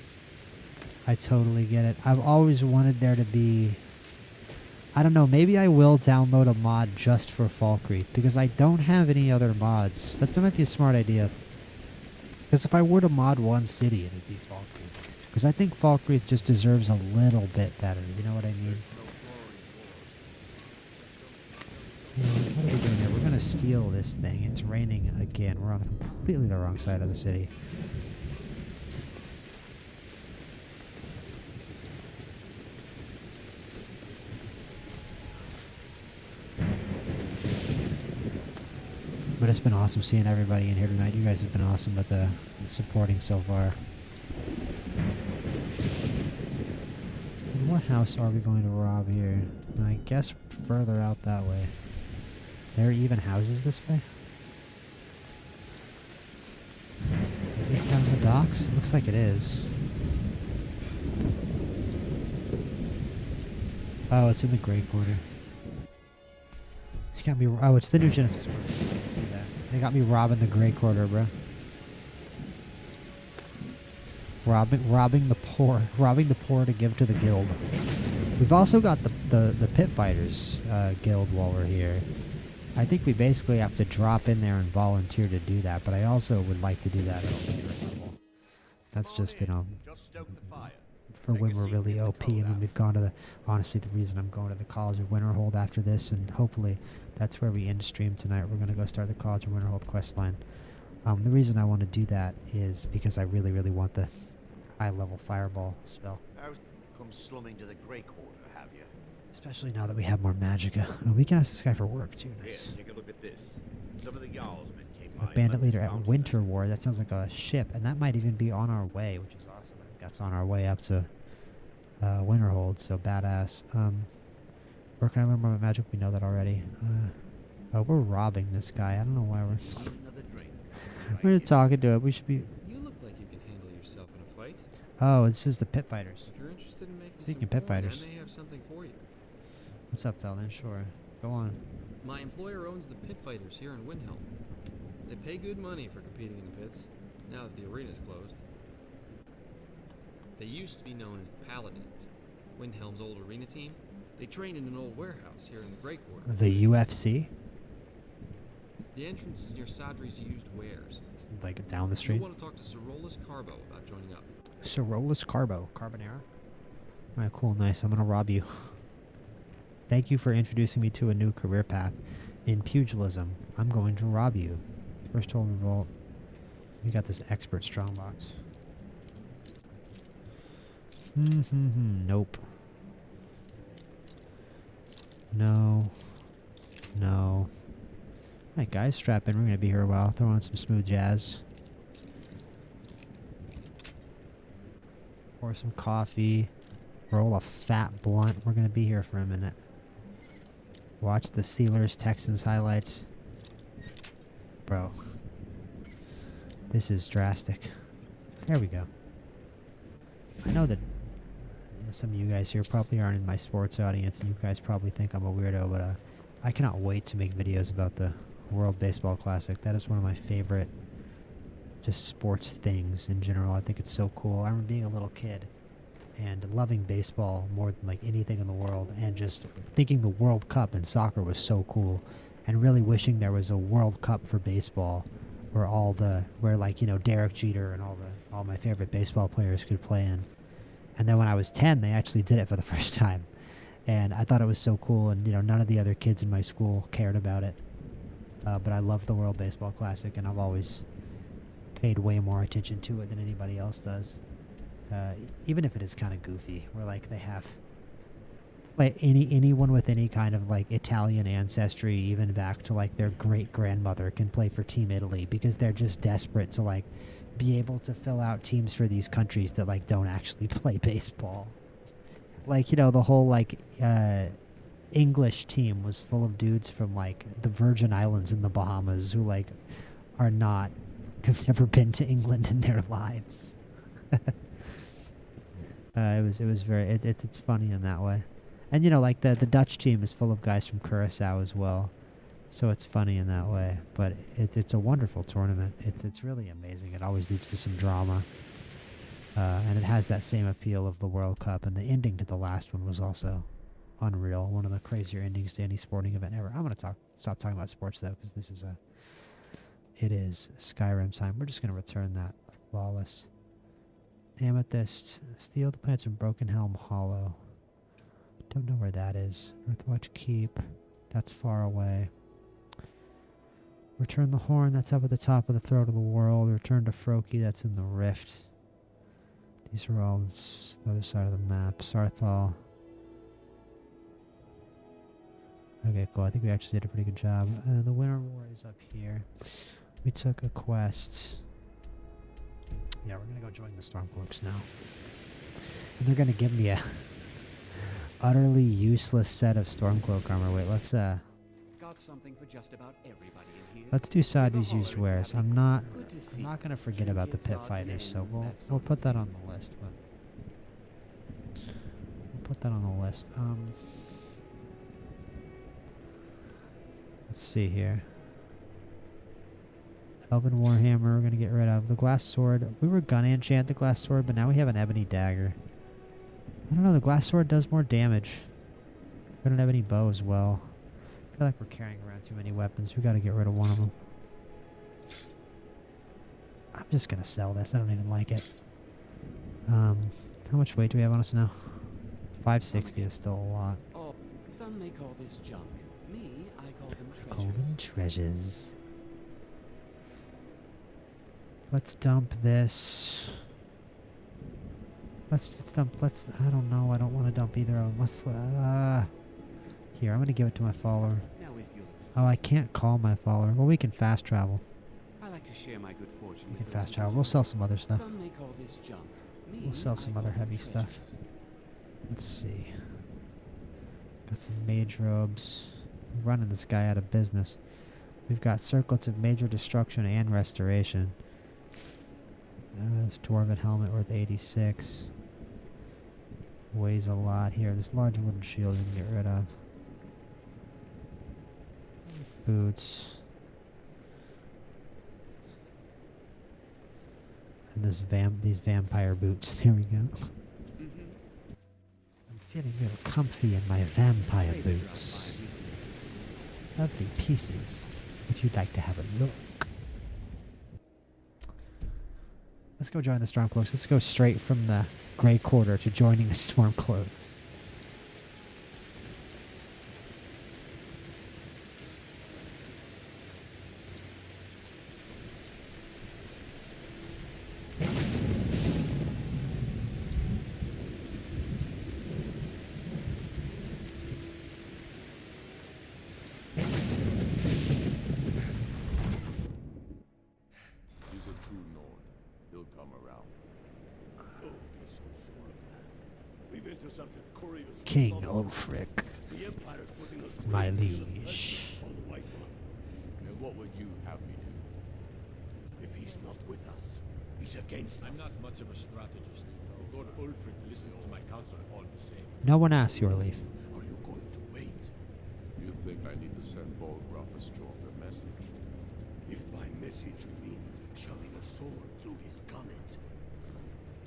I totally get it. I've always wanted there to be... I don't know, maybe I will download a mod just for Falkreath, because I don't have any other mods. That might be a smart idea. Because if I were to mod one city, it would be Falkreath. Because I think Falkreath just deserves a little bit better, you know what I mean? Yeah, what are we doing here? We're going to steal this thing. It's raining again. We're on completely the wrong side of the city. But it's been awesome seeing everybody in here tonight. You guys have been awesome with the supporting so far. And what house are we going to rob here? I guess further out that way. There are even houses this way? Maybe it's out in the docks? It looks like it is. Oh, it's in the gray quarter. It's got me. Oh, it's the new Genesis one. I can see that. They got me robbing the gray quarter, bro. Robbing the poor to give to the guild. We've also got the pit fighters guild while we're here. I think we basically have to drop in there and volunteer to do that, but I also would like to do that at a later level. That's just, you know, for when we're really OP and when we've gone to the... Honestly, the reason I'm going to the College of Winterhold after this, and hopefully that's where we end stream tonight. We're going to go start the College of Winterhold questline. The reason I want to do that is because I really, really want the high-level fireball spell. Come slumming to the Grey Quarter, have you? Especially now that we have more magicka. Oh, we can ask this guy for work, too. Nice. Here, take a look at this. Some of the Jarlsmen came A by. bandit leader at Winter War. That sounds like a ship, and that might even be on our way, which is awesome. I think that's on our way up to Winterhold, so badass. Where can I learn more about magic? We know that already. Oh, we're robbing this guy. I don't know why we're talking to him. We should be... You look like you can handle yourself in a fight. Oh, this is the pit fighters. If you're interested in making Speaking some of pit coin, fighters. I may have something for you. What's up, Felden? Sure. Go on. My employer owns the pit fighters here in Windhelm. They pay good money for competing in the pits, now that the arena's closed. They used to be known as the Paladins. Windhelm's old arena team. They train in an old warehouse here in the Grey Quarter. The UFC? The entrance is near Sadri's used wares. It's like down the street. You want to talk to Sorolus Carbo about joining up. Sorolus Carbo. Carbonara? Alright, cool. Nice. I'm going to rob you. Thank you for introducing me to a new career path. In pugilism, I'm going to rob you. First hole in revolt. We got this expert strongbox. Nope. No. No. Alright guys, strap in. We're going to be here a while. Throw on some smooth jazz. Pour some coffee. Roll a fat blunt. We're going to be here for a minute. Watch the Steelers-Texans highlights. Bro. This is drastic. There we go. I know that some of you guys here probably aren't in my sports audience, and you guys probably think I'm a weirdo, but I cannot wait to make videos about the World Baseball Classic. That is one of my favorite just sports things in general. I think it's so cool. I remember being a little kid and loving baseball more than like anything in the world, and just thinking the World Cup in soccer was so cool, and really wishing there was a World Cup for baseball where like, you know, Derek Jeter and all my favorite baseball players could play in. And then when I was 10, they actually did it for the first time. And I thought it was so cool, and, you know, none of the other kids in my school cared about it. But I love the World Baseball Classic, and I've always paid way more attention to it than anybody else does. Even if it is kind of goofy, where, like, they have... like, anyone with any kind of, like, Italian ancestry, even back to, like, their great-grandmother can play for Team Italy, because they're just desperate to, like, be able to fill out teams for these countries that, like, don't actually play baseball. Like, you know, the whole, like, English team was full of dudes from, like, the Virgin Islands in the Bahamas who, like, have never been to England in their lives. It was very, it's funny in that way. And, you know, like, the Dutch team is full of guys from Curacao as well. So it's funny in that way, but it's a wonderful tournament. It's really amazing. It always leads to some drama, and it has that same appeal of the World Cup. And the ending to the last one was also unreal. One of the crazier endings to any sporting event ever. I'm gonna stop talking about sports though, because it is Skyrim time. We're just gonna return that flawless amethyst. Steal the plants from Broken Helm Hollow. Don't know where that is. Earthwatch Keep. That's far away. Return the horn, that's up at the top of the throat of the world. Return to Froki, that's in the rift. These are all on the other side of the map. Sarthal. Okay, cool. I think we actually did a pretty good job. The Winter War is up here. We took a quest. Yeah, we're going to go join the Stormcloaks now. And they're going to give me a utterly useless set of Stormcloak armor. Wait, let's Got something for just about everybody in here. let's do Sadhu's used wares. I'm not gonna forget about the pit fighters, so we'll put that on the list. But we'll put that on the list. Let's see here. Elven Warhammer, we're gonna get rid of the glass sword. We were gonna enchant the glass sword, but now we have an ebony dagger. I don't know. The glass sword does more damage. We don't have any bow as well. I feel like we're carrying around too many weapons. We gotta get rid of one of them. I'm just gonna sell this. I don't even like it. How much weight do we have on us now? 560 is still a lot. Oh, some may call this junk. Me, I call them treasures. Call them treasures. Let's dump this. Let's dump. I don't know. I don't want to dump either of them. Let's. Here, I'm gonna give it to my follower. Now if you'll Oh, I can't call my follower. Well, we can fast travel. I like to share my good fortune. We can fast travel. We'll sell some other stuff. Some may call this junk. Me, We'll sell some other heavy stuff. Let's see. Got some mage robes. We're running this guy out of business. We've got circlets of major destruction and restoration. This dwarven helmet worth 86. Weighs a lot here. This large wooden shield we can get rid of. Boots. And these vampire boots. There we go. I'm feeling real comfy in my vampire boots. Lovely pieces. If you'd like to have a look. Let's go join the Stormcloaks. Let's go straight from the Grey Quarter to joining the Stormcloaks. He's a true Nord. He'll come around. Don't be so sure of that. We've intercepted couriers. King Ulfric, The Empire's putting us my right liege. on the White One. And what would you have me do? If he's not with us, he's against us. I'm not much of a strategist. Lord Ulfric listens to my counsel all the same. No one asks your leave. Are you going to wait? You think I need to send Bolgraf a stronger message? If by message you mean shoving a sword through his gullet.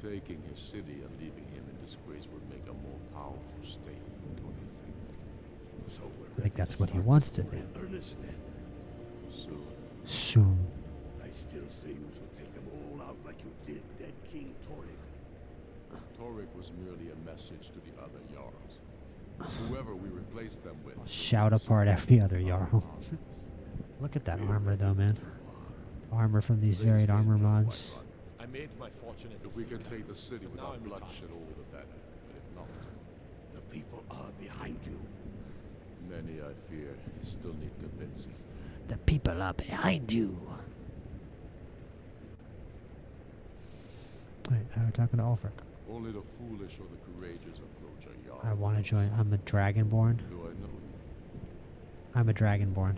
Taking his city and leaving him in disgrace would make a more powerful state, don't you think? So we're I think that's what he wants to do. earnest then. Soon. Soon. I still say you should take them all out like you did dead King Torrik. Torrik was merely a message to the other Jarls. Whoever we replace them with. Shout apart every other Jarl. Look at that armor though, man. Armor from these varied armor mods. I made my fortune as a If we can seaman, take the city but now without I'm bloodshed, all the better. But if not, The people are behind you. many, I fear, still need convincing. The people are behind you. Alright, we're talking to Ulfric. Only the foolish or the courageous approach a Jarl. I want to join. I'm a Dragonborn. Do I know you? I'm a Dragonborn.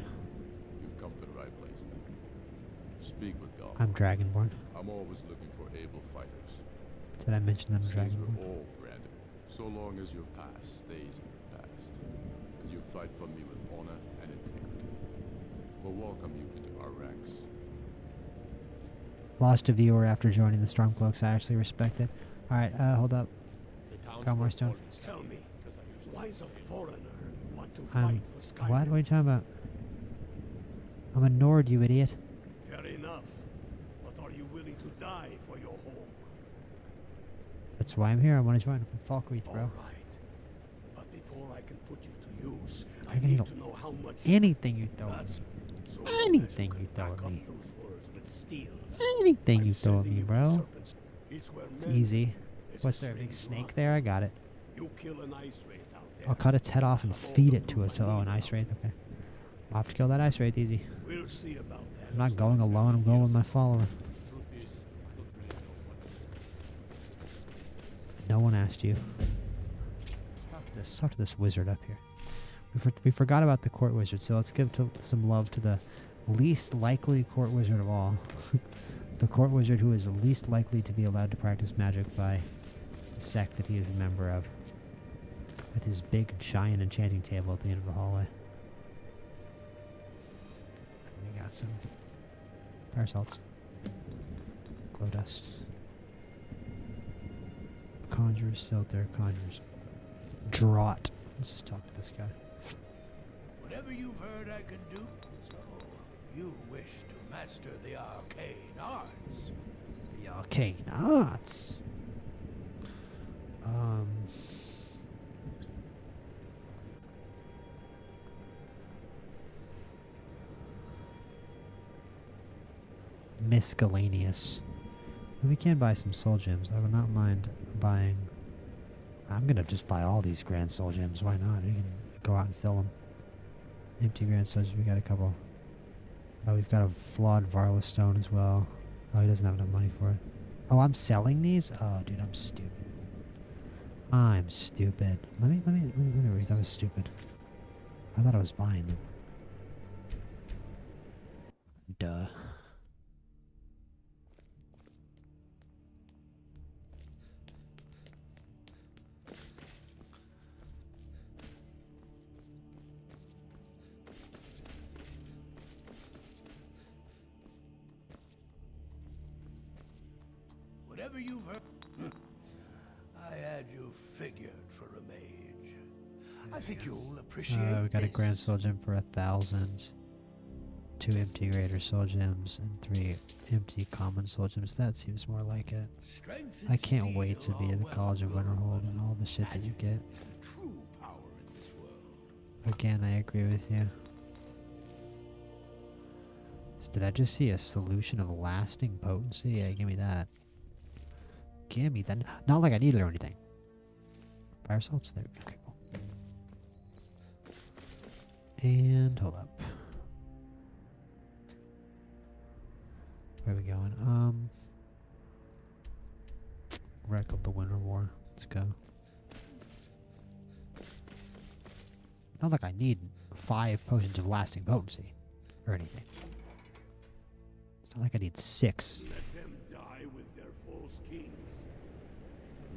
You've come to the right place then. Speak with God. I'm Dragonborn. I'm always looking for able fighters. Did I mention that I'm Seems Dragonborn? we're all branded. So long as your past stays in the past, and you fight for me with honor and integrity, we'll welcome you into our ranks. Lost a viewer after joining the Stormcloaks. I actually respect it. Alright, hold up. Got more stone. Tell me, why does a foreigner want to I'm. fight for Skyrim? What are you talking about? I'm a Nord, you idiot. Fair enough. But are you willing to die for your home? That's why I'm here. I want to join Falkreath, bro. All right. But before I can put you to use, I I can need handle to know how much anything you throw at me. That's so Anything as you throw back at up me. those words with steel. Anything I'm you throw at sending me, you to bro. serpents. It's where It's men easy. is What's there, a slain big snake blood. there? I got it. You kill an ice wraith out there. I'll cut its head off and feed it to us. Oh, an ice wraith. Okay. I'll have to kill that ice wraith easy. We'll see about that. I'm not going alone. I'm going with my follower. Truth is, I don't really know what No one asked you. Let's talk to this wizard up here. We forgot about the court wizard, so let's give some love to the least likely court wizard of all. The court wizard who is the least likely to be allowed to practice magic by the sect that he is a member of. With his big giant enchanting table at the end of the hallway. And we got some parasols. Glow dust. Conjurer's filter, conjurer's draught. Let's just talk to this guy. Whatever you've heard I can do, so you wish to master the arcane arts. The arcane arts. Miscellaneous. We can buy some soul gems. I would not mind buying. I'm gonna just buy all these grand soul gems. Why not? We can go out and fill them. Empty grand soul gems. We got a couple. Oh, we've got a flawed Varla stone as well. Oh, he doesn't have enough money for it. Oh, I'm selling these? Oh, dude, I'm stupid. I'm stupid. Let me read. That was stupid. I thought I was buying them. Duh. Whatever you've heard, I had you figured for a mage. I think you'll appreciate We got a this. grand soul gem for 1,000. 2 empty greater soul gems and 3 empty common soul gems. That seems more like it. Strength I and can't wait to steel be are in the well College of good, Winterhold and all the shit that you get. is the true power in this world. Again, I agree with you. Did I just see a solution of lasting potency? Yeah, give me that. Give me that. Not like I need it or anything. Fire salts there. Okay, cool. And hold up. Where are we going? Wreck of the Winter War. Let's go. Not like I need 5 potions of lasting potency or anything. It's not like I need 6. Let them die with their false kings.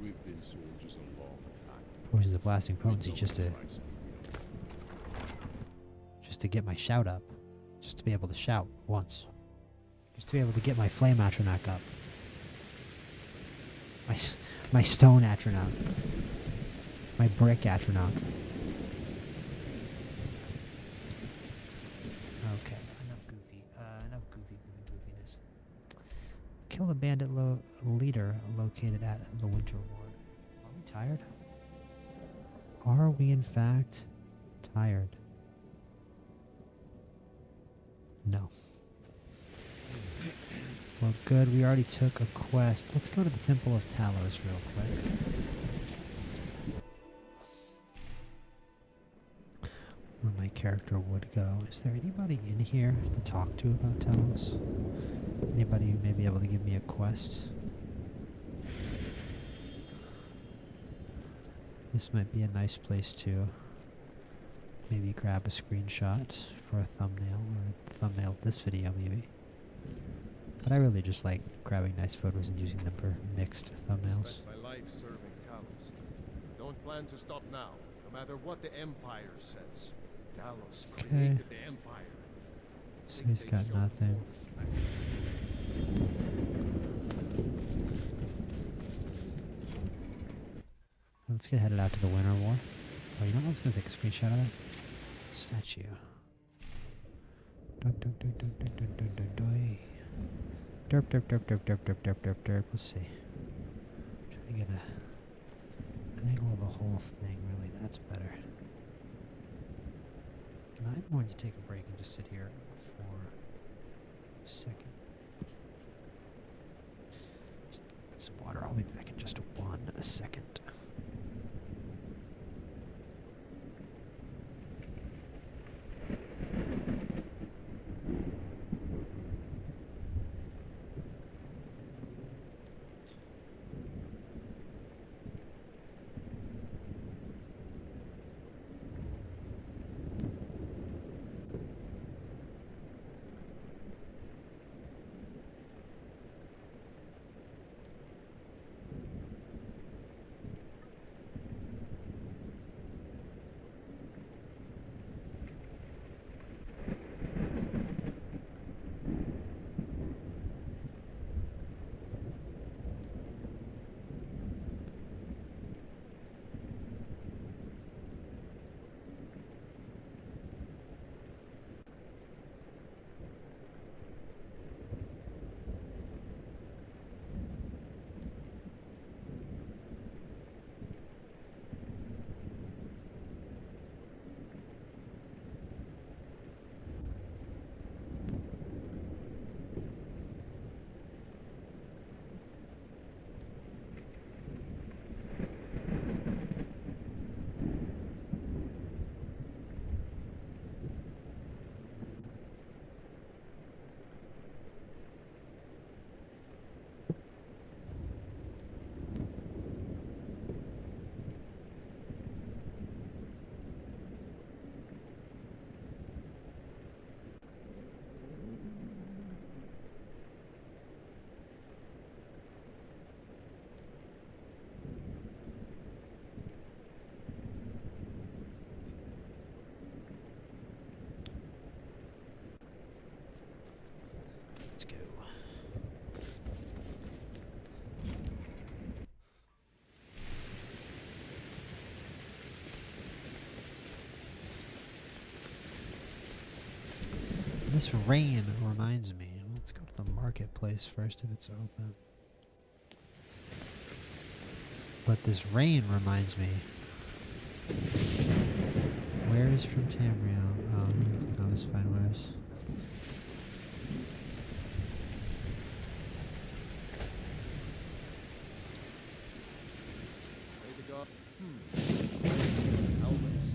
We been soldiers a long time. Forces of lasting We potency know just the to price of freedom. get my shout up. Just to be able to shout once. Just to be able to get my flame atronach up. My stone atronach. My brick atronach. Okay, enough goofiness. Kill the bandit leader located at the Winter Ward. Are we tired? Are we in fact tired? No. Well, good. We already took a quest. Let's go to the Temple of Talos real quick. Where my character would go. Is there anybody in here to talk to about Talos? Anybody who may be able to give me a quest? This might be a nice place to maybe grab a screenshot for a thumbnail, or a thumbnail of this video maybe. But I really just like grabbing nice photos and using them for mixed thumbnails. I spent my life serving Talos. I don't plan to stop now, no matter what the Empire says. Talos created the Empire. So he's got nothing. Let's get headed out to the Winter War. Oh, you know what? I was going to take a screenshot of that. Statue. Derp, derp, derp, derp, derp, derp, derp, derp, derp. Let's see. Trying to get an angle of the whole thing, really. That's better. And I'm going to take a break and just sit here for a second. Just get some water. I'll be back in just 1 second. Let's go. This rain reminds me. Let's go to the marketplace first if it's open. But this rain reminds me. Where is from Tamriel? Oh, no, it's fine. Where's? Helmets.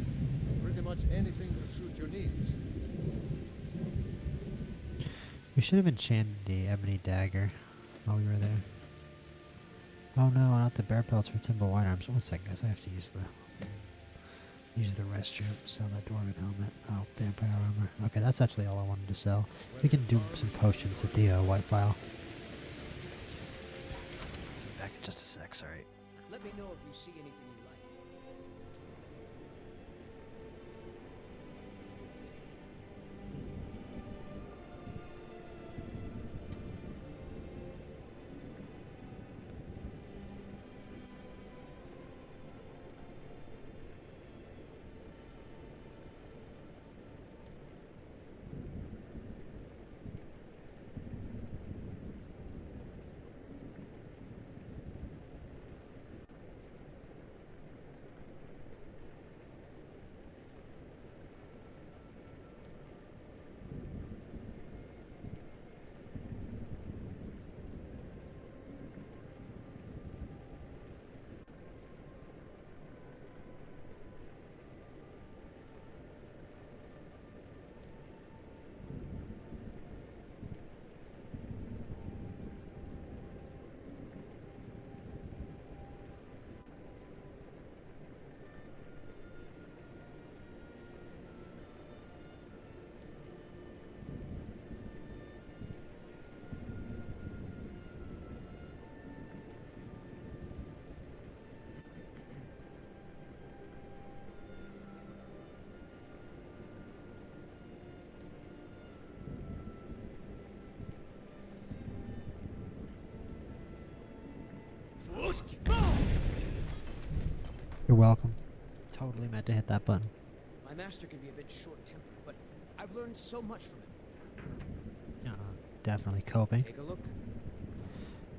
Pretty much anything to suit your needs. We should have enchanted the ebony dagger while we were there. Oh no, not the bear pelts for Timber White Arms. 1 second, guys. I have to use the restroom. Sell that dwarven helmet. Oh, vampire armor. Okay, that's actually all I wanted to sell. We can do some potions at the White File. Back in just a sec, sorry. Let me know if you see anything you like. You're welcome. Totally meant to hit that button. My master can be a bit short-tempered, but I've learned so much from him. Definitely coping. Take a look.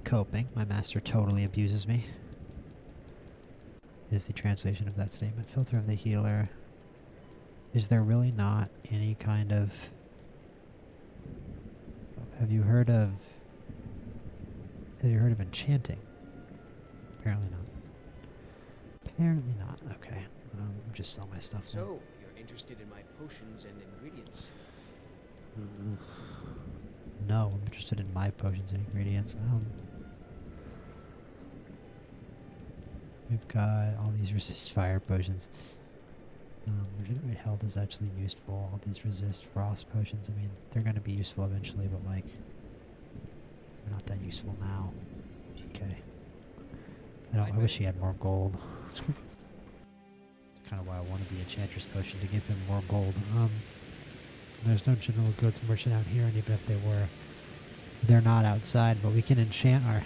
Coping. My master totally abuses me. Is the translation of that statement. Filter of the healer. Is there really not any kind of... Have you heard of enchanting? Apparently not. Apparently not. Okay. Just sell my stuff now. So, you're interested in my potions and ingredients? No, I'm interested in my potions and ingredients. We've got all these resist fire potions. Regenerate health is actually useful. All these resist frost potions, I mean, they're going to be useful eventually, but like, they're not that useful now. Okay. I wish he had more gold. That's kind of why I wanted the Enchantress potion, to give him more gold. There's no general goods merchant out here, and even if they were, they're not outside, but we can enchant our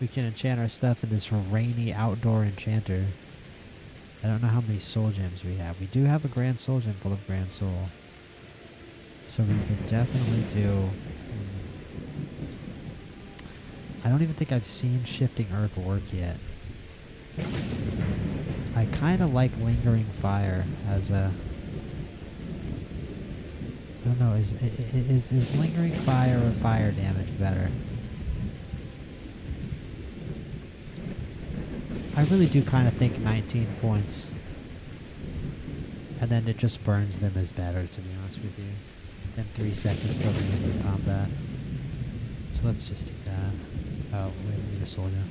we can enchant our stuff in this rainy outdoor enchanter. I don't know how many soul gems we have. We do have a grand soul gem full of grand soul. So we could definitely do... I don't even think I've seen Shifting Earth work yet. I kind of like Lingering Fire as a... I don't know, is Lingering Fire or fire damage better? I really do kind of think 19 points. And then it just burns them as better, to be honest with you. Then 3 seconds till the end of combat. So let's just do that. Oh, we need a soldier.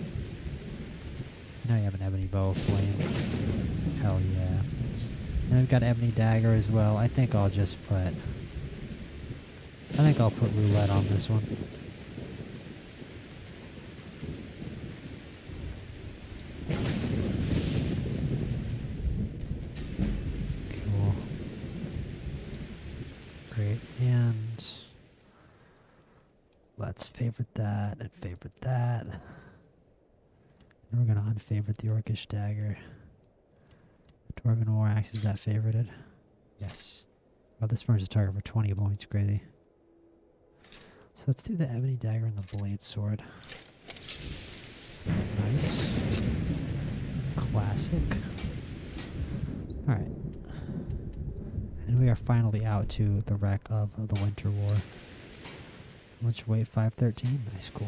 Now you have an ebony bow of flame. Hell yeah. And we've got ebony dagger as well. I think I'll put roulette on this one. Cool. Great. And let's favorite that and favorite that. And we're going to unfavorite the Orcish dagger. Dwarven war axe, is that favorited? Yes. Oh, this burns a target for 20 points, crazy. So let's do the ebony dagger and the blade sword. Nice. Classic. Alright. And we are finally out to the wreck of the Winter War. Which weight 513? Nice, cool.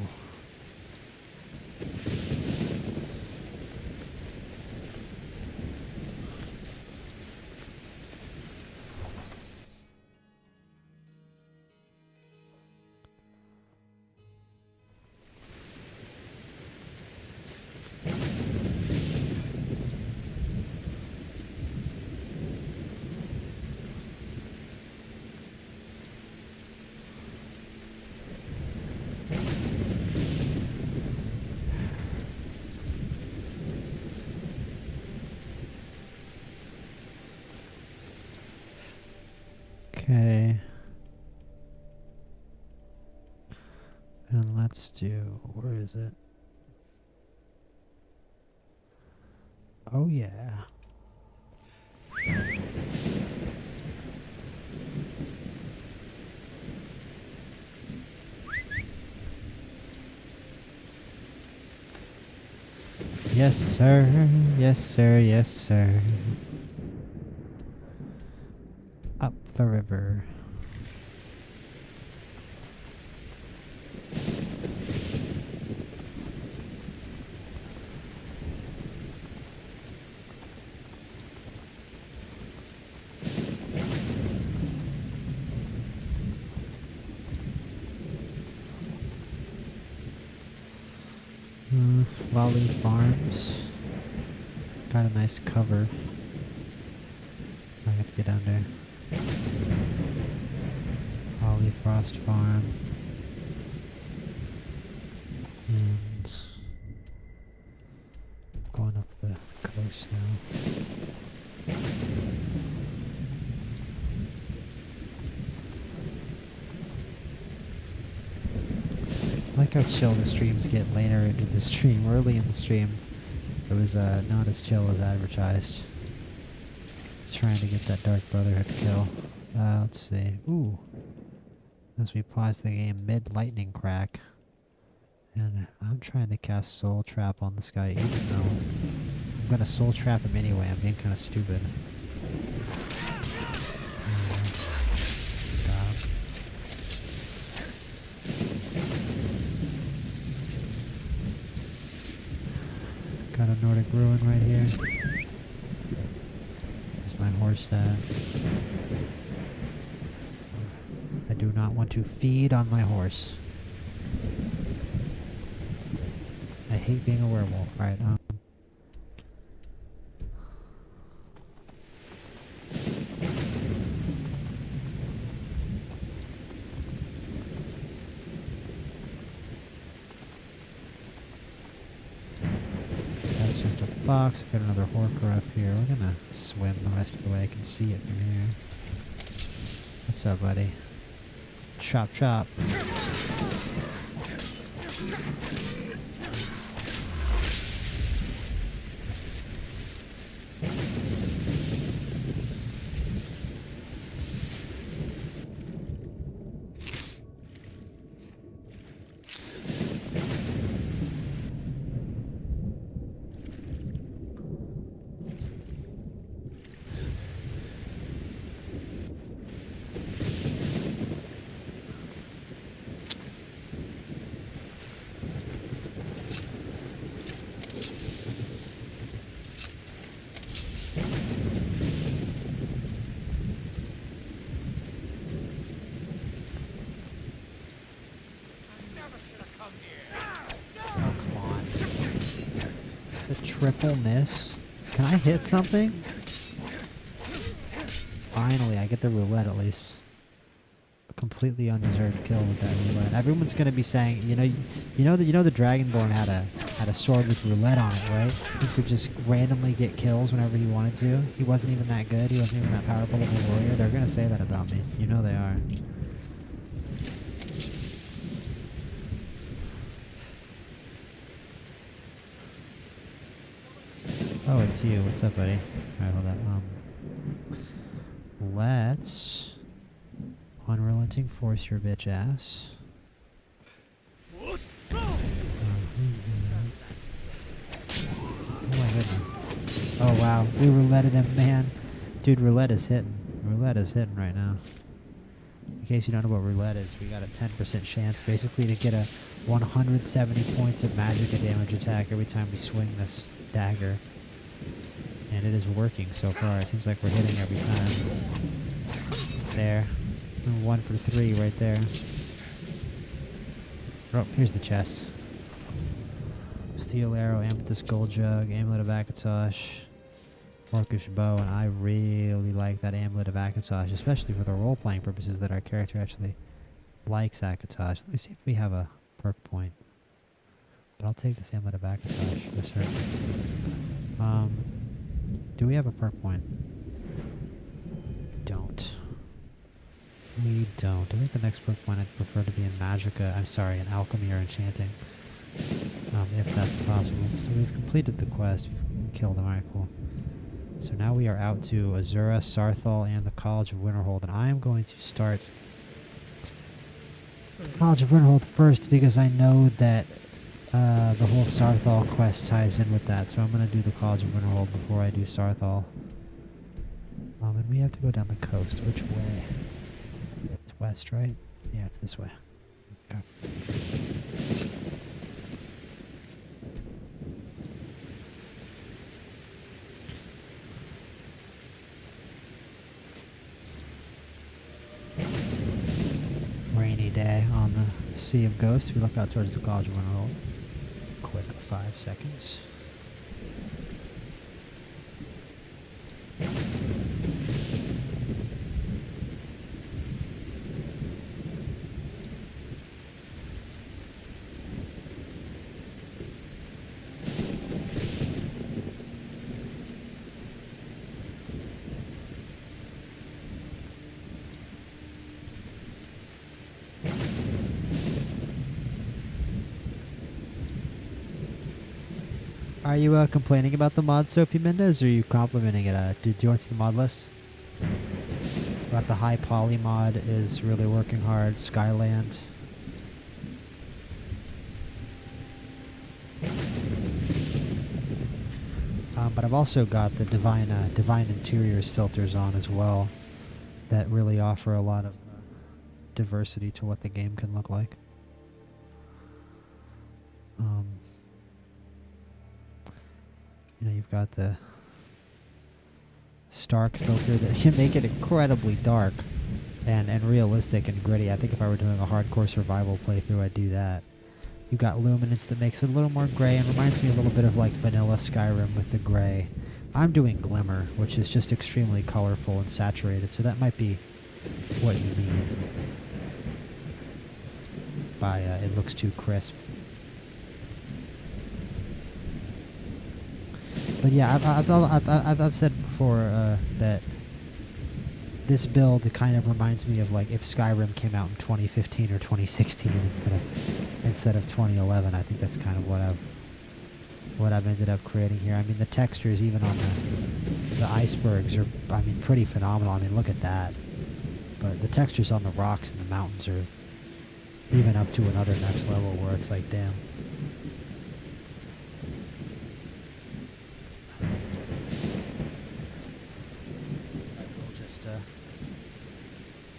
And let's do, where is it? Oh yeah. Yes, sir. Yes, sir. Yes, sir. Up the river. Lolly Farms. Got a nice cover. I have to get under. Holly Frost Farm. And going up the coast now. I like how chill the streams get later into the stream. Early in the stream, it was not as chill as advertised. Trying to get that Dark Brotherhood kill. Let's see. Ooh. As we pause the game mid-lightning crack. And I'm trying to cast Soul Trap on this guy, even though I'm going to Soul Trap him anyway. I'm being kind of stupid. Got a Nordic Ruin right here. There's my horse at. I do not want to feed on my horse. I hate being a werewolf. Alright, that's just a fox. I've got another Horker up here. We're gonna swim the rest of the way. I can see it from here. What's up, buddy? Chop, chop. Triple miss. Can I hit something? Finally, I get the roulette at least. A completely undeserved kill with that roulette. Everyone's gonna be saying, you know the Dragonborn had a sword with roulette on it, right? He could just randomly get kills whenever he wanted to. He wasn't even that good. He wasn't even that powerful of a warrior. They're gonna say that about me. You know they are. Oh, it's you. What's up, buddy? Alright, hold on. Let's unrelenting force your bitch ass. Oh my goodness. Oh wow, we rouletted him, man. Dude, roulette is hitting. Roulette is hitting right now. In case you don't know what roulette is, we got a 10% chance basically to get a 170 points of magic damage attack every time we swing this dagger. And it is working so far. It seems like we're hitting every time. There. 1 for 3 right there. Oh, here's the chest. Steel arrow, amethyst gold jug, amulet of Akatosh, orcish bow, and I really like that amulet of Akatosh, especially for the role-playing purposes that our character actually likes Akatosh. Let me see if we have a perk point. But I'll take this amulet of Akatosh for certain. Do we have a perk point? Don't. We don't. I think the next Pokemon I'd prefer to be in Magica. I'm sorry, in Alchemy or Enchanting. If that's possible. So we've completed the quest. We've killed them. Alright, cool. So now we are out to Azura, Sarthal, and the College of Winterhold. And I am going to start College of Winterhold first because I know that the whole Sarthal quest ties in with that. So I'm going to do the College of Winterhold before I do Sarthal. And we have to go down the coast. Which way? It's west, right? Yeah, it's this way. Okay. Rainy day on the Sea of Ghosts. We look out towards the College of Winterhold. Quick 5 seconds. Are you complaining about the mod, Sophie Mendez, or are you complimenting it? Do you want to see the mod list? About the high poly mod is really working hard. Skyland. But I've also got the Divine Interiors filters on as well that really offer a lot of diversity to what the game can look like. You know, you've got the Stark filter that can make it incredibly dark and realistic and gritty. I think if I were doing a hardcore survival playthrough, I'd do that. You've got luminance that makes it a little more gray and reminds me a little bit of like vanilla Skyrim with the gray. I'm doing glimmer, which is just extremely colorful and saturated, so that might be what you mean by it looks too crisp. But yeah, I've said before that this build kind of reminds me of like if Skyrim came out in 2015 or 2016 instead of 2011. I think that's kind of what I've ended up creating here. I mean, the textures even on the icebergs are, I mean, pretty phenomenal. I mean, look at that. But the textures on the rocks and the mountains are even up to another next level where it's like, damn.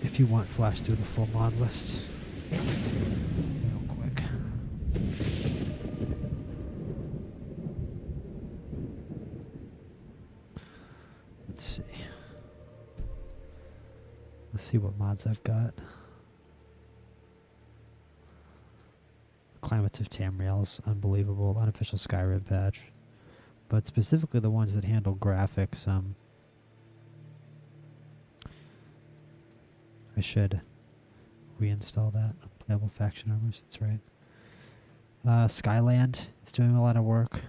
If you want, flash through the full mod list real quick. Let's see. Let's see what mods I've got. Climates of Tamriel's unbelievable, unofficial Skyrim patch. But specifically the ones that handle graphics, I should reinstall that. Playable faction armors, that's right. Skyland is doing a lot of work.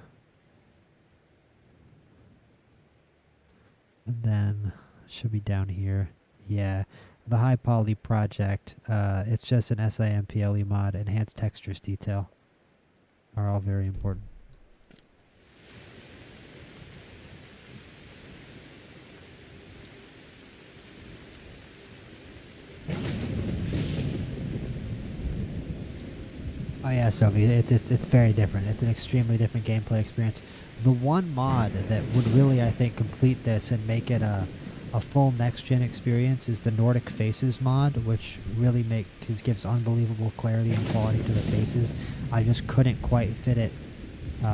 And then, should be down here. Yeah, the High Poly project, it's just an SIMPLE mod, enhanced textures detail are all very important. Oh yeah, Sophie, it's very different. It's an extremely different gameplay experience. The one mod that would really, I think, complete this and make it a full next-gen experience is the Nordic Faces mod, which really gives unbelievable clarity and quality to the faces. I just couldn't quite fit it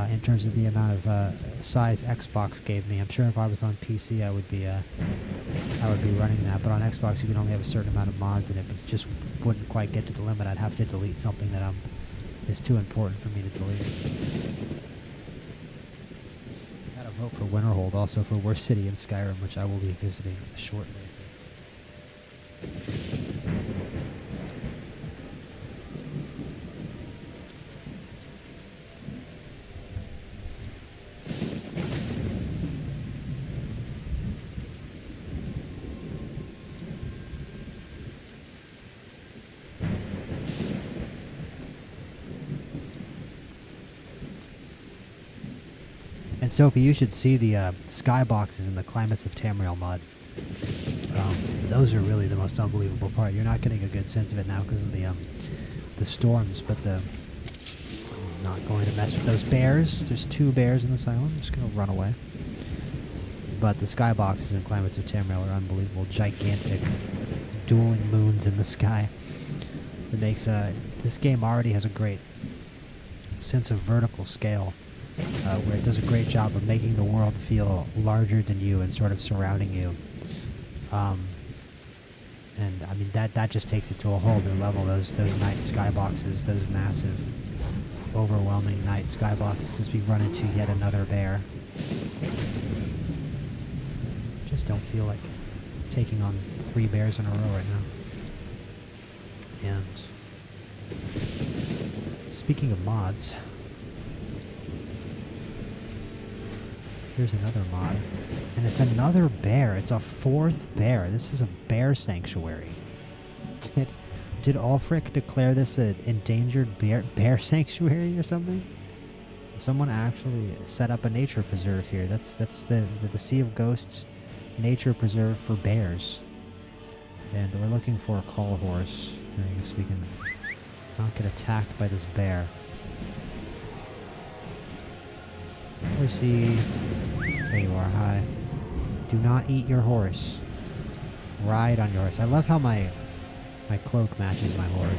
in terms of the amount of size Xbox gave me. I'm sure if I was on PC, I would be running that. But on Xbox, you can only have a certain amount of mods, and if it just wouldn't quite get to the limit, I'd have to delete something that is too important for me to delete. Gotta vote for Winterhold, also for Worst City in Skyrim, which I will be visiting shortly. And Sophie, you should see the skyboxes in the Climates of Tamriel mod. Those are really the most unbelievable part. You're not getting a good sense of it now because of the storms, but I'm not going to mess with those bears. There's 2 bears in this island. I'm just going to run away. But the skyboxes in Climates of Tamriel are unbelievable. Gigantic, dueling moons in the sky. It makes this game already has a great sense of vertical scale, where it does a great job of making the world feel larger than you and sort of surrounding you. And I mean that just takes it to a whole new level. Those night skyboxes, those massive, overwhelming night skyboxes, as we run into yet another bear. Just don't feel like taking on 3 bears in a row right now. And speaking of mods, here's another mod. And it's another bear. It's a 4th bear. This is a bear sanctuary. Did Ulfric declare this an endangered bear sanctuary or something? Someone actually set up a nature preserve here. That's the Sea of Ghosts nature preserve for bears. And we're looking for a call horse. I guess we can not get attacked by this bear. Horsey. There you are. Hi. Do not eat your horse. Ride on your horse. I love how my cloak matches my horse.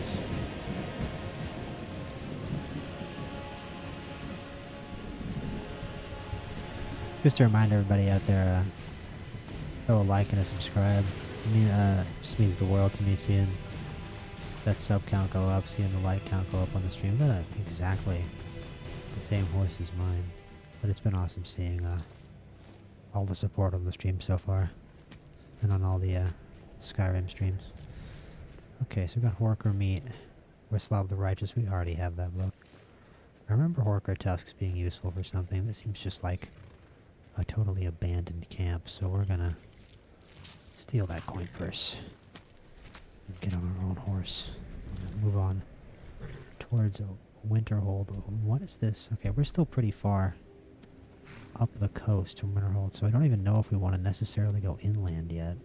Just to remind everybody out there, throw a like and a subscribe. I mean, it just means the world to me seeing that sub count go up, seeing the like count go up on the stream. I've got exactly the same horse as mine. But it's been awesome seeing all the support on the stream so far. And on all the Skyrim streams. Okay, so we got Horker meat. Wislav the Righteous. We already have that book. I remember Horker tusks being useful for something. This seems just like a totally abandoned camp. So we're gonna steal that coin purse. And get on our own horse. And move on towards a Winterhold. What is this? Okay, we're still pretty far up the coast from Winterhold, so I don't even know if we want to necessarily go inland yet.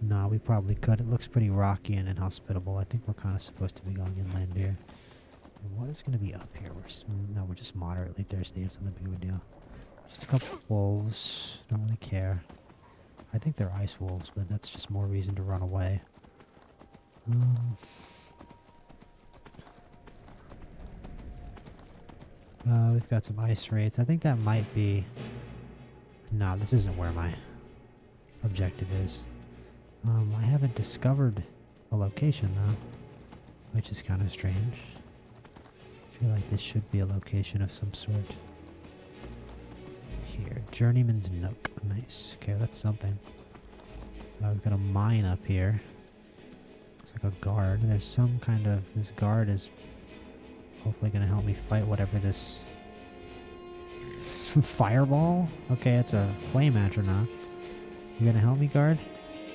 No, we probably could. It looks pretty rocky and inhospitable. I think we're kind of supposed to be going inland here. What is going to be up here? We're just moderately thirsty. It's not that big of a deal. Just a couple of wolves. Don't really care. I think they're ice wolves, but that's just more reason to run away. We've got some ice raids. I think that might be... No, this isn't where my objective is. I haven't discovered a location, though, which is kind of strange. I feel like this should be a location of some sort. Here, Journeyman's Nook. Nice. Okay, that's something. We've got a mine up here. Looks like a guard. There's some kind of... This guard is hopefully going to help me fight whatever this... Fireball? Okay, it's a flame atronach. You going to help me, guard?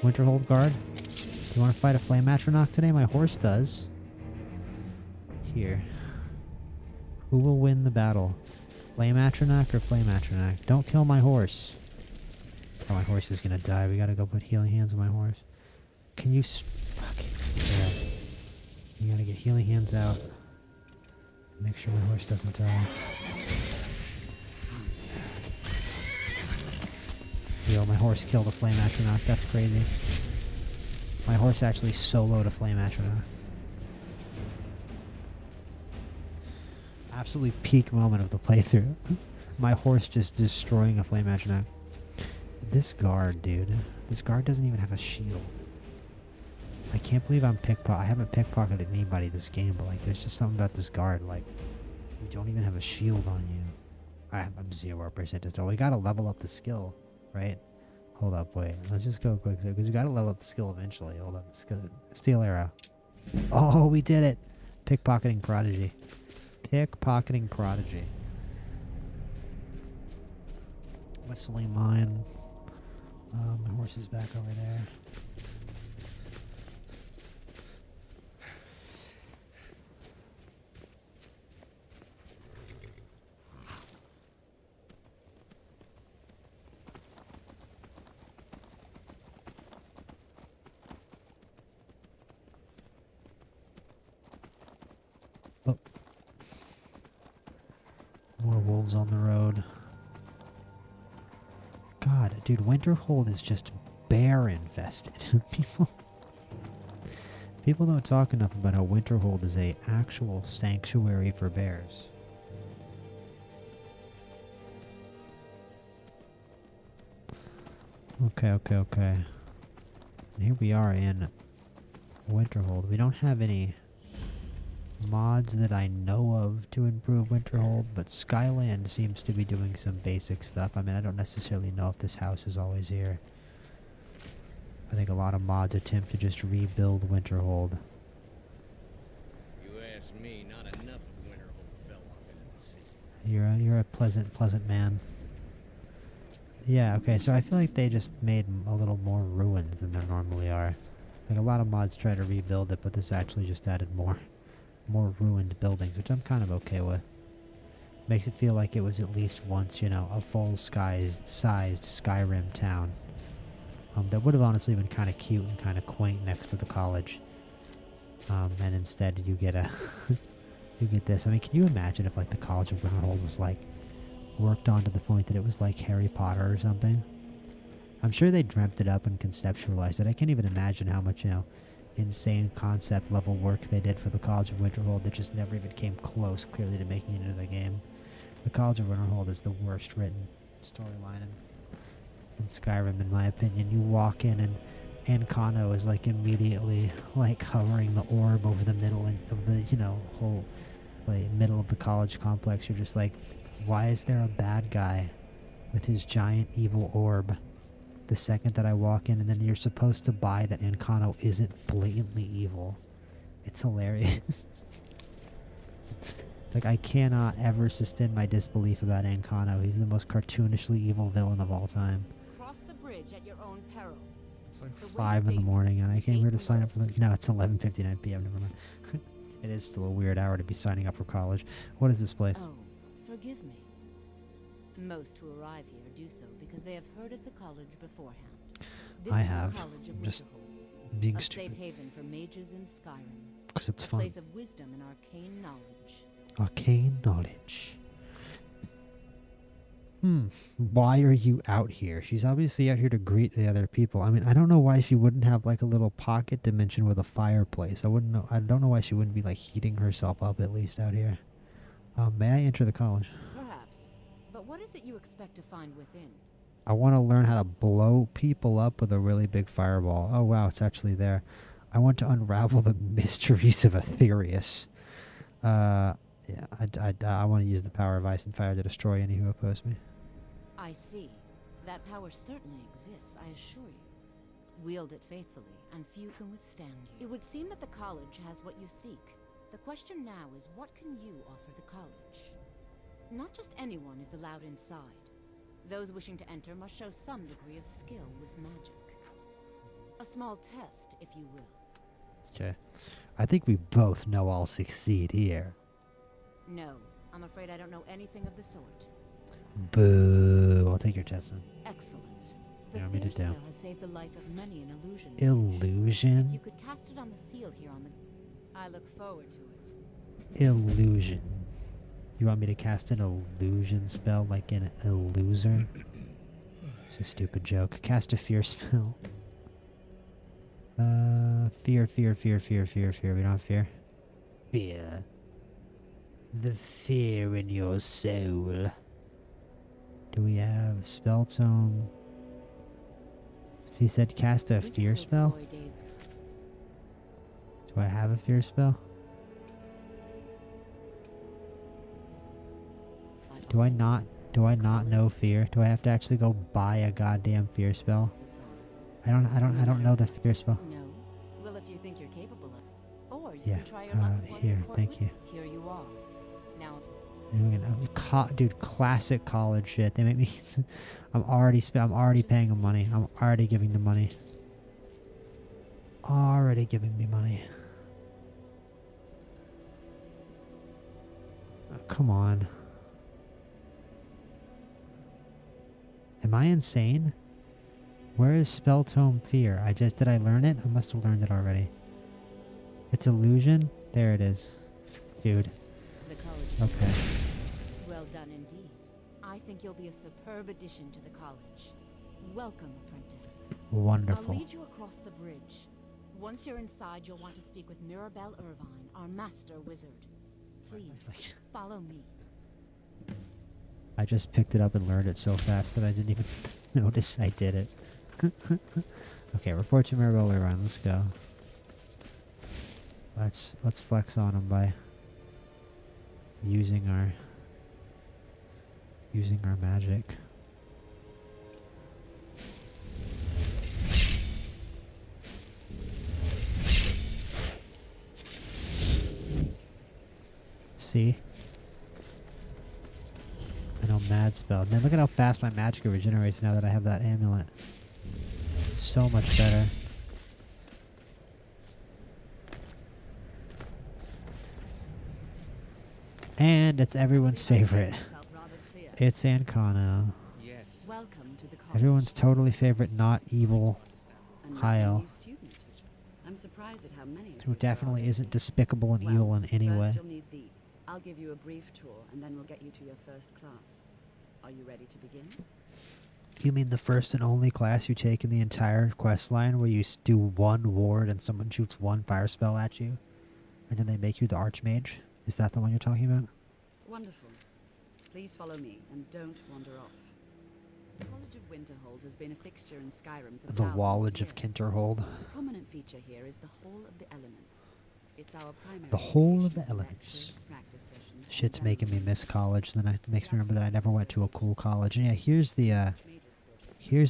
Winterhold guard? Do you want to fight a flame atronach today? My horse does. Here. Who will win the battle? Flame atronach or flame atronach? Don't kill my horse. Oh, my horse is going to die. We got to go put healing hands on my horse. Can you... Fuck. Yeah. You got to get healing hands out. Make sure my horse doesn't die. Yo, my horse killed a flame atronach. That's crazy. My horse actually soloed a flame atronach. Absolutely peak moment of the playthrough. My horse just destroying a flame atronach. This guard, dude. This guard doesn't even have a shield. I can't believe I haven't pickpocketed anybody this game, but like, there's just something about this guard. Like, you don't even have a shield on you. I'm 0% just. We gotta level up the skill, right? Hold up, wait. Let's just go quick because we gotta level up the skill eventually. Hold up. Steel arrow. Oh, we did it! Pickpocketing prodigy. Pickpocketing prodigy. Whistling mine. My horse is back over there. wolves on the road. God, dude, Winterhold is just bear infested. People don't talk enough about how Winterhold is a actual sanctuary for bears. Okay. And here we are in Winterhold. We don't have any mods that I know of to improve Winterhold, but Skyland seems to be doing some basic stuff. I mean, I don't necessarily know if this house is always here. I think a lot of mods attempt to just rebuild Winterhold. You ask me, not enough of Winterhold fell off into the sea. You're a pleasant man. Yeah, okay, so I feel like they just made a little more ruins than there normally are. Like, a lot of mods try to rebuild it, but this actually just added more ruined buildings, which I'm kind of okay with. Makes it feel like it was at least once, you know, a full-sized Skyrim town. That would have honestly been kind of cute and kind of quaint next to the college. And instead you get you get this. I mean, can you imagine if, like, the College of Winterhold was, like, worked on to the point that it was like Harry Potter or something? I'm sure they dreamt it up and conceptualized it. I can't even imagine how much, you know, insane concept level work they did for the College of Winterhold that just never even came close, clearly, to making it into the game. The College of Winterhold is the worst written storyline in Skyrim, in my opinion. You walk in and Ankano is, like, immediately, like, hovering the orb over the middle of the, you know, whole, like, middle of the college complex. You're just like, why is there a bad guy with his giant evil orb the second that I walk in? And then you're supposed to buy that Ankano isn't blatantly evil. It's hilarious. Like, I cannot ever suspend my disbelief about Ankano. He's the most cartoonishly evil villain of all time. Cross the bridge at your own peril. It's like 5 in the morning and I came here to sign up for the... No, it's 11:59 p.m. Never mind. It is still a weird hour to be signing up for college. What is this place? Oh, forgive me. Most who arrive here do so because they have heard of the college beforehand. This I is the have. College of Just Winterhold, being a stupid. safe haven for mages in Skyrim. 'Cause it's a fun. place of wisdom and arcane knowledge. Arcane knowledge. Why are you out here? She's obviously out here to greet the other people. I mean, I don't know why she wouldn't have, like, a little pocket dimension with a fireplace. I don't know why she wouldn't be, like, heating herself up at least out here. May I enter the college? Perhaps. But what is it you expect to find within? I want to learn how to blow people up with a really big fireball. Oh, wow, it's actually there. I want to unravel the mysteries of Aetherius. Yeah, I want to use the power of ice and fire to destroy any who oppose me. I see. That power certainly exists, I assure you. Wield it faithfully, and few can withstand you. It would seem that the college has what you seek. The question now is, what can you offer the college? Not just anyone is allowed inside. Those wishing to enter must show some degree of skill with magic. A small test, if you will. Okay. I think we both know I'll succeed here. No, I'm afraid I don't know anything of the sort. Boo. I'll take your test then. Excellent. You The want me to fear do? spell has saved the life of many an illusion. Illusion? If you could cast it on the seal here on the... I look forward to it. Illusion. You want me to cast an illusion spell like an illuser? It's a stupid joke. Cast a fear spell. Fear. We don't have fear. Fear. The fear in your soul. Do we have spell tome? He said cast a fear spell? Do I have a fear spell? Do I not know fear? Do I have to actually go buy a goddamn fear spell? I don't know the fear spell. No. Well, if you think you're capable of... Or you Yeah, can try your luck with one of here, your court thank you. wit- Here you are. Now... Dude, classic college shit. They make me... I'm already paying them money. I'm already giving them money. Already giving me money. Oh, come on. Am I insane? Where is Spell Tome Fear? Did I learn it? I must have learned it already. It's illusion? There it is. Dude. The college... Okay. Well done indeed. I think you'll be a superb addition to the college. Welcome, apprentice. Wonderful. I'll lead you across the bridge. Once you're inside, you'll want to speak with Mirabelle Irvine, our master wizard. Please, follow me. I just picked it up and learned it so fast that I didn't even notice I did it. Okay, report to Mirabelle Irvine. Let's go. Let's flex on him by using our magic. See? I know mad spell. Man, look at how fast my magic regenerates now that I have that amulet. So much better. And it's everyone's favorite. It's Ancana. Welcome to the college. Everyone's totally favorite, not evil Hyle. I'm surprised at how many. Who definitely isn't despicable and evil in any way. First you'll need thee. I'll give you a brief tour, and then we'll get you to your first class. Are you ready to begin? You mean the first and only class you take in the entire quest line where you do one ward and someone shoots one fire spell at you? And then they make you the Archmage? Is that the one you're talking about? Wonderful. Please follow me, and don't wander off. The College of Winterhold has been a fixture in Skyrim for The thousands Wallage of years. Kinterhold. A prominent feature here is the Hall of the Elements. It's our primary The Hall of location the for Elements. lectures, practice sessions, Shit's and making me gathering. miss college. Then it makes me remember that I never went to a cool college. And yeah, here's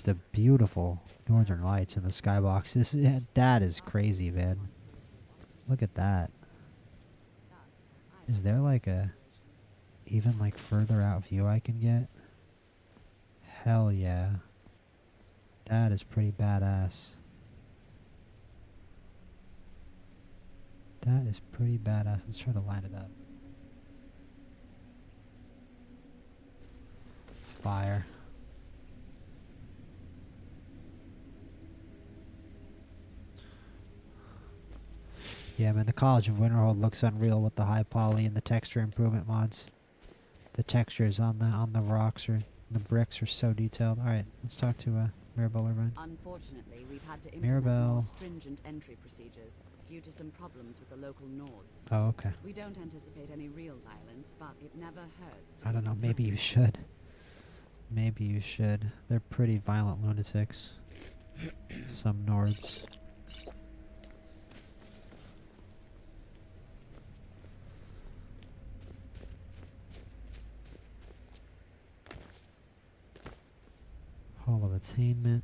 the beautiful Northern Lights in the skybox. That is crazy, man. Look at that. Is there like a even like further out view I can get? Hell yeah. That is pretty badass. That is pretty badass. Let's try to line it up. Fire. Yeah, man, the College of Winterhold looks unreal with the high poly and the texture improvement mods. The textures on the rocks or the bricks are so detailed. All right, let's talk to Mirabelle Irvine. Unfortunately, we've had to implement Mirabelle. more stringent entry procedures due to some problems with the local Nords. Oh, okay. We don't anticipate any real violence, but it never hurts to I don't know. keep Maybe you should. Maybe you should. They're pretty violent lunatics. Some Nords. Hall of Attainment.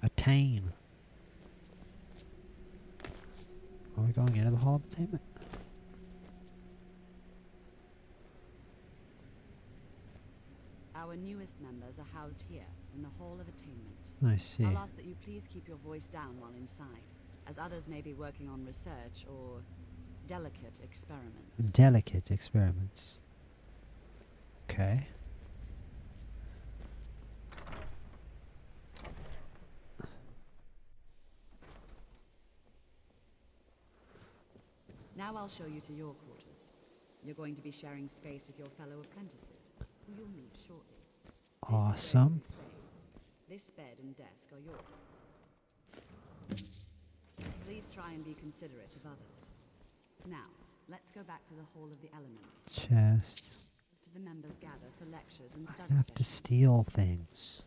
Attain. Are we going into the Hall of Attainment? Our newest members are housed here, in the Hall of Attainment. I see. I'll ask that you please keep your voice down while inside, as others may be working on research or delicate experiments. Delicate experiments. Okay. Now I'll show you to your quarters. You're going to be sharing space with your fellow apprentices, who you'll meet shortly. Awesome. This bed and desk are yours. Please try and be considerate of others. Now, let's go back to the Hall of the Elements. Chest. Most of the members gather for lectures and I study have to sessions. steal things.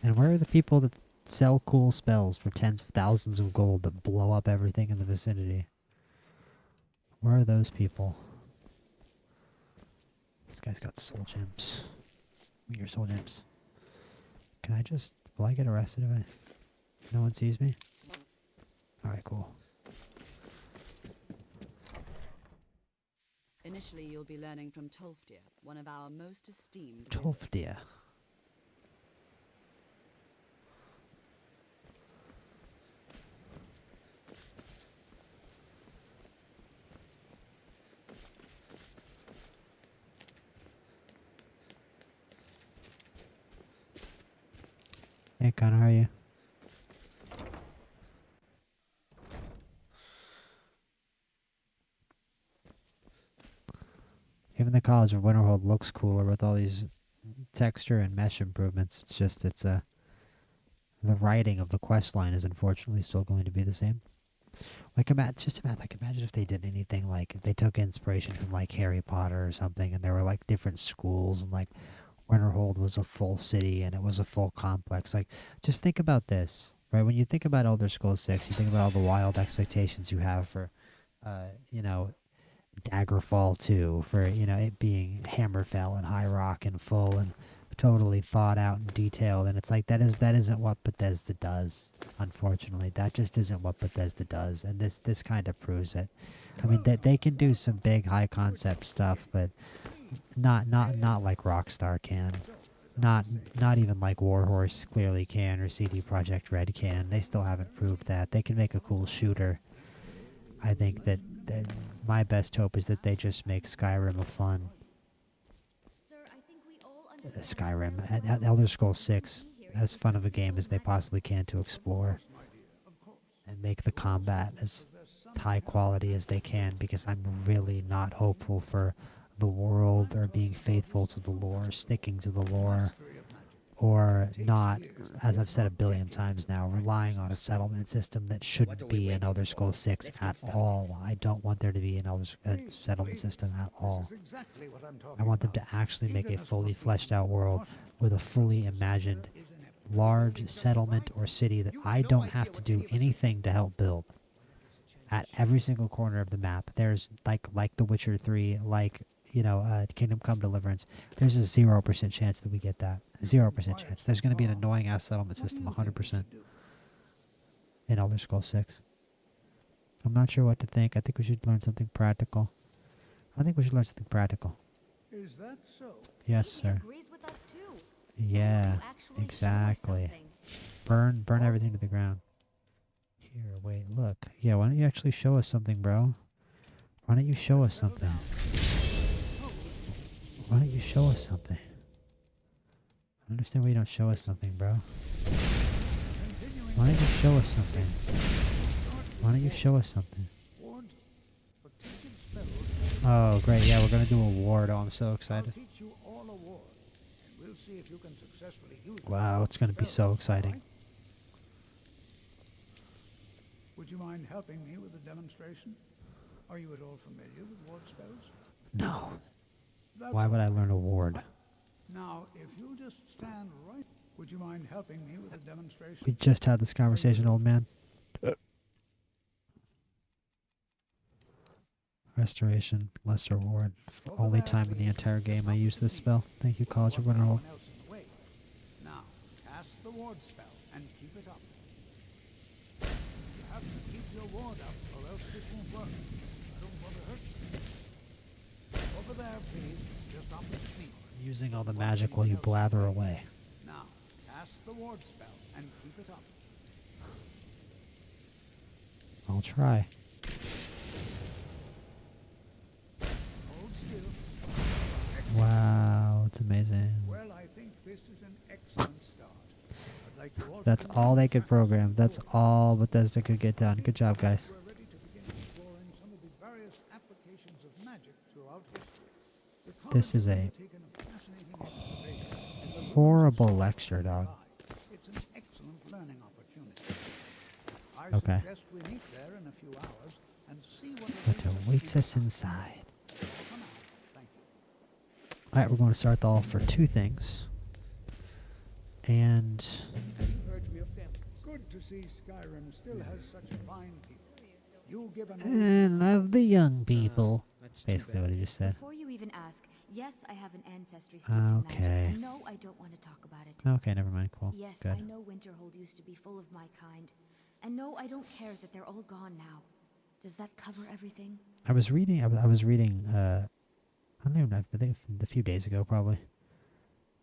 And where are the people that sell cool spells for tens of thousands of gold that blow up everything in the vicinity? Where are those people? This guy's got soul gems. Give me your soul gems. Can I just... Will I get arrested if no one sees me? Alright, cool. Initially, you'll be learning from Tolfdir, one of our most esteemed wizards. Tolfdir. Hey, Connor, how are you? Even the College of Winterhold looks cooler with all these texture and mesh improvements. It's just, the writing of the quest line is unfortunately still going to be the same. Like, imagine if they did anything like, if they took inspiration from, like, Harry Potter or something, and there were, like, different schools, and, like, Winterhold was a full city, and it was a full complex. Like, just think about this, right? When you think about Elder Scrolls 6, you think about all the wild expectations you have for, you know, Daggerfall 2, for, you know, it being Hammerfell and High Rock and full and totally thought out and detailed, and it's like that isn't what Bethesda does. Unfortunately, that just isn't what Bethesda does, and this kind of proves it. I mean, they can do some big high concept stuff, but not like Rockstar can. Not even like Warhorse clearly can, or CD Projekt Red can. They still haven't proved that. They can make a cool shooter. I think that my best hope is that they just make Skyrim a fun. Skyrim, at Elder Scrolls 6, as fun of a game as they possibly can to explore, and make the combat as high quality as they can, because I'm really not hopeful for the world, or being faithful to the lore, sticking to the lore, or not, as I've said a billion times now, relying on a settlement system that shouldn't be in Elder Scrolls 6 at all. I don't want there to be an settlement system at all. I want them to actually make a fully fleshed out world with a fully imagined large settlement or city that I don't have to do anything to help build. At every single corner of the map, there's like The Witcher 3, like, you know, Kingdom Come Deliverance. There's a 0% chance that we get that. 0% chance. There's going to be an annoying ass settlement system, 100%, in Elder Scrolls 6. I'm not sure what to think. I think we should learn something practical. Is that so? Yes, sir. Yeah, exactly. Burn everything to the ground. Here, wait, look. Yeah, why don't you actually show us something, bro? Why don't you show us something? I don't understand why you don't show us something, bro. Why don't you show us something? Oh, great. Yeah, we're going to do a ward. Oh, I'm so excited. Wow, it's going to be so exciting. Would you mind helping me with the demonstration? Are you at all familiar with ward spells? No. Why would I learn a ward? Now, if you'll just stand right, would you mind helping me with the demonstration? We just had this conversation, old man. Restoration, lesser ward. Only time in the entire game I use this spell. Thank you, College of Winterhold. Now, cast the ward spell and keep it up. You have to keep your ward up, or else this won't work. I don't want to hurt you. Over there, please. Just opposite me. Using all the magic while you blather away. Now, cast the ward spell and keep it up. I'll try. Hold still. Wow, it's amazing. Well, I think this is an excellent start. I'd like you all That's all they could program. That's all Bethesda could get done. Good job, guys. we're ready to begin exploring some of the various applications of magic throughout history. This is a horrible lecture, dog. It's an excellent learning opportunity. I Okay. suggest we meet there in a few hours and see What awaits us inside. Alright, we're going to start off for two things. And heard from your family. Good to see Skyrim still has such fine people. You give an I love the young people. Basically what he just said. Before you even ask, yes, I have an ancestry steeped in magic. Okay. And no, I don't want to talk about it. Okay, never mind. Cool. Yes, Good. I know Winterhold used to be full of my kind. And no, I don't care that they're all gone now. Does that cover everything? I was reading, I was reading, I don't even know, I think a few days ago probably,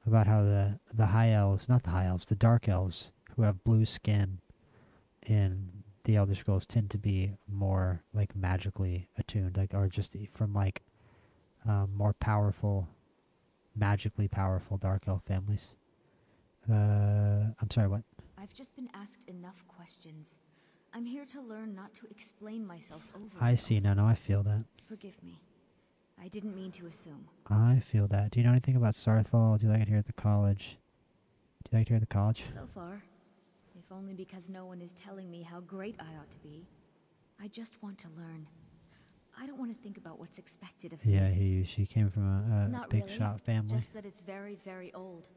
about how the high elves, not the high elves, the dark elves who have blue skin in the Elder Scrolls tend to be more like magically attuned, like, or just from like more powerful, magically powerful dark elf families. I'm sorry, what? I've just been asked enough questions. I'm here to learn, not to explain myself over. I see, no, I feel that. Forgive me. I I didn't mean to assume. I feel that. Do you know anything about Sarthal? Do you like it here at the college? Do you like it here at the college? So far, if only because no one is telling me how great I ought to be. I just want to learn. I don't want to think about what's expected of me. Yeah, she came from a Not big really, shop family. just that it's very, very old.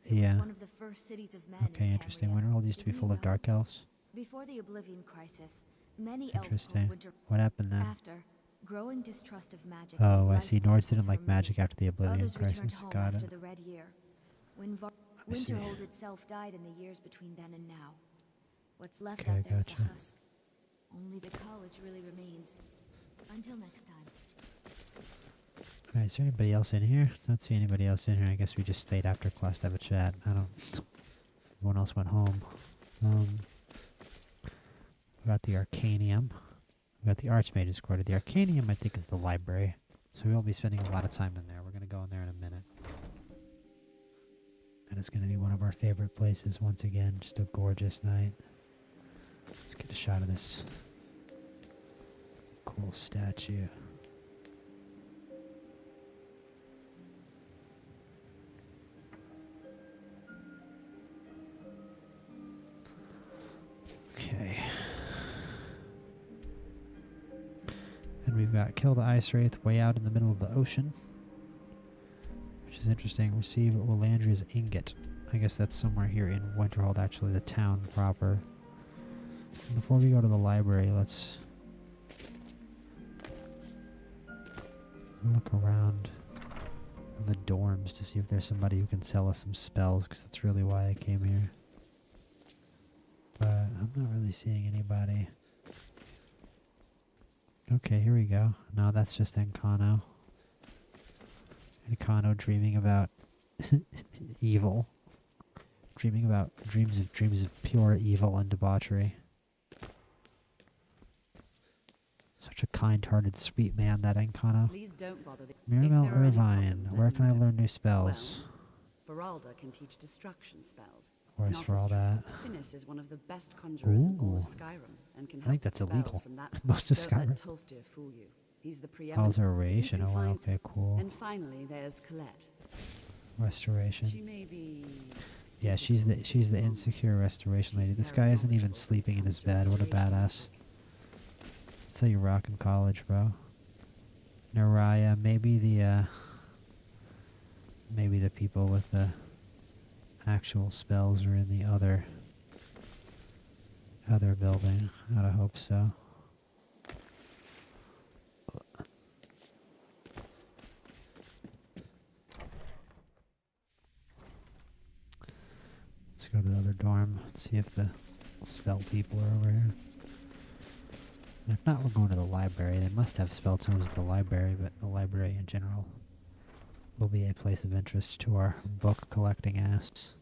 It Yeah. was one of the first cities of men Okay, in interesting. Tamriel. Winterhold used to be Didn't full you of know? dark elves. Before the Oblivion Crisis, many elves Interesting. called Winter. What happened then? After, growing distrust of magic. Oh, made I life see. Nords difficult didn't like for many. magic after the Oblivion Others returned Crisis. home Got after it. the Red Year. When I see. Winterhold itself died in the years between then and now. What's left Okay, out there is gotcha. a husk. Only the college really remains. Until next time. Alright, is there anybody else in here? Don't see anybody else in here. I guess we just stayed after class to have a chat. I don't... Everyone else went home. We got the Arcanium. We got the Archmage's Quarter. The Arcanium, I think, is the library. So we won't be spending a lot of time in there. We're going to go in there in a minute. And it's going to be one of our favorite places once again. Just a gorgeous night. Let's get a shot of this cool statue. Okay. And we've got Kill the Ice Wraith way out in the middle of the ocean. Which is interesting. Receive Olandria's Ingot. I guess that's somewhere here in Winterhold, actually, the town proper. And before we go to the library, let's look around the dorms to see if there's somebody who can sell us some spells, because that's really why I came here. But I'm not really seeing anybody. Okay, here we go. No, that's just Encano. Encano dreaming about evil. Dreaming about dreams of pure evil and debauchery. Such a kind-hearted, sweet man, that Encano. Please don't bother. Mirabelle Irvine, where can I learn new spells? Well, Feralda can teach destruction spells. Where's for all that? Finis is one of the best conjurers in all of Ooh. Skyrim and can I help think that's with spells illegal. from that. Most of Don't Skyrim. let Tolfdir fool you. He's the preeminent. Alteration. If Oh, you can wow, find- okay, cool. And finally, there's Colette. Restoration. She may be. Yeah, she's the insecure restoration lady. This guy isn't even sleeping in his bed. What a badass. That's how you rock in college, bro. Naraya, maybe the people with the actual spells are in the other building. Gotta hope so. Let's go to the other dorm. See if the spell people are over here. And if not, we're going to the library. They must have spell tomes at the library, but the library in general will be a place of interest to our book collecting ass.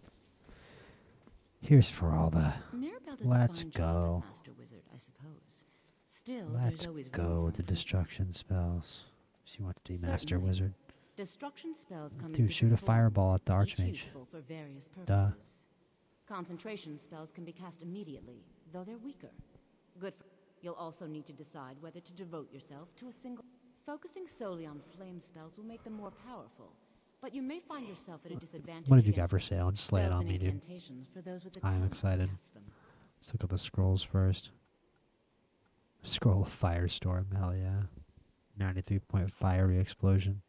Here's for all the. Mirabelle does a Let's fine job go. as Master Wizard, I suppose. Still, Let's there's always go room with for the destruction spells. She wants to be Master Certainly. Wizard. Destruction spells come in Dude, shoot a different fireball forms, at the each Archmage. useful for various Duh. purposes. Concentration spells can be cast immediately, though they're weaker. Good for... You'll also need to decide whether to devote yourself to a single... Focusing solely on flame spells will make them more powerful, but you may find yourself at a disadvantage. What have you got against for sale? Just lay it spells on and me, dude. incantations for those with the I'm talent to excited. cast them. Let's look at the scrolls first. Scroll of Firestorm, hell yeah. 93-point fiery explosion.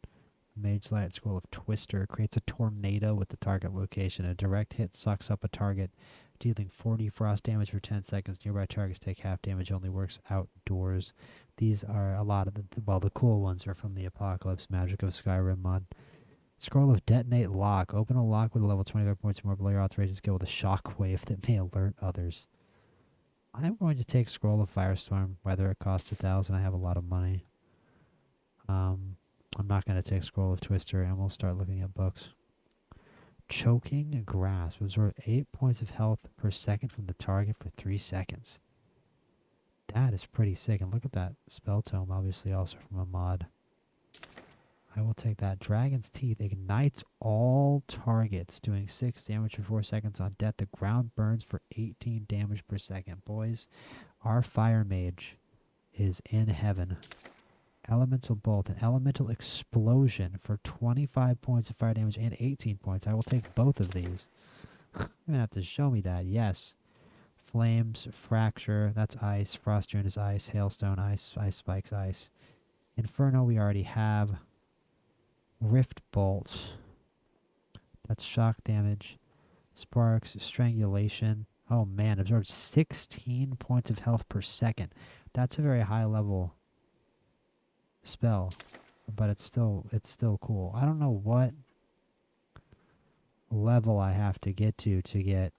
Mage Light Scroll of Twister creates a tornado with the target location. A direct hit sucks up a target, dealing 40 frost damage for 10 seconds. Nearby targets take half damage, only works outdoors. These are a lot of the cool ones are from the Apocalypse Magic of Skyrim mod. Scroll of Detonate Lock. Open a lock with a level 25 points or more below your authorization skill with a shockwave that may alert others. I'm going to take Scroll of Firestorm, whether it costs 1,000. I have a lot of money. I'm not going to take Scroll of Twister, and we'll start looking at books. Choking Grasp. Absorb 8 points of health per second from the target for 3 seconds. That is pretty sick. And look at that spell tome, obviously also from a mod. I will take that. Dragon's Teeth ignites all targets, doing 6 damage for 4 seconds on death. The ground burns for 18 damage per second. Boys, our fire mage is in heaven. Elemental Bolt, an elemental explosion for 25 points of fire damage and 18 points. I will take both of these. You're going to have to show me that. Yes. Flames, Fracture, that's ice. Frost Rune is ice. Hailstone, ice. Ice Spikes, ice. Inferno, we already have. Rift Bolt. That's shock damage. Sparks, Strangulation. Oh man, absorbs 16 points of health per second. That's a very high level spell, but it's still cool. I don't know what level I have to get get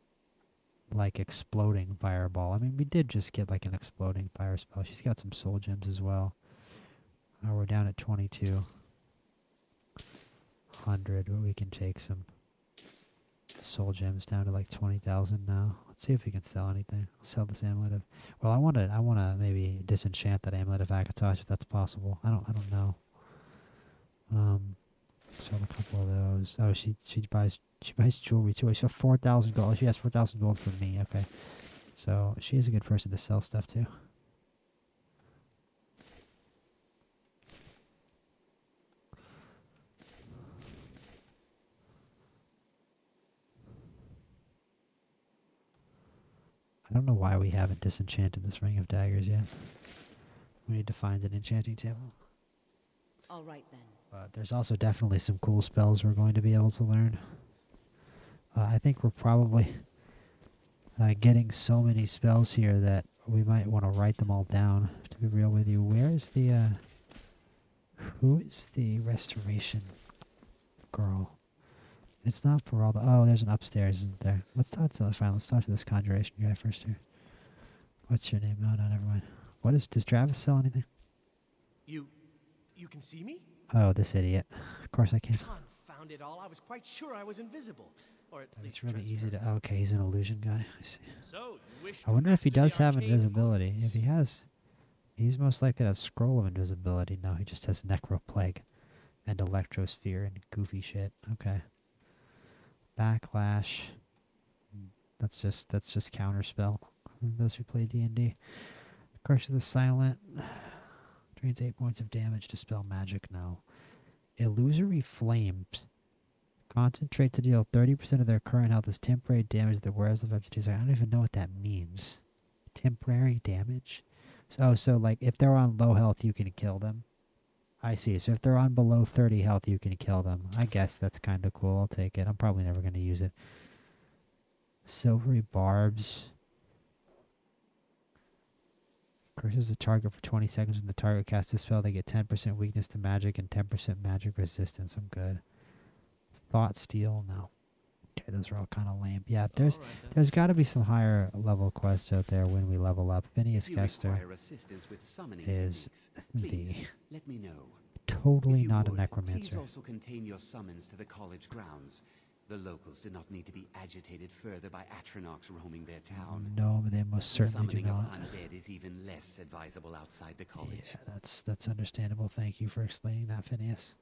like exploding fireball. I mean, we did just get like an exploding fire spell. She's got some soul gems as well. We're down at 2200, but we can take some soul gems down to like 20,000 now. Let's see if we can sell anything. I'll sell this amulet of. Well, I want to maybe disenchant that amulet of Akatosh if that's possible. I don't know. Sell a couple of those. Oh, she buys jewelry too. She has 4,000 gold. She has 4,000 gold from me. Okay, so she is a good person to sell stuff to. I don't know why we haven't disenchanted this Ring of Daggers yet. We need to find an enchanting table. All right then. But there's also definitely some cool spells we're going to be able to learn. I think we're probably getting so many spells here that we might want to write them all down. To be real with you, where is the who is the restoration girl? It's not for all the. Oh, there's an upstairs, isn't there? Let's talk to. Fine, let's talk to this conjuration guy first here. What's your name? Oh no, never mind. What is? Does Travis sell anything? You can see me? Oh, this idiot. Of course I can. Confound it all! I was quite sure I was invisible, or at least. It's really easy to. Okay, he's an illusion guy. I see. So, you wish I wonder if he to does the have arcane invisibility. If he has, he's most likely to have Scroll of Invisibility. No, he just has Necroplague and Electrosphere and goofy shit. Okay. Backlash. That's just counterspell. Those who play D&D. Curse of the Silent. Drains 8 points of damage to spell magic. No. Illusory Flames. Concentrate to deal 30% of their current health as temporary damage that wears the 52 seconds. I don't even know what that means. Temporary damage? So like if they're on low health, you can kill them. I see. So if they're on below 30 health, you can kill them. I guess that's kind of cool. I'll take it. I'm probably never going to use it. Silvery Barbs. Curses the target for 20 seconds when the target casts a spell. They get 10% weakness to magic and 10% magic resistance. I'm good. Thought Steal? No. Okay, those are all kind of lame. Yeah, there's got to be some higher level quests out there when we level up. Phineas Kester is let me know. Totally not a Please necromancer. also contain your summons to the college grounds. The locals do not need to be agitated further by Atronachs roaming their town. No, they most certainly do Summoning of not. undead is even less advisable outside the college. Yeah, that's understandable. Thank you for explaining that, Phineas.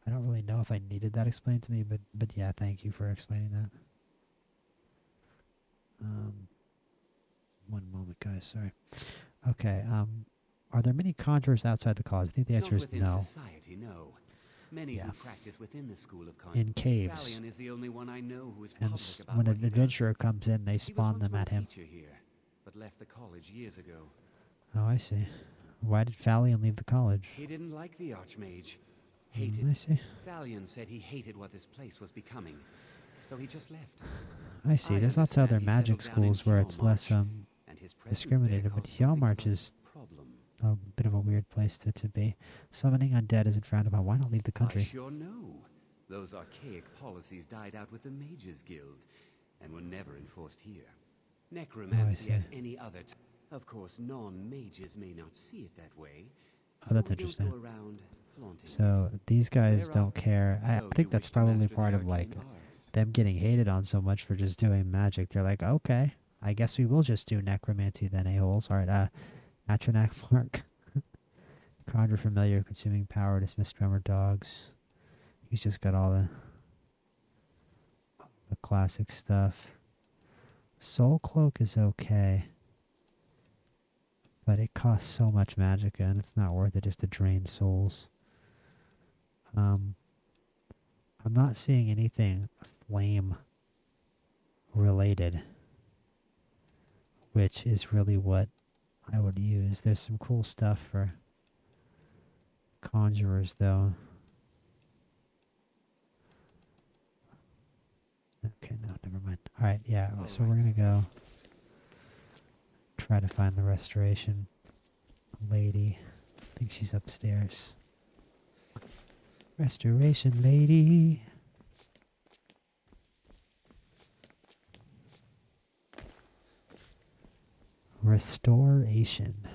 I don't really know if I needed that explained to me, but yeah, thank you for explaining that. One moment, guys. Sorry. Okay. Are there many conjurers outside the college? I think the answer is no. Society, no. Many who practice within the school of In caves. Valian is the only one I know who is And public about when what an he adventurer comes in, they does. spawn them at him. He was once my teacher here, but left the college years ago. Oh, I see. Why did Valian leave the college? He didn't like the Archmage. Hated. I see. Valian said he hated what this place was becoming, so he just left. I see. There's lots of other magic schools where it's less discriminated, but Hjalmarch is a bit of a weird place to be. Summoning undead isn't frowned upon. Why not leave the country? I sure know. Those archaic policies died out with the Mages Guild, and were never enforced here. Necromancy as any other Of course, non-mages may not see it that way. Oh, that's so we don't interesting. go around flaunting So these guys don't care. I think that's probably part of like them getting hated on so much for just doing magic. They're like, okay, I guess we will just do necromancy then, a-holes. All right, Atronach Mark. Conjure familiar, consuming power, dismiss tremor dogs. He's just got all the classic stuff. Soul Cloak is okay. But it costs so much magicka, and it's not worth it just to drain souls. I'm not seeing anything flame related, which is really what I would use. There's some cool stuff for conjurers, though. Okay, no, never mind. Alright, yeah, so we're gonna go try to find the restoration lady. I think she's upstairs. Restoration lady. Restoration.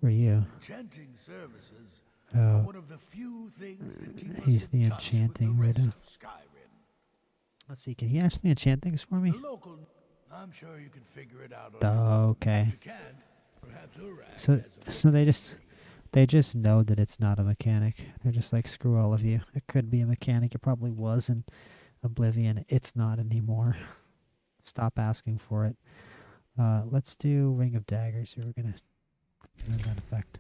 Who are you? Enchanting services Oh, are one of the few things that keep he's us the in touch with the enchanting rest widow. of Skyrim. Let's see, can he actually enchant things for me? The local, I'm sure you can figure it out on your own. Okay. If you can't, perhaps Urag So, has a they just know that it's not a mechanic. They're just like, screw all of you. It could be a mechanic. It probably was in Oblivion. It's not anymore. Stop asking for it. Let's do Ring of Daggers. We're gonna learn that effect.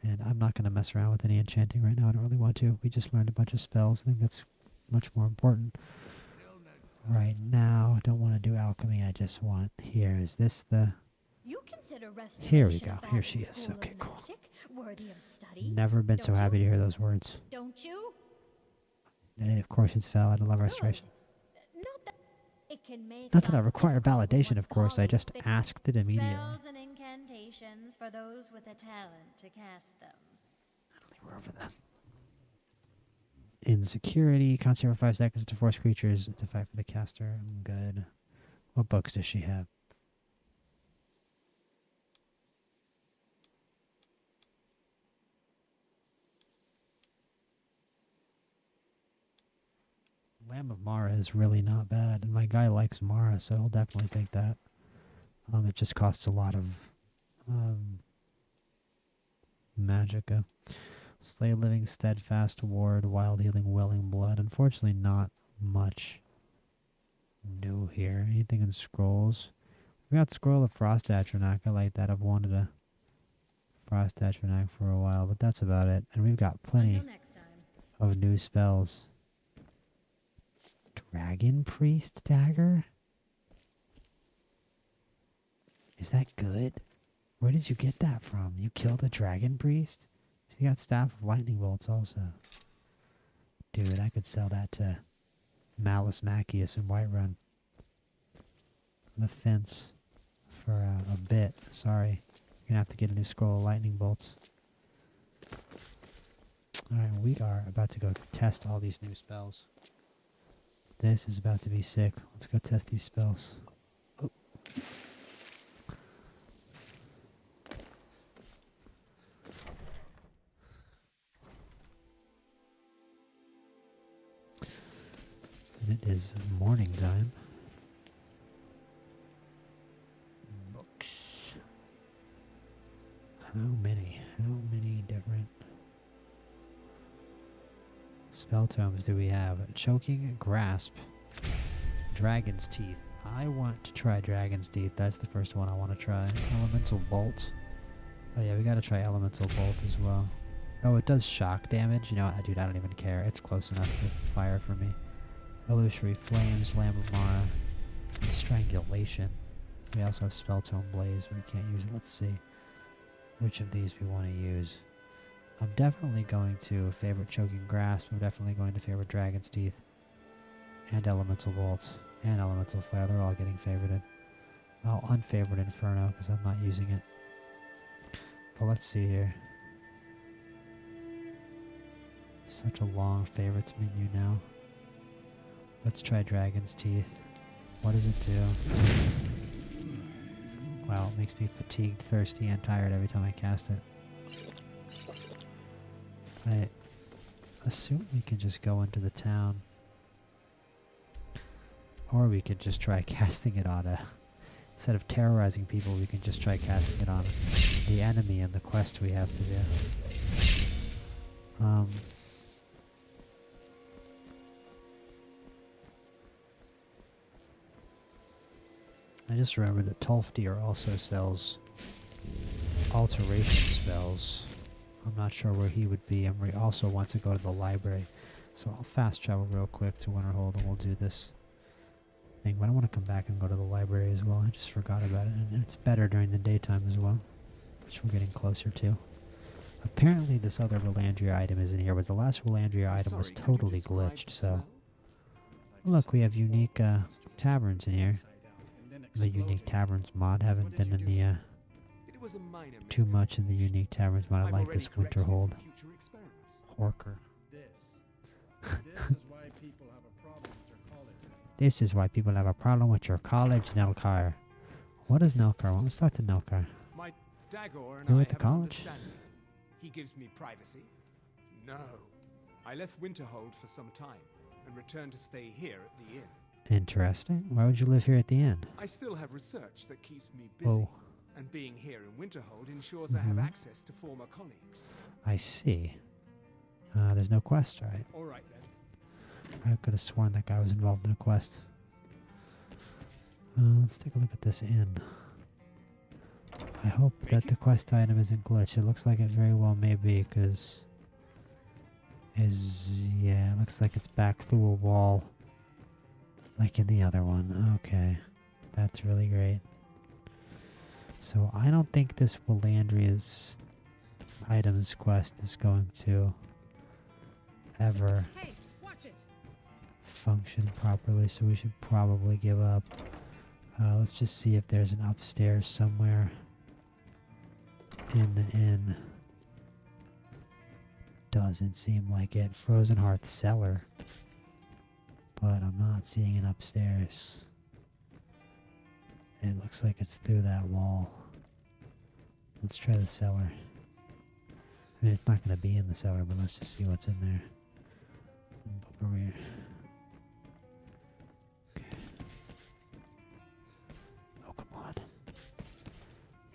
And I'm not gonna mess around with any enchanting right now. I don't really want to. We just learned a bunch of spells. I think that's much more important. Right now, I don't want to do alchemy. I just want here. Is this the? You consider Here we restoration go. of Here that she is. school of Okay, cool. magic worthy of study? Never been so Don't happy you? to hear those words. Don't you? Of course, it's valid. I love restoration. It can make Not that I life require difficult when validation, one's of course. I just fixed. asked it immediately. Spells and incantations for those with a talent to cast them. We're over that. Insecurity. Constant for 5 seconds to force creatures to fight for the caster. I'm good. What books does she have? Lamb of Mara is really not bad, and my guy likes Mara, so he'll definitely take that. It just costs a lot of magicka. Slay Living, Steadfast Ward, Wild Healing, Welling Blood. Unfortunately, not much new here. Anything in scrolls? We got Scroll of Frost Atronach. I like that. I've wanted a Frost Atronach for a while, but that's about it. And we've got plenty of new spells. Dragon Priest Dagger? Is that good? Where did you get that from? You killed a Dragon Priest? She got Staff of Lightning Bolts also. Dude, I could sell that to Malus Macius in Whiterun. The fence for a bit. Sorry. You're gonna have to get a new Scroll of Lightning Bolts. Alright, we are about to go test all these new spells. This is about to be sick. Let's go test these spells. Oh. And it is morning time. Books. How many? How many different spell tomes do we have? Choking Grasp. Dragon's Teeth. I want to try Dragon's Teeth. That's the first one I want to try. Elemental Bolt. Oh yeah, we gotta try Elemental Bolt as well. Oh, it does shock damage. You know what, dude, I don't even care. It's close enough to fire for me. Illusory Flames, Lamb of Mara, and Strangulation. We also have Spell Tome Blaze, but we can't use it. Let's see which of these we want to use. I'm definitely going to favorite Choking Grasp. I'm definitely going to favorite Dragon's Teeth. And Elemental Bolt. And Elemental Flare. They're all getting favorited. I'll unfavorite Inferno because I'm not using it. But let's see here. Such a long favorites menu now. Let's try Dragon's Teeth. What does it do? Wow, it makes me fatigued, thirsty, and tired every time I cast it. I assume we can just go into the town. Or we could just try casting it on instead of terrorizing people, we can just try casting it on the enemy and the quest we have to do. I just remembered that Tolfdir also sells alteration spells. I'm not sure where he would be, and we also want to go to the library. So I'll fast travel real quick to Winterhold and we'll do this thing. But I want to come back and go to the library as well. I just forgot about it, and it's better during the daytime as well, which we're getting closer to. Apparently this other Willandria item is in here, but the last Willandria item was totally glitched, so... Look, we have unique taverns in here. The unique taverns mod. Haven't been in the too much in the unique taverns mod. I like this Winterhold. Horker. This is why people have a problem with your college, Nelkar. What is Nelkar? Let's talk to Nelkar. My Dagor and You're I at the have college? an understanding. He gives me privacy. No. I left Winterhold for some time and returned to stay here at the inn. Interesting. Why would you live here at the end? I still have research that keeps me busy. Oh. And being here in Winterhold ensures I have access to former colleagues. I see. There's no quest, right? All right then. I could have sworn that guy was involved in a quest. Let's take a look at this inn. I hope that the quest item isn't glitched. It looks like it very well may be, because... yeah, it looks like it's back through a wall. Like in the other one. Okay. That's really great. So I don't think this Willandria's items quest is going to ever function properly, so we should probably give up. Let's just see if there's an upstairs somewhere in the inn. Doesn't seem like it. Frozen Hearth cellar, but I'm not seeing it upstairs. It looks like it's through that wall. Let's try the cellar. I mean, it's not going to be in the cellar, but let's just see what's in there. Book over here. Okay. Oh, come on.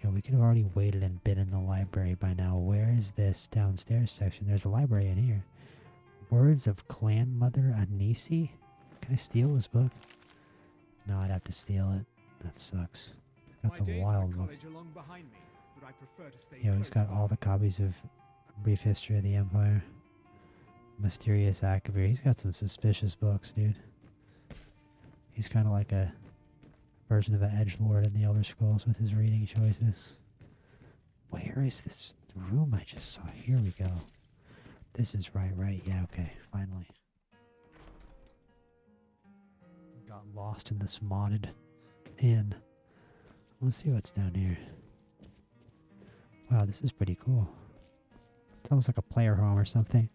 Yeah, we could have already waited and been in the library by now. Where is this downstairs section? There's a library in here. Words of Clan Mother Anisi? Can I steal this book? No, I'd have to steal it. That sucks. It's got some wild books. Yeah, he's got all the copies of Brief History of the Empire. Mysterious Akabir. He's got some suspicious books, dude. He's kind of like a version of an edgelord in the Elder Scrolls with his reading choices. Where is this room I just saw? Here we go. This is right. Yeah, okay, finally. Got lost in this modded inn. Let's see what's down here. Wow, this is pretty cool. It's almost like a player home or something.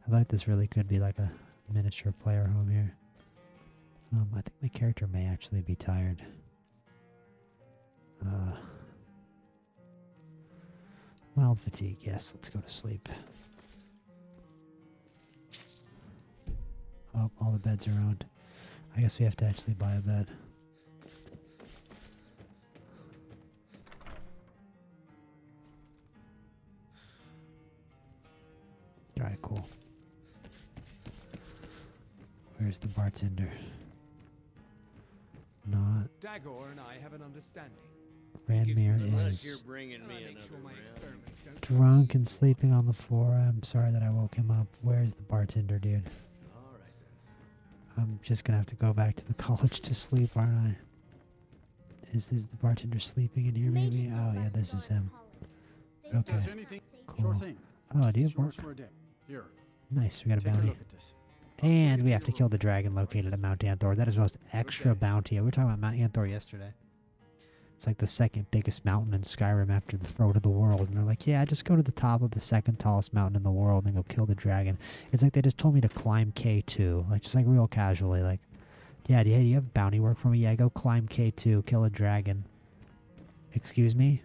I like this really could be like a miniature player home here. I think my character may actually be tired. Mild fatigue, yes, let's go to sleep. Oh, all the beds are owned. I guess we have to actually buy a bed. Alright, cool. Where's the bartender? Not. Dagor and I have an understanding. Ranmir Unless is you're bringing me another round. drunk and sleeping on the floor. I'm sorry that I woke him up. Where's the bartender, dude? Alright I'm just gonna have to go back to the college to sleep, aren't I? Is this the bartender sleeping in here, maybe? Oh, yeah, this is him. Okay. Cool. Oh, do you have work? Here. Nice, we got a Take a bounty. look at this. And we have to kill the dragon located at Mount Anthor. That is the most extra bounty. We were talking about Mount Anthor yesterday. It's like the second biggest mountain in Skyrim after the Throat of the World. And they're like, yeah, just go to the top of the second tallest mountain in the world and go kill the dragon. It's like they just told me to climb K2. Like, just like real casually. Like, yeah, do you have bounty work for me? Yeah, go climb K2, kill a dragon. Excuse me?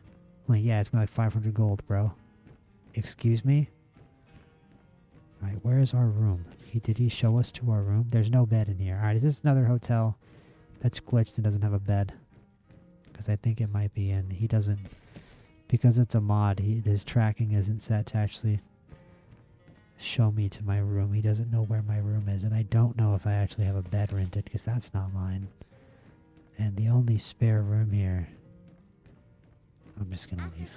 Like, yeah, it's gonna be like 500 gold, bro. Excuse me? Alright, where is our room? Did he show us to our room? There's no bed in here. Alright, is this another hotel that's glitched and doesn't have a bed? Because I think it might be in. He doesn't... Because it's a mod, his tracking isn't set to actually show me to my room. He doesn't know where my room is. And I don't know if I actually have a bed rented, because that's not mine. And the only spare room here... I'm just gonna leave.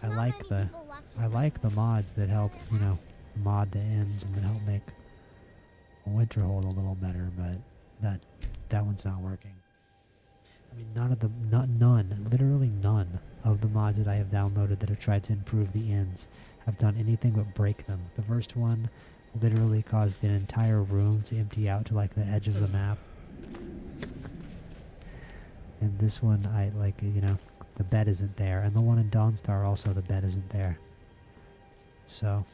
I like the mods that help, you know, mod the ends and that help make Winterhold a little better, but that one's not working. I mean, literally none of the mods that I have downloaded that have tried to improve the ends have done anything but break them. The first one literally caused an entire room to empty out to like the edge of the map. And this one, I like, you know, the bed isn't there. And the one in Dawnstar also, the bed isn't there. So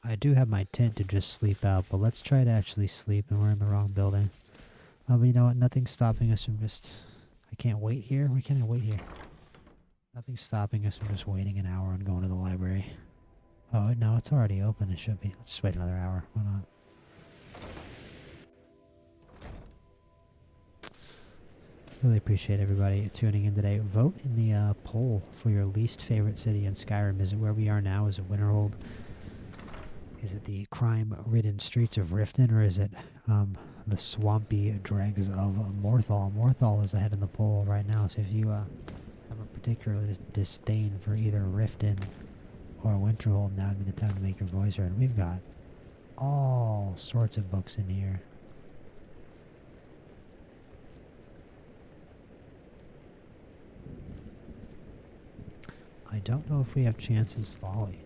I do have my tent to just sleep out, but let's try to actually sleep, and we're in the wrong building. But you know what? Nothing's stopping us from just... I can't wait here? Why can't I wait here? Nothing's stopping us from just waiting an hour and going to the library. Oh, no, it's already open. It should be. Let's just wait another hour. Why not? Really appreciate everybody tuning in today. Vote in the poll for your least favorite city in Skyrim. Is it where we are now? Is it Winterhold? Is it the crime-ridden streets of Riften, or is it the swampy dregs of Morthal? Morthal is ahead in the poll right now, so if you have a particular disdain for either Riften or Winterhold, now would be the time to make your voice heard. We've got all sorts of books in here. I don't know if we have Chance's Folly.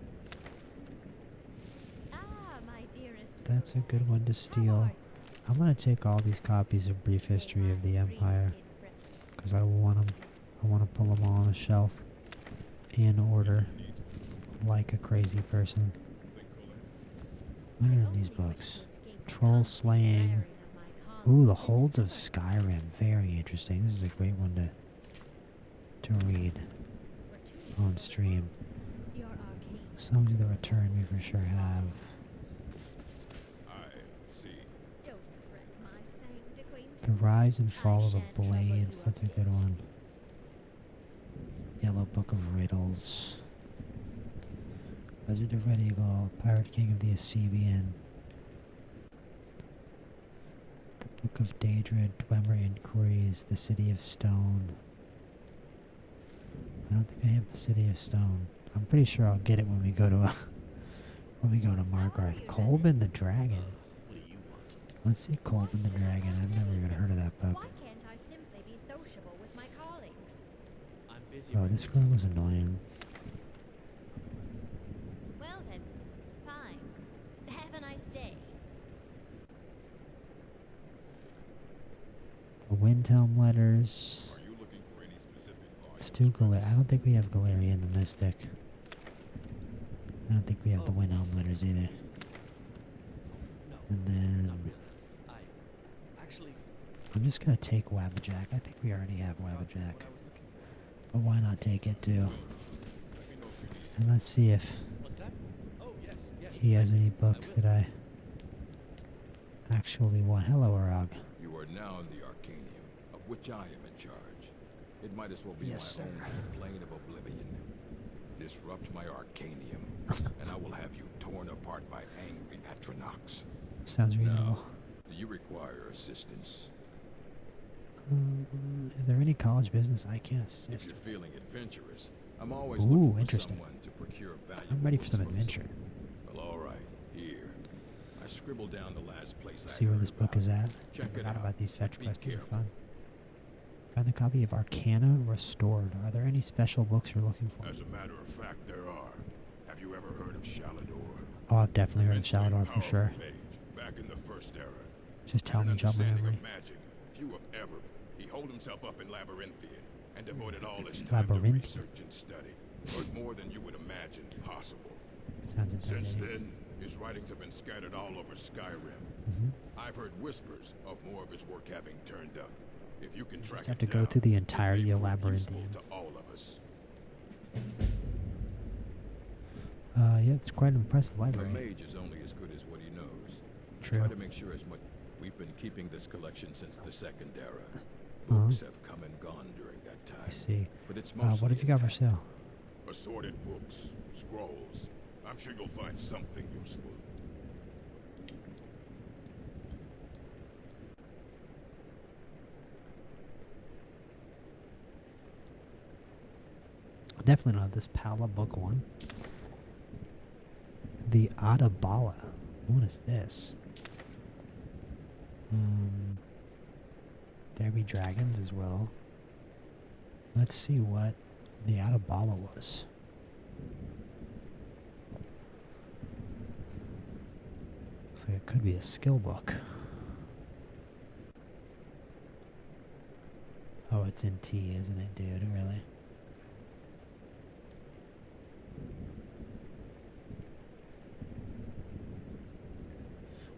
That's a good one to steal. I'm going to take all these copies of Brief History of the Empire because I want them. I want to pull them all on a shelf in order like a crazy person. What are in these books? Troll Slaying. Ooh, the Holds of Skyrim. Very interesting. This is a great one to read on stream. Songs of the Return we for sure have. The Rise and Fall of the Blades, that's a good one. Yellow Book of Riddles. Legend of Red Eagle, Pirate King of the Asebian. The Book of Daedra, Dwemer Inquiries, The City of Stone. I don't think I have the City of Stone. I'm pretty sure I'll get it when we go to Margarth. Kolben the Dragon. Let's see Kolben the Dragon. I've never even heard of that book. Why can't I simply be sociable with my colleagues? I'm busy. Oh, this girl is annoying. Well then, fine. Have a nice day. The Windhelm Letters. Let's do I don't think we have Galarian the Mystic. I don't think we have the Windhelm Letters either. And then... I'm just going to take Wabbajack. I think we already have Wabbajack. But why not take it too? And let's see if he has any books that I actually want. Hello, Arag. You are now in the Arcanium, of which I am in charge. It might as well be my own plane of oblivion. Disrupt my Arcanium, and I will have you torn apart by angry Atronox. Sounds reasonable. Now, do you require assistance? Is there any college business I can assist? If you're feeling adventurous, I'm always looking for someone to procure valuable. I'm ready for some adventure. Well, all right. Here, I scribbled down the last place. See where this book is at. Check I forgot it out. about these fetch quests. These are careful. fun. Find the copy of Arcana Restored. Are there any special books you're looking for? As a matter of fact, there are. Have you ever heard of Shalador? Oh, I've definitely heard of Shalador for sure. Mage, back in the First Era. Just tell me, jump my memory. Magic, few have ever. He holed himself up in Labyrinthian and devoted all his time to research and study. Learned more than you would imagine possible. Sounds Since intimidating. then, his writings have been scattered all over Skyrim. I've heard whispers of more of his work having turned up. If you can track Just have it to go down, through the entirety of it may prove useful Labyrinthian. to all of us. Yeah, it's quite an impressive library. A mage is only as good as what he knows. True. Try to make sure as much. We've been keeping this collection since the Second Era. Books have come and gone during that time. I see. But it's What mostly have you got for sale? assorted books, scrolls. I'm sure you'll find something useful. Definitely not this Pala book one. The Adabala. What is this? There be dragons as well. Let's see what the Adabala was. Looks like it could be a skill book. Oh, it's in T, isn't it, dude? Really?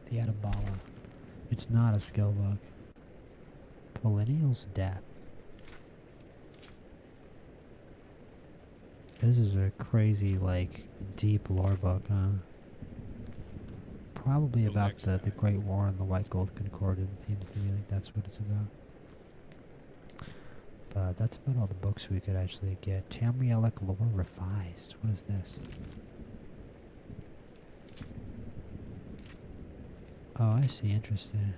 The Adabala. It's not a skill book. Polynnial's Death. This is a crazy, like, deep lore book, huh? Probably about the Great War and the White Gold Concordance. Seems to me like that's what it's about. But that's about all the books we could actually get. Tamrielic Lore Revised. What is this? Oh, I see. Interesting.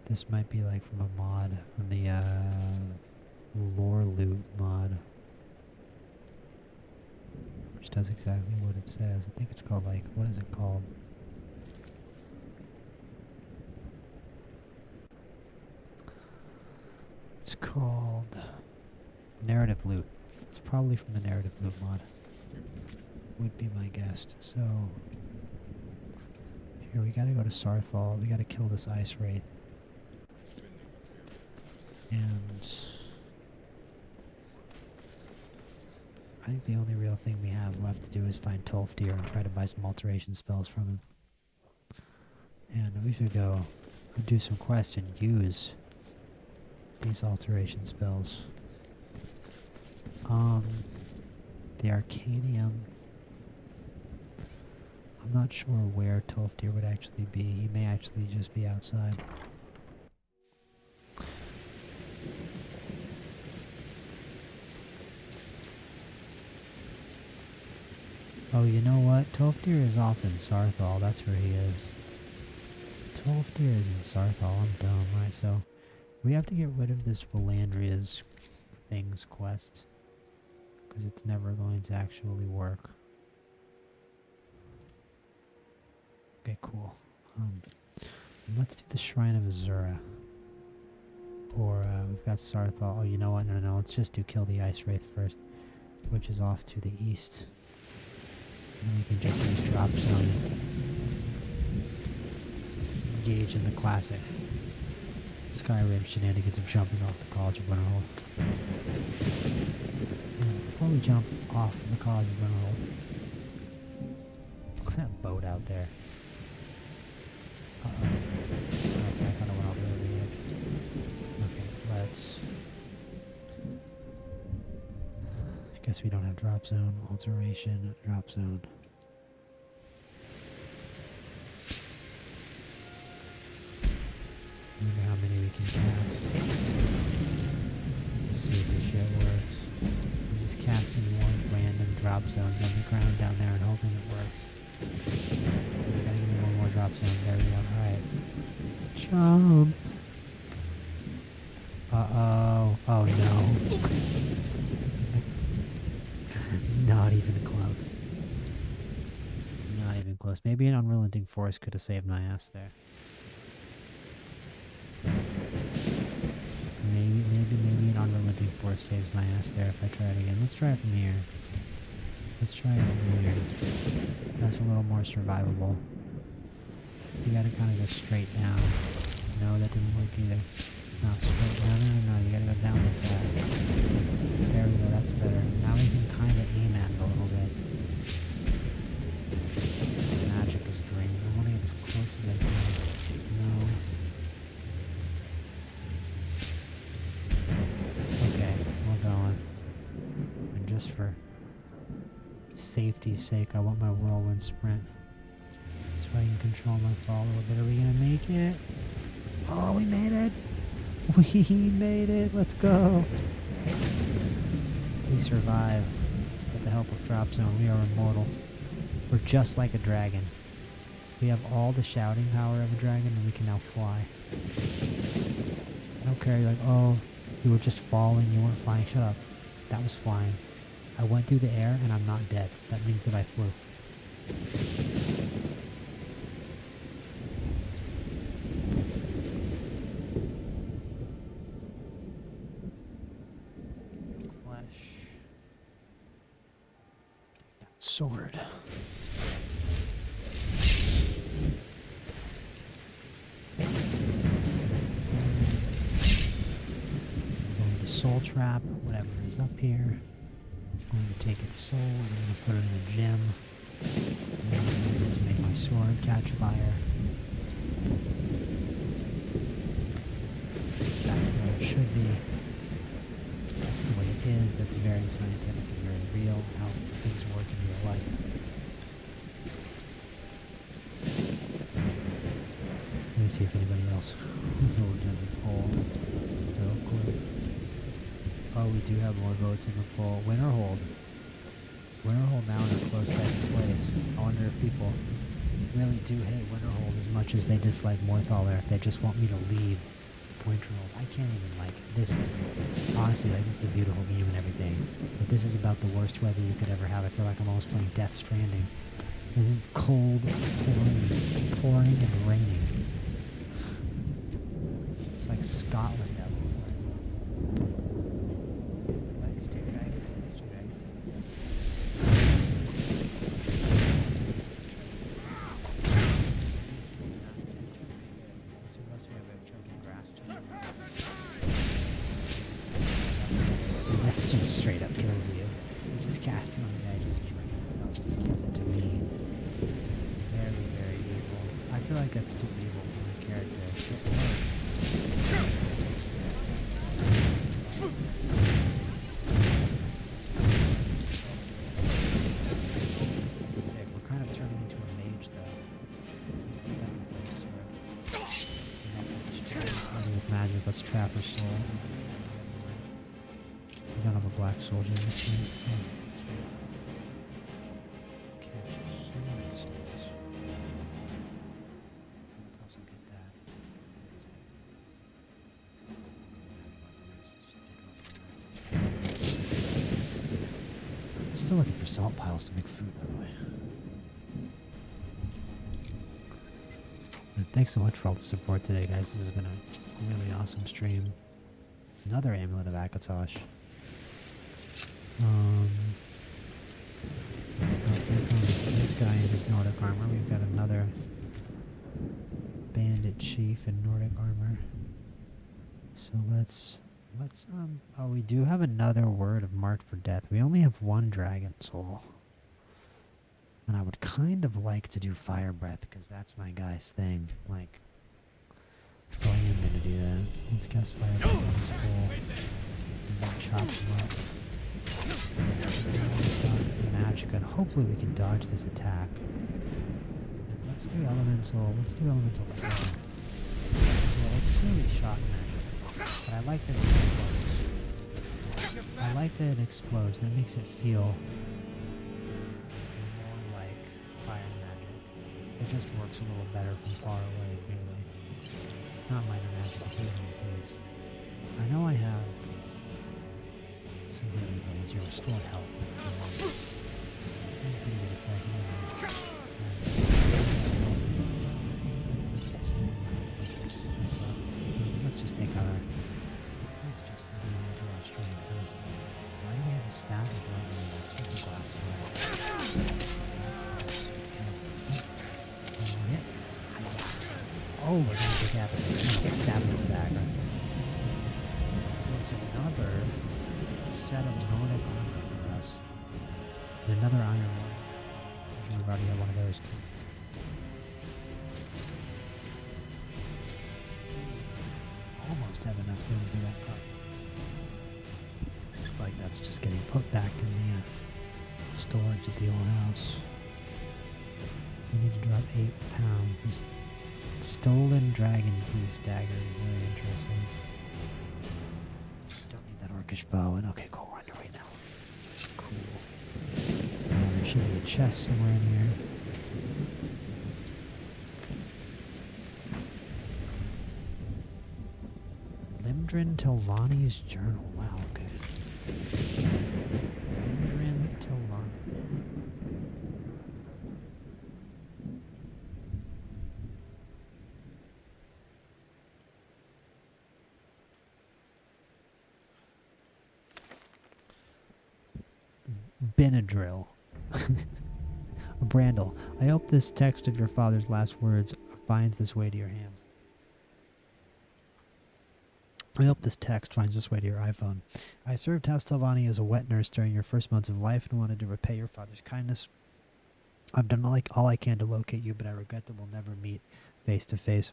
This might be like from a mod, from the Lore Loot mod. Which does exactly what it says. I think it's called like, what is it called? It's called Narrative Loot. It's probably from the Narrative Loot mod. Would be my guess. So, here we gotta go to Sarthal. We gotta kill this Ice Wraith. And I think the only real thing we have left to do is find Tolfdir and try to buy some alteration spells from him. And we should go do some quests and use these alteration spells. The Arcanium. I'm not sure where Tolfdir would actually be. He may actually just be outside. Oh, you know what? Tolfdir is off in Sarthal. That's where he is. Tolfdir is in Sarthal. I'm dumb. Right, so we have to get rid of this Willandria's things quest. Because it's never going to actually work. Okay, cool. Let's do the Shrine of Azura. Or, we've got Sarthal. Oh, you know what? No, let's just do Kill the Ice Wraith first. Which is off to the east. And we can just use Drop Zone. Engage in the classic Skyrim shenanigans of jumping off the College of Winterhold. And before we jump off the College of Winterhold, look at that boat out there. Uh-oh. Okay, I kind of went all the way over the edge. Okay, let's... I guess we don't have Drop Zone, Alteration, Drop Zone. I wonder how many we can cast. Let's see if this shit works. I'm just casting more random drop zones on the ground down there and hoping it works. We gotta give me one more drop zone. There we go. Alright. Jump! Uh-oh. Oh no. Not even close. Not even close. Maybe an Unrelenting Force could have saved my ass there. Maybe an Unrelenting Force saves my ass there if I try it again. Let's try it from here. Let's try it from here. That's a little more survivable. You gotta kind of go straight down. No, that didn't work either. No, straight down. No, you gotta go down like that. There we go, that's better. Now we can kind of aim at it a little bit. Magic is drained. I want to get as close as I can. No. Okay, we're going. And just for safety's sake, I want my whirlwind sprint. So I can control my fall a little bit. Are we gonna make it? Oh, we made it! We made it! Let's go! We survive with the help of Drop Zone. We are immortal. We're just like a dragon. We have all the shouting power of a dragon and we can now fly. I don't care, you're like, oh, you were just falling, you weren't flying. Shut up. That was flying. I went through the air and I'm not dead. That means that I flew. Flesh. Sword. Soul trap, whatever is up here. I'm going to take its soul and I'm going to put it in a gem. And I'm going to use it to make my sword catch fire. So that's the way it should be. That's the way it is. That's very scientific and very real, how things work in real life. Let me see if anybody else voted in the poll real quick. Oh, we do have more votes in the poll. Winterhold. Winterhold now in a close second place. I wonder if people really do hate Winterhold as much as they dislike Morthaler, if they just want me to leave Winterhold. I can't even, like, this is, honestly, like, this is a beautiful game and everything, but this is about the worst weather you could ever have. I feel like I'm almost playing Death Stranding. Isn't it cold, pouring and raining? It's like Scotland out. Straight up kills you. You just cast it on the edge, it just gives it to me. Very, very evil. I feel like that's too evil for my character. Sick. We're kind of turning into a mage though. Let's get back to with magic, let's trap her soul. I don't have a black soldier in this game, so. Catch human souls. Let's also get that. I'm still looking for salt piles to make food, by the way. But thanks so much for all the support today, guys. This has been a really awesome stream. Another Amulet of Akatosh. This guy in his Nordic armor. We've got another bandit chief in Nordic armor. So let's oh, we do have another word of marked for death. We only have one dragon soul. And I would kind of like to do fire breath because that's my guy's thing. Like, so I am going to do that. Let's cast fire breath on his full. And then chop him up. Magic, and hopefully we can dodge this attack. And let's do elemental. Let's do elemental flame. Well, it's clearly shock magic, but I like that it explodes. I like that it explodes. That makes it feel more like fire magic. It just works a little better from far away, clearly. Not minor magic, please. I know I have some healing points. You're restored health. Let's just take out our. Let's just lean into our strength. Why do we have a staff of lightning? Let's just glass Oh, we're gonna take out a stab with the dagger. So it's another set of Nordic armor for us. And another iron one. We've already got one of those too. Almost have enough room for that cart. Like that's just getting put back in the storage at the old house. We need to drop 8 pounds. This stolen dragon goose dagger is very interesting. Don't need that orcish bow. And okay, cool. We're underway now. Cool. There should be a chest somewhere in here. Limdrin Telvanni's journal. Wow, okay. Benadryl. Brandel, I hope this text of your father's last words finds this way to your hand. I hope this text finds its way to your iPhone. I served House Telvanni as a wet nurse during your first months of life and wanted to repay your father's kindness. I've done all I can to locate you, but I regret that we'll never meet face to face.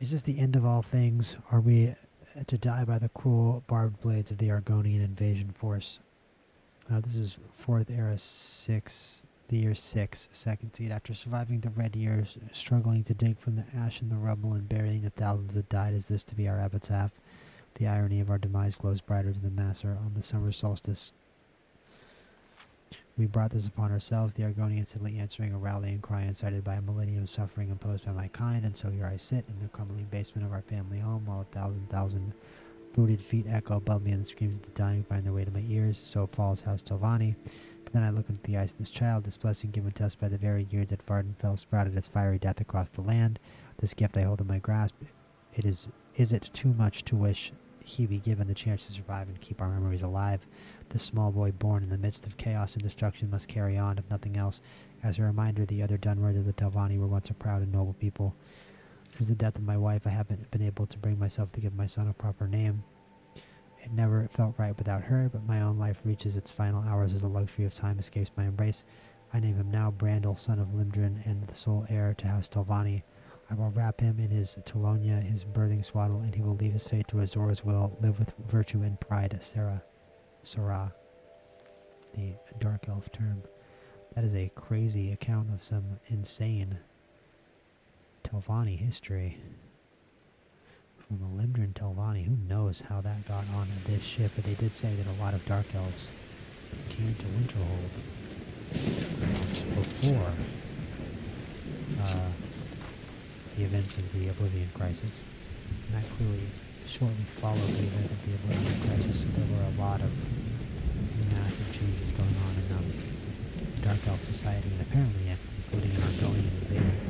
Is this the end of all things? Are we to die by the cruel barbed blades of the Argonian invasion force? This is the year 6, second seed. After surviving the red years, struggling to dig from the ash and the rubble and burying the thousands that died, is this to be our epitaph? The irony of our demise glows brighter to the masser on the summer solstice. We brought this upon ourselves, the Argonians simply answering a rallying cry incited by a millennium of suffering imposed by my kind, and so here I sit in the crumbling basement of our family home while 1,000 booted feet echo above me and the screams of the dying find their way to my ears. So falls House Telvanni. But then I look into the eyes of this child, this blessing given to us by the very year that Vardenfell sprouted its fiery death across the land. This gift I hold in my grasp. Is it too much to wish he be given the chance to survive and keep our memories alive? This small boy born in the midst of chaos and destruction must carry on, if nothing else, as a reminder the other Dunmer that the Telvanni were once a proud and noble people. Since the death of my wife, I haven't been able to bring myself to give my son a proper name. It never felt right without her, but my own life reaches its final hours as the luxury of time escapes my embrace. I name him now Brandel, son of Limdrin, and the sole heir to House Telvanni. I will wrap him in his Tolonia, his birthing swaddle, and he will leave his fate to Azor's will, live with virtue and pride, Sarah, the dark elf term. That is a crazy account of some insane Telvanni history. From a Limdrin Telvanni, who knows how that got on this ship, but they did say that a lot of dark elves came to Winterhold before the events of the Oblivion Crisis. And that clearly shortly followed the events of the Oblivion Crisis, so there were a lot of massive changes going on in Dark Elf society, and apparently including an Argonian invasion.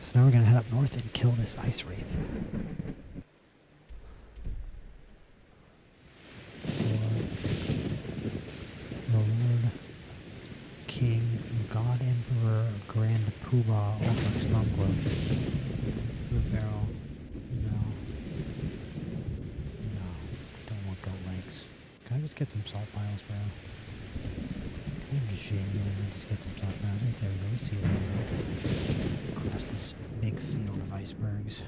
So now we're going to head up north and kill this ice wraith. For the Lord King, God Emperor, Grand Poobah, Ulfric Stormcloak. Food barrel. No. No. Don't want goat legs. Can I just get some salt piles, bro? Can I genuinely just get some salt piles? Right there we go. We see it across this big field of icebergs.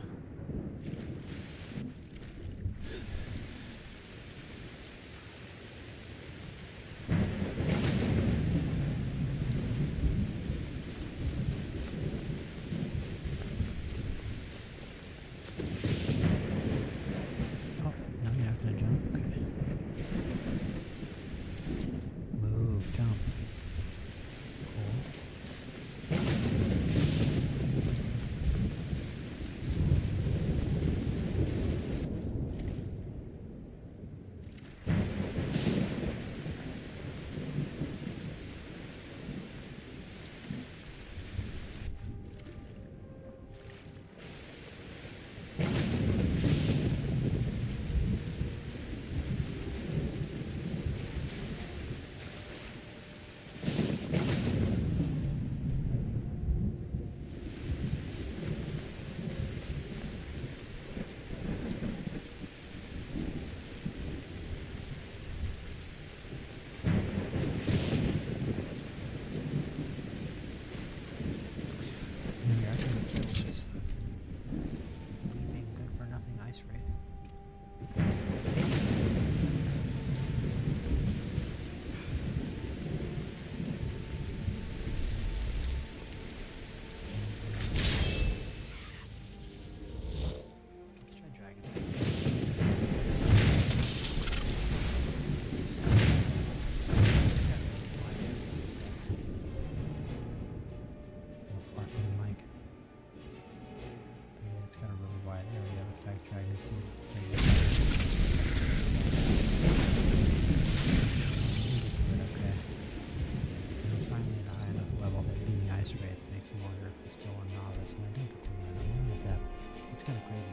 That's kind of crazy.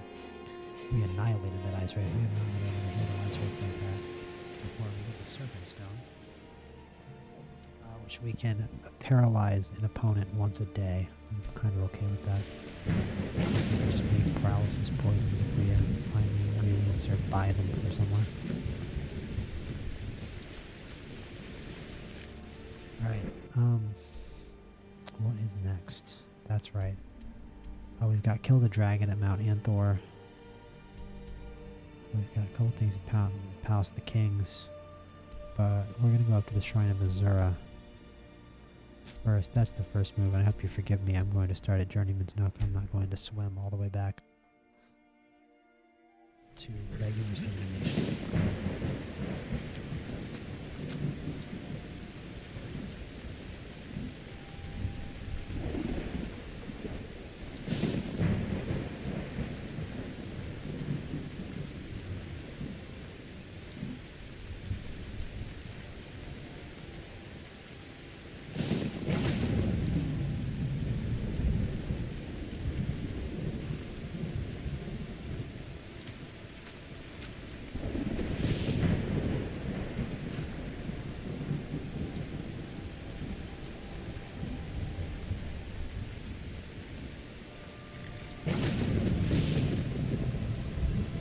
We annihilated that ice ray. We have not been able to handle ice rays like that before. We get the Serpent Stone, which we can paralyze an opponent once a day. I'm kind of okay with that. Just make paralysis poisons if we find the ingredients or buy them from somewhere. Alright, what is next? That's right. Oh, we've got Kill the Dragon at Mount Anthor. We've got a couple things in Palace of the Kings. But we're going to go up to the Shrine of Azura first. That's the first move, and I hope you forgive me. I'm going to start at Journeyman's Nook. I'm not going to swim all the way back to regular civilization.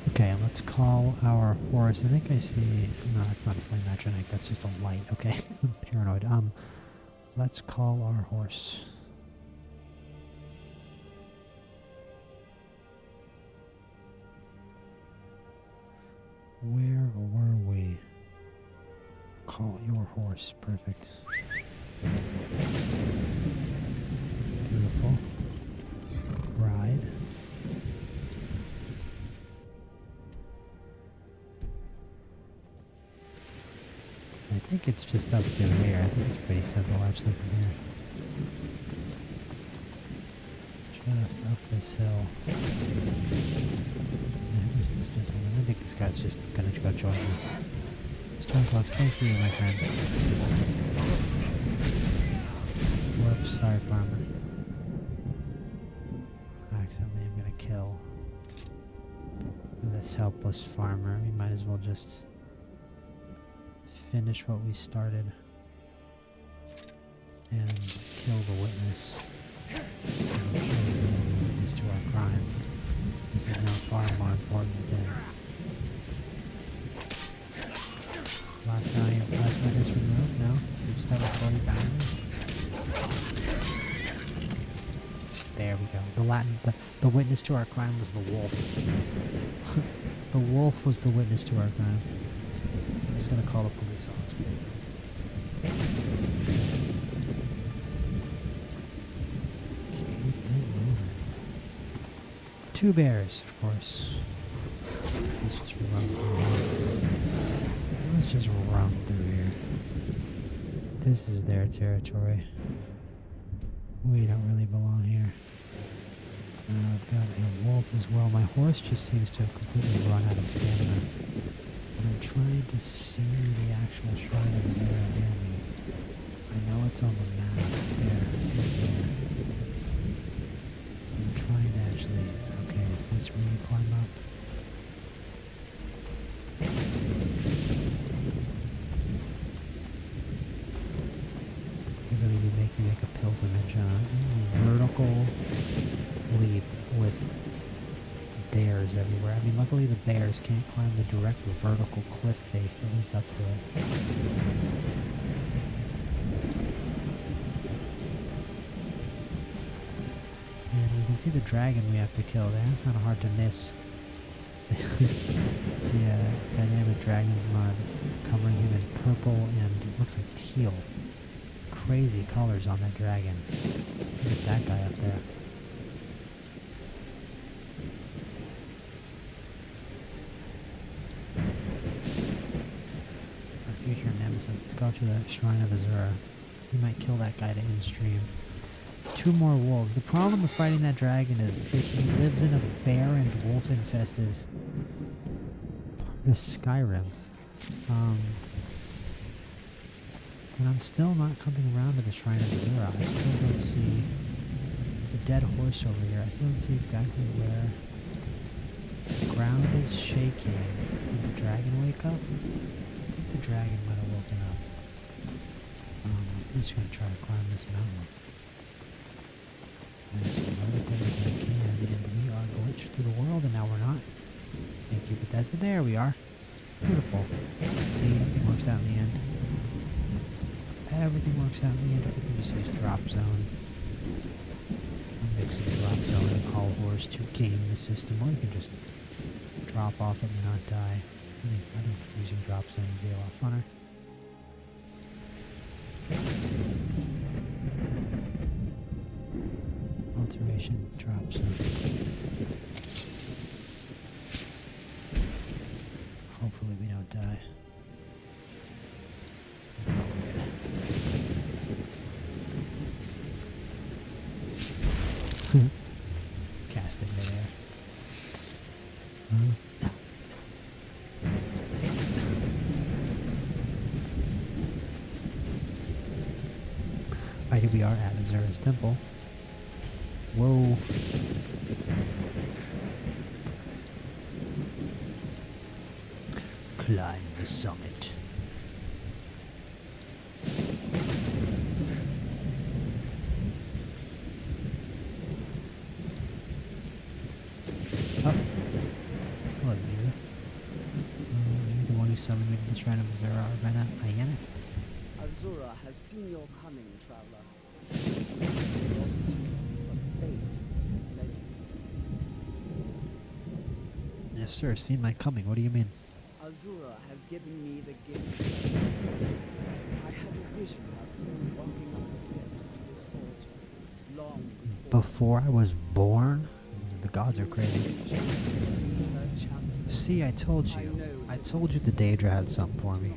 Okay, let's call our horse. I think I see... No, that's not a flame magic. That's just a light. Okay, I'm paranoid. Let's call our horse. Where were we? Call your horse. Perfect. Beautiful. Ride. I think it's just up through here. I think it's pretty simple actually from here. Just up this hill. And who's this gentleman? I think this guy's just gonna go join me. Stormcloaks, thank you, my friend. Whoops, sorry, farmer. Accidentally, I'm gonna kill this helpless farmer. We might as well just finish what we started and kill the witness. And I'm sure he's the only witness to our crime. This is now far more important than last witness removed. No, we just have a 40 bounty. There we go. The witness to our crime was the wolf. The wolf was the witness to our crime. I'm just gonna call the police officer. Two bears, of course. Let's just run through here. Let's just run through here. This is their territory. We don't really belong here. I've got a wolf as well. My horse just seems to have completely run out of stamina. I'm trying to see the actual Shrine of Azura near me. I know it's on the map. There, see it there. I'm trying to actually... Okay, is this where you climb up? They're going to make you make a pilgrimage on vertical leap with bears everywhere. I mean, luckily the bears can't climb the direct vertical cliff face that leads up to it. And we can see the dragon we have to kill there. Kind of hard to miss. Yeah, dynamic dragon's mod covering him in purple and it looks like teal. Crazy colors on that dragon. Look at that guy up there. Future nemesis. Let's go to the Shrine of Azura. We might kill that guy to end stream. Two more wolves. The problem with fighting that dragon is that he lives in a bear and wolf infested part of Skyrim. And I'm still not coming around to the Shrine of Azura. I still don't see... There's a dead horse over here. I still don't see exactly where The ground is shaking. Did the dragon wake up? I think the dragon might have woken up. I'm just gonna try to climb this mountain. As vertical as I can, and we are glitched through the world, and now we're not. Thank you, Bethesda. There we are. Beautiful. See, everything works out in the end. Everything works out in the end. Everything just use drop zone. I'm mixing drop zone and call horse to game the system, or you can just drop off it and not die. I think using drop zone would be a lot funner. Alteration, drop zone. Hopefully we don't die. Cast it midair. Right, here we are at Azura's temple. Whoa. Climb the summit. Oh. Hello, you. You're the one who summoned me to the Shrine of Azura, Arvena Ayana. Azura has seen your coming, traveler. Yes, sir. Seen my coming. What do you mean? Azura has given me the gift. I had a vision of you walking up the steps to this altar long before I was born? The gods are crazy. See, I told you. I told you the Daedra had something for me.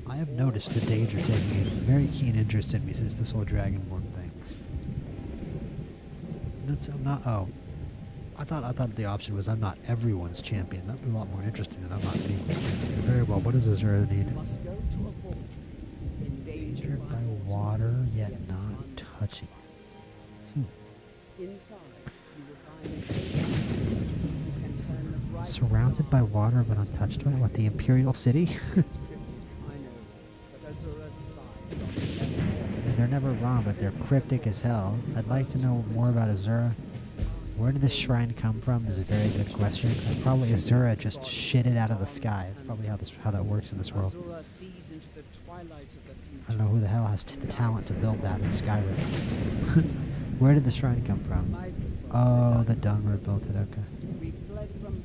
I have noticed the Daedra taking a very keen interest in me since this whole Dragonborn thing. I'm not. Oh, I thought the option was I'm not everyone's champion. That'd be a lot more interesting than I'm not people's champion. Very well. What does Azura need? Endangered by water, yet not touching it. Surrounded by water, but untouched by it. What? The Imperial City? And they're never wrong, but they're cryptic as hell. I'd like to know more about Azura. Where did this shrine come from is a very good question. And probably Azura just shit it out of the sky. It's probably how that works in this world. I don't know who the hell has the talent to build that in Skyrim. Where did the shrine come from? Oh, the Dunmer built it, okay. We fled from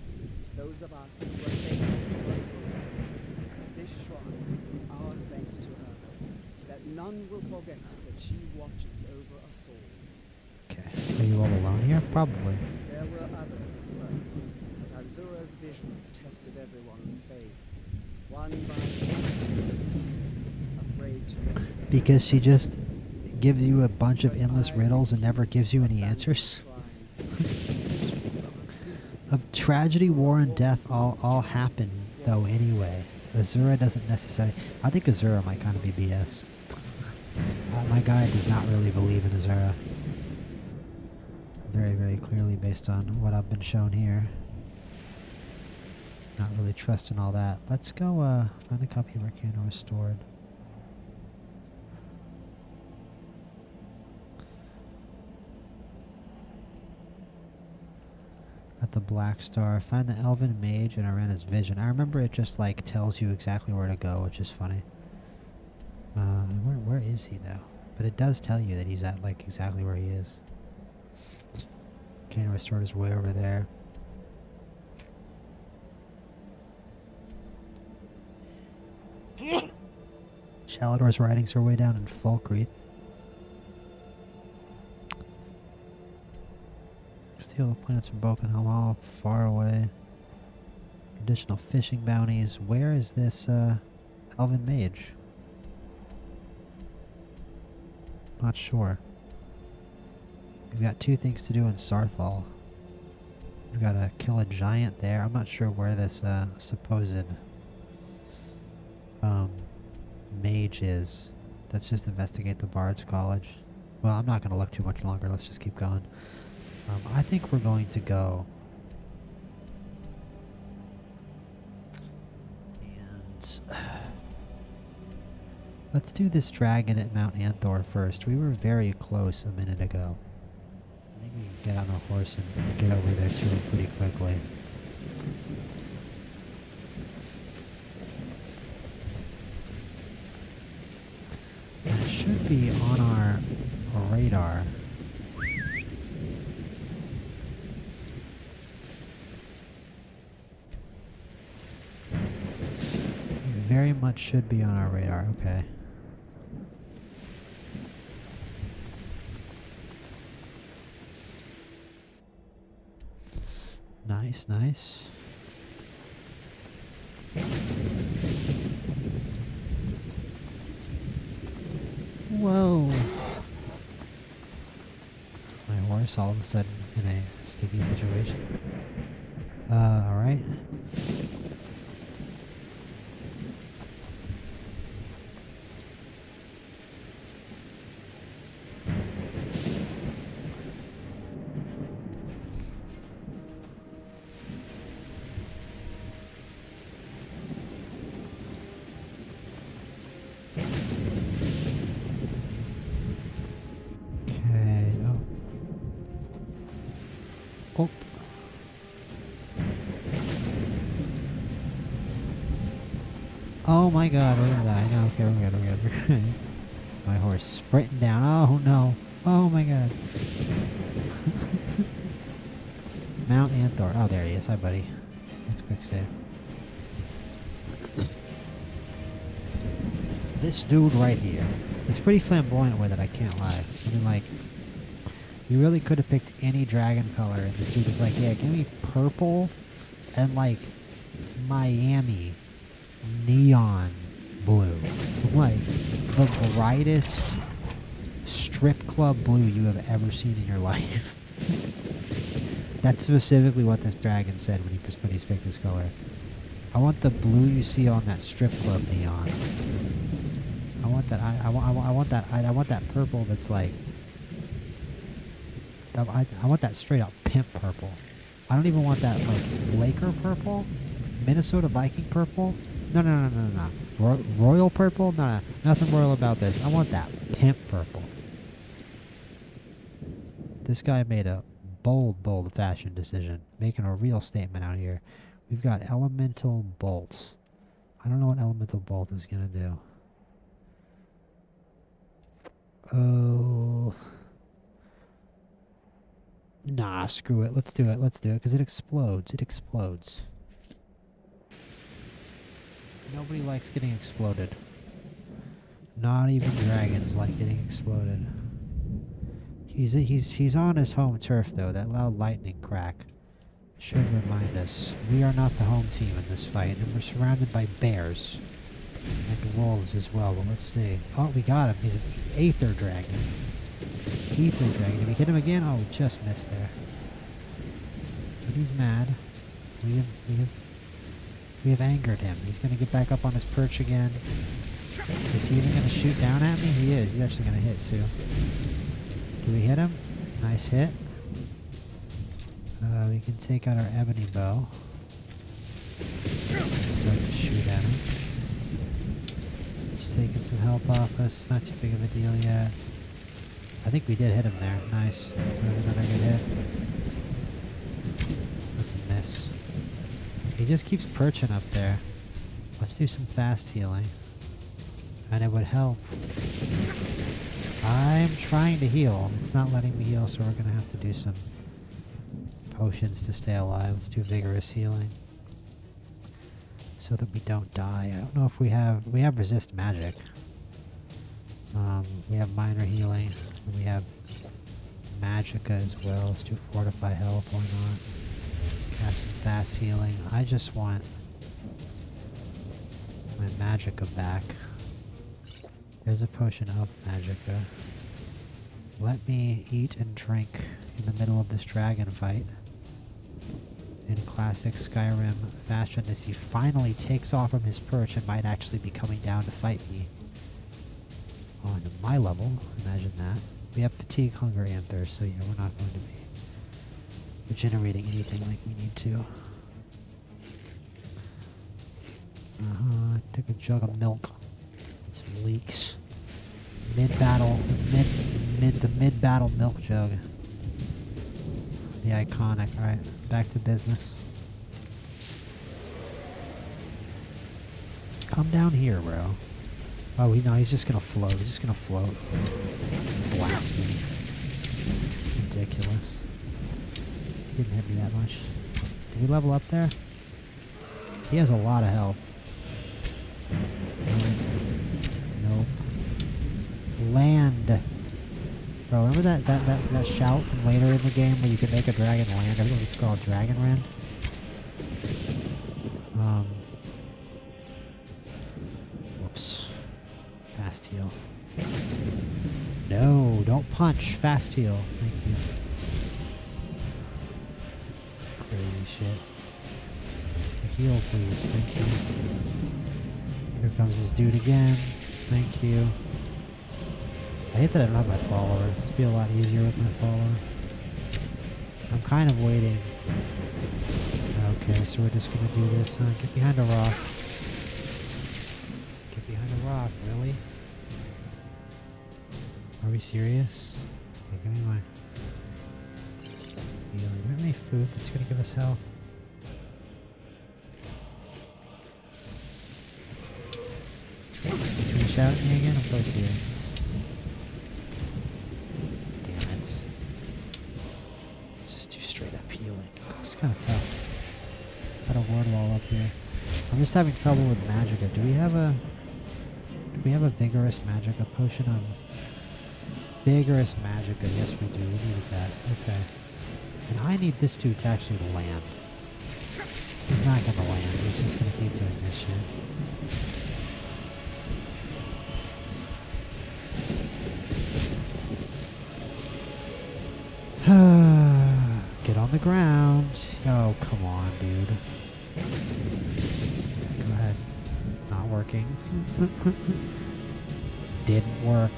those of us who were faithful to Azura. This shrine is our thanks to her, that none will forget that she watches over us all. Okay. Are you all alone here? Probably. There were others at first, but Azura's visions tested everyone's faith. One by one, afraid to let because she just gives you a bunch of endless riddles and never gives you any answers. Of tragedy, war, and death all happen, though, anyway. Azura doesn't necessarily... I think Azura might kind of be BS. My guy does not really believe in Azura. Very, very clearly based on what I've been shown here. Not really trusting all that. Let's go find the copy of Arcana Restored. At the Black Star, find the Elven Mage and Arena's Vision. I remember it just like tells you exactly where to go, which is funny. Where is he though? But it does tell you that he's at like exactly where he is. Arcana Restored is way over there. Shalador's writings are way down in Falkreath. Steal the plants from Bokenhelm, all far away. Additional fishing bounties. Where is this Elven Mage? Not sure. We've got 2 things to do in Sarthal. We've got to kill a giant there. I'm not sure where this supposed mage is. Let's just investigate the Bard's College. Well, I'm not going to look too much longer. Let's just keep going. I think we're going to go Let's do this dragon at Mount Anthor first. We were very close a minute ago. I think we can get on a horse and get over there to him pretty quickly. It should be on our radar. Very much should be on our radar, okay. Nice, nice. Whoa! My horse all of a sudden in a sticky situation. Alright. Oh my god, we're gonna die. No, okay, we're good. My horse sprinting down. Oh no. Oh my god. Mount Anthor. Oh, there he is. Hi, buddy. Let's quick save. This dude right here. It's pretty flamboyant with it, I can't lie. I mean, like, you really could have picked any dragon color, and this dude was like, yeah, give me purple and, like, Miami neon blue. Like, the brightest strip club blue you have ever seen in your life. That's specifically what this dragon said when he picked his color. I want the blue you see on that strip club neon. I want that. I want that purple that's like. I want that straight up pimp purple. I don't even want that like Laker purple, Minnesota Viking purple. No. Royal purple? No, nothing royal about this. I want that pimp purple. This guy made a bold fashion decision, making a real statement out here. We've got elemental bolt. I don't know what elemental bolt is gonna do. Oh. Nah, screw it. Let's do it, because it explodes. It explodes. Nobody likes getting exploded. Not even dragons like getting exploded. He's on his home turf though. That loud lightning crack should remind us we are not the home team in this fight, and we're surrounded by bears and wolves as well. But let's see. Oh, we got him. He's an aether dragon. Aether dragon. Did we hit him again? Oh, we just missed there. But he's mad. We have angered him. He's going to get back up on his perch again. Is he even going to shoot down at me? He is. He's actually going to hit too. Do we hit him? Nice hit. We can take out our ebony bow. Start to shoot at him. Just taking some health off us. Not too big of a deal yet. I think we did hit him there. Nice. That was another good hit. That's a miss. He just keeps perching up there. Let's do some fast healing. And it would help. I'm trying to heal. It's not letting me heal, so we're going to have to do some potions to stay alive. Let's do vigorous healing. So that we don't die. I don't know if we have resist magic. We have minor healing. We have magicka as well. Let's do fortify health. Why not? Cast some fast healing. I just want my magicka back. There's a potion of magicka. Let me eat and drink in the middle of this dragon fight. In classic Skyrim fashion, as he finally takes off from his perch and might actually be coming down to fight me. On my level, imagine that. We have fatigue, hunger, and thirst, so yeah, we're not going to be regenerating anything like we need to. Took a jug of milk. And some leeks. Mid-battle, the mid-battle milk jug. The iconic. Alright, back to business. Come down here, bro. Oh, no, he's just gonna float. He's just gonna float. Blast me. Ridiculous. He didn't hit me that much. Did we level up there? He has a lot of health. Nope. Land. Bro, remember that shout from later in the game where you could make a dragon land? Everything was called Dragon Rend. Whoops. Fast heal. No, don't punch. Fast heal. Thank you. Crazy shit. Heal, please. Thank you. Here comes this dude again. Thank you. I hate that I don't have my follower. This would be a lot easier with my follower. I'm kind of waiting. Okay, so we're just gonna do this. Get behind a rock. Get behind a rock, really? Are we serious? Okay, give me my healing. Do we have any food that's gonna give us health? Can you shout at me again? I'm close here. Damn it. Let's just do straight up healing. It's kind of tough. Got a ward wall up here. I'm just having trouble with magicka. Do we have a vigorous magicka potion on? Vigorous magicka. Yes, we do. We needed that. Okay. And I need this dude to actually land. He's not gonna land. He's just gonna keep doing this shit. Get on the ground. Oh, come on, dude. Go ahead. Not working. Didn't work.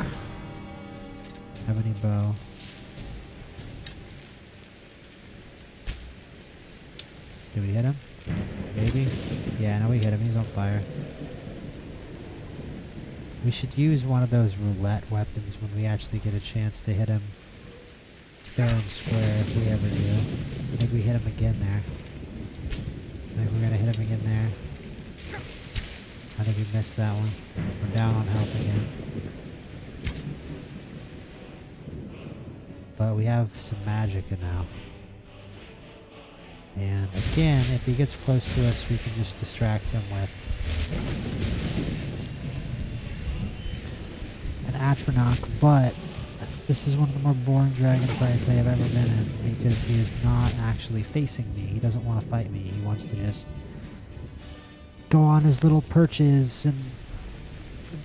Have any bow? Did we hit him? Maybe? Yeah, no, we hit him. He's on fire. We should use one of those roulette weapons when we actually get a chance to hit him fair and square if we ever do. I think we hit him again there. I think we're gonna hit him again there. I think we missed that one. We're down on health again. But we have some magicka now. And again, if he gets close to us, we can just distract him with an Atronach, but this is one of the more boring dragon fights I have ever been in because he is not actually facing me. He doesn't want to fight me. He wants to just go on his little perches and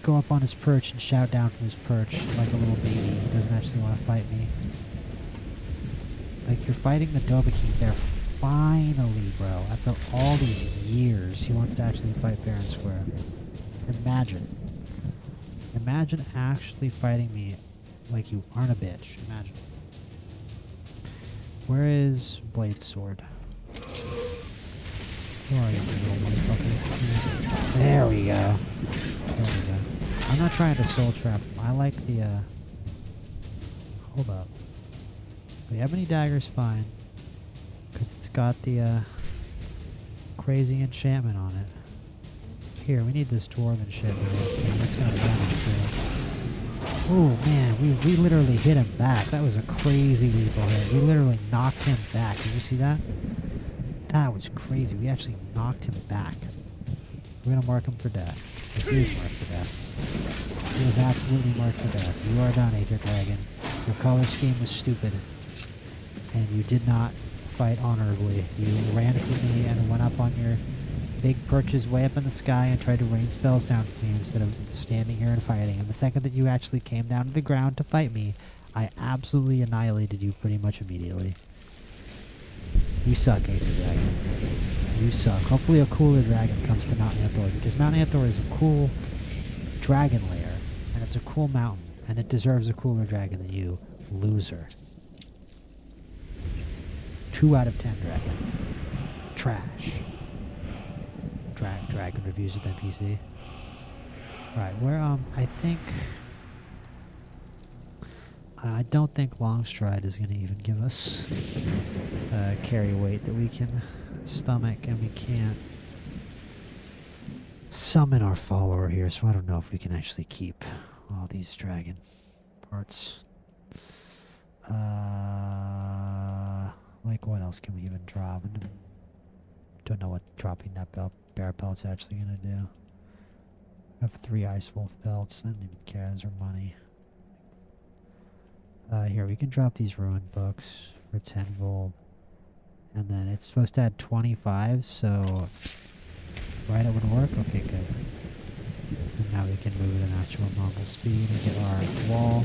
go up on his perch and shout down from his perch like a little baby. He doesn't actually want to fight me. Like, you're fighting the Dovahkiin there finally, bro. After all these years, he wants to actually fight fair and square. Imagine. Imagine actually fighting me like you aren't a bitch. Imagine. Where is Blade's sword? Where are you, little motherfucker? There we go. There we go. I'm not trying to soul trap him. I like the, hold up. The ebony dagger's fine. Because it's got the, crazy enchantment on it. Here, we need this dwarven shit now. That's gonna damage too. Oh man, we literally hit him back. That was a crazy lethal hit. We literally knocked him back. Did you see that? That was crazy. We actually knocked him back. We're gonna mark him for death. Yes, he is marked for death. He is absolutely marked for death. You are done, Aether Dragon. Your color scheme was stupid. And you did not fight honorably. You ran from me and went up on your big perches way up in the sky and tried to rain spells down from me instead of standing here and fighting. And the second that you actually came down to the ground to fight me, I absolutely annihilated you pretty much immediately. You suck, Aether Dragon. You suck. Hopefully a cooler dragon comes to Mount Anthor, because Mount Anthor is a cool dragon lair, and it's a cool mountain, and it deserves a cooler dragon than you, loser. 2 out of 10 dragon. Trash. Dragon reviews with NPC. Right, where I think I don't think Longstride is going to even give us carry weight that we can stomach, and we can't summon our follower here, so I don't know if we can actually keep all these dragon parts. Like what else can we even drop? Don't know what dropping that bear pelt's actually gonna do. I have 3 ice wolf pelts. I don't even care. Those are money. Here we can drop these ruined books for 10 gold, and then it's supposed to add 25. So, right, it would work. Okay, good. And now we can move at an actual normal speed and get our wall.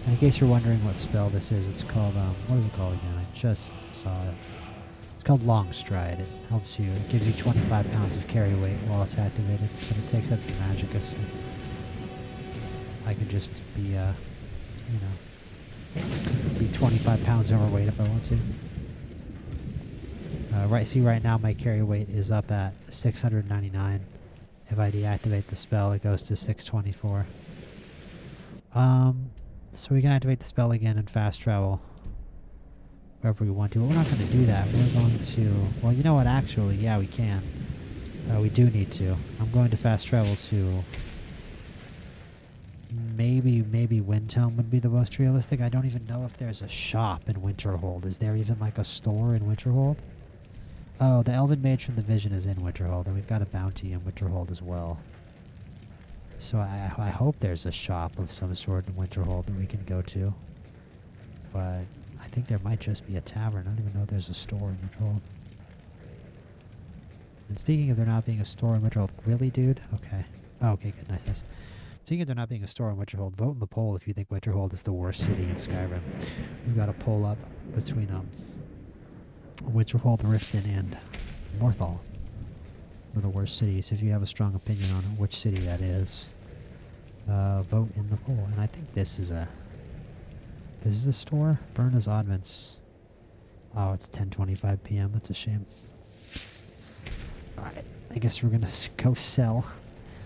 And in case you're wondering what spell this is, it's called, what is it called again? I just saw it. It's called Long Stride. It helps you, it gives you 25 pounds of carry weight while it's activated, but it takes up your magicka, so I could just be, you know, be 25 pounds overweight if I want to. Right now my carry weight is up at 699. If I deactivate the spell, it goes to 624. So we can activate the spell again and fast travel wherever we want to. But we're not going to do that. We're going to... Well, you know what? Actually, yeah, we can. We do need to. I'm going to fast travel to... Maybe Windhelm would be the most realistic. I don't even know if there's a shop in Winterhold. Is there even like a store in Winterhold? Oh, the Elven Mage from the Vision is in Winterhold, and we've got a bounty in Winterhold as well. So I hope there's a shop of some sort in Winterhold that we can go to. But I think there might just be a tavern. I don't even know if there's a store in Winterhold. And speaking of there not being a store in Winterhold, really, dude? Okay. Oh, okay, good. Nice. Speaking of there not being a store in Winterhold, vote in the poll if you think Winterhold is the worst city in Skyrim. We've got a poll up between Winterhold, Riften, and Morthal for the worst cities. If you have a strong opinion on which city that is, vote in the poll. And I think this is a store. Burna's Oddments. Oh, it's 10:25 p.m. That's a shame. All right, I guess we're gonna go sell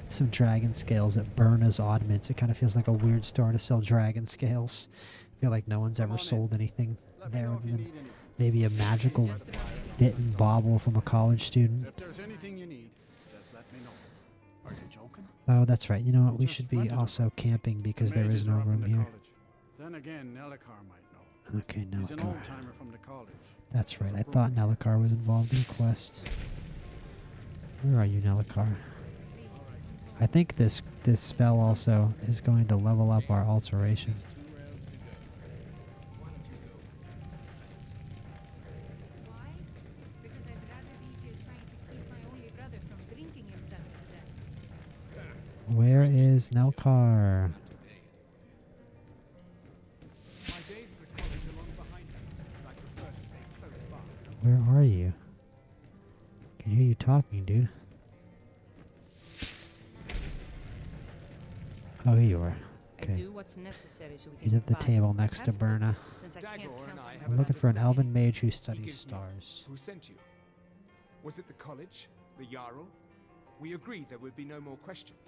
some dragon scales at Burna's Oddments. It kind of feels like a weird store to sell dragon scales. I feel like no one's ever sold anything there other than maybe a magical bitten bauble from a college student. If there's anything you need, just let me know. Are you joking? Oh, that's right. You know what? We should be also camping because there is no room here. Then again, Nellikar might know. Okay, He's an Nellikar. old-timer from the college. That's right. I thought Nellikar was involved in the quest. Where are you, Nellikar? I think this spell also is going to level up our alteration. Where is Nelkar? Where are you? I can hear you talking, dude. Oh, here you are. Okay. He's at the table next to Berna. I'm looking for an elven mage who studies stars. Who sent you? Was it the college? The Jarl? We agreed there would be no more questions.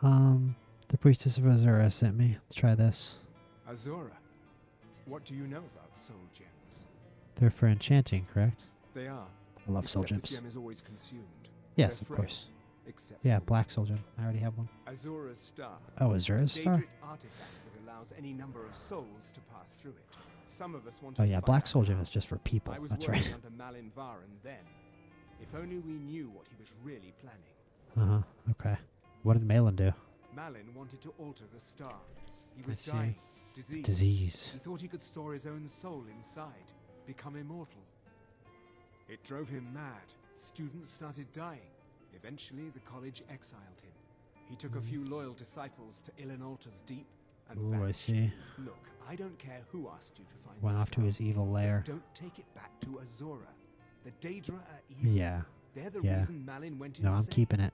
The priestess of Azura sent me. Let's try this. Azura? What do you know about soul gems? They're for enchanting, correct? They are. I love soul gems. The gem is always consumed. Yes, of course. Yeah, black soul gem. I already have one. Azura's star. Oh, Azura's star? Artifact that allows any number of souls to pass through it. Some of us want Oh yeah, black soul gem is just for people. I was That's working right. under Malin Varen then. If only we knew what he was really planning. Uh-huh. Okay. What did Malin do? Malin wanted to alter the star. He was I see. dying. Disease. Disease. He thought he could store his own soul inside, become immortal. It drove him mad. Students started dying. Eventually, the college exiled him. He took a few loyal disciples to Ilinalta's deep and Ooh, I vanished. see. Look, I don't care who asked you to find Went the off to star, his evil lair. but don't take it back to Azura. The Daedra are evil. Yeah. They're the Yeah. reason Malin went No, I'm insane. keeping it.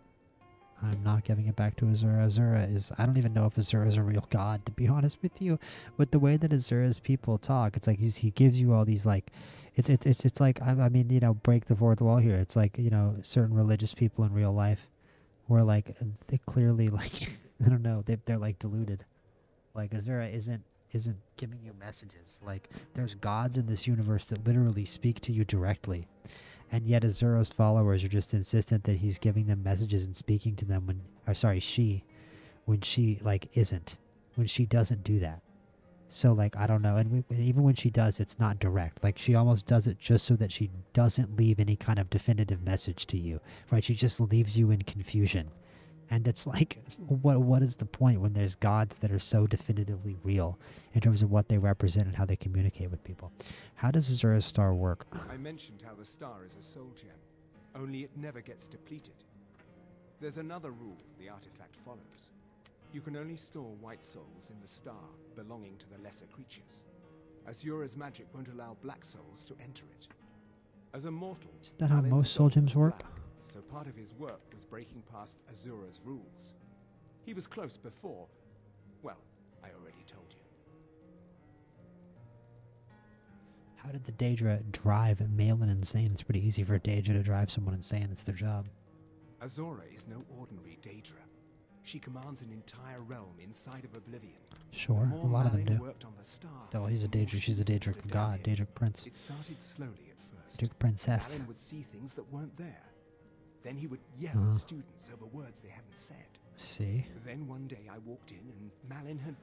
I'm not giving it back to Azura. Azura is... I don't even know if Azura is a real god, to be honest with you. With the way that Azura's people talk, it's like he gives you all these, like, It's like I mean, you know, break the fourth wall here. It's like, you know, certain religious people in real life where like they clearly like I don't know, they're like deluded. Like Azura isn't giving you messages. Like there's gods in this universe that literally speak to you directly. And yet Azura's followers are just insistent that he's giving them messages and speaking to them when she like isn't. When she doesn't do that. So like I don't know, and even when she does, it's not direct. Like she almost does it just so that she doesn't leave any kind of definitive message to you, right? She just leaves you in confusion, and it's like, what is the point when there's gods that are so definitively real in terms of what they represent and how they communicate with people? How does Azura's star work? I mentioned how the star is a soul gem, only it never gets depleted. There's another rule the artifact follows. You can only store white souls in the star belonging to the lesser creatures. Azura's magic won't allow black souls to enter it. As a mortal, Is that how Alan's most soul gems work? black, so part of his work was breaking past Azura's rules. He was close before. Well, I already told you. How did the Daedra drive Malin insane? It's pretty easy for a Daedra to drive someone insane. That's their job. Azura is no ordinary Daedra. She commands an entire realm inside of Oblivion. Sure, a lot of them do. Worked on the star, Well, he's a Daedric. She's a Daedric god, Daedric prince. It started slowly at first. Daedric princess. Alan would see things that weren't there. Then he would yell at students over words they hadn't said. See? Then one day I walked in and Malin had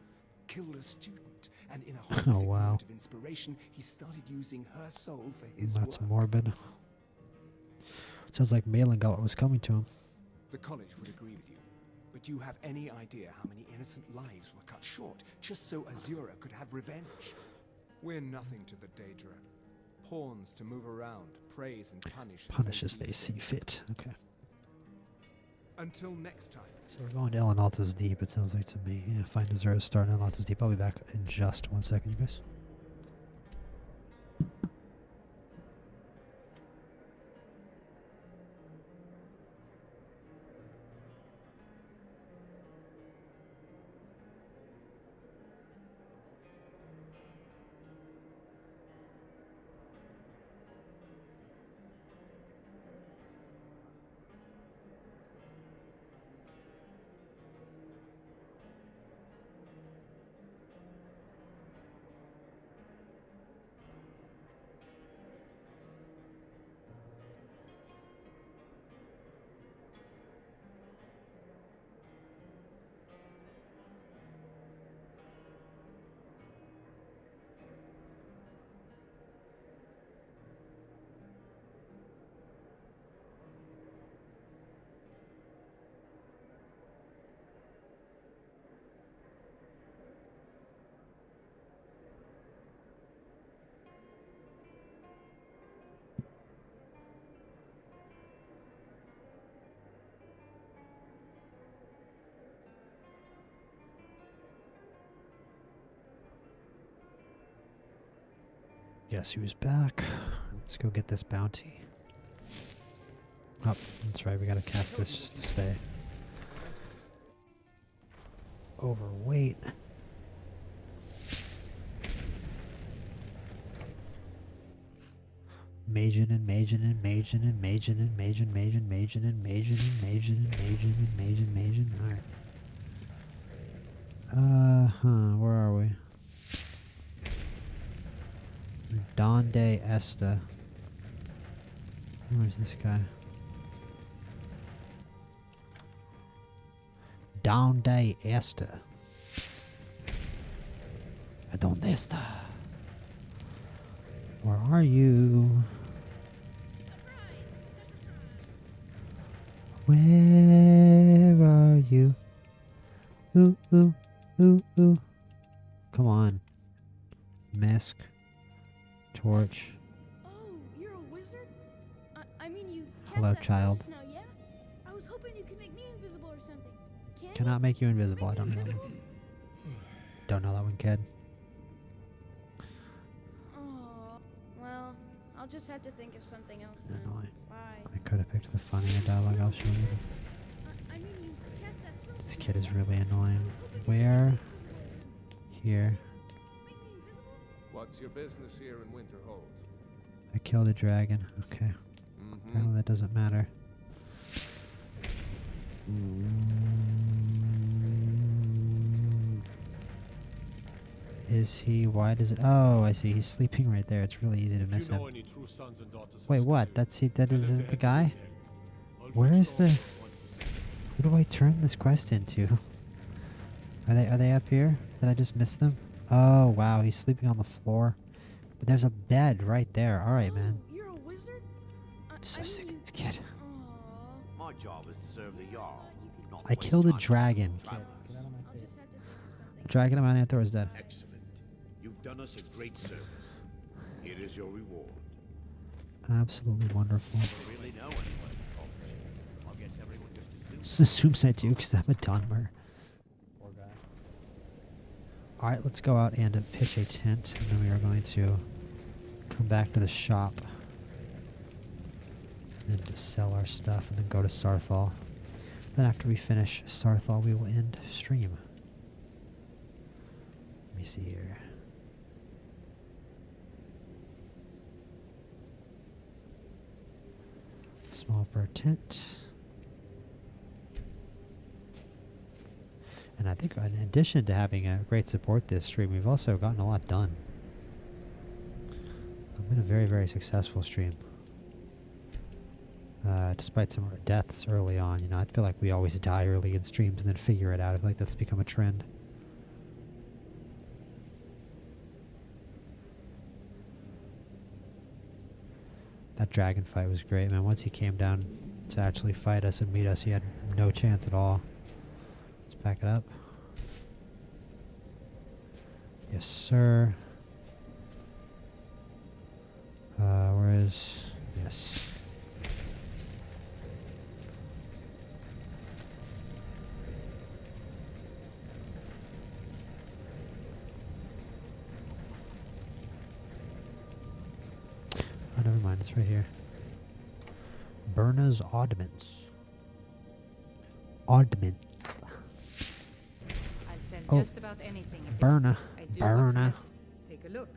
killed a student. And in a horrific moment of inspiration, he started using her soul for his That's work. morbid. Sounds like Malin got what was coming to him. The college would agree with you. But do you have any idea how many innocent lives were cut short just so Azura could have revenge? We're nothing to the Daedra. Pawns to move around, praise and punish As they see fit. Okay. Until next time. So we're going to El Alta's Deep, it sounds like to me. Yeah, find Azura's star in El Alta's Deep. I'll be back in just 1 second, you guys. Guess who's back? Let's go get this bounty. Oh, that's right, we gotta cast this just to stay overweight. Majin and Majin and Majin and Majin and Majin, Majin, Majin and Majin and Majin and Majin and Majin, Majin. Alright. Where are we? Donde Esta. Where's this guy? Donde Esta. Donde Esta. Where are you? Where are you? Ooh, ooh, ooh, ooh. Come on. Mask. Torch. Oh, you're a wizard? I mean, you cast Hello, that child. spell just now, yeah? I was hoping you could make me invisible or something. Can Cannot make you invisible. I don't know. Don't know that one, kid. Oh, well, I'll just have to think of something else then. Annoying. Bye. I could have picked the funnier dialogue. I'll show you. I mean, you cast that spell. This kid is really annoying. Where? Here. What's your business here in Winterhold? I killed a dragon. Okay. Apparently that doesn't matter. Is he? Why does it? Oh, I see. He's sleeping right there. It's really easy to miss him. Wait, what? That's he. That isn't the guy. Where is the? Who do I turn this quest into? Are they up here? Did I just miss them? Oh wow, he's sleeping on the floor. But there's a bed right there. All right, man. You're a wizard? I'm so sick of this kid. My job is to serve the Jarl. Not I killed a dragon. The dragon I'm out there is dead. Excellent. You've done us a great service. Here is your reward. Absolutely wonderful. Really know anyone? I guess everyone just assumes. Just assumes I do because I'm a Dunmer. Poor guy. Alright, let's go out and pitch a tent, and then we are going to come back to the shop and sell our stuff, and then go to Sarthal. Then after we finish Sarthal, we will end stream. Let me see here. Small for a tent. And I think in addition to having a great support this stream, we've also gotten a lot done. It's been a very, very successful stream. Despite some deaths early on, you know, I feel like we always die early in streams and then figure it out. I feel like that's become a trend. That dragon fight was great, man. Once he came down to actually fight us and meet us, he had no chance at all. Let's back it up. Yes, sir. Where is... Yes. Oh, never mind. It's right here. Berna's Oddments. Oddments. I'll sell Oh, just about anything. if it's- Berna. I do what's Berna. necessary. Take a look.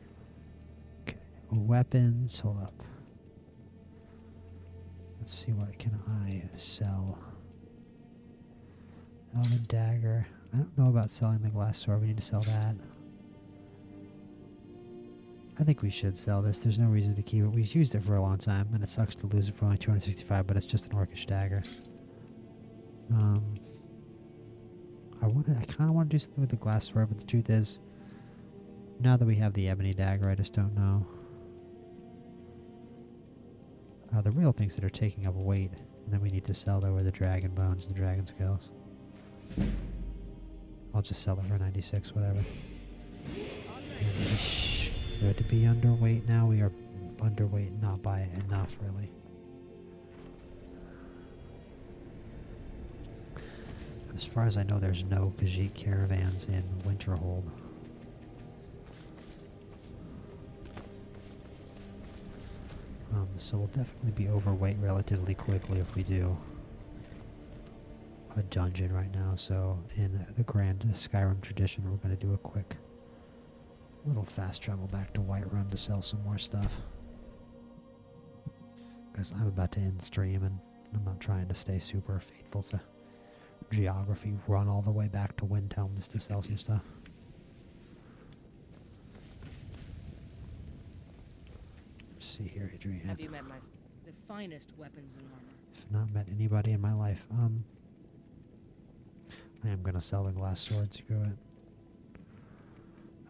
Weapons. Hold up. Let's see, what can I sell? Elven dagger. I don't know about selling the glass sword. We need to sell that. I think we should sell this. There's no reason to keep it. We've used it for a long time, and it sucks to lose it for only 265, but it's just an orcish dagger. I kind of want to do something with the glass sword, but the truth is, now that we have the ebony dagger, I just don't know. The real things that are taking up weight, and then we need to sell, though, are the dragon bones, the dragon scales. I'll just sell it for 96, whatever. Good to be underweight now. We are underweight, not by enough, really. As far as I know, there's no Khajiit caravans in Winterhold. So we'll definitely be overweight relatively quickly if we do a dungeon right now. So in the grand Skyrim tradition, we're going to do a quick little fast travel back to Whiterun to sell some more stuff. Because I'm about to end stream and I'm not trying to stay super faithful to geography. Run all the way back to Windhelm just to sell some stuff. Let's see here, Adrian. Have you met the finest weapons and armor? I've not met anybody in my life. I am going to sell the glass sword, screw it.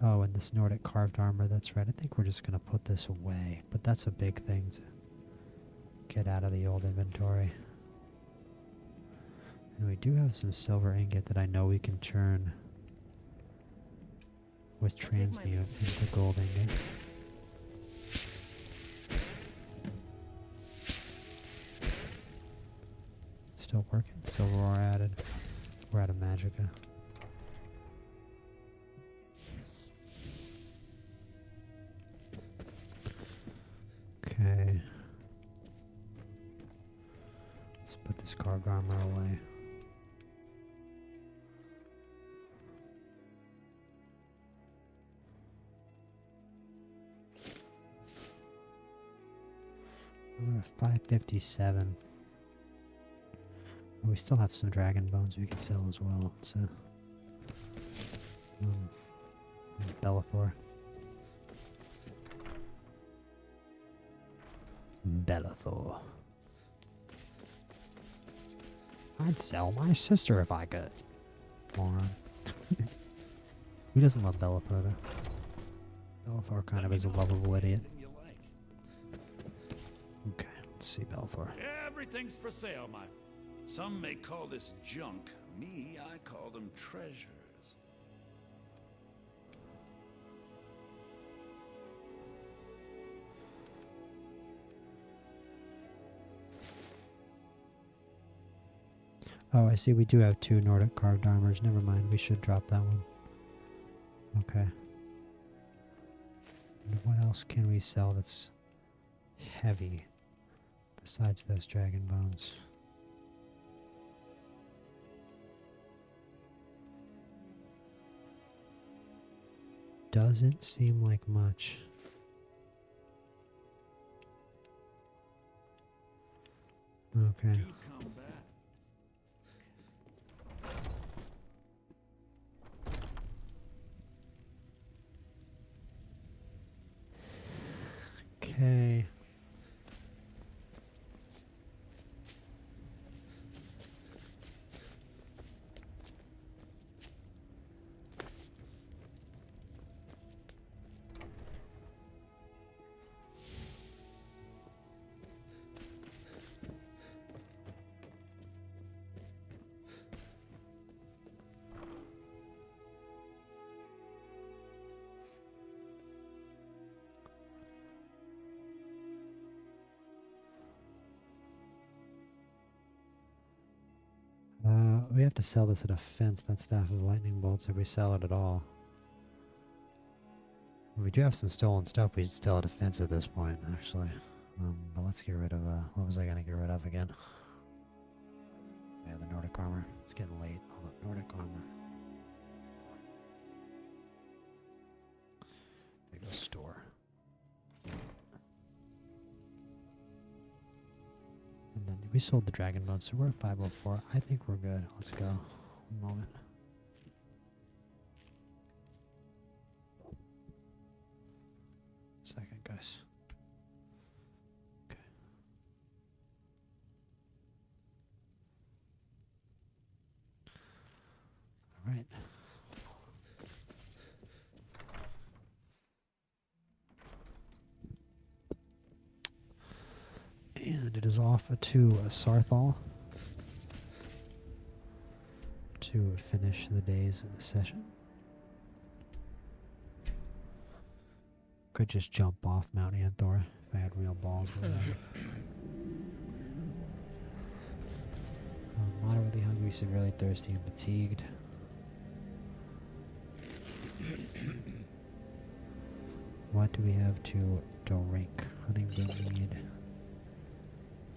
Oh, and this Nordic carved armor, that's right. I think we're just going to put this away. But that's a big thing to get out of the old inventory. And we do have some silver ingot that I know we can turn with transmute into gold ingot. Still working. Silver ore added. We're out of magicka. Okay. Let's put this carved armor away. 557. We still have some dragon bones we can sell as well. So, Bellathor. Bellathor. I'd sell my sister if I could. Moron. Who doesn't love Bellathor though? Bellathor kind of is a lovable idiot. Okay, let's see Bellathor. Everything's for sale, my... Some may call this junk. Me, I call them treasures. Oh, I see we do have 2 Nordic carved armors. Never mind, we should drop that one. Okay. And what else can we sell that's heavy besides those dragon bones? Doesn't seem like much. Okay. Okay. We have to sell this at a fence. That staff of lightning bolts if we sell it at all. We do have some stolen stuff. We'd sell at a fence at this point, actually. But let's get rid of, what was I going to get rid of again? Yeah, the Nordic armor. It's getting late. All the Nordic armor. There goes store. And then we sold the dragon bones, so we're at 504. I think we're good. Let's go. One moment. Second, guys. Okay. All right. And it is off to Sarthal to finish the day's session. Could just jump off Mount Anthor if I had real balls. Moderately hungry, severely thirsty, and fatigued. What do we have to drink? Honeydew mead.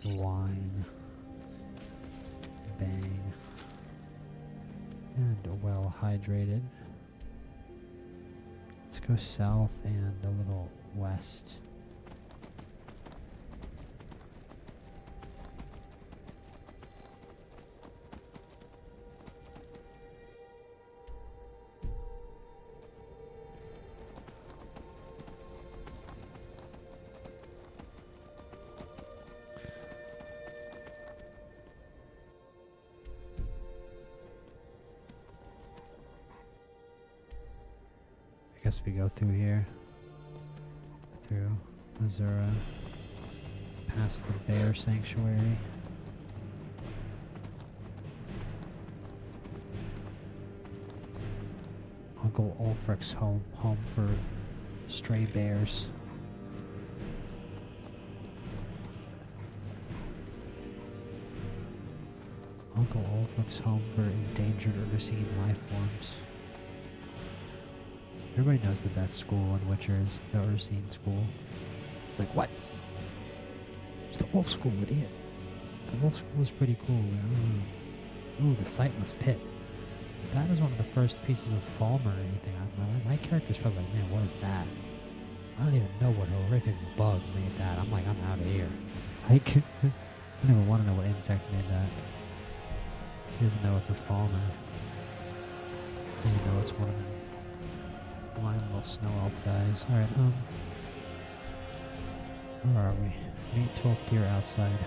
Wine, bang, and well hydrated. Let's go south and a little west. I guess we go through here, through Missouri, past the bear sanctuary. Uncle Ulfric's home for stray bears. Uncle Ulfric's home for endangered Ursine life forms. Everybody knows the best school in Witcher is the Ursine school. It's like, what? It's the Wolf School, idiot. The Wolf School is pretty cool, but I don't know. Ooh, the Sightless Pit. That is one of the first pieces of Falmer or anything. My character's probably like, man, what is that? I don't even know what horrific bug made that. I'm like, I'm out of here. Like, I never want to know what insect made that. He doesn't know it's a fall now. He doesn't know it's one of them blind little snow elf guys. Alright, where are we? Meet 12 deer outside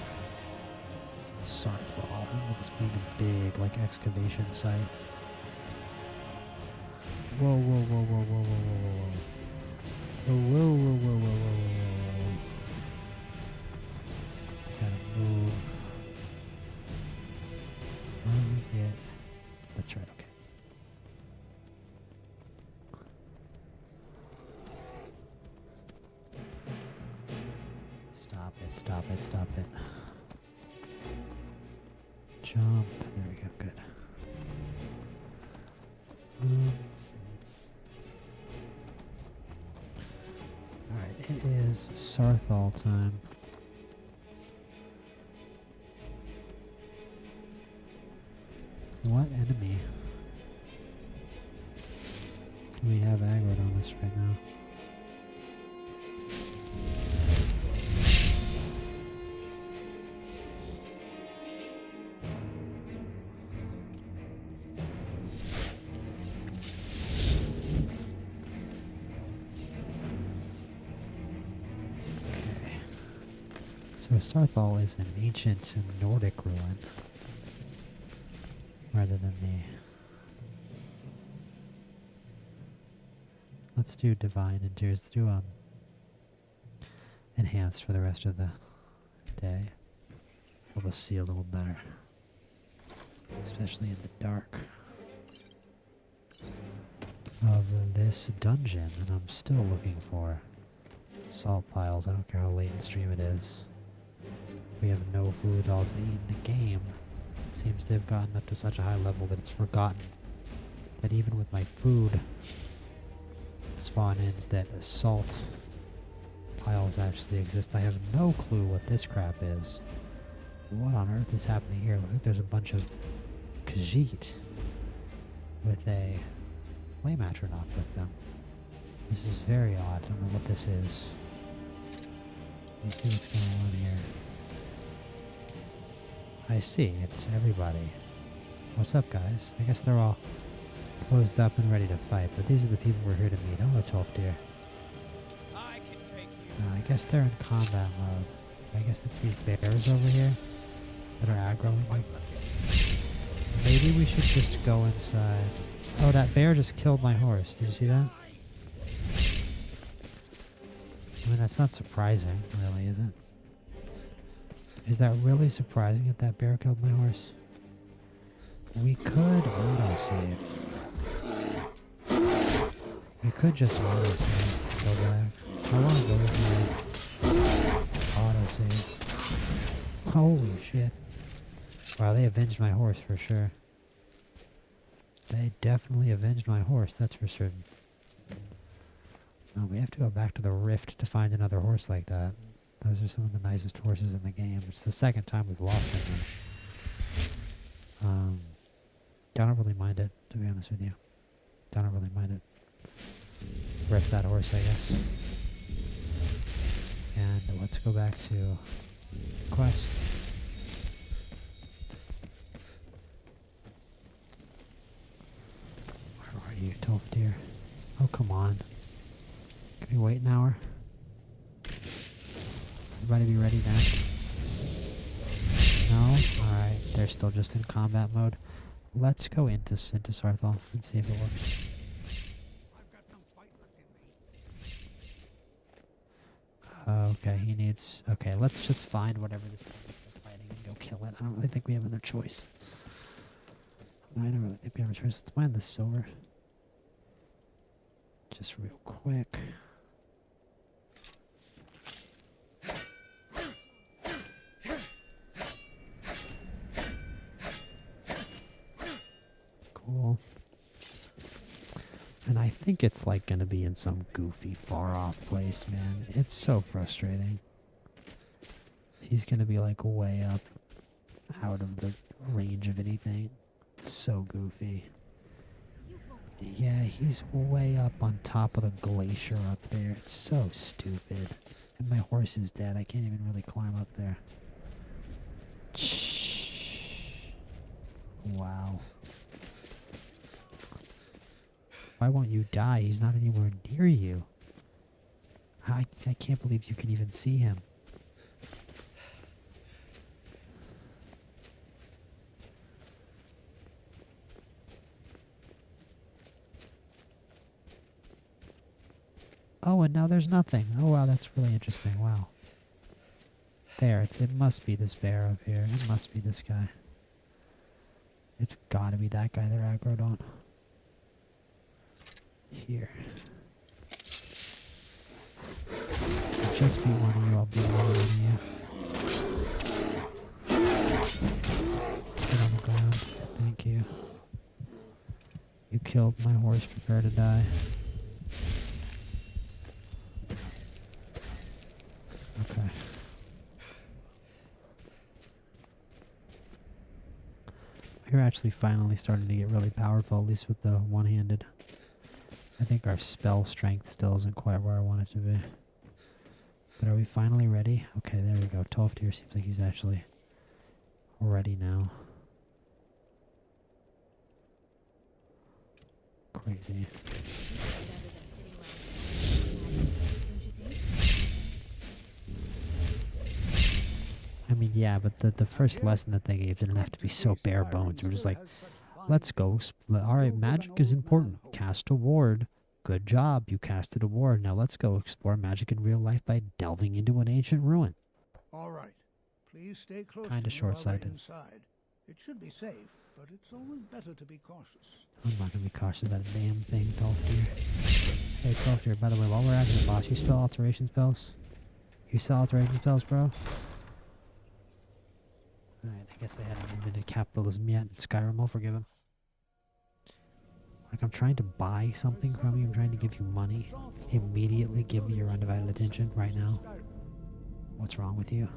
Sarthal. Remember this being a big, like, excavation site. Whoa, whoa, whoa, whoa, whoa, whoa, whoa, whoa, whoa. Whoa, whoa, whoa, whoa, whoa, whoa, whoa, whoa. Gotta move. Yeah. That's right, okay. Stop it, stop it, stop it. Jump. There we go, good. Alright, it is Sarthal time. What enemy do we have aggroed on us right now? So Sarthal is an ancient Nordic ruin, rather than the... Let's do Divine Endures. Let's do Enhanced for the rest of the day. Help us see a little better, especially in the dark of this dungeon. And I'm still looking for salt piles. I don't care how late in stream it is. We have no food at all to eat in the game. Seems to have gotten up to such a high level that it's forgotten that even with my food spawn-ins that salt piles actually exist. I have no clue what this crap is. What on earth is happening here? Look, there's a bunch of Khajiit with a flame atronach with them. This is very odd. I don't know what this is. Let's see what's going on here. I see, it's everybody. What's up, guys? I guess they're all posed up and ready to fight, but these are the people we're here to meet. Hello, 12 deer. I guess they're in combat mode. I guess it's these bears over here that are aggroing me. Maybe we should just go inside. Oh, that bear just killed my horse. Did you see that? I mean, that's not surprising, really, is it? Is that really surprising that that bear killed my horse? We could autosave. We could just autosave. Go back. How long ago was my autosave? Holy shit. Wow, they avenged my horse for sure. They definitely avenged my horse, that's for certain. Oh, we have to go back to the rift to find another horse like that. Those are some of the nicest horses in the game. It's the second time we've lost them. Don't really mind it, to be honest with you. Don't really mind it. Rift that horse, I guess. And let's go back to quest. Where are you, 12 deer? Oh, come on. Can we wait an hour? Everybody be ready then? No? Alright, they're still just in combat mode. Let's go into Sarthal and see if it works. Okay, he needs... Okay, let's just find whatever this thing is they're fighting and go kill it. I don't really think we have another choice. I don't really think we have a choice. Let's mine the silver. Just real quick. Cool. And I think it's like gonna be in some goofy far off place, man. It's so frustrating. He's gonna be like way up out of the range of anything. It's so goofy. Yeah, he's way up on top of the glacier up there. It's so stupid. And my horse is dead. I can't even really climb up there. Wow. Why won't you die? He's not anywhere near you. I can't believe you can even see him. Oh, and now there's nothing. Oh, wow, that's really interesting. Wow. There, it must be this bear up here. It must be this guy. It's gotta be that guy they're aggroed on. Here. I'll just be one of you, I'll be one of you. Get on the ground. Thank you. You killed my horse, prepare to die. Okay. We're actually finally starting to get really powerful, at least with the one-handed. I think our spell strength still isn't quite where I want it to be. But are we finally ready? Okay, there we go. Tolfdir seems like he's actually ready now. Crazy. I mean, yeah, but the first lesson that they gave didn't have to be so bare bones. We're just like, let's go. Alright, magic is important. Cast a ward. Good job, you casted a ward. Now let's go explore magic in real life by delving into an ancient ruin. All right. Please stay close Kinda to me while we're short-sighted. inside. It should be safe, but it's always better to be cautious. I'm not gonna be cautious about a damn thing, Tolfdir. Hey, Tolfdir, by the way, while we're after the boss, you spell alteration spells? You sell alteration spells, bro? Alright, I guess they hadn't invented capitalism yet in Skyrim, I'll forgive him. Like, I'm trying to buy something from you, I'm trying to give you money. Immediately give me your undivided attention right now. What's wrong with you?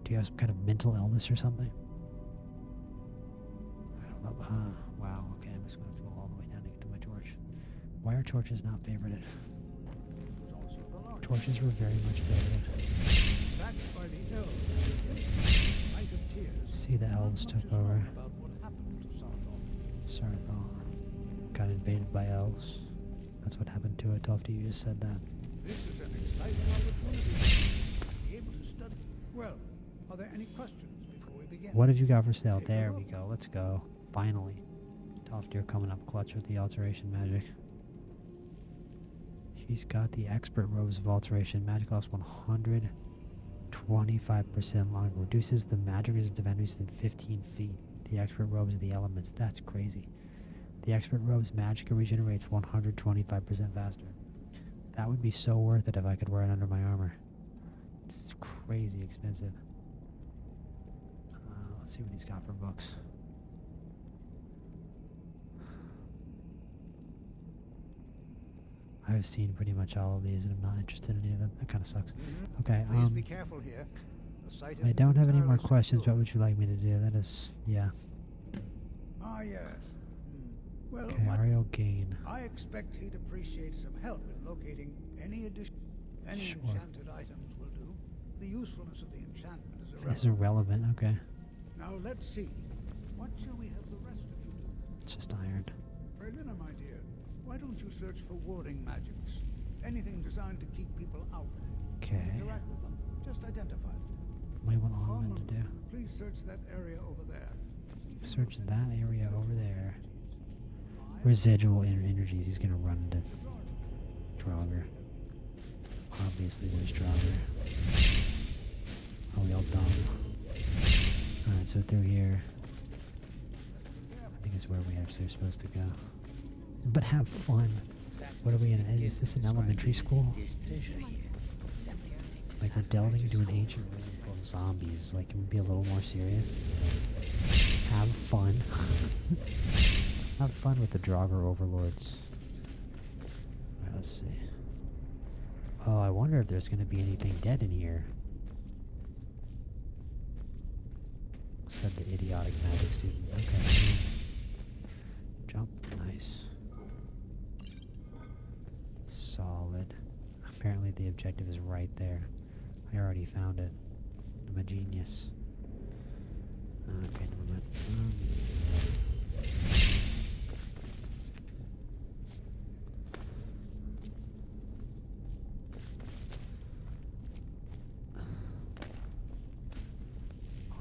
Do you have some kind of mental illness or something? I don't know. Wow, okay, I'm just going to have to go all the way down to get to my torch. Why are torches not favorited? Torches were very much favorited. See, the elves took over. Sarthal got invaded by elves. That's what happened to it. Tofty, you just said that. This is an exciting opportunity. Be able to study. Well, are there any questions before we begin? What have you got for sale? There we go. Let's go. Finally. Tofty coming up clutch with the alteration magic. He's got the expert robes of alteration. Magic costs 125% longer. Reduces the magic resistance of enemies within 15 feet. The expert robes of the elements. That's crazy. The expert robes magic regenerates 125% faster. That would be so worth it if I could wear it under my armor. It's crazy expensive. Let's see what he's got for books. I've seen pretty much all of these and I'm not interested in any of them. That kind of sucks. Okay, Please be careful here. The site I don't have any more questions. What would you like me to do? That is, yeah. Ah, yes. Well, Okay, Ariel Gain. I expect he'd appreciate some help in locating any enchanted items will do. The usefulness of the enchantment is irrelevant. It's irrelevant, okay. Now let's see. What shall we have the rest of you do? It's just iron. Berlina, my dear, why don't you search for warding magics? Anything designed to keep people out. Okay. Interact with them. Just identify them. What do you want Almond to do? Please search that area over there. Search that area over there. Residual energies. He's gonna run into Draugr. Obviously, there's Draugr. Are we all dumb? Alright, so through here. I think is where we actually are supposed to go. But have fun. What are we in? Is this an elementary school? Like we're delving into an ancient ruin full of zombies. Like, can we be a little more serious? Have fun. Have fun with the Draugr overlords. Alright, let's see. Oh, I wonder if there's going to be anything dead in here. Said the idiotic magic student. Okay. Jump. Nice. Solid. objective is right there. I already found it. I'm a genius. Okay, never mind.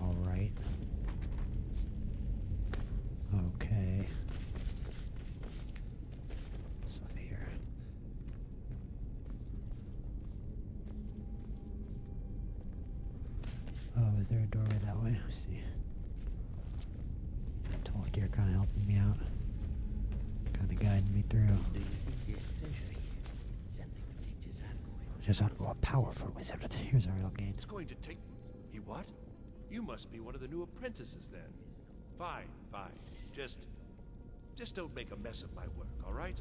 All right. Okay. What's up here? Oh, is there a doorway that way? I see. Tall deer kind of helping me out. Kind of guiding me through. Do you think this treasure here is something the mages are going Just ought to go a powerful wizard. Here's our real gain. It's going to take... You what? You must be one of the new apprentices then. Fine, fine. Just don't make a mess of my work, all right?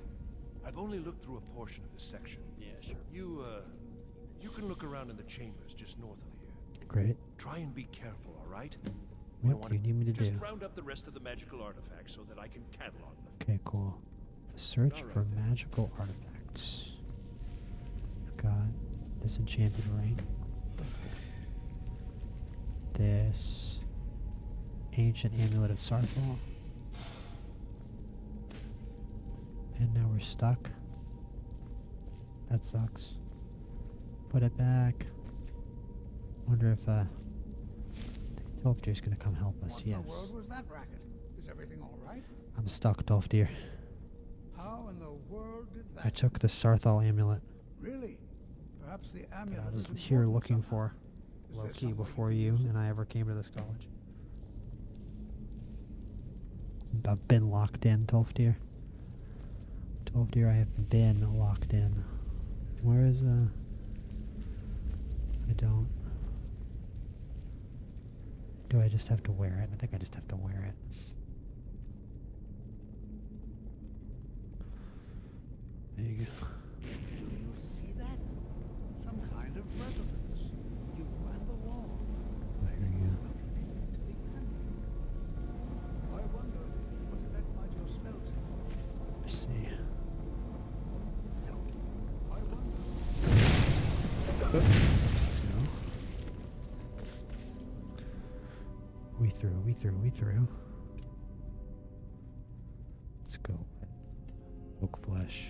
I've only looked through a portion of this section. Yeah, sure. You can look around in the chambers just north of here. Great. Try and be careful, all right? What do you need me to do? Just round up the rest of the magical artifacts so that I can catalog them. Okay, cool. Search for magical artifacts. Got this enchanted ring. This ancient amulet of Sarthal. And now we're stuck. That sucks. Put it back. Wonder if Tolfdir's gonna come help us. What Yes. in the world was that racket? Is everything all right? I'm stuck, Tolfdir. How in the world did that? I took the Sarthal amulet Really? Perhaps the that amulet I was is here important looking somehow. for. Is Low there key some way before to you use it? and I ever came to this college. I've been locked in, Tolfdir. Tolfdir, I have been locked in. Where is I don't. Do I just have to wear it? I think I just have to wear it. There you go. Do you see that? Some kind of resonance. You and the wall. I hear you. I wonder what effect might your spell take. Let's see. I wonder. Let's go. We through. Let's go with oak flesh.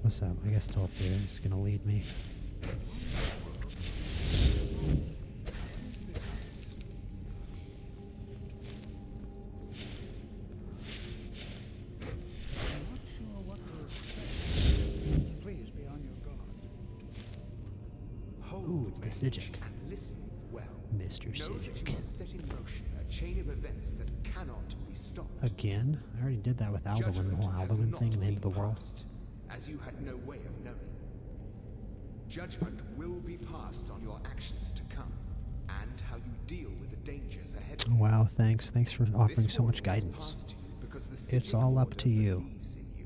What's up? I guess Tolfdir is gonna lead me. I'm not sure what to expect. Please be on your guard. Ooh, it's the Sijic. And listen well. Mr. Know that Sijic. you have set in motion a chain of events that cannot be stopped. Again? I already did that with Alduin, the Judgment whole has Alduin not thing and the end of the been world. passed, as you had no way of knowing. Judgment will be passed on your actions to come, and how you deal with the dangers ahead of you. Wow, thanks. Thanks for offering This so much warning was guidance. passed to you because the It's Sijic all up Order to you. believes in you.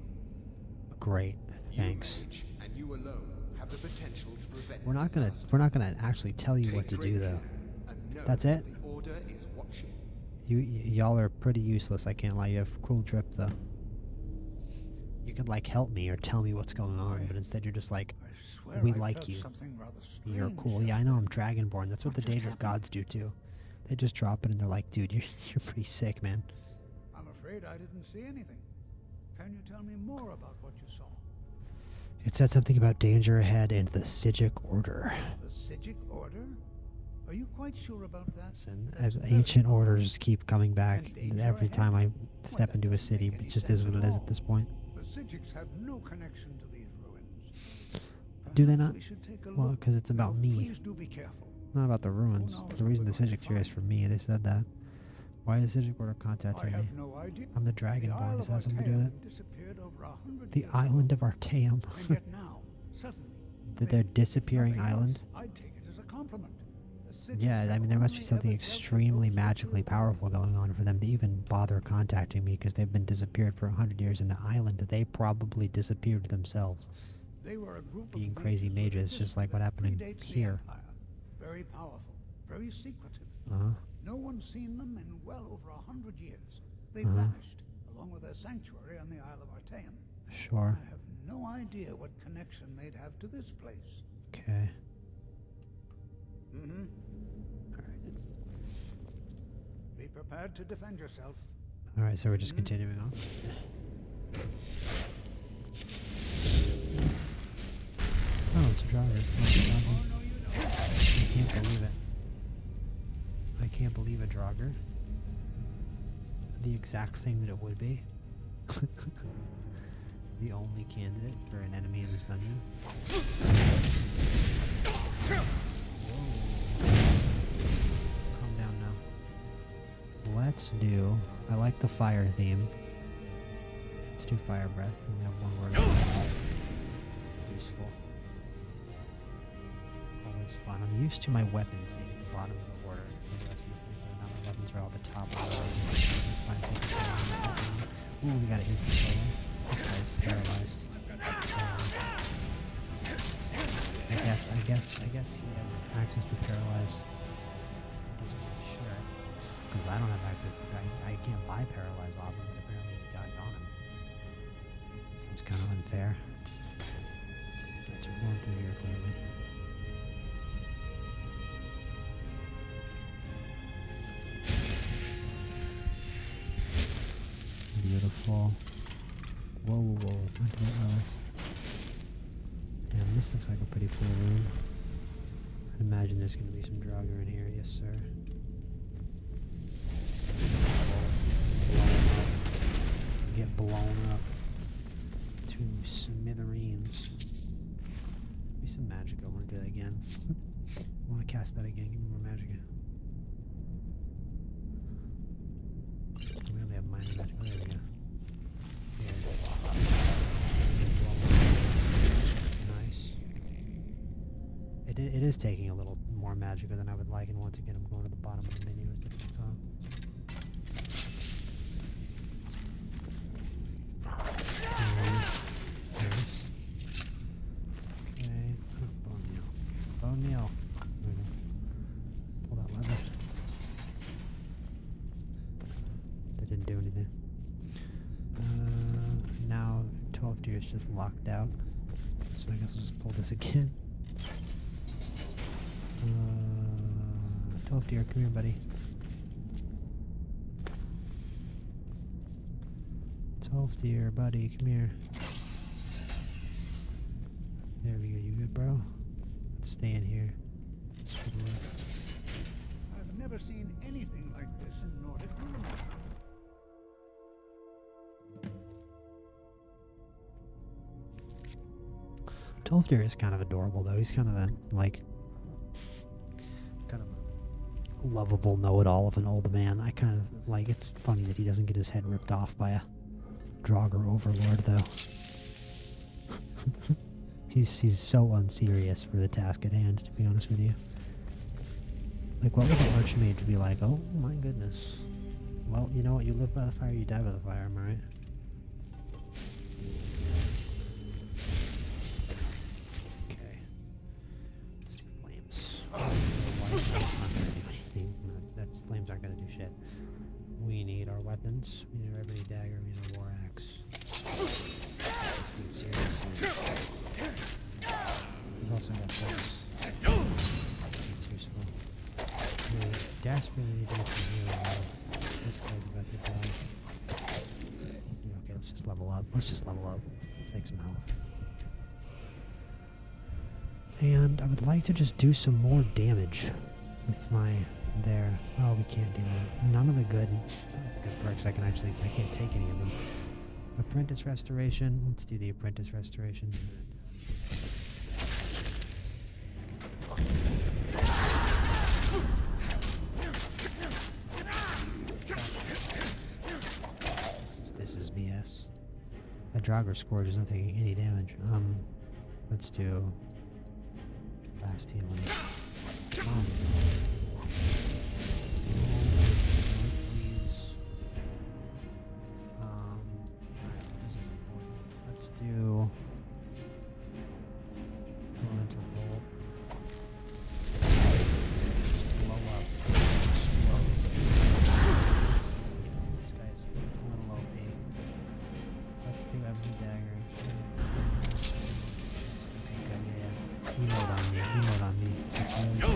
Great. You, Thanks. mage, and you alone have the potential to prevent We're not disaster. gonna actually tell you what to Take do great though. care, and know That's it? The Order is watching. Y'all are pretty useless, I can't lie. You have a cool trip though. You could like help me or tell me what's going on, but instead you're just like, Swear we I like felt you. something rather You're strange cool. just Yeah, I know I'm Dragonborn. That's what the Daedric gods do too. They just drop it and they're like, dude, you're pretty sick, man. I'm afraid I didn't see anything. Can you tell me more about what you saw? It said something about danger ahead and the Sijic Order. The Sijic Order? Are you quite sure about that? Listen, That's ancient very orders keep coming back And danger every ahead? time I Why, step that into a doesn't city. make It any just is sense what it at is at all. this point. The Sijics have no connection to these ruins. Do they Perhaps not? we should take a Well, look. because it's about No, me. Please do be careful. Not about the ruins. knows The what reason we're the going to Sijic here is for me. They said that. Why is the Sijic Order I contacting me? have no idea. I'm the The Dragonborn. Isle Does of that have something to do with it? Artaeum disappeared over 100 The years island ago. of Artaeum. And yet now, suddenly, Their disappearing nothing else. island? I'd take it as a compliment. The Sijics Yeah, I have mean, there must be only something ever dealt with extremely those magically powerful going on for them to even bother contacting me because they've been disappeared for 100 years in an island that they probably disappeared themselves. They were a group being of crazy mages, just like what happened predates the here. Empire. Very powerful, very secretive. Uh-huh. No one's seen them in well over 100 years. They Uh-huh. vanished, along with their sanctuary on the Isle of Artaeum. Sure. I have no idea what connection they'd have to this place. Okay. Mm-hmm. Be prepared to defend yourself. Alright, so we're just continuing on. Oh, it's a Draugr. I can't believe it. I can't believe a Draugr. The exact thing that it would be. The only candidate for an enemy in this dungeon. Calm down now. Let's do... I like the fire theme. Let's do fire breath. We only have one word. Useful. Always fun. I'm used to my weapons being at the bottom of the order. Now my weapons are all at the top of the order. Ooh, we got an instant kill. This guy's paralyzed. I guess he has access to paralyze. He doesn't really sure. Because I don't have access to I can't buy paralyze off him, but apparently he's got it on him. Seems kind of unfair. Alright, so we're going through here clearly. Beautiful. Whoa, whoa, whoa. Not too low. Damn, this looks like a pretty cool room. I'd imagine there's going to be some Draugr in here. Yes, sir. Get blown up to smithereens. Be some magic. I want to do that again. I want to cast that again. Give me more magic. We only have minor magic. Oh, there we go. Nice. It is taking a little more magic than I would like, and once again I'm going to the bottom of the menu instead of the top. Nice. Okay. Oh, bone meal. Bone meal. Pull that lever. That didn't do anything. Now 12 deer is just locked out, so I guess I'll just pull this again. 12 deer, come here, buddy. 12 deer, buddy, come here. There we go. You good, bro? Let's stay in here. This should work. I've never seen anything like this in Nordic ruins. 12 deer is kind of adorable, though. He's kind of a, a lovable know-it-all of an old man. I kind of like, it's funny that he doesn't get his head ripped off by a Draugr overlord, though. he's so unserious for the task at hand, to be honest with you. Like, what would the Archmage be like? Oh my goodness. Well, you know what? You live by the fire, you die by the fire, am I right? That's not gonna do anything. That's flames aren't gonna do shit. We need our weapons. We need our ebony dagger. We need our war axe. This dude seriously. We've also got this. It's useful. We desperately need to get some healing though. This guy's about to die. Okay, let's just level up. Let's just level up. Take some health. And I would like to just do some more damage with my there. Oh, we can't do that. None of the good perks I can't take any of them. Apprentice restoration. Let's do the apprentice restoration. This is BS. That Draugr Scourge is not taking any damage. Let's do fast healing. Come on. Please. Alright, this is important. Let's do ebony dagger. Okay, yeah. Emote on me. Emote on me. Thank you.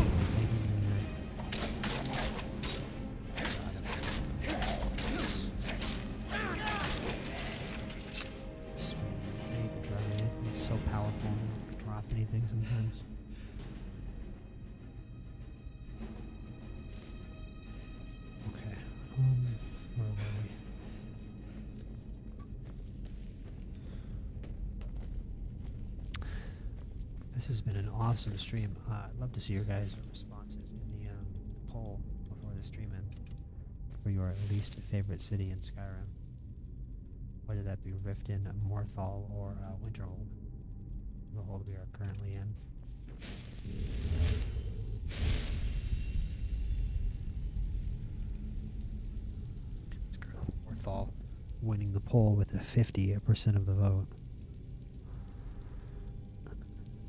So powerful, don't drop anything sometimes. Okay, where were we? This has been an awesome stream. I'd love to see your guys' responses in the poll before the stream ends for your least favorite city in Skyrim. Whether that be Riften, Morthal, or Winterhold. The hold we are currently in. It's currently Morthal winning the poll with a 50% of the vote.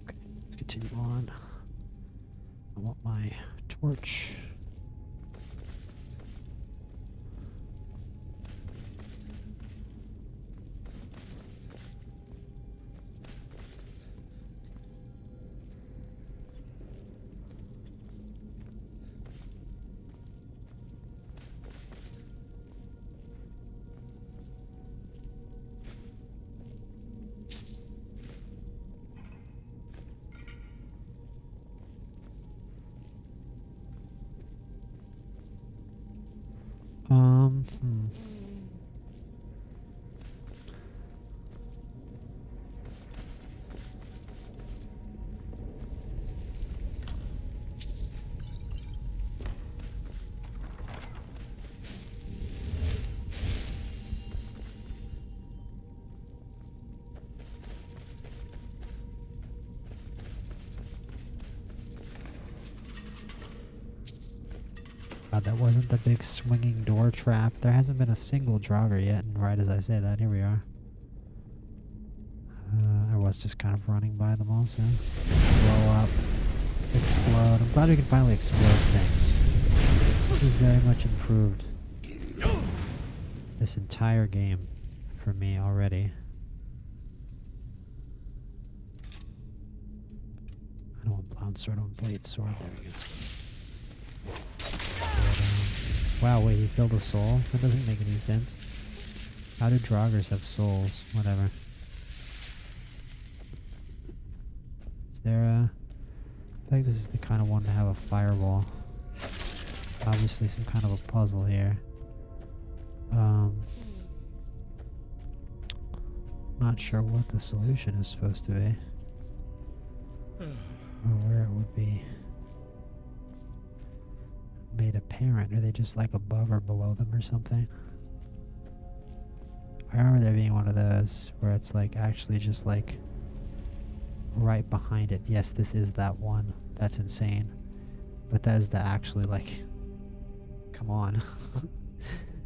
Okay, let's continue on. I want my torch. God, that wasn't the big swinging door trap. There hasn't been a single Draugr yet, and right as I say that, here we are. I was just kind of running by them also. Blow up. Explode. I'm glad we can finally explode things. This is very much improved this entire game for me already. I don't want Blound Sword on Blade Sword. There we go. Wow, wait, he filled a soul? That doesn't make any sense. How do Draugrs have souls? Whatever. Is there a... I feel like this is the kind of one to have a fireball. Obviously some kind of a puzzle here. Not sure what the solution is supposed to be. Or where it would be made apparent. Are they just like above or below them or something? I remember there being one of those where it's like actually just like right behind it. Yes, this is that one. That's insane. But that is the actually like, come on.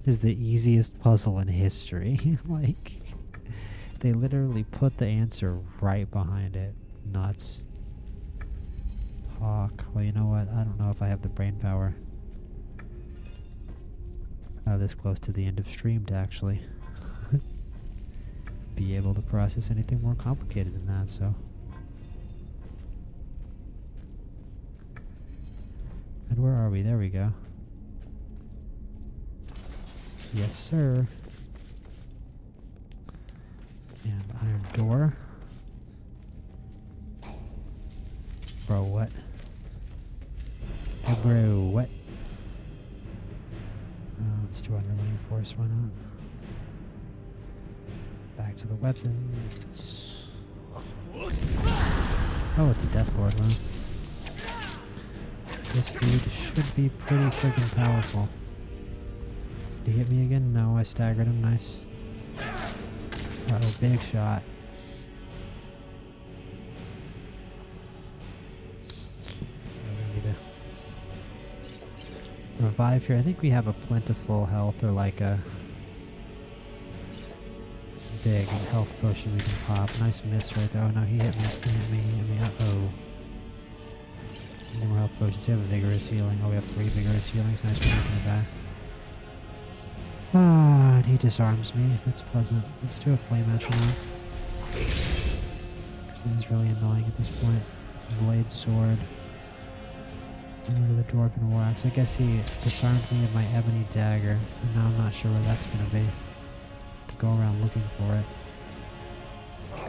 Is the easiest puzzle in history. Like, they literally put the answer right behind it. Nuts. Hawk. Well, you know what? I don't know if I have the brain power. This close to the end of stream to actually be able to process anything more complicated than that, so. And where are we? There we go. Yes, sir. And iron door. Bro, what? Hey, bro, what? Let's do Underlying Force, why not? Back to the weapons. Oh, it's a Death Lord, huh? This dude should be pretty freaking powerful. Did he hit me again? No, I staggered him, nice. Uh-oh, big shot. Revive here. I think we have a plentiful health or like a big health potion we can pop. Nice miss right there. Oh no, he hit me. He hit me. He hit me. Uh-oh. Any more health potions? We have a vigorous healing. Oh, we have 3 vigorous healings. Nice for making it back. Ah, And he disarms me. That's pleasant. Let's do a flame match now. This is really annoying at this point. Blade sword. Into the Dwarven War Axe. I guess he disarmed me of my ebony dagger. And now I'm not sure where that's going to be. To go around looking for it.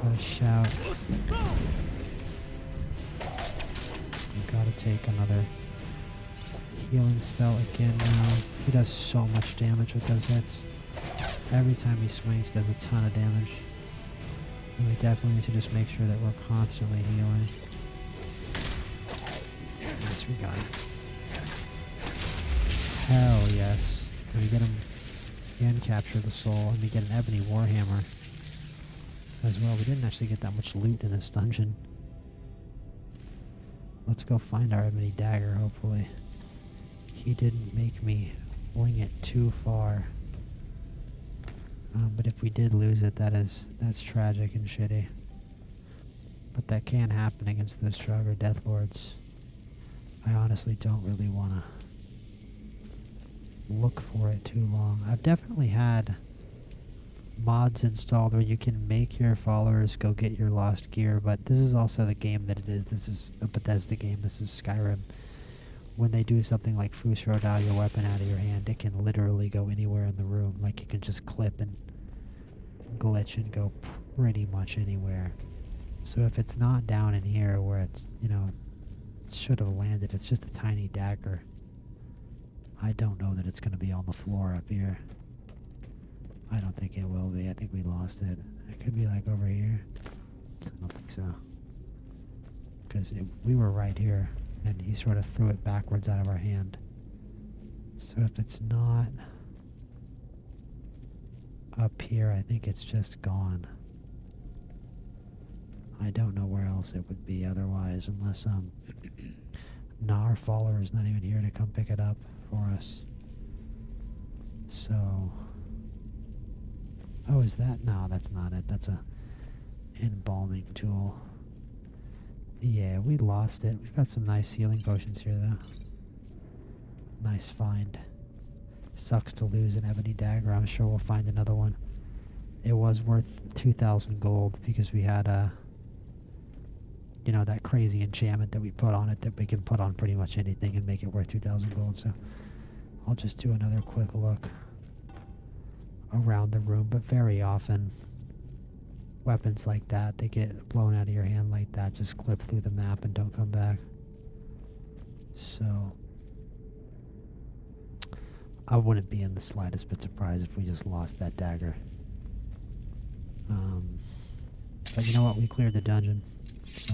Gotta shout. We gotta take another healing spell again now. He does so much damage with those hits. Every time he swings, he does a ton of damage. And we definitely need to just make sure that we're constantly healing. Yes, we got it. Hell yes. And we get him again, capture the soul, and we get an ebony warhammer as well. We didn't actually get that much loot in this dungeon. Let's go find our ebony dagger, hopefully. He didn't make me fling it too far. But if we did lose it, that's tragic and shitty. But that can happen against those stronger Death Lords. I honestly don't really want to look for it too long. I've definitely had mods installed where you can make your followers go get your lost gear, but this is also the game that it is. This is a Bethesda game. This is Skyrim. When they do something like Fusrodal your weapon out of your hand, it can literally go anywhere in the room. Like, it can just clip and glitch and go pretty much anywhere. So if it's not down in here where it's, you know, it should have landed, it's just a tiny dagger, I don't know that it's going to be on the floor up here. I don't think it will be. I think we lost it. It could be like over here. I don't think so. Because we were right here, and he sort of threw it backwards out of our hand. So if it's not up here, I think it's just gone. I don't know where else it would be otherwise, unless nah, our follower is not even here to come pick it up for us. So, oh, is that? No, that's not it. That's a embalming tool. Yeah, we lost it. We've got some nice healing potions here, though. Nice find. Sucks to lose an ebony dagger. I'm sure we'll find another one. It was worth 2,000 gold because we had you know, that crazy enchantment that we put on it that we can put on pretty much anything and make it worth 2,000 gold. So I'll just do another quick look around the room. But very often, weapons like that, they get blown out of your hand like that, just clip through the map and don't come back. So I wouldn't be in the slightest bit surprised if we just lost that dagger. But you know what? We cleared the dungeon. So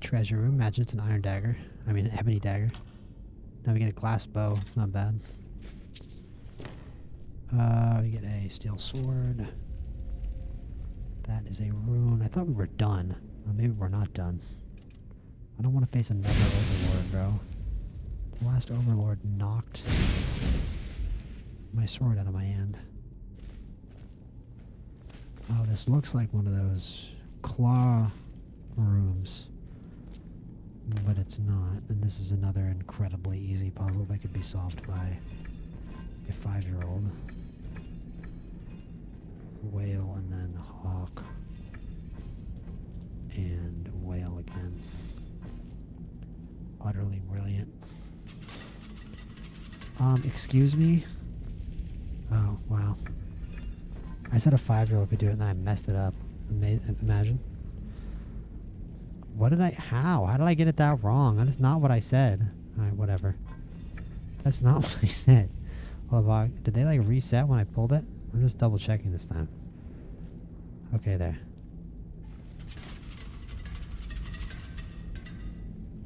treasure room. Imagine it's an iron dagger. I mean, an ebony dagger. Now we get a glass bow. It's not bad. We get a steel sword. That is a rune. I thought we were done. Well, maybe we're not done. I don't want to face another overlord, bro. The last overlord knocked my sword out of my hand. Oh, this looks like one of those claw rooms. But it's not. And this is another incredibly easy puzzle that could be solved by a 5-year-old. Whale and then hawk. And whale again. Utterly brilliant. Excuse me? Oh, wow. I said a 5-year-old could do it and then I messed it up. Imagine. What did I... How? How did I get it that wrong? That is not what I said. Alright, whatever. That's not what I said. Well, did they like reset when I pulled it? I'm just double checking this time. Okay, there.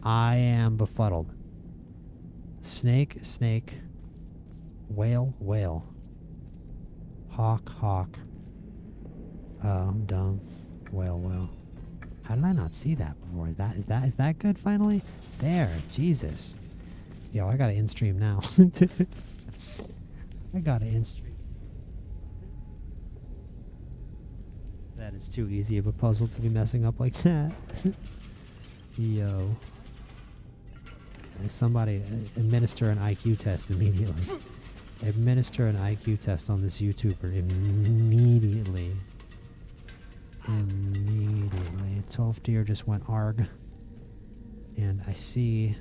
I am befuddled. Snake, snake. Whale, whale. Hawk, hawk. Oh, I'm dumb. Whale, whale. How did I not see that before? Is that good finally? There, Jesus. Yo, I gotta in-stream now. I gotta in-stream. That is too easy of a puzzle to be messing up like that. Yo. Somebody administer an IQ test immediately. Administer an IQ test on this YouTuber immediately. Immediately. 12 deer just went arg. And I see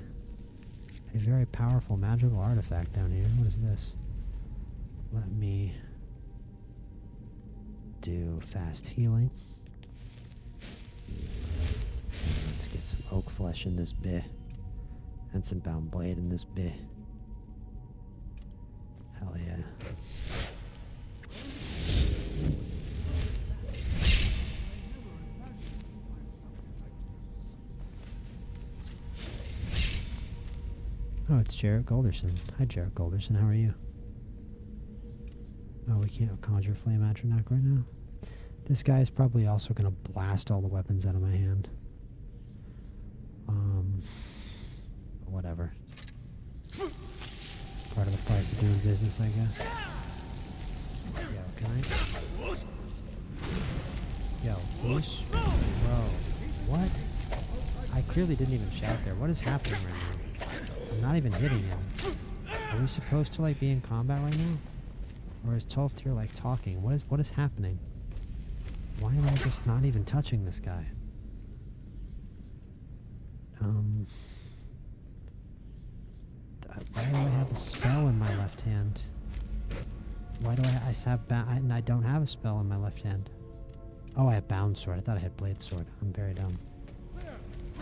a very powerful magical artifact down here. What is this? Let me do fast healing. Let's get some oak flesh in this bit. And some bound blade in this bit. Hell yeah. Oh, it's Jarrett Golderson. Hi, Jarrett Golderson. How are you? Oh, we can't conjure Flame Atronach right now. This guy is probably also going to blast all the weapons out of my hand. Whatever. Part of the price of doing business, I guess. Yo, can I? Yo, boost? Bro, what? I clearly didn't even shout there. What is happening right now? I'm not even hitting him. Are we supposed to, like, be in combat right now? Or is 12th tier, like, talking? What is happening? Why am I just not even touching this guy? Why do I have a spell in my left hand? Why do I don't have a spell in my left hand. Oh, I have bound sword. I thought I had blade sword. I'm very dumb.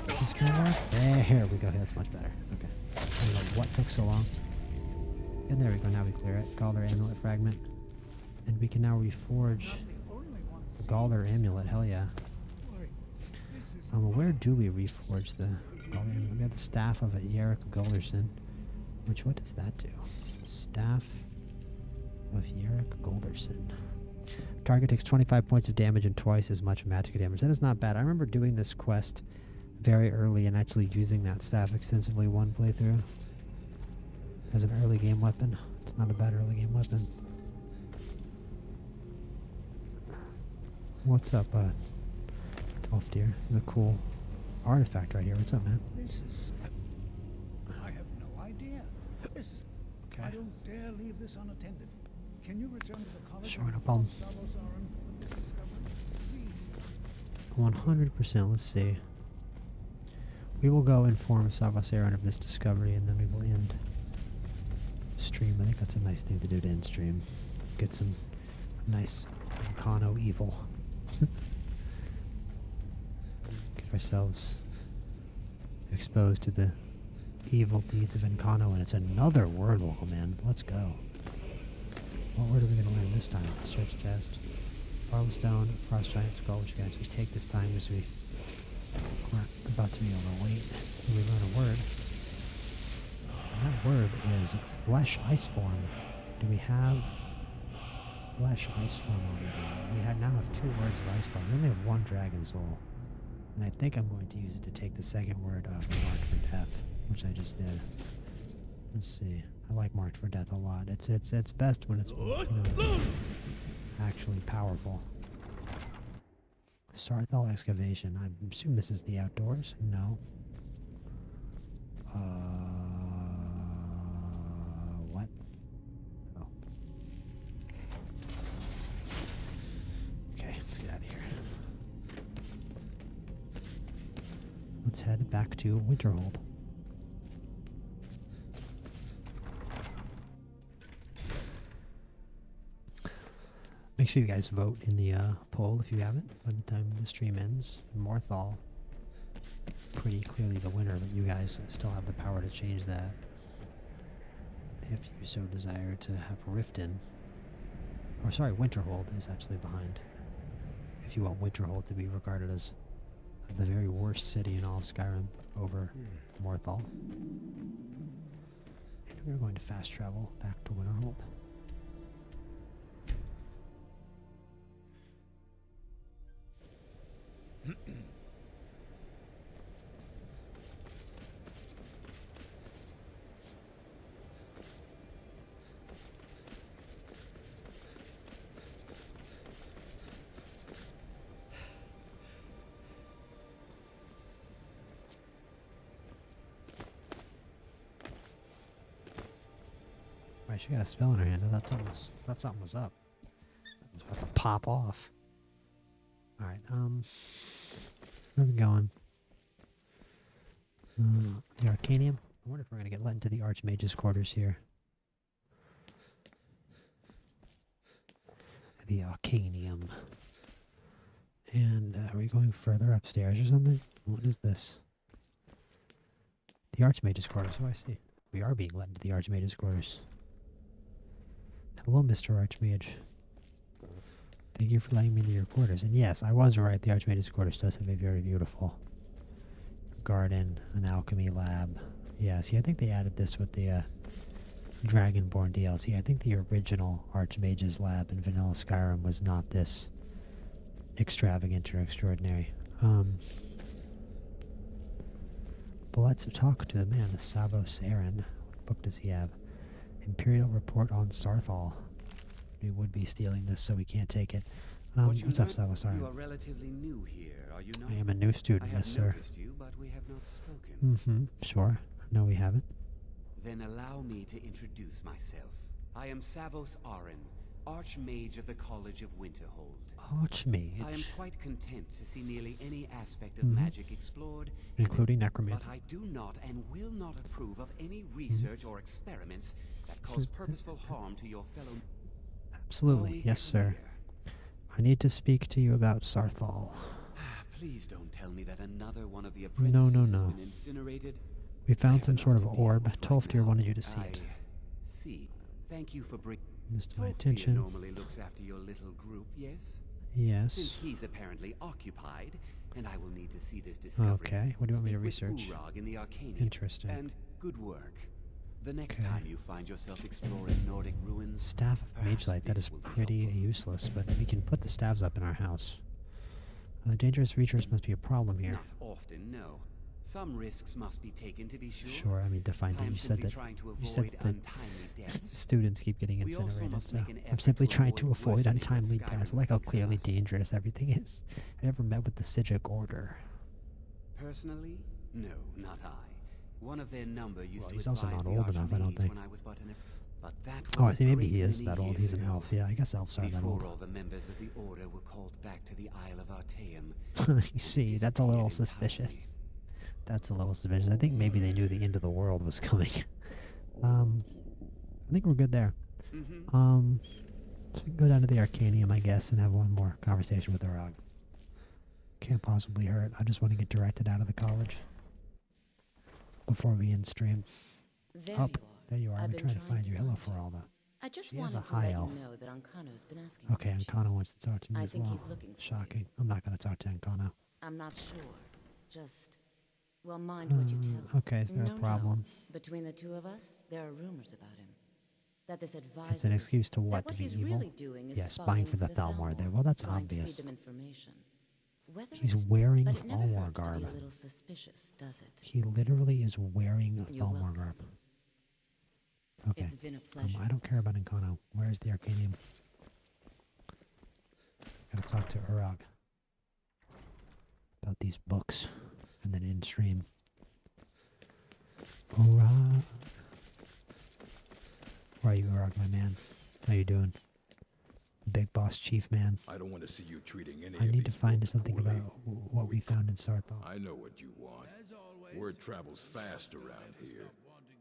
Is this gonna work? There we go. That's much better. Okay. I don't know what took so long. And there we go. Now we clear it. Galder amulet fragment. And we can now reforge the Galder amulet. Hell yeah. Where do we reforge the Galder amulet? We have the staff of Jarek Golderson. What does that do? Staff of Jarek Golderson. Target takes 25 points of damage and twice as much magic damage. That is not bad. I remember doing this quest very early and actually using that staff extensively one playthrough as an early game weapon. It's not a bad early game weapon. What's up, 12th deer? This is a cool artifact right here. What's up, man? I have no idea. This is... Okay. I don't dare leave this unattended. Can you return to the college? Sure, no problem. 100%. Let's see. We will go inform Savasaran of this discovery, and then we will end stream. I think that's a nice thing to do to end stream. Get some nice Encano evil. Get ourselves exposed to the evil deeds of Encano, and it's another word wall, man. Let's go. What word are we going to learn this time? Search chest. Farlstone, Frost Giant Skull, which we can actually take this time as we are about to be able to wait till we learn a word. And that word is Flesh Ice Form. Do we have Flesh Ice Form already? We now have 2 words of Ice Form. We only have 1 Dragon Soul. And I think I'm going to use it to take the second word of Marked for Death, which I just did. Let's see. I like Marked for Death a lot. It's best when it's, you know, actually powerful. Sarthal Excavation. I assume this is the outdoors? No. What? Oh. Okay, let's get out of here. Let's head back to Winterhold. Make sure you guys vote in the poll if you haven't by the time the stream ends. Morthal, pretty clearly the winner, but you guys still have the power to change that if you so desire to have Riften. Or sorry, Winterhold is actually behind. If you want Winterhold to be regarded as the very worst city in all of Skyrim over Morthal. And we're going to fast travel back to Winterhold. she got a spell in her hand. I thought something was up. It was about to pop off. Alright, where are we going? The Arcanium? I wonder if we're going to get let into the Archmage's quarters here. The Arcanium. And are we going further upstairs or something? What is this? The Archmage's quarters. Oh, I see. We are being let into the Archmage's quarters. Hello, Mr. Archmage. Thank you for letting me into your quarters. And yes, I was right. The Archmage's quarters does have a very beautiful garden, an alchemy lab. Yeah, see, I think they added this with the Dragonborn DLC. I think the original Archmage's lab in vanilla Skyrim was not this extravagant or extraordinary. But let's talk to the man, the Savos Aaron. What book does he have? Imperial Report on Sarthal. We would be stealing this, so we can't take it. What's up, Savos Aaron? You are relatively new here, are you not? I am a new student, yes, sir. I have noticed you, but we have not spoken. Sure. No, we haven't. Then allow me to introduce myself. I am Savos Aaron, Archmage of the College of Winterhold. Archmage? I am quite content to see nearly any aspect of magic explored, including necromancy. But I do not and will not approve of any research or experiments that cause purposeful harm to your fellow... Absolutely, yes, sir. I need to speak to you about Sarthal. Please don't tell me that another one of the apprentices has been incinerated. We found some sort of orb. Tolfdir wanted you to see it. See. Thank you for bringing this to my attention. Normally looks after your little group, yes? Yes. Since he's apparently occupied, and I will need to see this discovery. Okay, what do you want me to research? In the Arcanium. Interesting. And good work. The next time you find yourself exploring Nordic ruins... Staff of Magelight, that is pretty useless, but we can put the staves up in our house. Dangerous creatures must be a problem here. Not often, no. Some risks must be taken to be sure. Sure, I mean, define that. You said that students keep getting incinerated, so I'm simply trying to avoid untimely deaths. I like how clearly dangerous everything is. Have you ever met with the Sijic Order? Personally? No, not I. One of their number used to he's also not advise old the enough, I don't think. when I was but but that Oh, I was see, maybe great he is many that old. years He's an ago. elf. Yeah, I guess elves are that old. Before all the members of the Order were called back to the Isle of Artaeum. You see, that's a little suspicious. That's a little suspicious. I think maybe they knew the end of the world was coming. I think we're good there. So we can go down to the Arcanium, I guess, and have one more conversation with Urag. Can't possibly hurt. I just want to get directed out of the college before we end stream. There you are. I'm trying to find you. Hello, Feralda. I just She has wanted a to let high you elf. know that Ankano's been asking. Okay, Ankano wants to talk to me I as think well. he's looking for Shocking. I'm not going to talk to Ankano. I'm not sure. Just, well, mind what you tell. Okay, is there a problem? No. Between the two of us, there are rumors about him. That this advisor. It's an excuse to what? That To be he's evil? really doing is Yeah, spying for the Thalmor there. Well, that's trying to feed obvious. them information. Whether He's it's- wearing but it never Thalmor hurts to be garb. a little suspicious, does it? He literally is wearing You're Thalmor welcome. garb. Okay. It's been a pleasure. I don't care about Ankano. Where's the Arcanium? Gotta talk to Urag about these books, and then in stream. Urag. Where are you, Urag, my man? How you doing? Big boss chief man. I don't want to see you treating any I of need to these find books something poorly. about what we found in Sarthal. I know what you want. Word travels fast around here.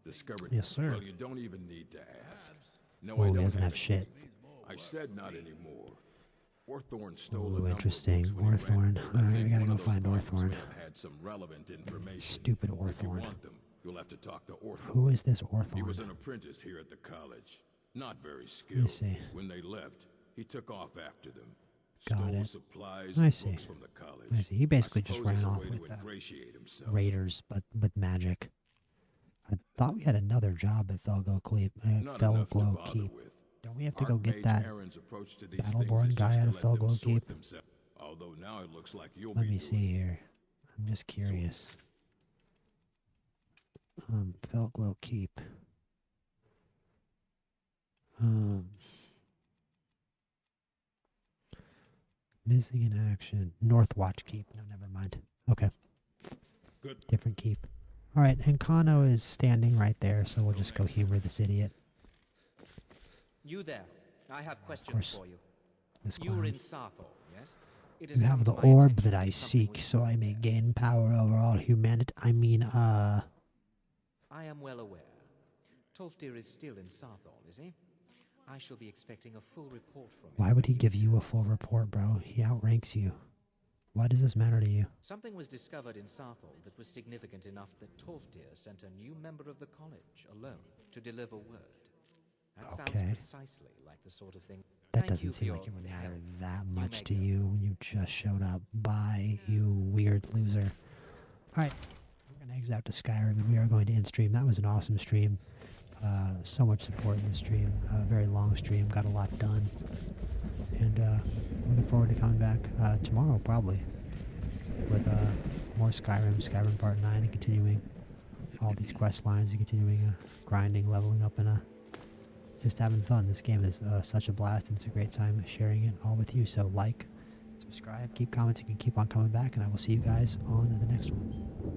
Discovered. Yes, sir. Well, you don't even need to ask. No, Oh, I he don't doesn't have anything. shit. I said not anymore. Orthorn stole a Ooh, number interesting. of books when he Orthorn. ran. I Alright, think we gotta one go of those find binders Orthorn. may have had some relevant information. Stupid If you Orthorn. want them, you'll have to talk to Orthorn. Who is this He Orthorn? was an apprentice here at the college. Not very Let skilled. me see. When they left, he took off after them. Got Stole it. supplies I and see. books from the college. I see. He basically I just suppose ran as a off way to with ingratiate himself. raiders, but with magic. I thought we had another job at Felglow Keep. Not enough to Felglow bother Keep. with. Don't we have to go get Archmage that Aaron's approach to these things Battleborn is guy just out to of let them Felglow sort Keep? themselves. Although now it looks like you'll Let be me doing see here. I'm just curious. Felglow Keep. Missing in action. Northwatch Keep. No, never mind. Okay. Good. Different keep. Alright, and Kano is standing right there, so we'll just go humor this idiot. You there. I have questions course. for you. This You were in clown. Sarthor, yes? It You has have come the to my orb attention that I something seek, was- so I may gain power over all humanity. I am well aware. Tolfdir is still in Sarthor, is he? I shall be expecting a full report from him. Why would he give you a full report, bro? He outranks you. Why does this matter to you? Something was discovered in Sarthor that was significant enough that Tolfdir sent a new member of the college alone to deliver word. That sounds Okay. precisely like the sort of thing. That Thank doesn't you for seem your like it would help. matter that You much may to go. you when you just showed up. Bye, you weird loser. Alright, we're going to exit out to Skyrim and we are going to end stream. That was an awesome stream. So much support in the stream. Very long stream. Got a lot done. And looking forward to coming back tomorrow, probably. With more Skyrim Part 9, and continuing all these quest lines and continuing grinding, leveling up, and just having fun. This game is such a blast, and it's a great time sharing it all with you. So like, subscribe, keep commenting, and keep on coming back, and I will see you guys on the next one.